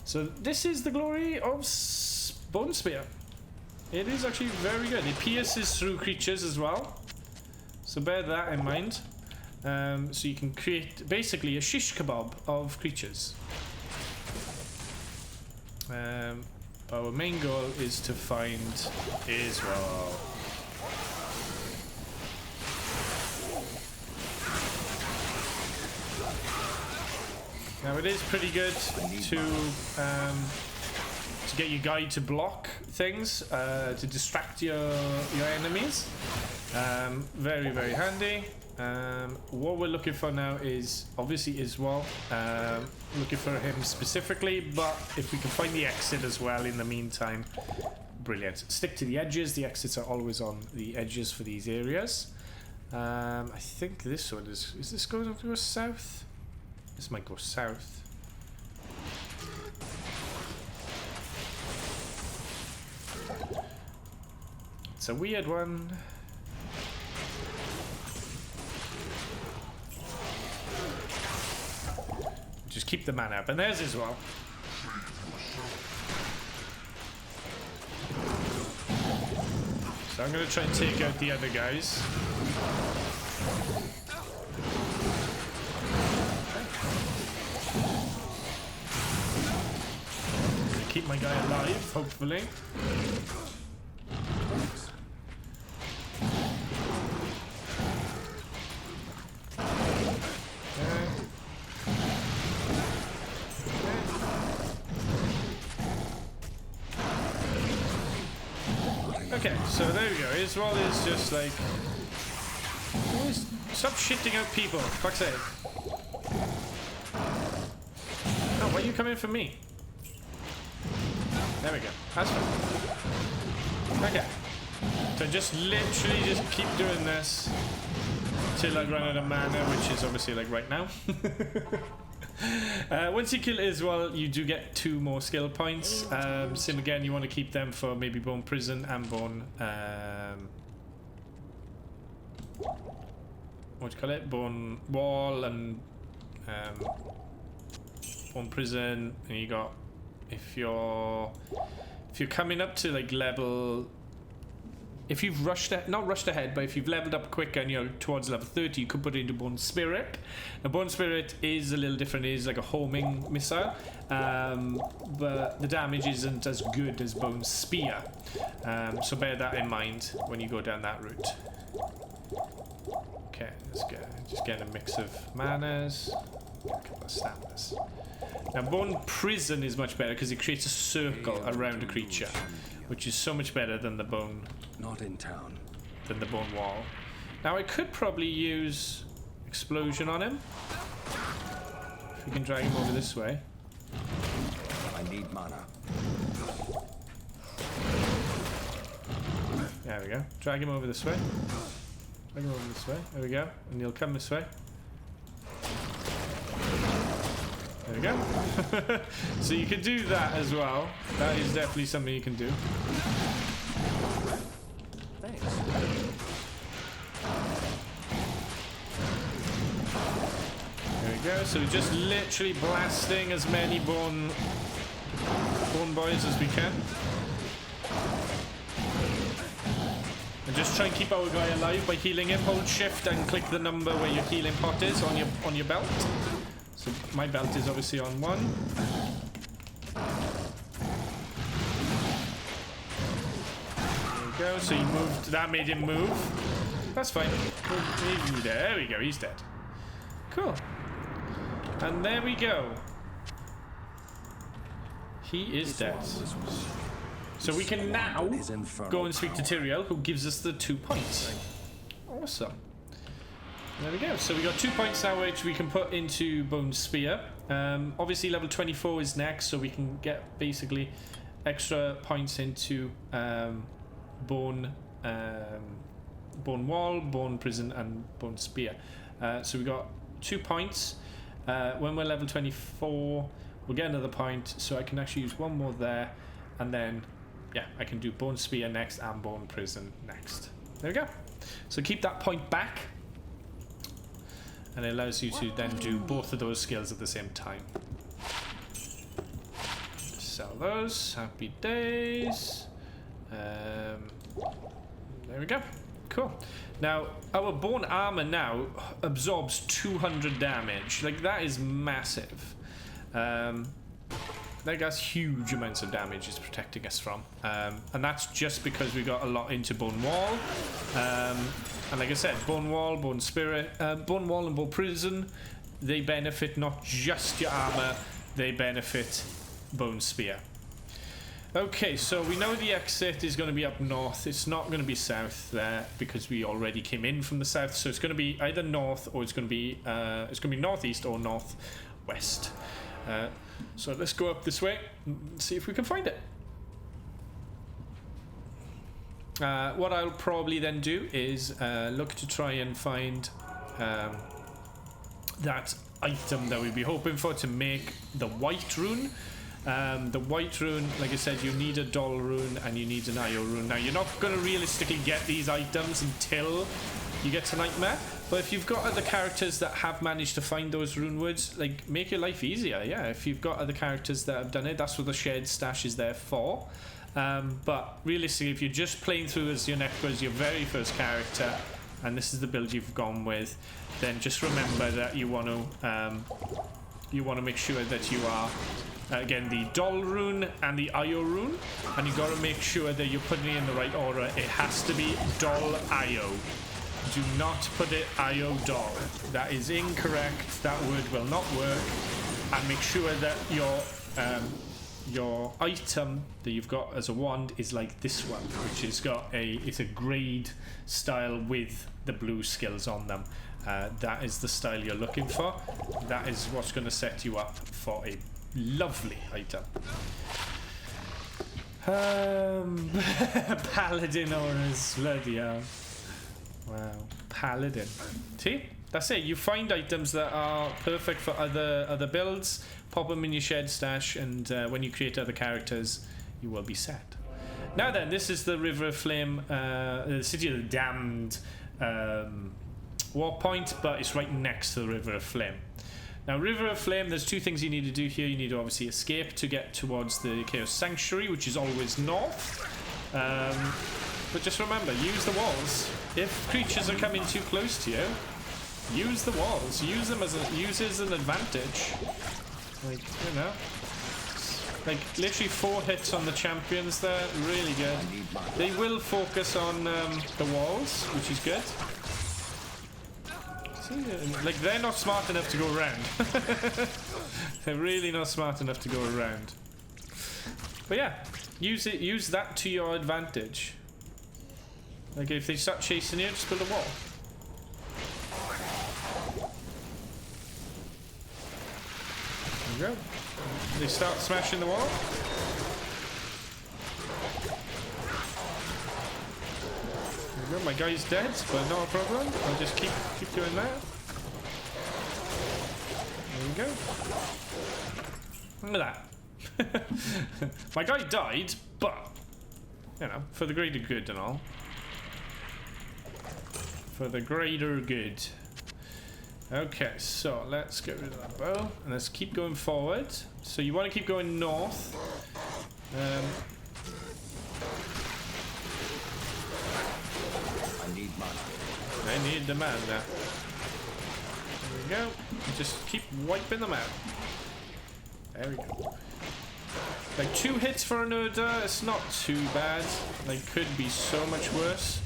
So this is the glory of Bone Spear. It is actually very good. It pierces through creatures as well. So bear that in mind. So you can create basically a shish kebab of creatures. Our main goal is to find Iswal. Now it is pretty good to get your guy to block things, to distract your enemies. Very, very handy. What we're looking for now is obviously Iswal. Looking for him specifically, but if we can find the exit as well in the meantime, brilliant. Stick to the edges. The exits are always on the edges for these areas. I think this one is this going to go south? This might go south. It's a weird one. Just keep the mana up, and there's Iswal. So I'm going to try and take out the other guys. Keep my guy alive, hopefully. Okay, so there we go. Iswal is just like... Stop shitting out people, fuck's sake. Oh, why are you coming for me? There we go. That's fine. Okay. So just literally just keep doing this till I run out of mana, which is obviously like right now. Once you kill Iswal, you do get 2 more skill points. Same again, you want to keep them for maybe Bone Prison and Bone... what do you call it? Bone Wall and... Bone Prison, and you got... If you're coming up to like level, if you've not rushed ahead, but if you've leveled up quicker and you're towards level 30, you could put it into Bone Spirit. Now Bone Spirit is a little different. It is like a homing missile, but the damage isn't as good as Bone Spear. So bear that in mind when you go down that route. Okay, let's go. Just get a mix of manas, a couple of status. Now Bone Prison is much better because it creates a circle around a creature, which is so much better than the bone. Not in town. Than the Bone Wall. Now I could probably use Explosion on him. If we can drag him over this way. I need mana. There we go. Drag him over this way. Drag him over this way. There we go. And he'll come this way. There we go. So you can do that as well. That is definitely something you can do. Thanks. There we go. So just literally blasting as many bone boys as we can. And just try and keep our guy alive by healing him. Hold shift and click the number where your healing pot is on your belt. So my belt is obviously on 1. There we go. So he moved. That made him move. That's fine. There we go. He's dead. Cool. And there we go. He is dead. So we can now go and speak to Tyrael, who gives us the 2 points. Awesome. There we go. So we got 2 points now, which we can put into Bone Spear. Obviously, level 24 is next, so we can get basically extra points into Bone Wall, Bone Prison, and Bone Spear. So we got 2 points. When we're level 24, we'll get another point, so I can actually use 1 more there, and then yeah, I can do Bone Spear next and Bone Prison next. There we go. So keep that point back, and it allows you to then do both of those skills at the same time. Sell those. Happy days. There we go. Cool. Now, our bone armor now absorbs 200 damage. Like, that is massive. Like, that's huge amounts of damage it's protecting us from. And that's just because we got a lot into Bone Wall. And like I said, Bone Wall, Bone Spirit, Bone Wall and Bone Prison, they benefit not just your armor, they benefit Bone Spear. Okay, so we know the exit is going to be up north. It's not going to be south there because we already came in from the south. So it's going to be either north or it's going to be northeast or northwest. So let's go up this way and see if we can find it. What I'll probably then do is look to try and find that item that we'd be hoping for to make the white rune. The white rune, like I said, you need a doll rune and you need an IO rune. Now, you're not going to realistically get these items until you get to Nightmare, but if you've got other characters that have managed to find those rune words, like, make your life easier. Yeah, if you've got other characters that have done it, that's what the shared stash is there for. But realistically, if you're just playing through as your Necro, as your very first character, and this is the build you've gone with, then just remember that you want to make sure that you are again the doll rune and the IO rune, and you got to make sure that you're putting it in the right order. It has to be doll IO. Do not put it IO doll. That is incorrect. That word will not work. And make sure that your item that you've got as a wand is like this one, which has got it's a grade style with the blue skills on them. That is the style you're looking for. That is what's going to set you up for a lovely item. Paladin auras, bloody hell. Wow, Paladin. See, that's it. You find items that are perfect for other builds, pop them in your shared stash, and when you create other characters, you will be set. Now then, this is the River of Flame, the City of the Damned war point, but it's right next to the River of Flame. Now, River of Flame, there's 2 things you need to do here. You need to obviously escape to get towards the Chaos Sanctuary, which is always north. But just remember, use the walls. If creatures are coming too close to you, use the walls. Use them as an advantage. Like, you know, like literally 4 hits on the champions there. Really good. They will focus on the walls, which is good. Like, they're not smart enough to go around. They're really not smart enough to go around. But yeah, use that to your advantage. Like, if they start chasing you, just build a wall. There you go. They start smashing the wall. There you go. My guy's dead, but not a problem. I'll just keep doing that. There you go. Look at that. My guy died, but, you know, for the greater good and all. For the greater good. Okay, so let's get rid of that bow and let's keep going forward. So you want to keep going north. need mana. I need the mana. There we go. Just keep wiping them out. There we go. Like 2 hits for an Urda, it's not too bad. Like, could be so much worse.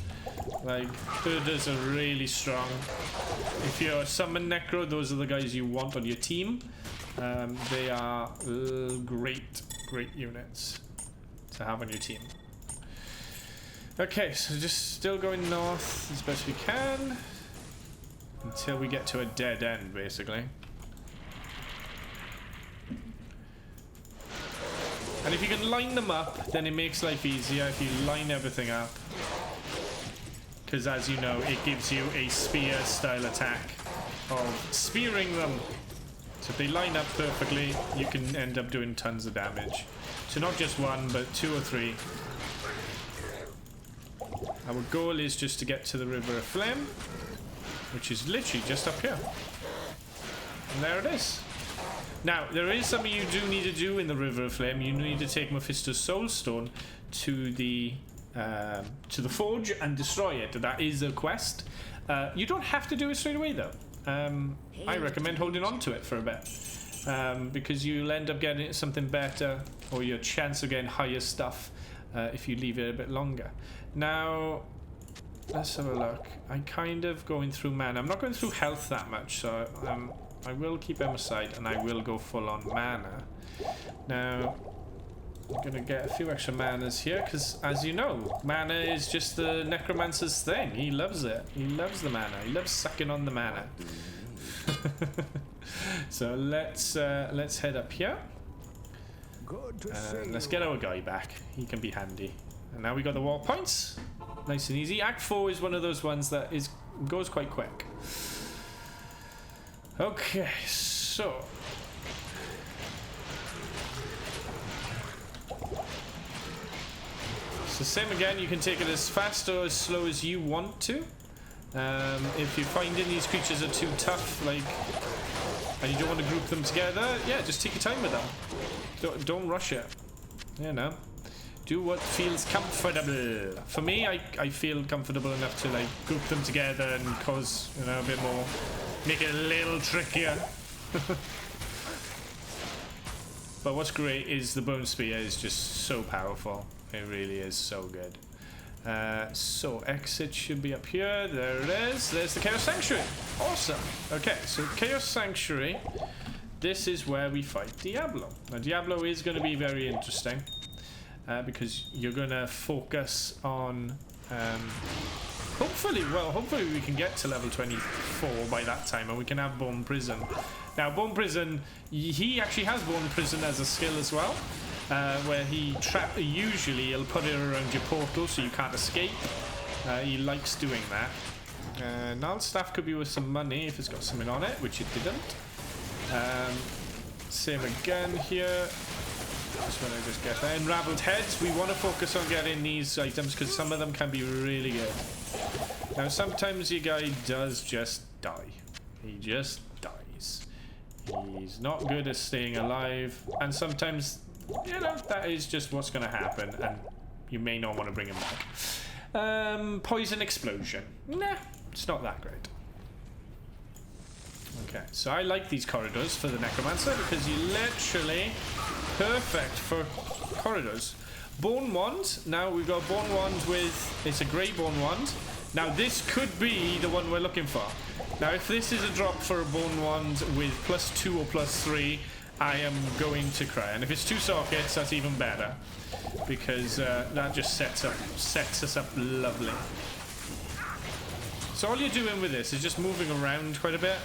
Like, Urdas are really strong. If you're a summon Necro, those are the guys you want on your team. They are great units to have on your team. Okay, so just still going north as best we can until we get to a dead end, basically. And if you can line them up, then it makes life easier if you line everything up. Because as you know, it gives you a spear style attack of spearing them. So if they line up perfectly, you can end up doing tons of damage. So not just 1, but 2 or 3. Our goal is just to get to the River of Flame, which is literally just up here. And there it is. Now, there is something you do need to do in the River of Flame. You need to take Mephisto's Soul Stone to the forge and destroy it. That is a quest. You don't have to do it straight away, though. I recommend holding on to it for a bit. Because you'll end up getting something better, or your chance of getting higher stuff if you leave it a bit longer. Now, let's have a look. I'm kind of going through mana. I'm not going through health that much, so I will keep them aside, and I will go full on mana. Now, I'm going to get a few extra manas here, because as you know, mana is just the Necromancer's thing. He loves it. He loves the mana. He loves sucking on the mana. So let's head up here. Let's get our guy back. He can be handy. And now we got the wall points. Nice and easy. Act 4 is one of those ones that goes quite quick. Okay, so same again. You can take it as fast or as slow as you want to. If you're finding these creatures are too tough, like, and you don't want to group them together, yeah, just take your time with them. Don't rush it. You know, do what feels comfortable. For me, I feel comfortable enough to like group them together and cause, you know, a bit more, make it a little trickier. But what's great is the Bone Spear is just so powerful. It really is so good. So exit should be up here. There it is. There's the Chaos Sanctuary. Awesome. Okay, so Chaos Sanctuary. This is where we fight Diablo. Now Diablo is going to be very interesting because you're going to focus on hopefully we can get to level 24 by that time, and we can have Bone Prison. Now Bone Prison, he actually has Bone Prison as a skill as well. Where usually he'll put it around your portal so you can't escape. He likes doing that. Null Staff could be worth some money if it's got something on it, which it didn't. Same again here. Just want to just get that. Unraveled Heads, we want to focus on getting these items because some of them can be really good. Now sometimes your guy does just die. He just dies. He's not good at staying alive, and sometimes, you know, that is just what's going to happen, and you may not want to bring him back. Poison Explosion. Nah, it's not that great. Okay, so I like these corridors for the Necromancer because you literally perfect for corridors. Bone Wand. Now we've got Bone Wand with, it's a grey Bone Wand. Now this could be the one we're looking for. Now if this is a drop for a Bone Wand with +2 or +3, I am going to cry. And if it's 2 sockets, that's even better, because that just sets us up lovely. So all you're doing with this is just moving around quite a bit,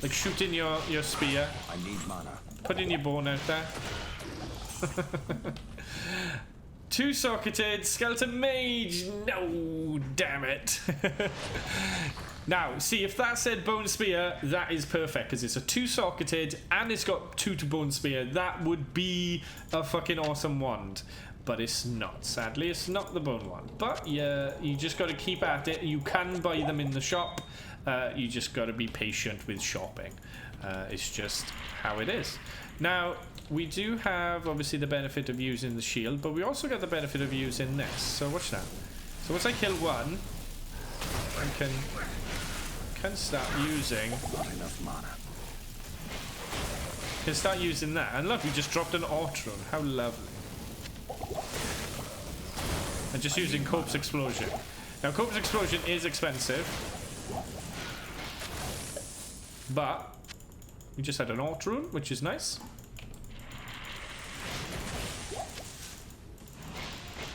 like shooting your spear. I need mana. Putting your bone out there. 2-socketed Skeleton Mage. No, damn it. Now, see, if that said Bone Spear, that is perfect, because it's a 2-socketed and it's got 2 to Bone Spear. That would be a fucking awesome wand. But it's not, sadly. It's not the Bone Wand. But yeah, you just got to keep at it. You can buy them in the shop. You just got to be patient with shopping. It's just how it is. Now, we do have, obviously, the benefit of using the shield, but we also got the benefit of using this. So watch that. So once I kill one, can start using. Not enough mana. Can start using that. And look, we just dropped an Ortron. How lovely. And just using Corpse Explosion. Now, Corpse Explosion is expensive. But we just had an Ortron, which is nice.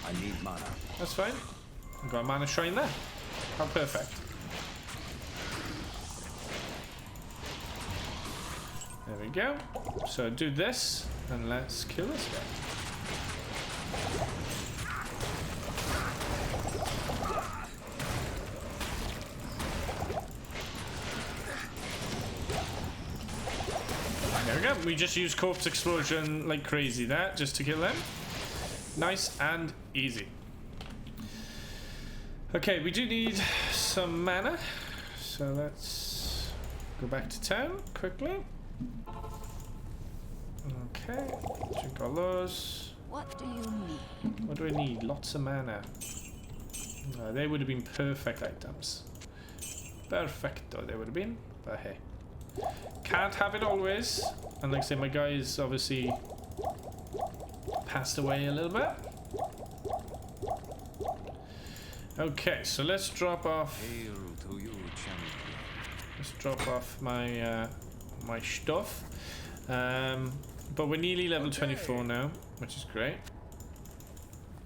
I need mana. That's fine. I've got a mana shrine there. How perfect. There we go. So do this, and let's kill this guy. There we go. We just use Corpse Explosion like crazy there, just to kill them. Nice and easy. Okay, we do need some mana, so let's go back to town quickly. Okay, drink all those. What do you need? What do I need? Lots of mana. They would have been perfect items. Perfecto, they would have been, but hey. Can't have it always. And like I say, my guy is obviously passed away a little bit. Okay, so let's drop off. Hail to you, champion. Let's drop off my my stuff. But we're nearly level 24 now, which is great.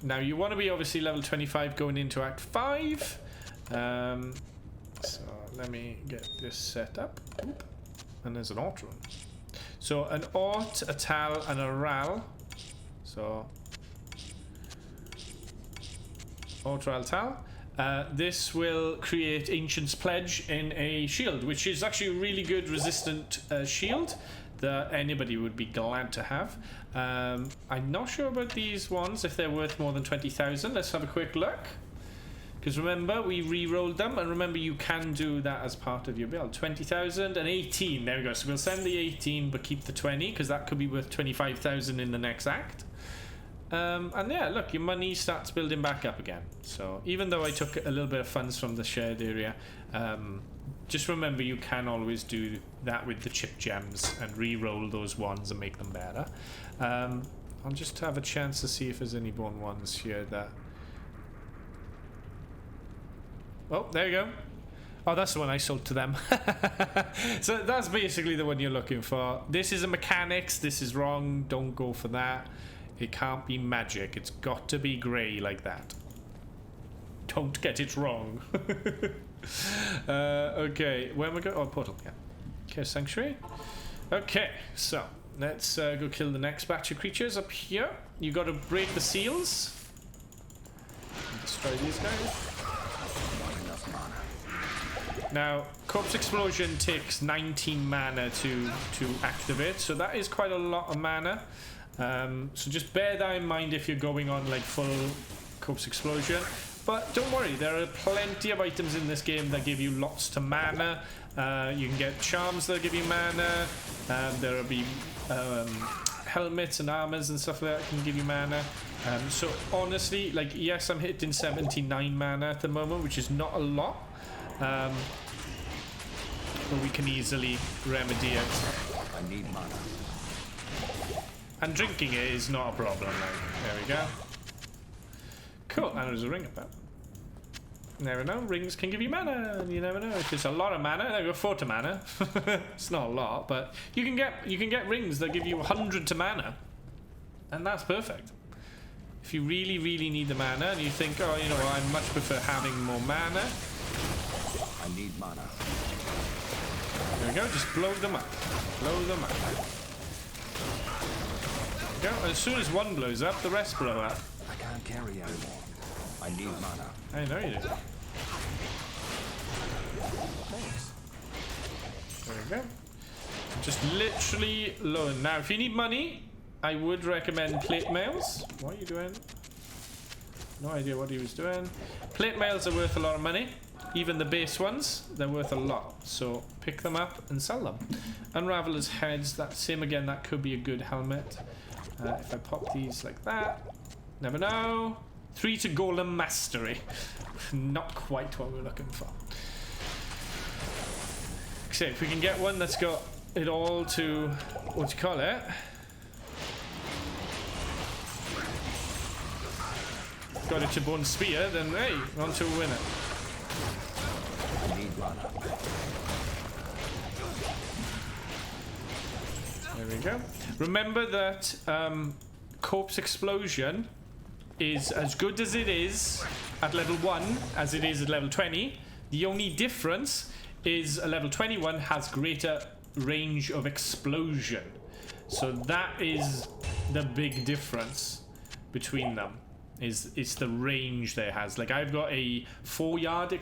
Now you want to be obviously level 25 going into Act 5. So let me get this set up. Oop. And there's an Ortron. So an Ort, a Tal, and a Ral. So Ort, Ral, Tal. This will create Ancient's Pledge in a shield, which is actually a really good resistant shield that anybody would be glad to have. I'm not sure about these ones, if they're worth more than 20,000. Let's have a quick look. Because remember, we re-rolled them, and remember you can do that as part of your build. 20,000 and 18. There we go. So we'll send the 18, but keep the 20, because that could be worth 25,000 in the next act. And yeah, look, your money starts building back up again. So even though I took a little bit of funds from the shared area, just remember you can always do that with the chip gems and re-roll those ones and make them better. I'll just have a chance to see if there's any born ones here that... Oh, there you go. Oh, that's the one I sold to them. So that's basically the one you're looking for. This is a mechanics. This is wrong. Don't go for that. It can't be magic. It's got to be grey like that. Don't get it wrong. Okay, where am I going? Oh, portal, yeah. Okay, sanctuary. Okay, so let's go kill the next batch of creatures up here. You got to break the seals. And destroy these guys. Now, Corpse Explosion takes 19 mana to activate, so that is quite a lot of mana. So just bear that in mind if you're going on like full Corpse Explosion. But don't worry, there are plenty of items in this game that give you lots to mana. You can get charms that give you mana. There will be helmets and armors and stuff like that can give you mana. So honestly, like, yes, I'm hitting 79 mana at the moment, which is not a lot. But we can easily remedy it. I need mana. And drinking it is not a problem. Like, there we go. Cool, and there's a ring up there. Never know, rings can give you mana, and you never know. If it's a lot of mana, they go 4 to mana. It's not a lot, but you can get rings that give you 100 to mana, and that's perfect. If you really, really need the mana, and you think, oh, you know what, I much prefer having more mana. I need mana. There we go, just blow them up. Blow them up. There we go, and as soon as one blows up, the rest blow up. I can't carry anymore. I need mana. I know you do. Thanks. There we go. Just literally loan. Now, if you need money, I would recommend plate mails. What are you doing? No idea what he was doing. Plate mails are worth a lot of money. Even the base ones, they're worth a lot. So pick them up and sell them. Unraveler's heads, that same again, that could be a good helmet. If I pop these like that, never know. 3 to Golem Mastery. Not quite what we're looking for. So if we can get one that's got it all to, what do you call it? Got it to Bone Spear, then hey, we're on to a winner. Need mana. There we go. Remember that Corpse Explosion is as good as it is at level 1 as it is at level 20. The only difference is a level 21 has greater range of explosion. So that is the big difference between them. It's the range that it has. Like I've got a 4-yard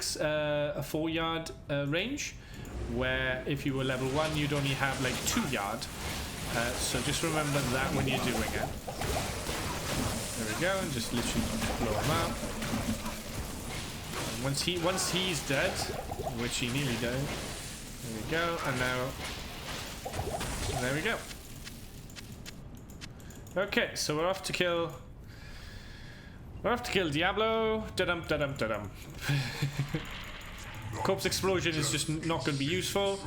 range, where if you were level 1 you'd only have like 2-yard. So just remember that when you're doing it. There we go, and just literally blow him up. And once he's dead, which he nearly died. There we go, and now there we go. Okay, so we're off to kill. We're off to kill Diablo. Da-dum, da-dum, da-dum. Corpse Explosion is just not going to be useful,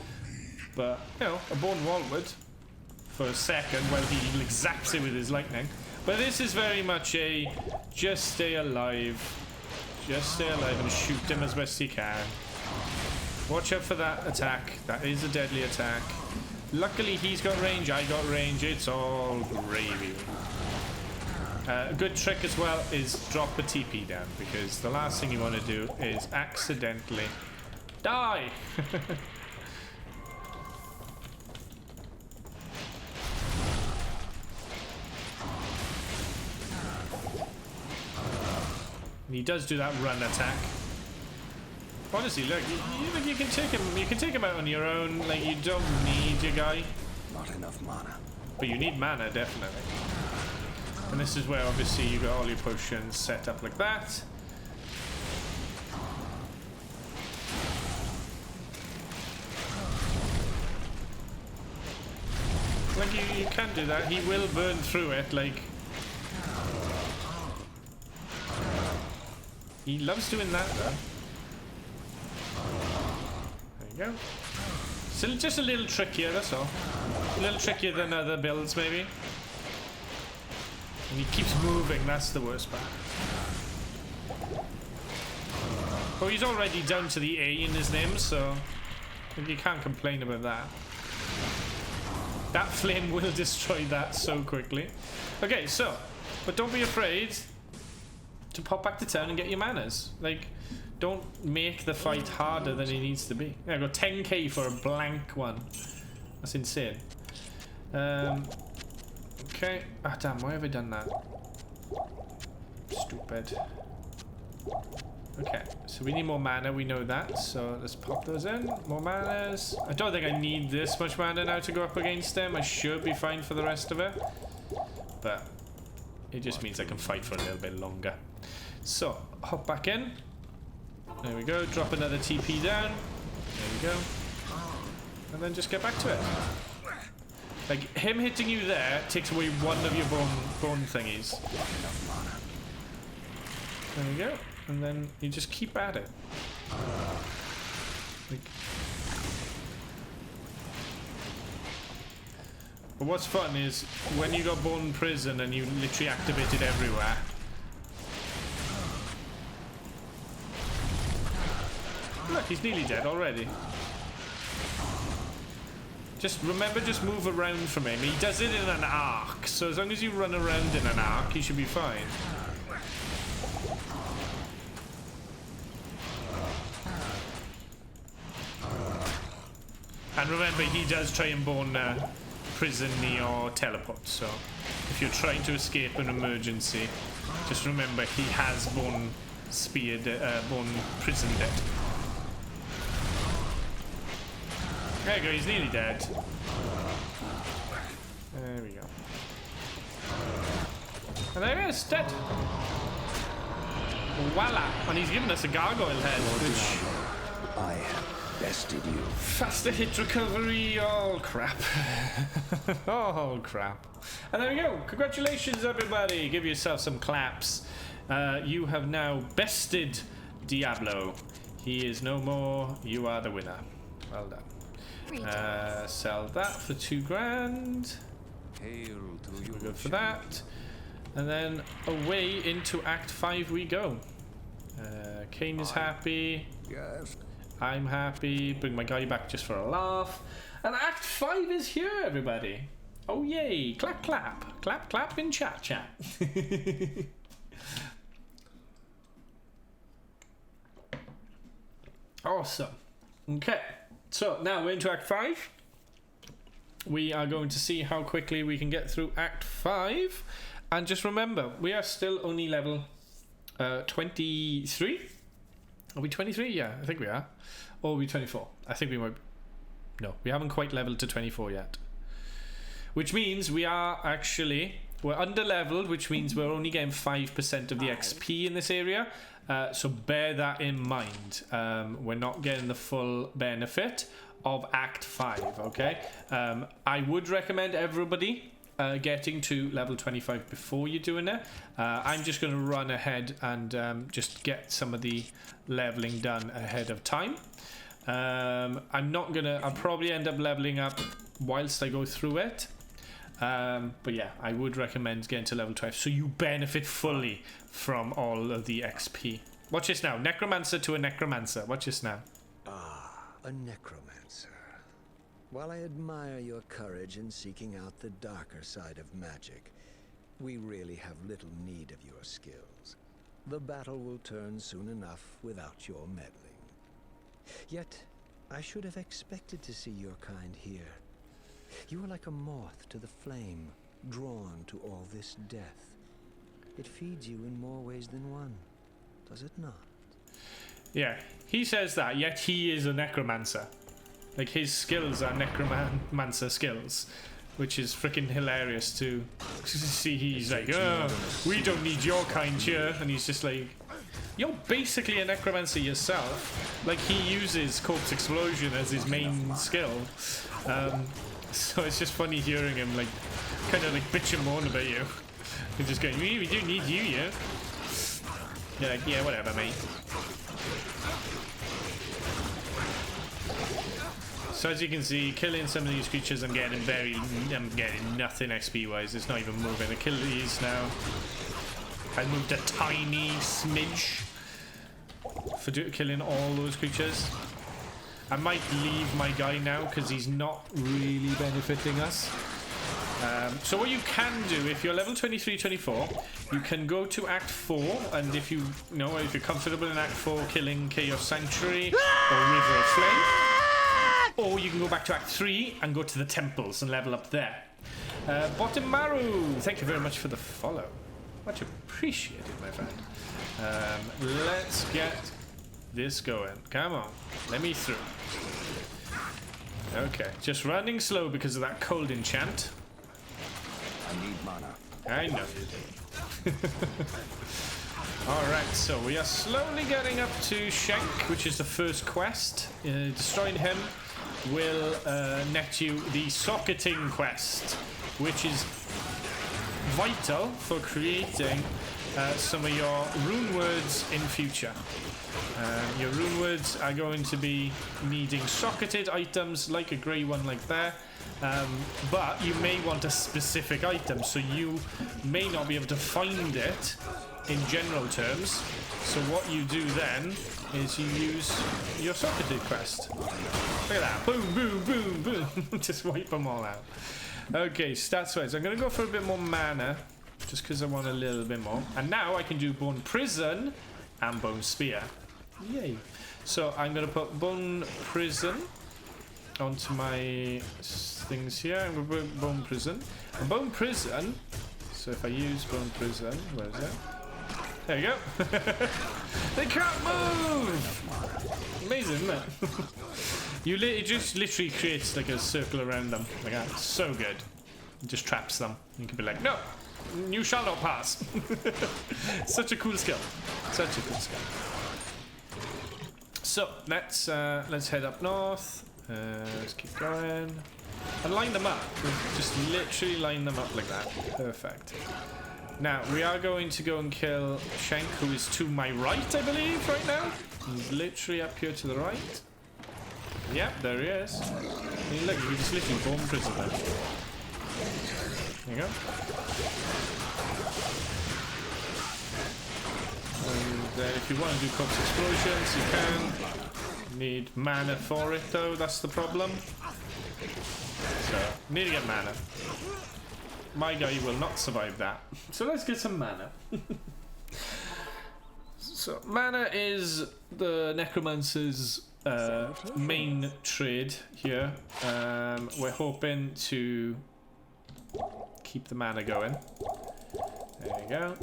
but you know, a Bone Walwood for a second while he like zaps it with his lightning. But this is very much a just stay alive and shoot him as best you can. Watch out for that attack. That is a deadly attack. Luckily he's got range, I got range. It's all gravy. A good trick as well is drop a TP down, because the last thing you want to do is accidentally die. He does do that run attack. Honestly, look, you can take him. You can take him out on your own. Like, you don't need your guy, Not enough mana. but you need mana definitely. And this is where obviously you got all your potions set up like that. Like you can do that. He will burn through it. Like he loves doing that though. There you go. So just a little trickier, that's all. A little trickier than other builds maybe. And he keeps moving, that's the worst part. Well, he's already down to the A in his name, so you can't complain about that. That flame will destroy that so quickly. Okay, so, but don't be afraid to pop back to town and get your manas. Like, don't make the fight harder than it needs to be. Yeah, I got 10k for a blank one. That's insane. Okay. Ah, damn, why have I done that? Stupid. Okay, so we need more mana, we know that. So let's pop those in. More manas. I don't think I need this much mana now to go up against them. I should be fine for the rest of it. But it just means I can fight for a little bit longer. So, hop back in. There we go. Drop another TP down. There we go. And then just get back to it. Like, him hitting you there takes away one of your bone thingies. There we go. And then you just keep at it. Like, but what's fun is when you got Bone Prison and you literally activate it everywhere. Look, he's nearly dead already. Just remember, just move around from him. He does it in an arc, so as long as you run around in an arc, you should be fine. And remember, he does try and bone prison or teleport, so if you're trying to escape an emergency, just remember he has bone speared, bone prisoned it. There you go, he's nearly dead. There we go. And there he is, dead. Voila! And he's given us a gargoyle head, which... I have bested you. Faster hit recovery, oh crap. Oh crap. And there we go. Congratulations everybody. Give yourself some claps. You have now bested Diablo. He is no more. You are the winner. Well done. Sell that for 2 grand. Hail to you. We'll go for that. And then away into Act 5 we go. Kane is happy. Yes. I'm happy. Bring my guy back just for a laugh. And Act 5 is here, everybody. Oh, yay. Clap, clap. Clap, clap in chat, chat. Awesome. Okay. So now we're into Act 5. We are going to see how quickly we can get through Act 5. And just remember, we are still only level 23. Are we 23? Yeah, I think we are. Or are we 24? I think we might. No, we haven't quite leveled to 24 yet. Which means we are actually... We're under-leveled, which means we're only getting 5% of the XP in this area. So bear that in mind. We're not getting the full benefit of Act 5, okay? I would recommend everybody getting to level 25 before you're doing it. I'm just going to run ahead and just get some of the leveling done ahead of time. I'll probably end up leveling up whilst I go through it. But yeah, I would recommend getting to level 12 so you benefit fully from all of the XP. Watch this now. Necromancer to a Necromancer. Watch this now. Ah, a Necromancer. While I admire your courage in seeking out the darker side of magic, we really have little need of your skills. The battle will turn soon enough without your meddling. Yet, I should have expected to see your kind here. You are like a moth to the flame, drawn to all this death. It feeds you in more ways than one, does it not? Yeah, he says that, yet he is a Necromancer. Like, his skills are Necromancer skills, which is freaking hilarious to see. He's like, oh, we don't need your kind here. And he's just like, you're basically a Necromancer yourself. Like, he uses Corpse Explosion as his main skill. So it's just funny hearing him, like, kind of like bitch and moan about you. He's just going, we do need you, yeah? You're like, yeah, whatever, mate. So as you can see, killing some of these creatures, I'm getting nothing XP wise. It's not even moving. I kill these now. I moved a tiny smidge for killing all those creatures. I might leave my guy now because he's not really benefiting us. So what you can do, if you're level 23, 24, you can go to Act 4, and if you're comfortable in Act 4 killing Chaos Sanctuary or River of Flame, or you can go back to Act 3 and go to the temples and level up there. Bottomaru, thank you very much for the follow. Much appreciated, my friend. Let's get this going. Come on, let me through. Okay, just running slow because of that cold enchant. I need mana. I know you do. Alright, so we are slowly getting up to Shank, which is the first quest. Destroying him will net you the Socketing quest, which is vital for creating some of your rune words in future. Your rune words are going to be needing socketed items like a grey one like that, but you may want a specific item, so you may not be able to find it in general terms. So what you do then is you use your socketed quest. Look at that. Boom, boom, boom, boom. Just wipe them all out. Okay, stats wise, I'm going to go for a bit more mana just because I want a little bit more. And now I can do Bone Prison and Bone Spear. Yay. So I'm going to put Bone Prison onto my things here. I'm going to put Bone Prison. And Bone Prison, so if I use Bone Prison, where is it? There you go. They can't move! Amazing, isn't it? It just literally creates like a circle around them. Like that. So good. It just traps them. You can be like, no! You shall not pass. Such a cool skill. Such a cool skill. So let's head up north. Let's keep going and line them up. Just literally line them up like that. Perfect. Now, we are going to go and kill Shank, who is to my right, I believe, right now. He's literally up here to the right. Yep, there he is. I mean, look, you can just literally bomb prison there. There you go. And if you want to do corpse explosions, you can. Need mana for it, though, that's the problem. So, need to get mana. My guy will not survive that. So let's get some mana. So mana is the Necromancer's main trade here. We're hoping to keep the mana going. There you go.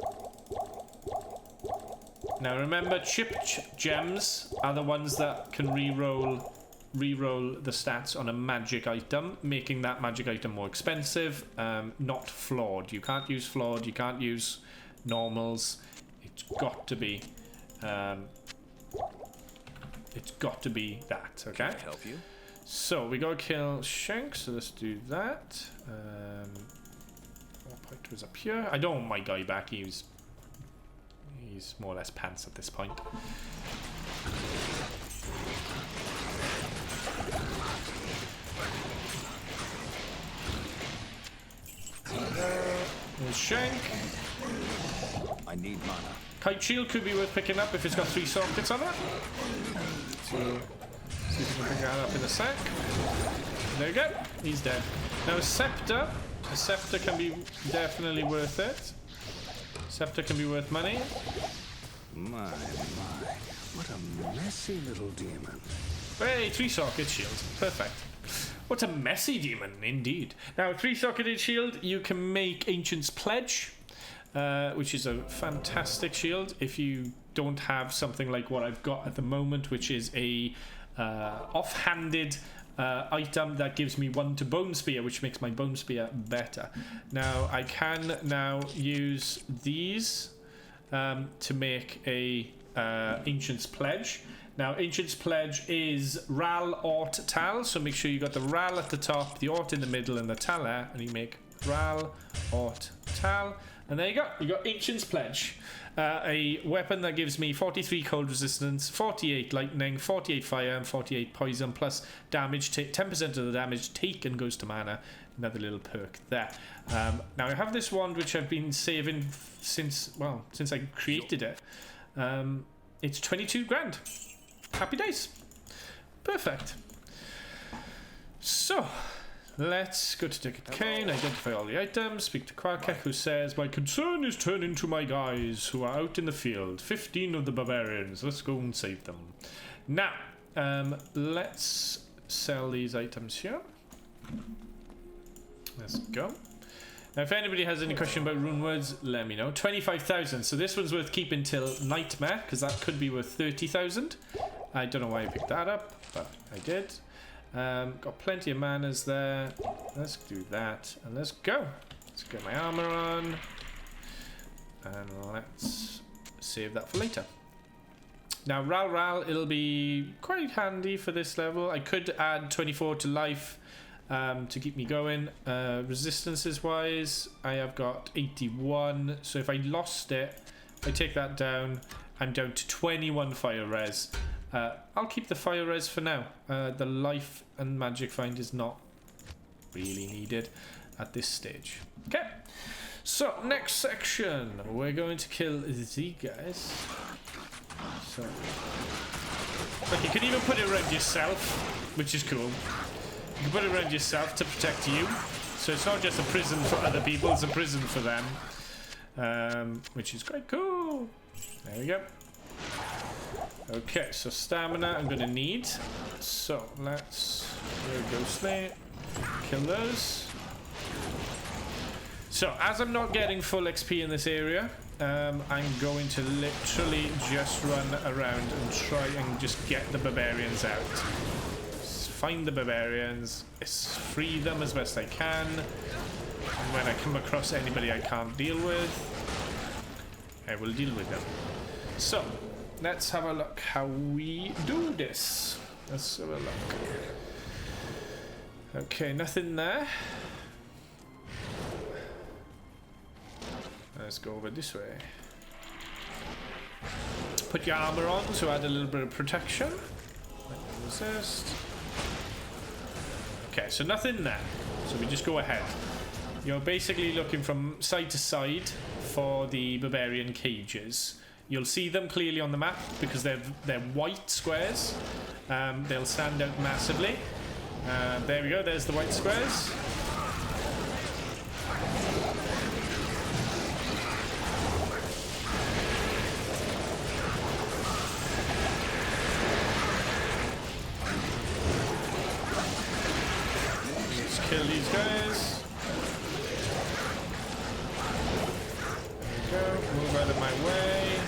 Now remember, chipped gems are the ones that can re-roll the stats on a magic item, making that magic item more expensive. Not flawed. You can't use flawed. You can't use normals. It's got to be. It's got to be that. Okay. Can I help you? So we gotta kill Shank. So let's do that. What point was up here? I don't want my guy back. He's more or less pants at this point. There's Shank. I need mana. Kite Shield could be worth picking up if it's got 3 sockets on it. So, see if we can pick that up in a sec. There you go. He's dead. Now a Scepter. A Scepter can be definitely worth it. Scepter can be worth money. My. What a messy little demon. Hey, 3 socket shield. Perfect. What a messy demon, indeed. Now, 3-socketed shield, you can make Ancient's Pledge, which is a fantastic shield if you don't have something like what I've got at the moment, which is a offhanded item that gives me 1 to Bone Spear, which makes my Bone Spear better. Now, I can now use these to make a Ancient's Pledge. Now, Ancient's Pledge is Ral, Ort, Tal, so make sure you got the Ral at the top, the Ort in the middle, and the Tal there, and you make Ral, Ort, Tal, and there you go. You got Ancient's Pledge. A weapon that gives me 43 cold resistance, 48 lightning, 48 fire, and 48 poison, plus damage, 10% of the damage taken goes to mana. Another little perk there. Now, I have this wand, which I've been saving since I created it. It's 22 grand. Happy days. Perfect. So, let's go to Ticket Kane, identify all the items, speak to Qualkek, who says, my concern is turning to my guys who are out in the field. 15 of the barbarians. Let's go and save them. Now, let's sell these items here. Let's go. Now, if anybody has any question about rune words, let me know. 25,000. So this one's worth keeping till Nightmare, because that could be worth 30,000. I don't know why I picked that up, but I did. Got plenty of manas there. Let's do that, and let's go. Let's get my armor on, and let's save that for later. Now, Ral, it'll be quite handy for this level. I could add 24 to life to keep me going. Resistances wise, I have got 81, so if I lost it, if I take that down, I'm down to 21 fire res. I'll keep the fire res for now. The life and magic find is not really needed at this stage. Okay, so next section, we're going to kill these guys. So, look, you can even put it around yourself, which is cool. You can put it around yourself to protect you. So it's not just a prison for other people, it's a prison for them. Which is quite cool. There we go. Okay, so stamina I'm gonna need. So let's go slay. Kill those. So as I'm not getting full XP in this area, I'm going to literally just run around and try and just get the barbarians out. Find the barbarians, free them as best I can, and when I come across anybody I can't deal with, I will deal with them. So, let's have a look how we do this. Let's have a look. Okay, nothing there. Let's go over this way. Put your armor on to add a little bit of protection. Resist. Okay, so nothing there. So we just go ahead. You're basically looking from side to side for the barbarian cages. You'll see them clearly on the map because they're white squares. They'll stand out massively. There we go, there's the white squares. Let's kill these guys. There we go, move out of my way.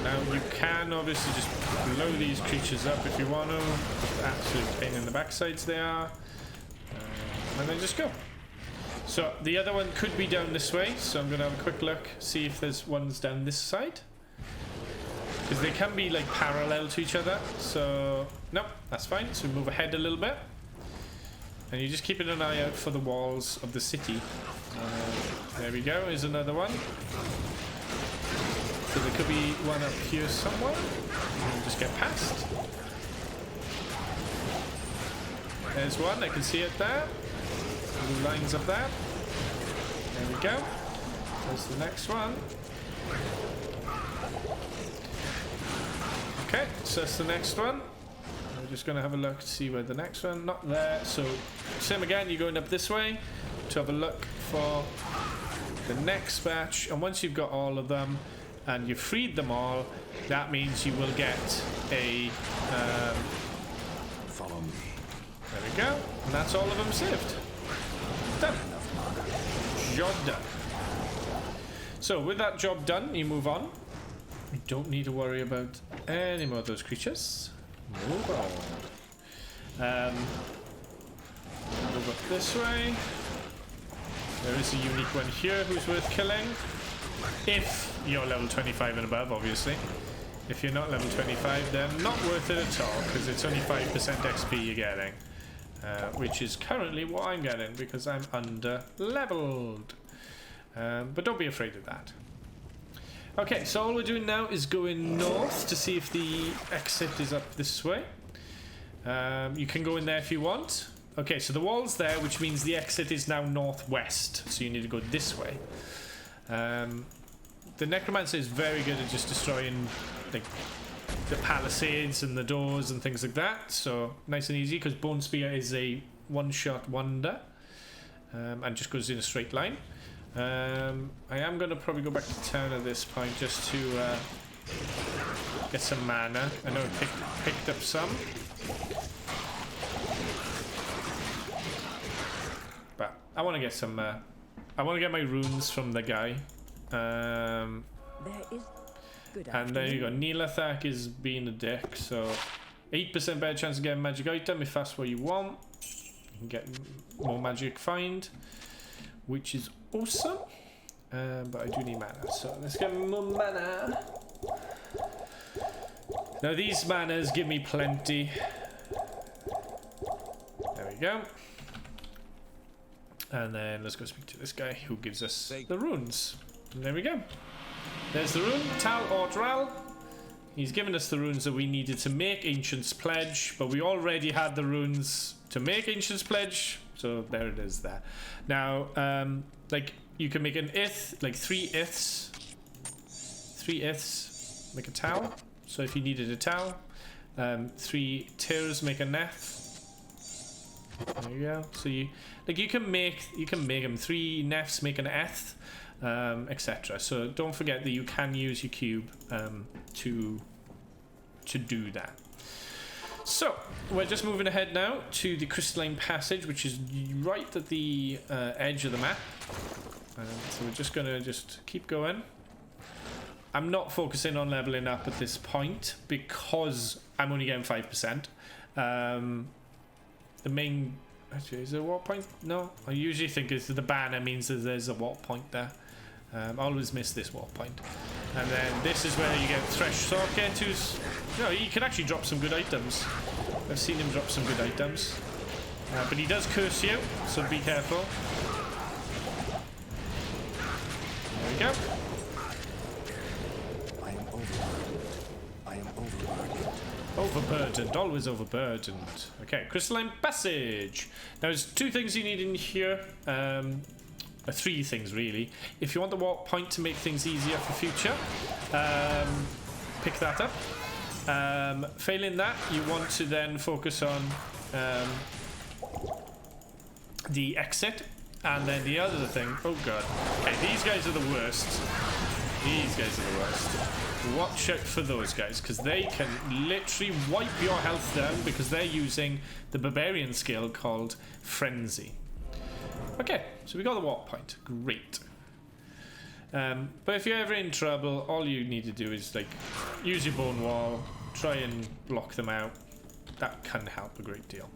Now you can obviously just blow these creatures up if you want to. Absolute pain in the backsides they are. And then just go. So the other one could be down this way, so I'm going to have a quick look, see if there's ones down this side. Because they can be like parallel to each other. So, nope, that's fine. So we move ahead a little bit. And you're just keeping an eye out for the walls of the city. There we go, here's another one. So there could be one up here somewhere. We'll just get past. There's one, I can see it there. Blue lines up there. There we go. There's the next one. Okay, so that's the next one. We're just going to have a look to see where the next one, not there. So same again, you're going up this way to have a look for the next batch. And once you've got all of them and you've freed them all, that means you will get a Follow me. there we go, and that's all of them saved. Done. Job done. So with that job done, you move on. You don't need to worry about any more of those creatures. Move on. Move up this way. There is a unique one here who's worth killing. If you're level 25 and above, obviously. If you're not level 25, then not worth it at all, because it's only 5% XP you're getting. Which is currently what I'm getting, because I'm under leveled. But don't be afraid of that. Okay, so all we're doing now is going north to see if the exit is up this way. You can go in there if you want. Okay, so the wall's there, which means the exit is now northwest. So you need to go this way. The Necromancer is very good at just destroying like the palisades and the doors and things like that. So nice and easy, because Bone Spear is a one-shot wonder. And just goes in a straight line. I am going to probably go back to town at this point just to get some mana. I know I picked up some. But I want to get some... I want to get my runes from the guy. There is good And there you go. Neelathak is being a dick, so 8% better chance of getting a magic item if that's what you want. You can get more magic find, which is awesome. But I do need mana, so let's get more mana. Now these manas give me plenty. There we go. And then let's go speak to this guy who gives us the runes. And there we go. There's the rune, Tal Ordral. He's given us the runes that we needed to make Ancient's Pledge, but we already had the runes to make Ancient's Pledge, so there it is there. Now, like, you can make an ith, like 3 iths. 3 iths make a Tal. So if you needed a Tal, 3 tiers make a neth. There you go. So you can make them 3 nefs make an eth. Etc. So don't forget that you can use your cube to do that. So we're just moving ahead now to the Crystalline Passage, which is right at the edge of the map. So we're just gonna keep going. I'm not focusing on leveling up at this point because I'm only getting 5%. The main actually, is there a warp point? No, I usually think it's the banner means that there's a warp point there. I always miss this warp point. And then this is where you get Thresh Socket, who's... You know, he can actually drop some good items. I've seen him drop some good items. But he does curse you, so be careful. we go. I am overburdened. I am overburdened. Overburdened, always overburdened. Okay, crystalline passage. Now there's two things you need in here. Three things really. If you want the warp point to make things easier for future, pick that up. Failing that, you want to then focus on the exit. And then the other thing, oh god. Okay, these guys are the worst. These guys are the worst. Watch out for those guys, because they can literally wipe your health down because they're using the barbarian skill called Frenzy. Okay, so we got the warp point. Great. But if you're ever in trouble, all you need to do is like use your bone wall, try and block them out. That can help a great deal.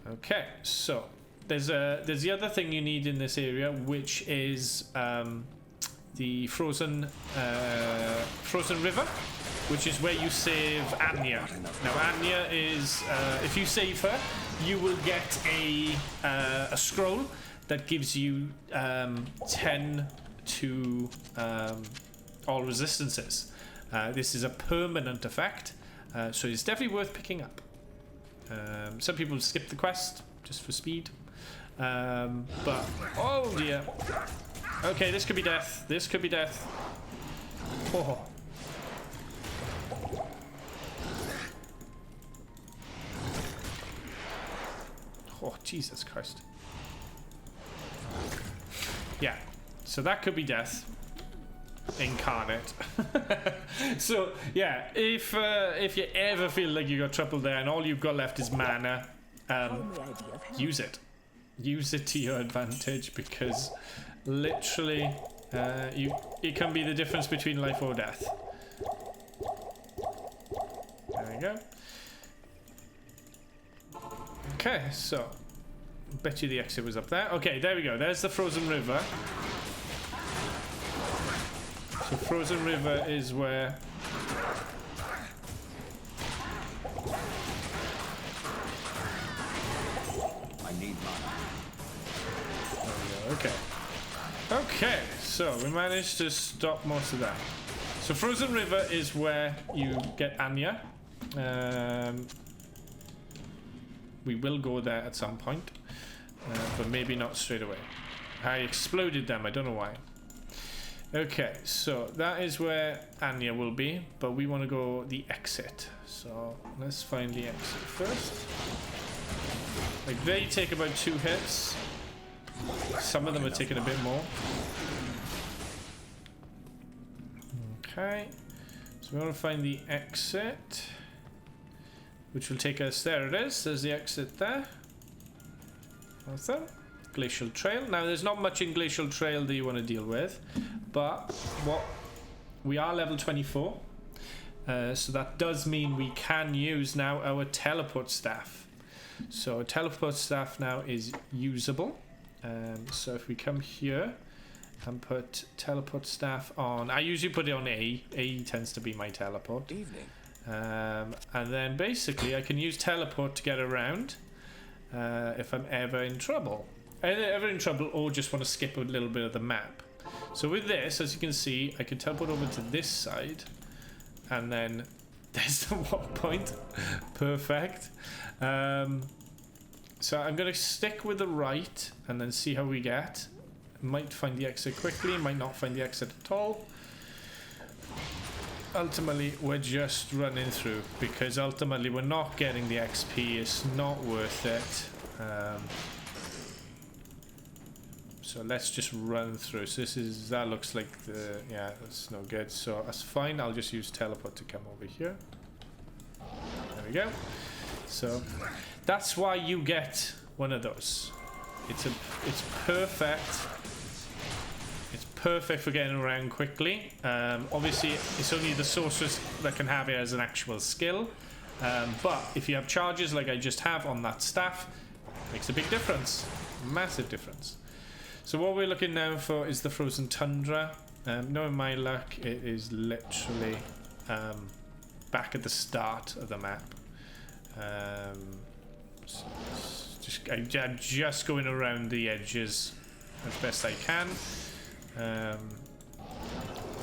Okay, so there's the other thing you need in this area, which is the frozen river, which is where you save Anya. Now Anya is if you save her, you will get a scroll that gives you 10 to all resistances. This is a permanent effect, so it's definitely worth picking up. Some people skip the quest just for speed, but oh dear. Okay, this could be death. This could be death. Oh. Oh, Jesus Christ. Yeah, so that could be death incarnate. So yeah, if you ever feel like you got trouble there and all you've got left is mana, use it to your advantage, because literally it can be the difference between life or death. There we go. Okay, so bet you the exit was up there. Okay, there we go. There's the frozen river. So frozen river is where I need mana. okay. Okay, so we managed to stop most of that. So frozen river is where you get Anya. We will go there at some point, but maybe not straight away. I exploded them, I don't know why. Okay, so that is where Anya will be, but we want to go the exit. So let's find the exit first. Like, they take about 2 hits. Some of them are taking a bit more. Okay, so we want to find the exit, which will take us, there it is, there's the exit there. Awesome. Glacial Trail. Now there's not much in Glacial Trail that you want to deal with, but we are level 24, so that does mean we can use now our teleport staff. So teleport staff now is usable. So if we come here and put teleport staff on, I usually put it on A. A tends to be my teleport. Evening. And then basically I can use teleport to get around if I'm ever in trouble. Or just want to skip a little bit of the map. So with this, as you can see, I can teleport over to this side, and then there's the warp point. Perfect. So I'm going to stick with the right and then see how we get. Might find the exit quickly, might not find the exit at all. Ultimately, we're just running through, because ultimately we're not getting the XP. It's not worth it. So let's just run through. So that looks like yeah, that's no good. So that's fine. I'll just use teleport to come over here. There we go. So that's why you get one of those. It's perfect. It's perfect for getting around quickly. Obviously, it's only the sorcerers that can have it as an actual skill. But if you have charges like I just have on that staff, it makes a big difference. Massive difference. So what we're looking now for is the frozen tundra. Knowing my luck, it is literally back at the start of the map. So I'm just going around the edges as best I can. There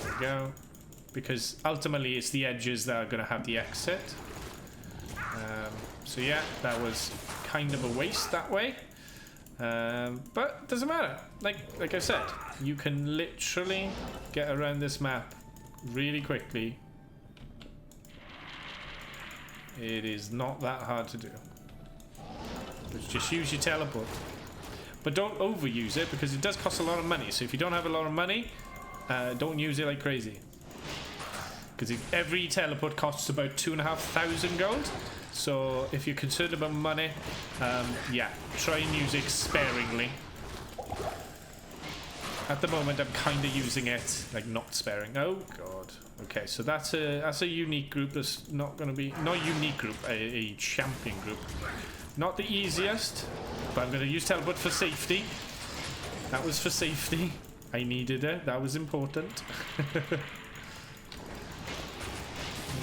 we go. Because ultimately it's the edges that are going to have the exit. So yeah, that was kind of a waste that way. But it doesn't matter. Like I said, you can literally get around this map really quickly. It is not that hard to do. Just use your teleport. But don't overuse it because it does cost a lot of money. So if you don't have a lot of money, don't use it like crazy. Because every teleport costs about 2,500 gold. So if you're concerned about money, yeah, try and use it sparingly. At the moment, I'm kind of using it like not sparing. Oh god. Okay, so that's a unique group. That's not going to be not a unique group, a champion group. Not the easiest, but I'm going to use teleport for safety. That was for safety. I needed it. That was important.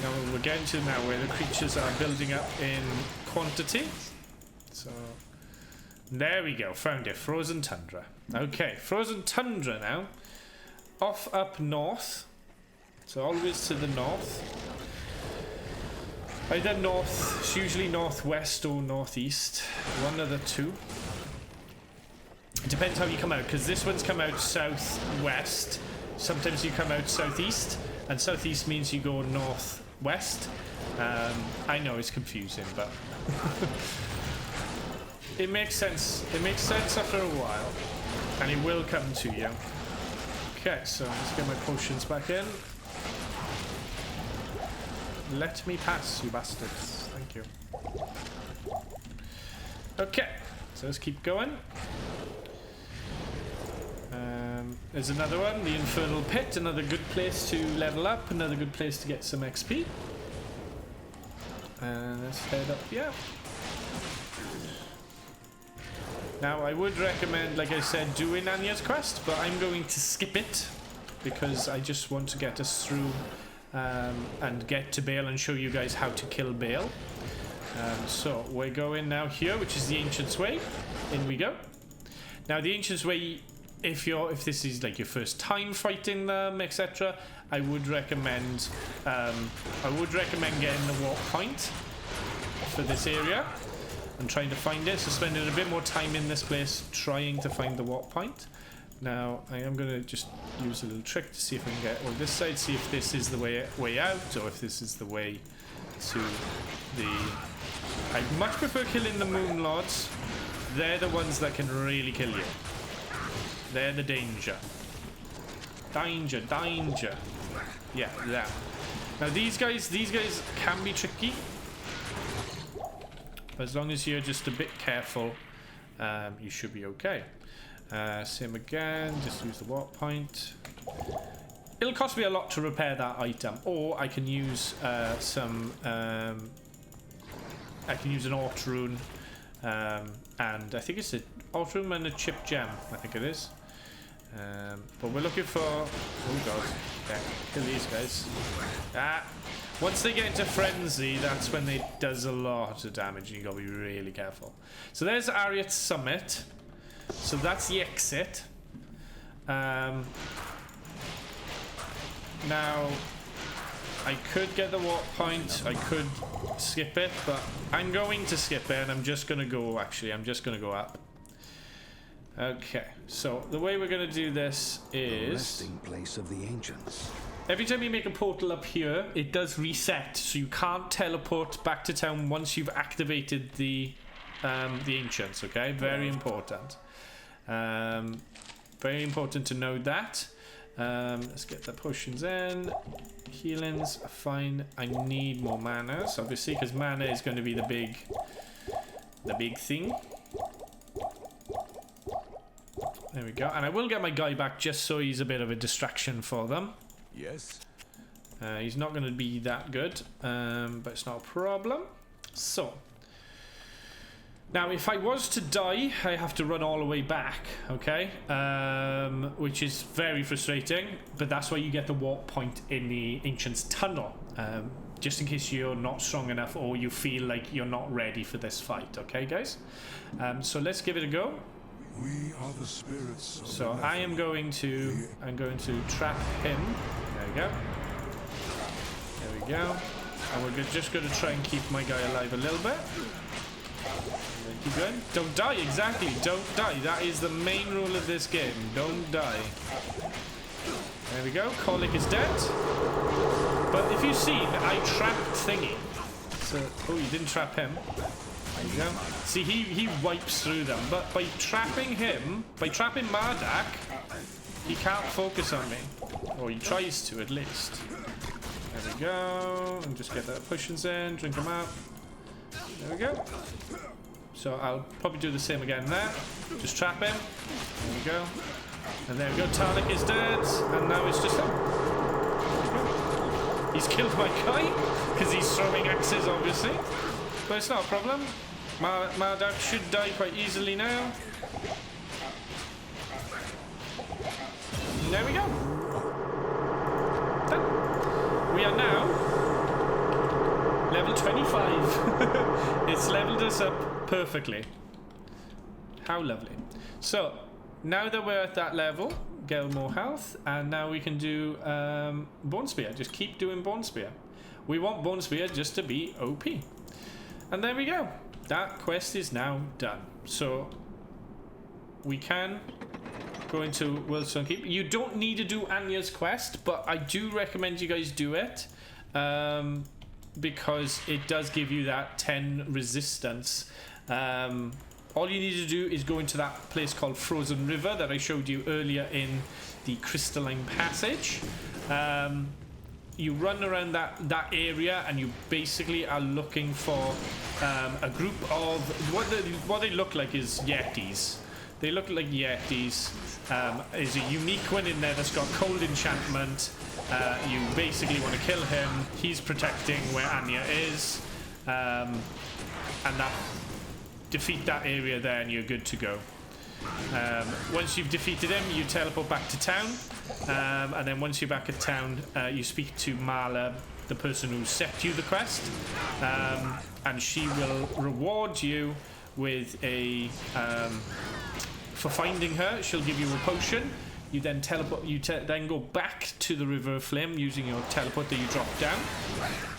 Now we're getting to now where the creatures are building up in quantity. So there we go, found it. Frozen tundra. Okay, frozen tundra now. Off up north. So always to the north. Either north, it's usually northwest or northeast. One of the two. It depends how you come out, because this one's come out southwest. Sometimes you come out southeast, and southeast means you go northwest. I know it's confusing, but it makes sense. It makes sense after a while, and it will come to you. Okay, so let's get my potions back in. Let me pass, you bastards. Thank you. Okay, so let's keep going. There's another one, the Infernal Pit, another good place to level up, another good place to get some XP. And let's head up here. Now, I would recommend, like I said, doing Anya's quest, but I'm going to skip it because I just want to get us through and get to Baal and show you guys how to kill Baal. So we're going now here, which is the Ancient's Way. In we go. Now, the Ancient's Way, if this is like your first time fighting them, etc., I would recommend getting the walk point for this area and trying to find it. So spending a bit more time in this place trying to find the walk point. Now I am going to just use a little trick to see if I can get over this side, see if this is the way out or if this is the way to the... I much prefer killing the Moon Lords. They're the ones that can really kill you. They're the danger. Danger, danger. Yeah, that. Now these guys can be tricky. But as long as you're just a bit careful, you should be okay. Same again, just use the warp point. It'll cost me a lot to repair that item, or I can use I can use an Alt Rune, and I think it's an Alt Rune and a Chip Gem, I think it is. But we're looking for... Oh god. Okay, kill these guys. Once they get into frenzy, that's when they does a lot of damage, and you gotta be really careful. So there's Ariat's Summit. So that's the exit. Now, I could get the warp point, I could skip it, but I'm going to skip it, and I'm just gonna go, actually, I'm just gonna go up. Okay, so the way we're gonna do this is... The resting place of the ancients. Every time you make a portal up here, it does reset, so you can't teleport back to town once you've activated the ancients, okay? Very important. Very important to know that. Let's get the potions in. Healings are fine. I need more mana, obviously, because mana is going to be the big thing. There we go. And I will get my guy back just so he's a bit of a distraction for them. Yes. He's not going to be that good, but it's not a problem. So, now if I was to die, I have to run all the way back, okay? Which is very frustrating, but that's why you get the warp point in the Ancient's Tunnel, just in case you're not strong enough or you feel like you're not ready for this fight, okay, guys? So let's give it a go. We are the spirits of So the I'm going to trap him. There we go. There we go. And we're just going to try and keep my guy alive a little bit. Keep going. Don't die, exactly. Don't die. That is the main rule of this game. Don't die. There we go. Colic is dead. But if you've seen, I trapped Thingy. So, oh, you didn't trap him. There you go. See, he wipes through them. But by trapping him, by trapping Mardak, he can't focus on me. Or he tries to, at least. There we go. And just get that potions in. Drink them out. There we go. So I'll probably do the same again there. Just trap him. There we go. And there we go. Talik is dead. And now it's just him. He's killed my guy because he's throwing axes, obviously. But it's not a problem. Mardak should die quite easily now. And there we go. Done. We are now level 25. It's leveled us up perfectly. How lovely. So, now that we're at that level, get more health, and now we can do Bone Spear. Just keep doing Bone Spear. We want Bone Spear just to be OP. And there we go. That quest is now done. So, we can go into Worldstone Keep. You don't need to do Anya's quest, but I do recommend you guys do it. Because it does give you that 10 resistance. All you need to do is go into that place called Frozen River that I showed you earlier in the Crystalline Passage. You run around that area and you basically are looking for a group of... What they look like is Yetis. They look like Yetis. There's a unique one in there that's got cold enchantment. You basically want to kill him. He's protecting where Anya is. And that defeat that area there and you're good to go. Once you've defeated him, you teleport back to town. And then once you're back at town, you speak to Marla, the person who set you the quest. And she will reward you with a... for finding her, she'll give you a potion. You then teleport. You then go back to the River of Flame using your teleport that you dropped down,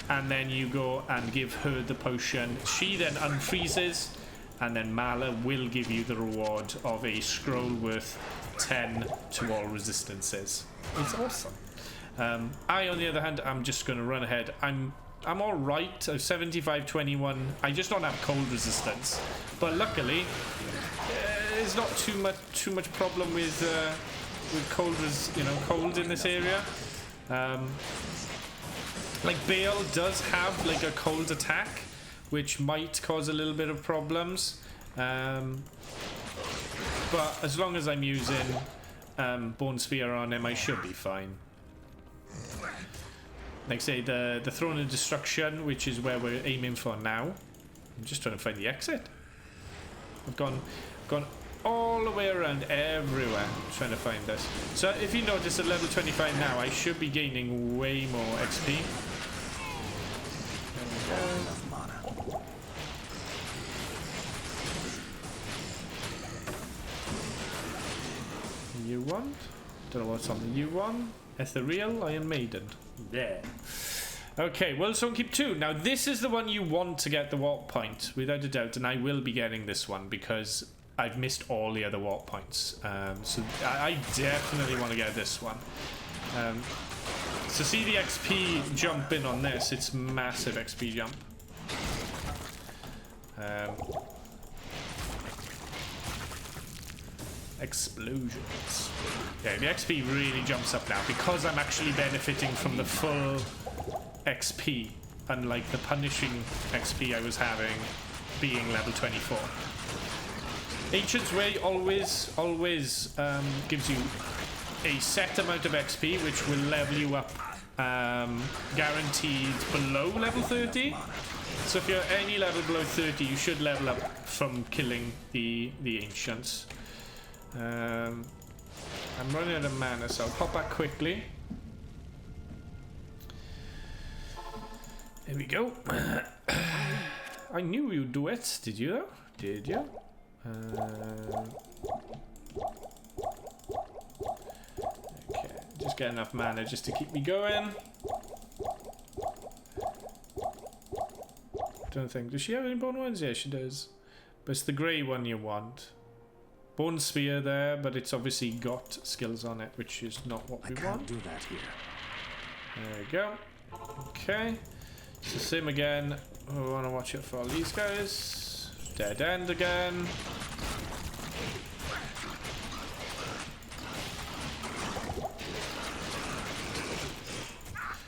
and then you go and give her the potion. She then unfreezes, and then Mala will give you the reward of a scroll worth 10 to all resistances. It's awesome. I, on the other hand, I'm just going to run ahead. I'm all right. 75-21. I just don't have cold resistance, but luckily, there's not too much problem with cold, cold in this area. Like Baal does have like a cold attack, which might cause a little bit of problems. But as long as I'm using Bone Spear on him, I should be fine. Like say the Throne of Destruction, which is where we're aiming for now. I'm just trying to find the exit. I've gone all the way around everywhere trying to find this. So if you notice at level 25 now, I should be gaining way more XP. U1. Don't know what's on the U1. Ethereal, Iron Maiden. There. Okay, Worldstone Keep 2. Now this is the one you want to get the warp point, without a doubt, and I will be getting this one because I've missed all the other warp points. So I definitely want to get this one. So see the XP jump in on this, it's massive XP jump. Explosions. Yeah, the XP really jumps up now because I'm actually benefiting from the full XP, unlike the punishing XP I was having being level 24. Ancient's Way always gives you a set amount of XP which will level you up guaranteed below level 30. So if you're any level below 30, you should level up from killing the Ancients. I'm running out of mana, so I'll pop back quickly. There we go. I knew you'd do it. Did you though? Did you? Okay, just get enough mana just to keep me going. Don't think. Does she have any bone ones? Yeah, she does. But it's the grey one you want. Bone spear there, but it's obviously got skills on it, which is not what we want. I can't do that here. There we go. Okay. It's the same again. We want to watch it for all these guys. Dead end again.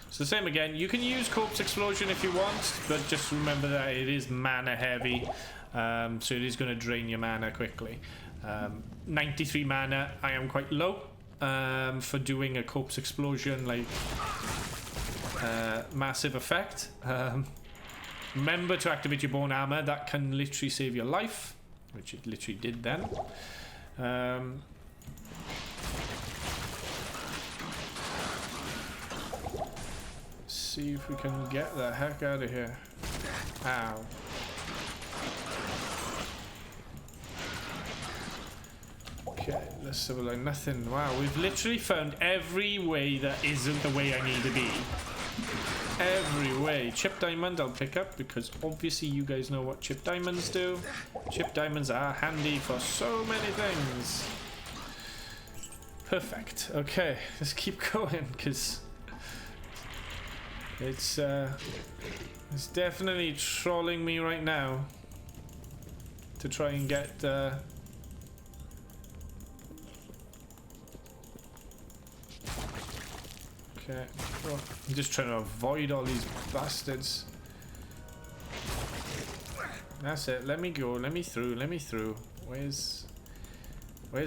It's the same again. You can use Corpse Explosion if you want, but just remember that it is mana heavy, so it is going to drain your mana quickly. 93 mana. I am quite low for doing a Corpse Explosion, like massive effect. Remember to activate your bone armor. That can literally save your life, which it literally did then. See if we can get the heck out of here. Ow. Okay, let's have a look. Nothing. Wow, we've literally found every way that isn't the way I need to be. Every way. Chip diamond I'll pick up because obviously you guys know what chip diamonds do. Chip diamonds are handy for so many things. Perfect. Okay, let's keep going because it's definitely trolling me right now to try and get okay. Oh, I'm just trying to avoid all these bastards. That's it. Let me go. Let me through. Let me through. Where's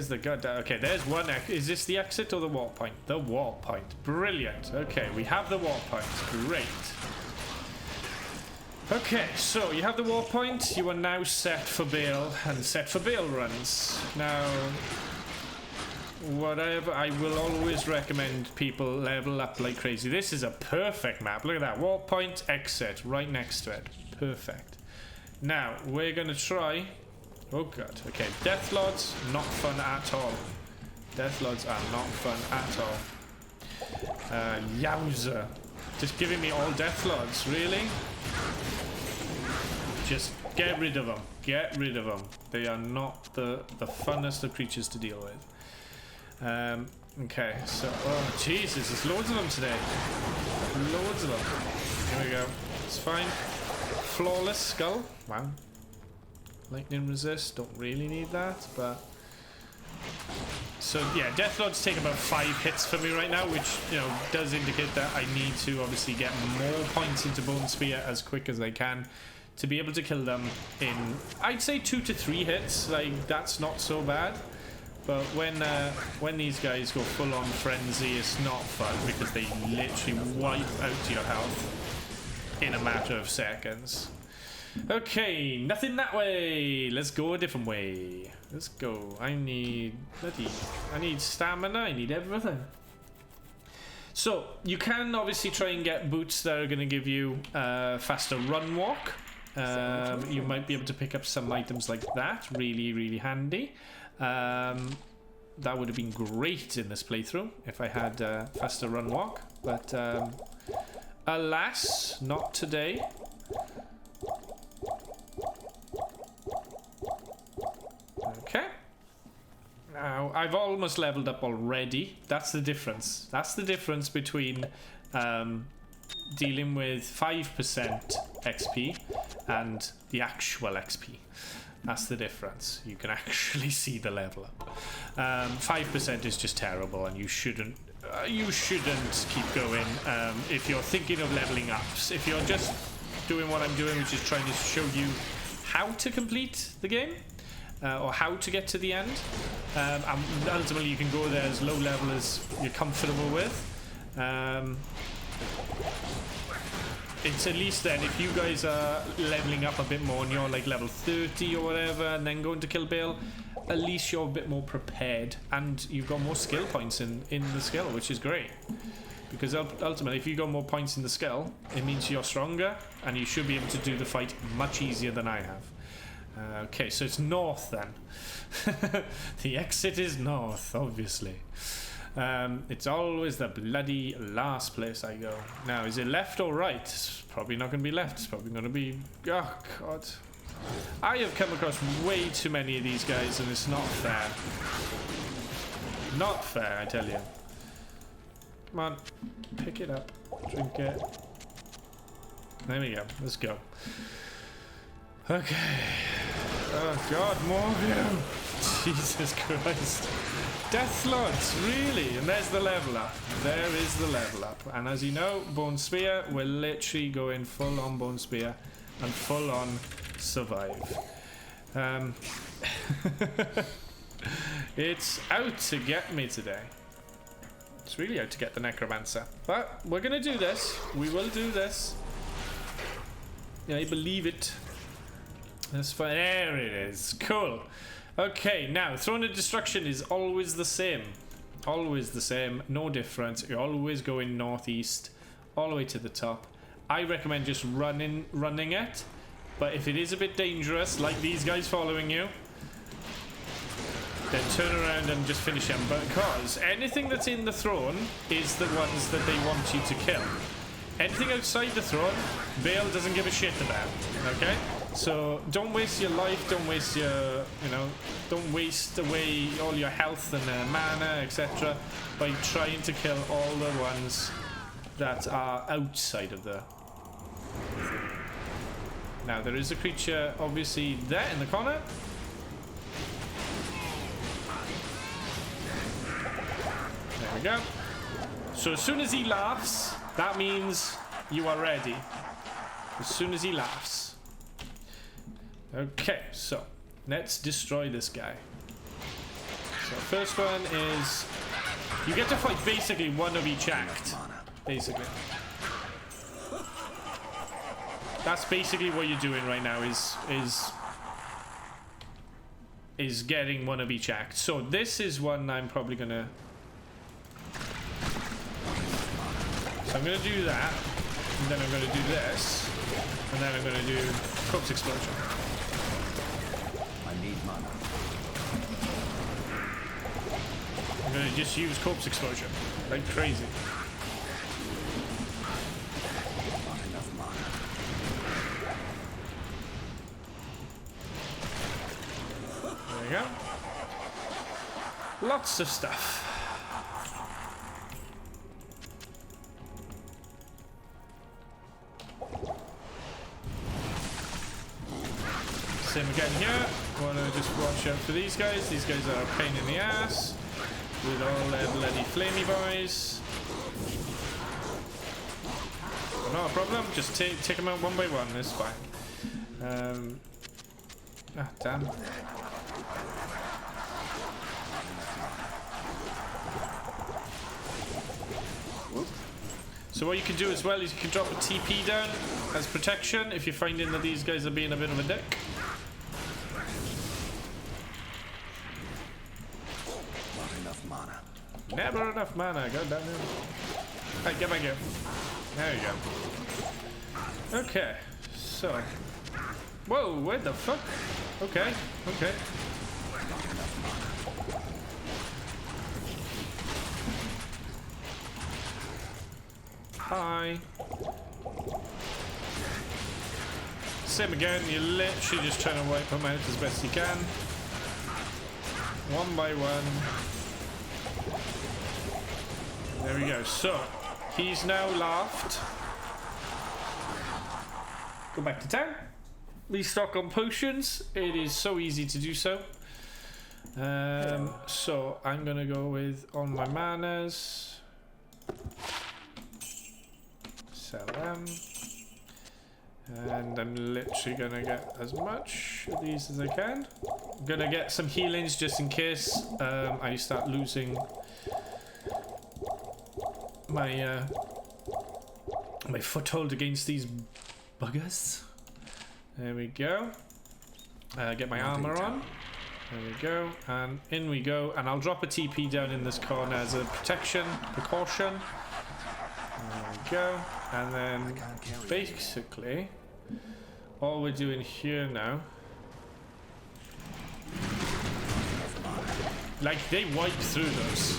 the god? Okay, there's one. Is this the exit or the warp point? The warp point. Brilliant. Okay, we have the warp point. Great. Okay, so you have the warp point. You are now set for Baal and set for Baal runs. Now, whatever, I will always recommend people level up like crazy. This is a perfect map. Look at that. Warp point, exit, right next to it. Perfect. Now, we're going to try... Oh god. Okay, Death Lords, not fun at all. Death Lords are not fun at all. Yowza. Just giving me all Death Lords, really? Just get rid of them. Get rid of them. They are not the funnest of creatures to deal with. Okay, so... Oh, Jesus, there's loads of them today. Loads of them. Here we go. It's fine. Flawless Skull. Wow. Lightning resist, don't really need that, but... So, yeah, Death Lords take about 5 hits for me right now, which, you know, does indicate that I need to obviously get more points into Bone Spear as quick as I can to be able to kill them in, I'd say 2 to 3 hits. Like, that's not so bad. But when these guys go full-on frenzy, it's not fun because they literally wipe out your health in a matter of seconds. Okay, nothing that way. Let's go a different way. Let's go. I need stamina. I need everything. So you can obviously try and get boots that are going to give you faster run walk. You might be able to pick up some items like that. Really, really handy. That would have been great in this playthrough if I had faster run walk. But alas, not today. Okay. Now, I've almost leveled up already. That's the difference. That's the difference between dealing with 5% XP and the actual XP. That's the difference. You can actually see the level up. 5% is just terrible, and you shouldn't keep going if you're thinking of leveling up. If you're just doing what I'm doing, which is trying to show you how to complete the game, or how to get to the end, and ultimately you can go there as low level as you're comfortable with. It's at least then, if you guys are leveling up a bit more and you're like level 30 or whatever and then going to kill Baal, at least you're a bit more prepared and you've got more skill points in the skill, which is great. Because ultimately, if you got more points in the skill, it means you're stronger and you should be able to do the fight much easier than I have. Okay, so it's north then. The exit is north, obviously. It's always the bloody last place I go. Now, is it left or right? It's probably not going to be left. It's probably going to be... Oh, God. I have come across way too many of these guys, and it's not fair. Not fair, I tell you. Come on. Pick it up. Drink it. There we go. Let's go. Okay. Oh, God, more of you. Jesus Christ. Death Lords, really? And there's the level up. There is the level up. And as you know, Bone Spear, we're literally going full on Bone Spear and full on survive. It's out to get me today. It's really out to get the Necromancer. But we're going to do this. We will do this. Yeah, I believe it. That's fine. There it is. Cool. Okay, now, Throne of Destruction is always the same. Always the same. No difference. You're always going northeast, all the way to the top. I recommend just running it. But if it is a bit dangerous, like these guys following you, then turn around and just finish them. Because anything that's in the throne is the ones that they want you to kill. Anything outside the throne, Baal doesn't give a shit about. Okay? So don't waste your life, don't waste your, don't waste away all your health and mana, etc. by trying to kill all the ones that are outside of the... Now there is a creature obviously there in the corner. There we go. So as soon as he laughs, that means you are ready. As soon as he laughs. Okay, so let's destroy this guy. So first one is you get to fight basically one of each act. Basically. That's basically what you're doing right now is getting one of each act. So this is one I'm probably gonna... So I'm gonna do that, and then I'm gonna do this, and then I'm gonna do Corpse Explosion. I need mana. I'm gonna just use Corpse Explosion like crazy. Not enough mana. There we go. Lots of stuff. Same again here. Want to just watch out for these guys. These guys are a pain in the ass with all their bloody flamey boys. Not a problem. Just take them out one by one. It's fine. Ah, damn. So what you can do as well is you can drop a TP down as protection if you're finding that these guys are being a bit of a dick. Never enough mana, god damn it. Hey, get back here. There you go. Okay, so. Whoa, where the fuck? Okay, okay. Hi. Same again, you're literally just trying to wipe them out as best you can. One by one. There we go. So, he's now laughed. Go back to town. Restock on potions. It is so easy to do so. So, I'm going to go with all my manas. Sell them. And I'm literally going to get as much of these as I can. I'm going to get some healings just in case I start losing my my foothold against these buggers. There we go. Get my armor on. There we go. And in we go. And I'll drop a TP down in this corner as a precaution. There we go. And then basically all we're doing here now Like, they wipe through those.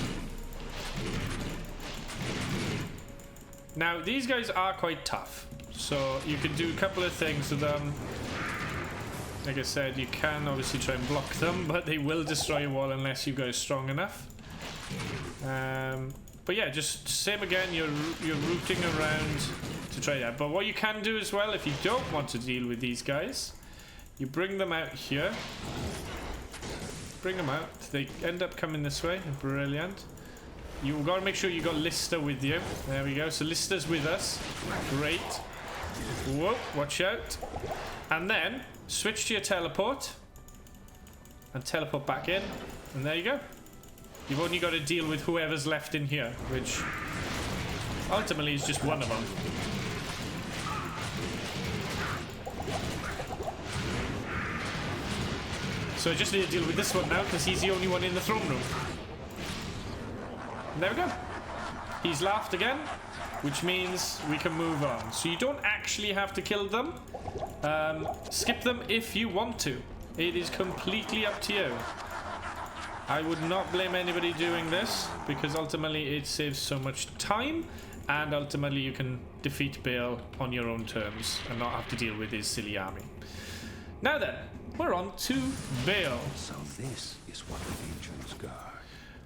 Now, these guys are quite tough. So, you can do a couple of things with them. Like I said, you can obviously try and block them, but they will destroy a wall unless you guys are strong enough. But yeah, just same again, you're rooting around to try that. But what you can do as well, if you don't want to deal with these guys, you bring them out here. Bring them out. They end up coming this way. Brilliant. You've got to make sure you got Lister with you. There we go. So Lister's with us. Great. Whoa, watch out. And then switch to your teleport and teleport back in, and there you go. You've only got to deal with whoever's left in here, which ultimately is just one of them. So I just need to deal with this one now because he's the only one in the throne room. And there we go. He's laughed again, which means we can move on. So you don't actually have to kill them. Skip them if you want to. It is completely up to you. I would not blame anybody doing this because ultimately it saves so much time, and ultimately you can defeat Baal on your own terms and not have to deal with his silly army. Now then, we're on to Baal. So this is what the Legion's guard.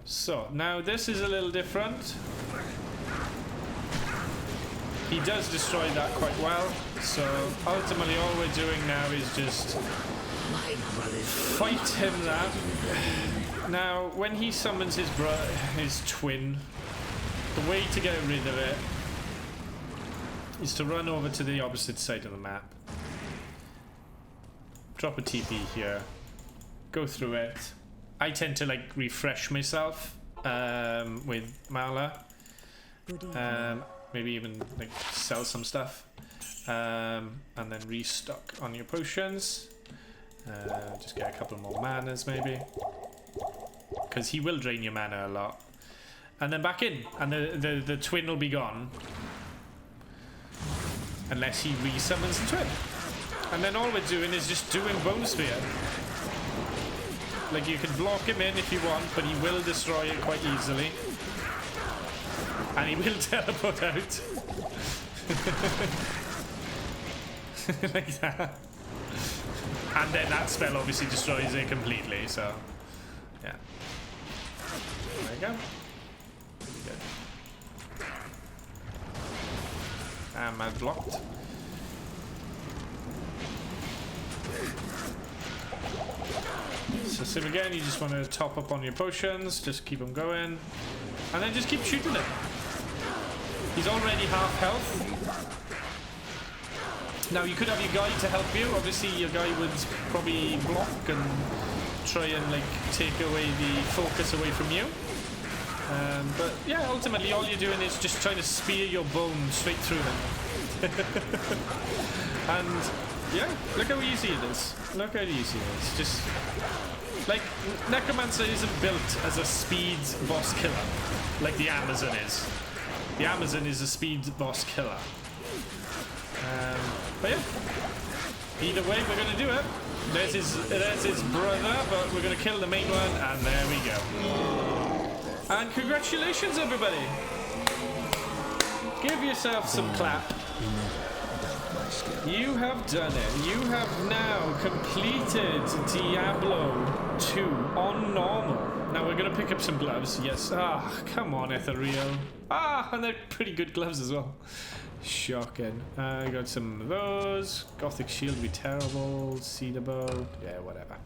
So now this is a little different. He does destroy that quite well, so ultimately all we're doing now is just fight him that. Now, when he summons his twin, the way to get rid of it is to run over to the opposite side of the map. Drop a TP here. Go through it. I tend to like refresh myself with Mala. Maybe even like sell some stuff, and then restock on your potions. Just get a couple more manas maybe, because he will drain your mana a lot. And then back in, and the twin will be gone unless he resummons the twin. And then all we're doing is just doing Bone Spear. Like, you can block him in if you want, but he will destroy it quite easily. And he will teleport out. Like that. And then that spell obviously destroys it completely, so yeah. There you go. Good. And I'm blocked. So same again, you just want to top up on your potions, just keep them going, and then just keep shooting it. He's already half health. Now you could have your guy to help you. Obviously your guy would probably block and try and like take away the focus away from you. But yeah, ultimately all you're doing is just trying to spear your bone straight through them. And yeah, look how easy it is. Look how easy it is. Just like, Necromancer isn't built as a speed boss killer like the Amazon is. The Amazon is a speed boss killer. But yeah, either way we're gonna do it. There's his brother, but we're gonna kill the main one, and there we go. And congratulations, everybody! Give yourself some clap. You have done it. You have now completed Diablo 2 on normal. Now we're gonna pick up some gloves. Yes. Ah, come on, Ethereal. Ah, and they're pretty good gloves as well. Shocking. I got some of those. Gothic shield would be terrible. Cedar bow. Yeah, whatever.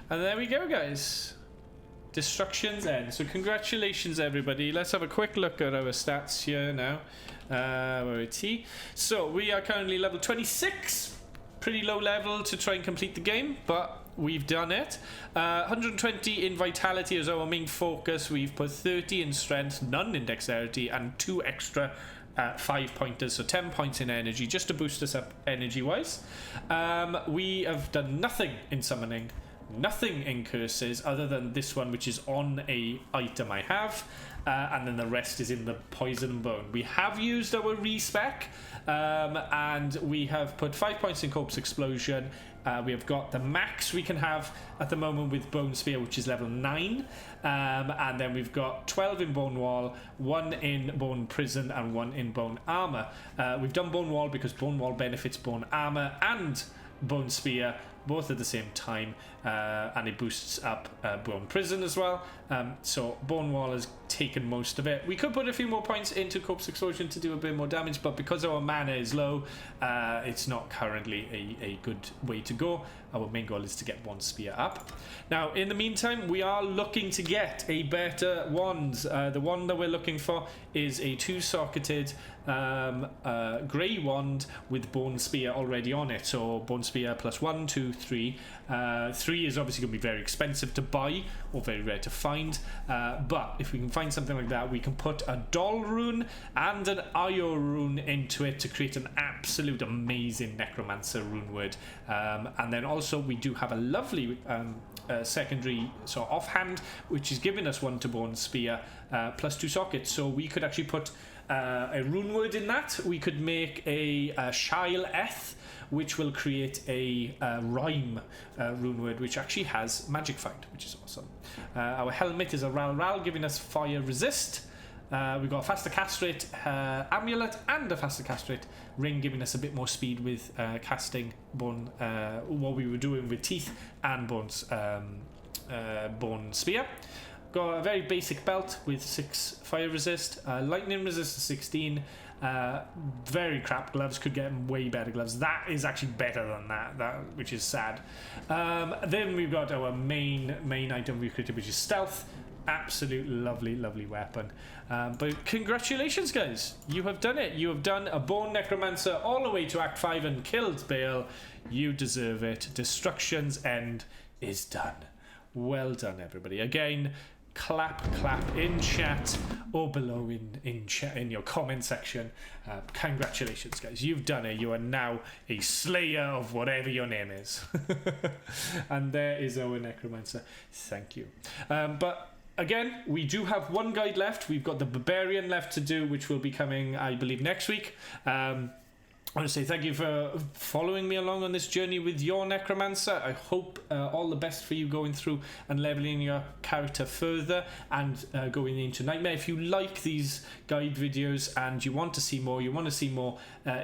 And there we go, guys. Destruction's end. So congratulations, everybody. Let's have a quick look at our stats here now. Where is he? So we are currently level 26. Pretty low level to try and complete the game, but we've done it. 120 in vitality is our main focus. We've put 30 in strength, none in dexterity, and 2 extra 5-pointers, so 10 points in energy, just to boost us up energy-wise. We have done nothing in summoning, nothing in curses, other than this one, which is on a item I have. and then the rest is in the poison and bone. We have used our respec, and we have put 5 points in corpse explosion. We have got the max we can have at the moment with Bone Spear, which is level 9. And then we've got 12 in Bone Wall, 1 in Bone Prison, and 1 in Bone Armor. We've done Bone Wall because Bone Wall benefits Bone Armor and Bone Spear both at the same time, and it boosts up Bone Prison as well. So Bone Wall has taken most of it. We could put a few more points into Corpse Explosion to do a bit more damage, but because our mana is low, it's not currently a good way to go. Our main goal is to get one spear up. Now, in the meantime, we are looking to get a better wand. The one that we're looking for is a 2-socketed grey wand with Bone Spear already on it. So Bone Spear plus 1, 2, 3. 3 is obviously going to be very expensive to buy or very rare to find. But if we can find something like that, we can put a Doll rune and an Io rune into it to create an absolute amazing Necromancer rune word. And then also we do have a lovely secondary sort of offhand, which is giving us 1 to Bone Spear plus 2 sockets. So we could actually put a rune word in that. We could make a Shile Eth, which will create a rhyme rune word, which actually has Magic Find, which is awesome. Our helmet is a Ral, giving us fire resist. We've got a faster cast rate amulet and a faster cast rate ring, giving us a bit more speed with casting bone, what we were doing with teeth and bones, bone spear. Got a very basic belt with 6 fire resist, lightning resist to 16. Very crap gloves. Could get way better gloves. That is actually better than that, which is sad. Then we've got our main item we created, which is stealth. Absolute lovely weapon. But congratulations, guys, you have done it. You have done a Bone Necromancer all the way to Act 5 and killed Baal. You deserve it. Destruction's end is done. Well done, everybody. Again, clap in chat or below in your comment section. Congratulations, guys, you've done it. You are now a slayer of whatever your name is. And there is our Necromancer. Thank you. But again, we do have one guide left. We've got the Barbarian left to do, which will be coming, I believe, next week. I want to say thank you for following me along on this journey with your Necromancer. I hope all the best for you going through and leveling your character further and going into Nightmare. If you like these guide videos and you want to see more,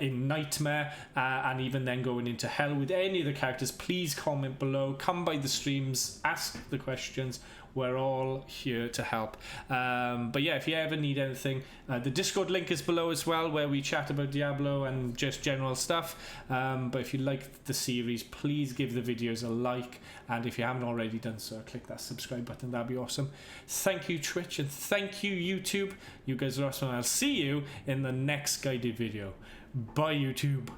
in Nightmare and even then going into Hell with any of the characters, please comment below. Come by the streams, ask the questions. We're all here to help. But yeah, if you ever need anything, the Discord link is below as well, where we chat about Diablo and just general stuff. But if you like the series, please give the videos a like. And if you haven't already done so, click that subscribe button. That'd be awesome. Thank you, Twitch, and thank you, YouTube. You guys are awesome. I'll see you in the next guided video. Bye, YouTube.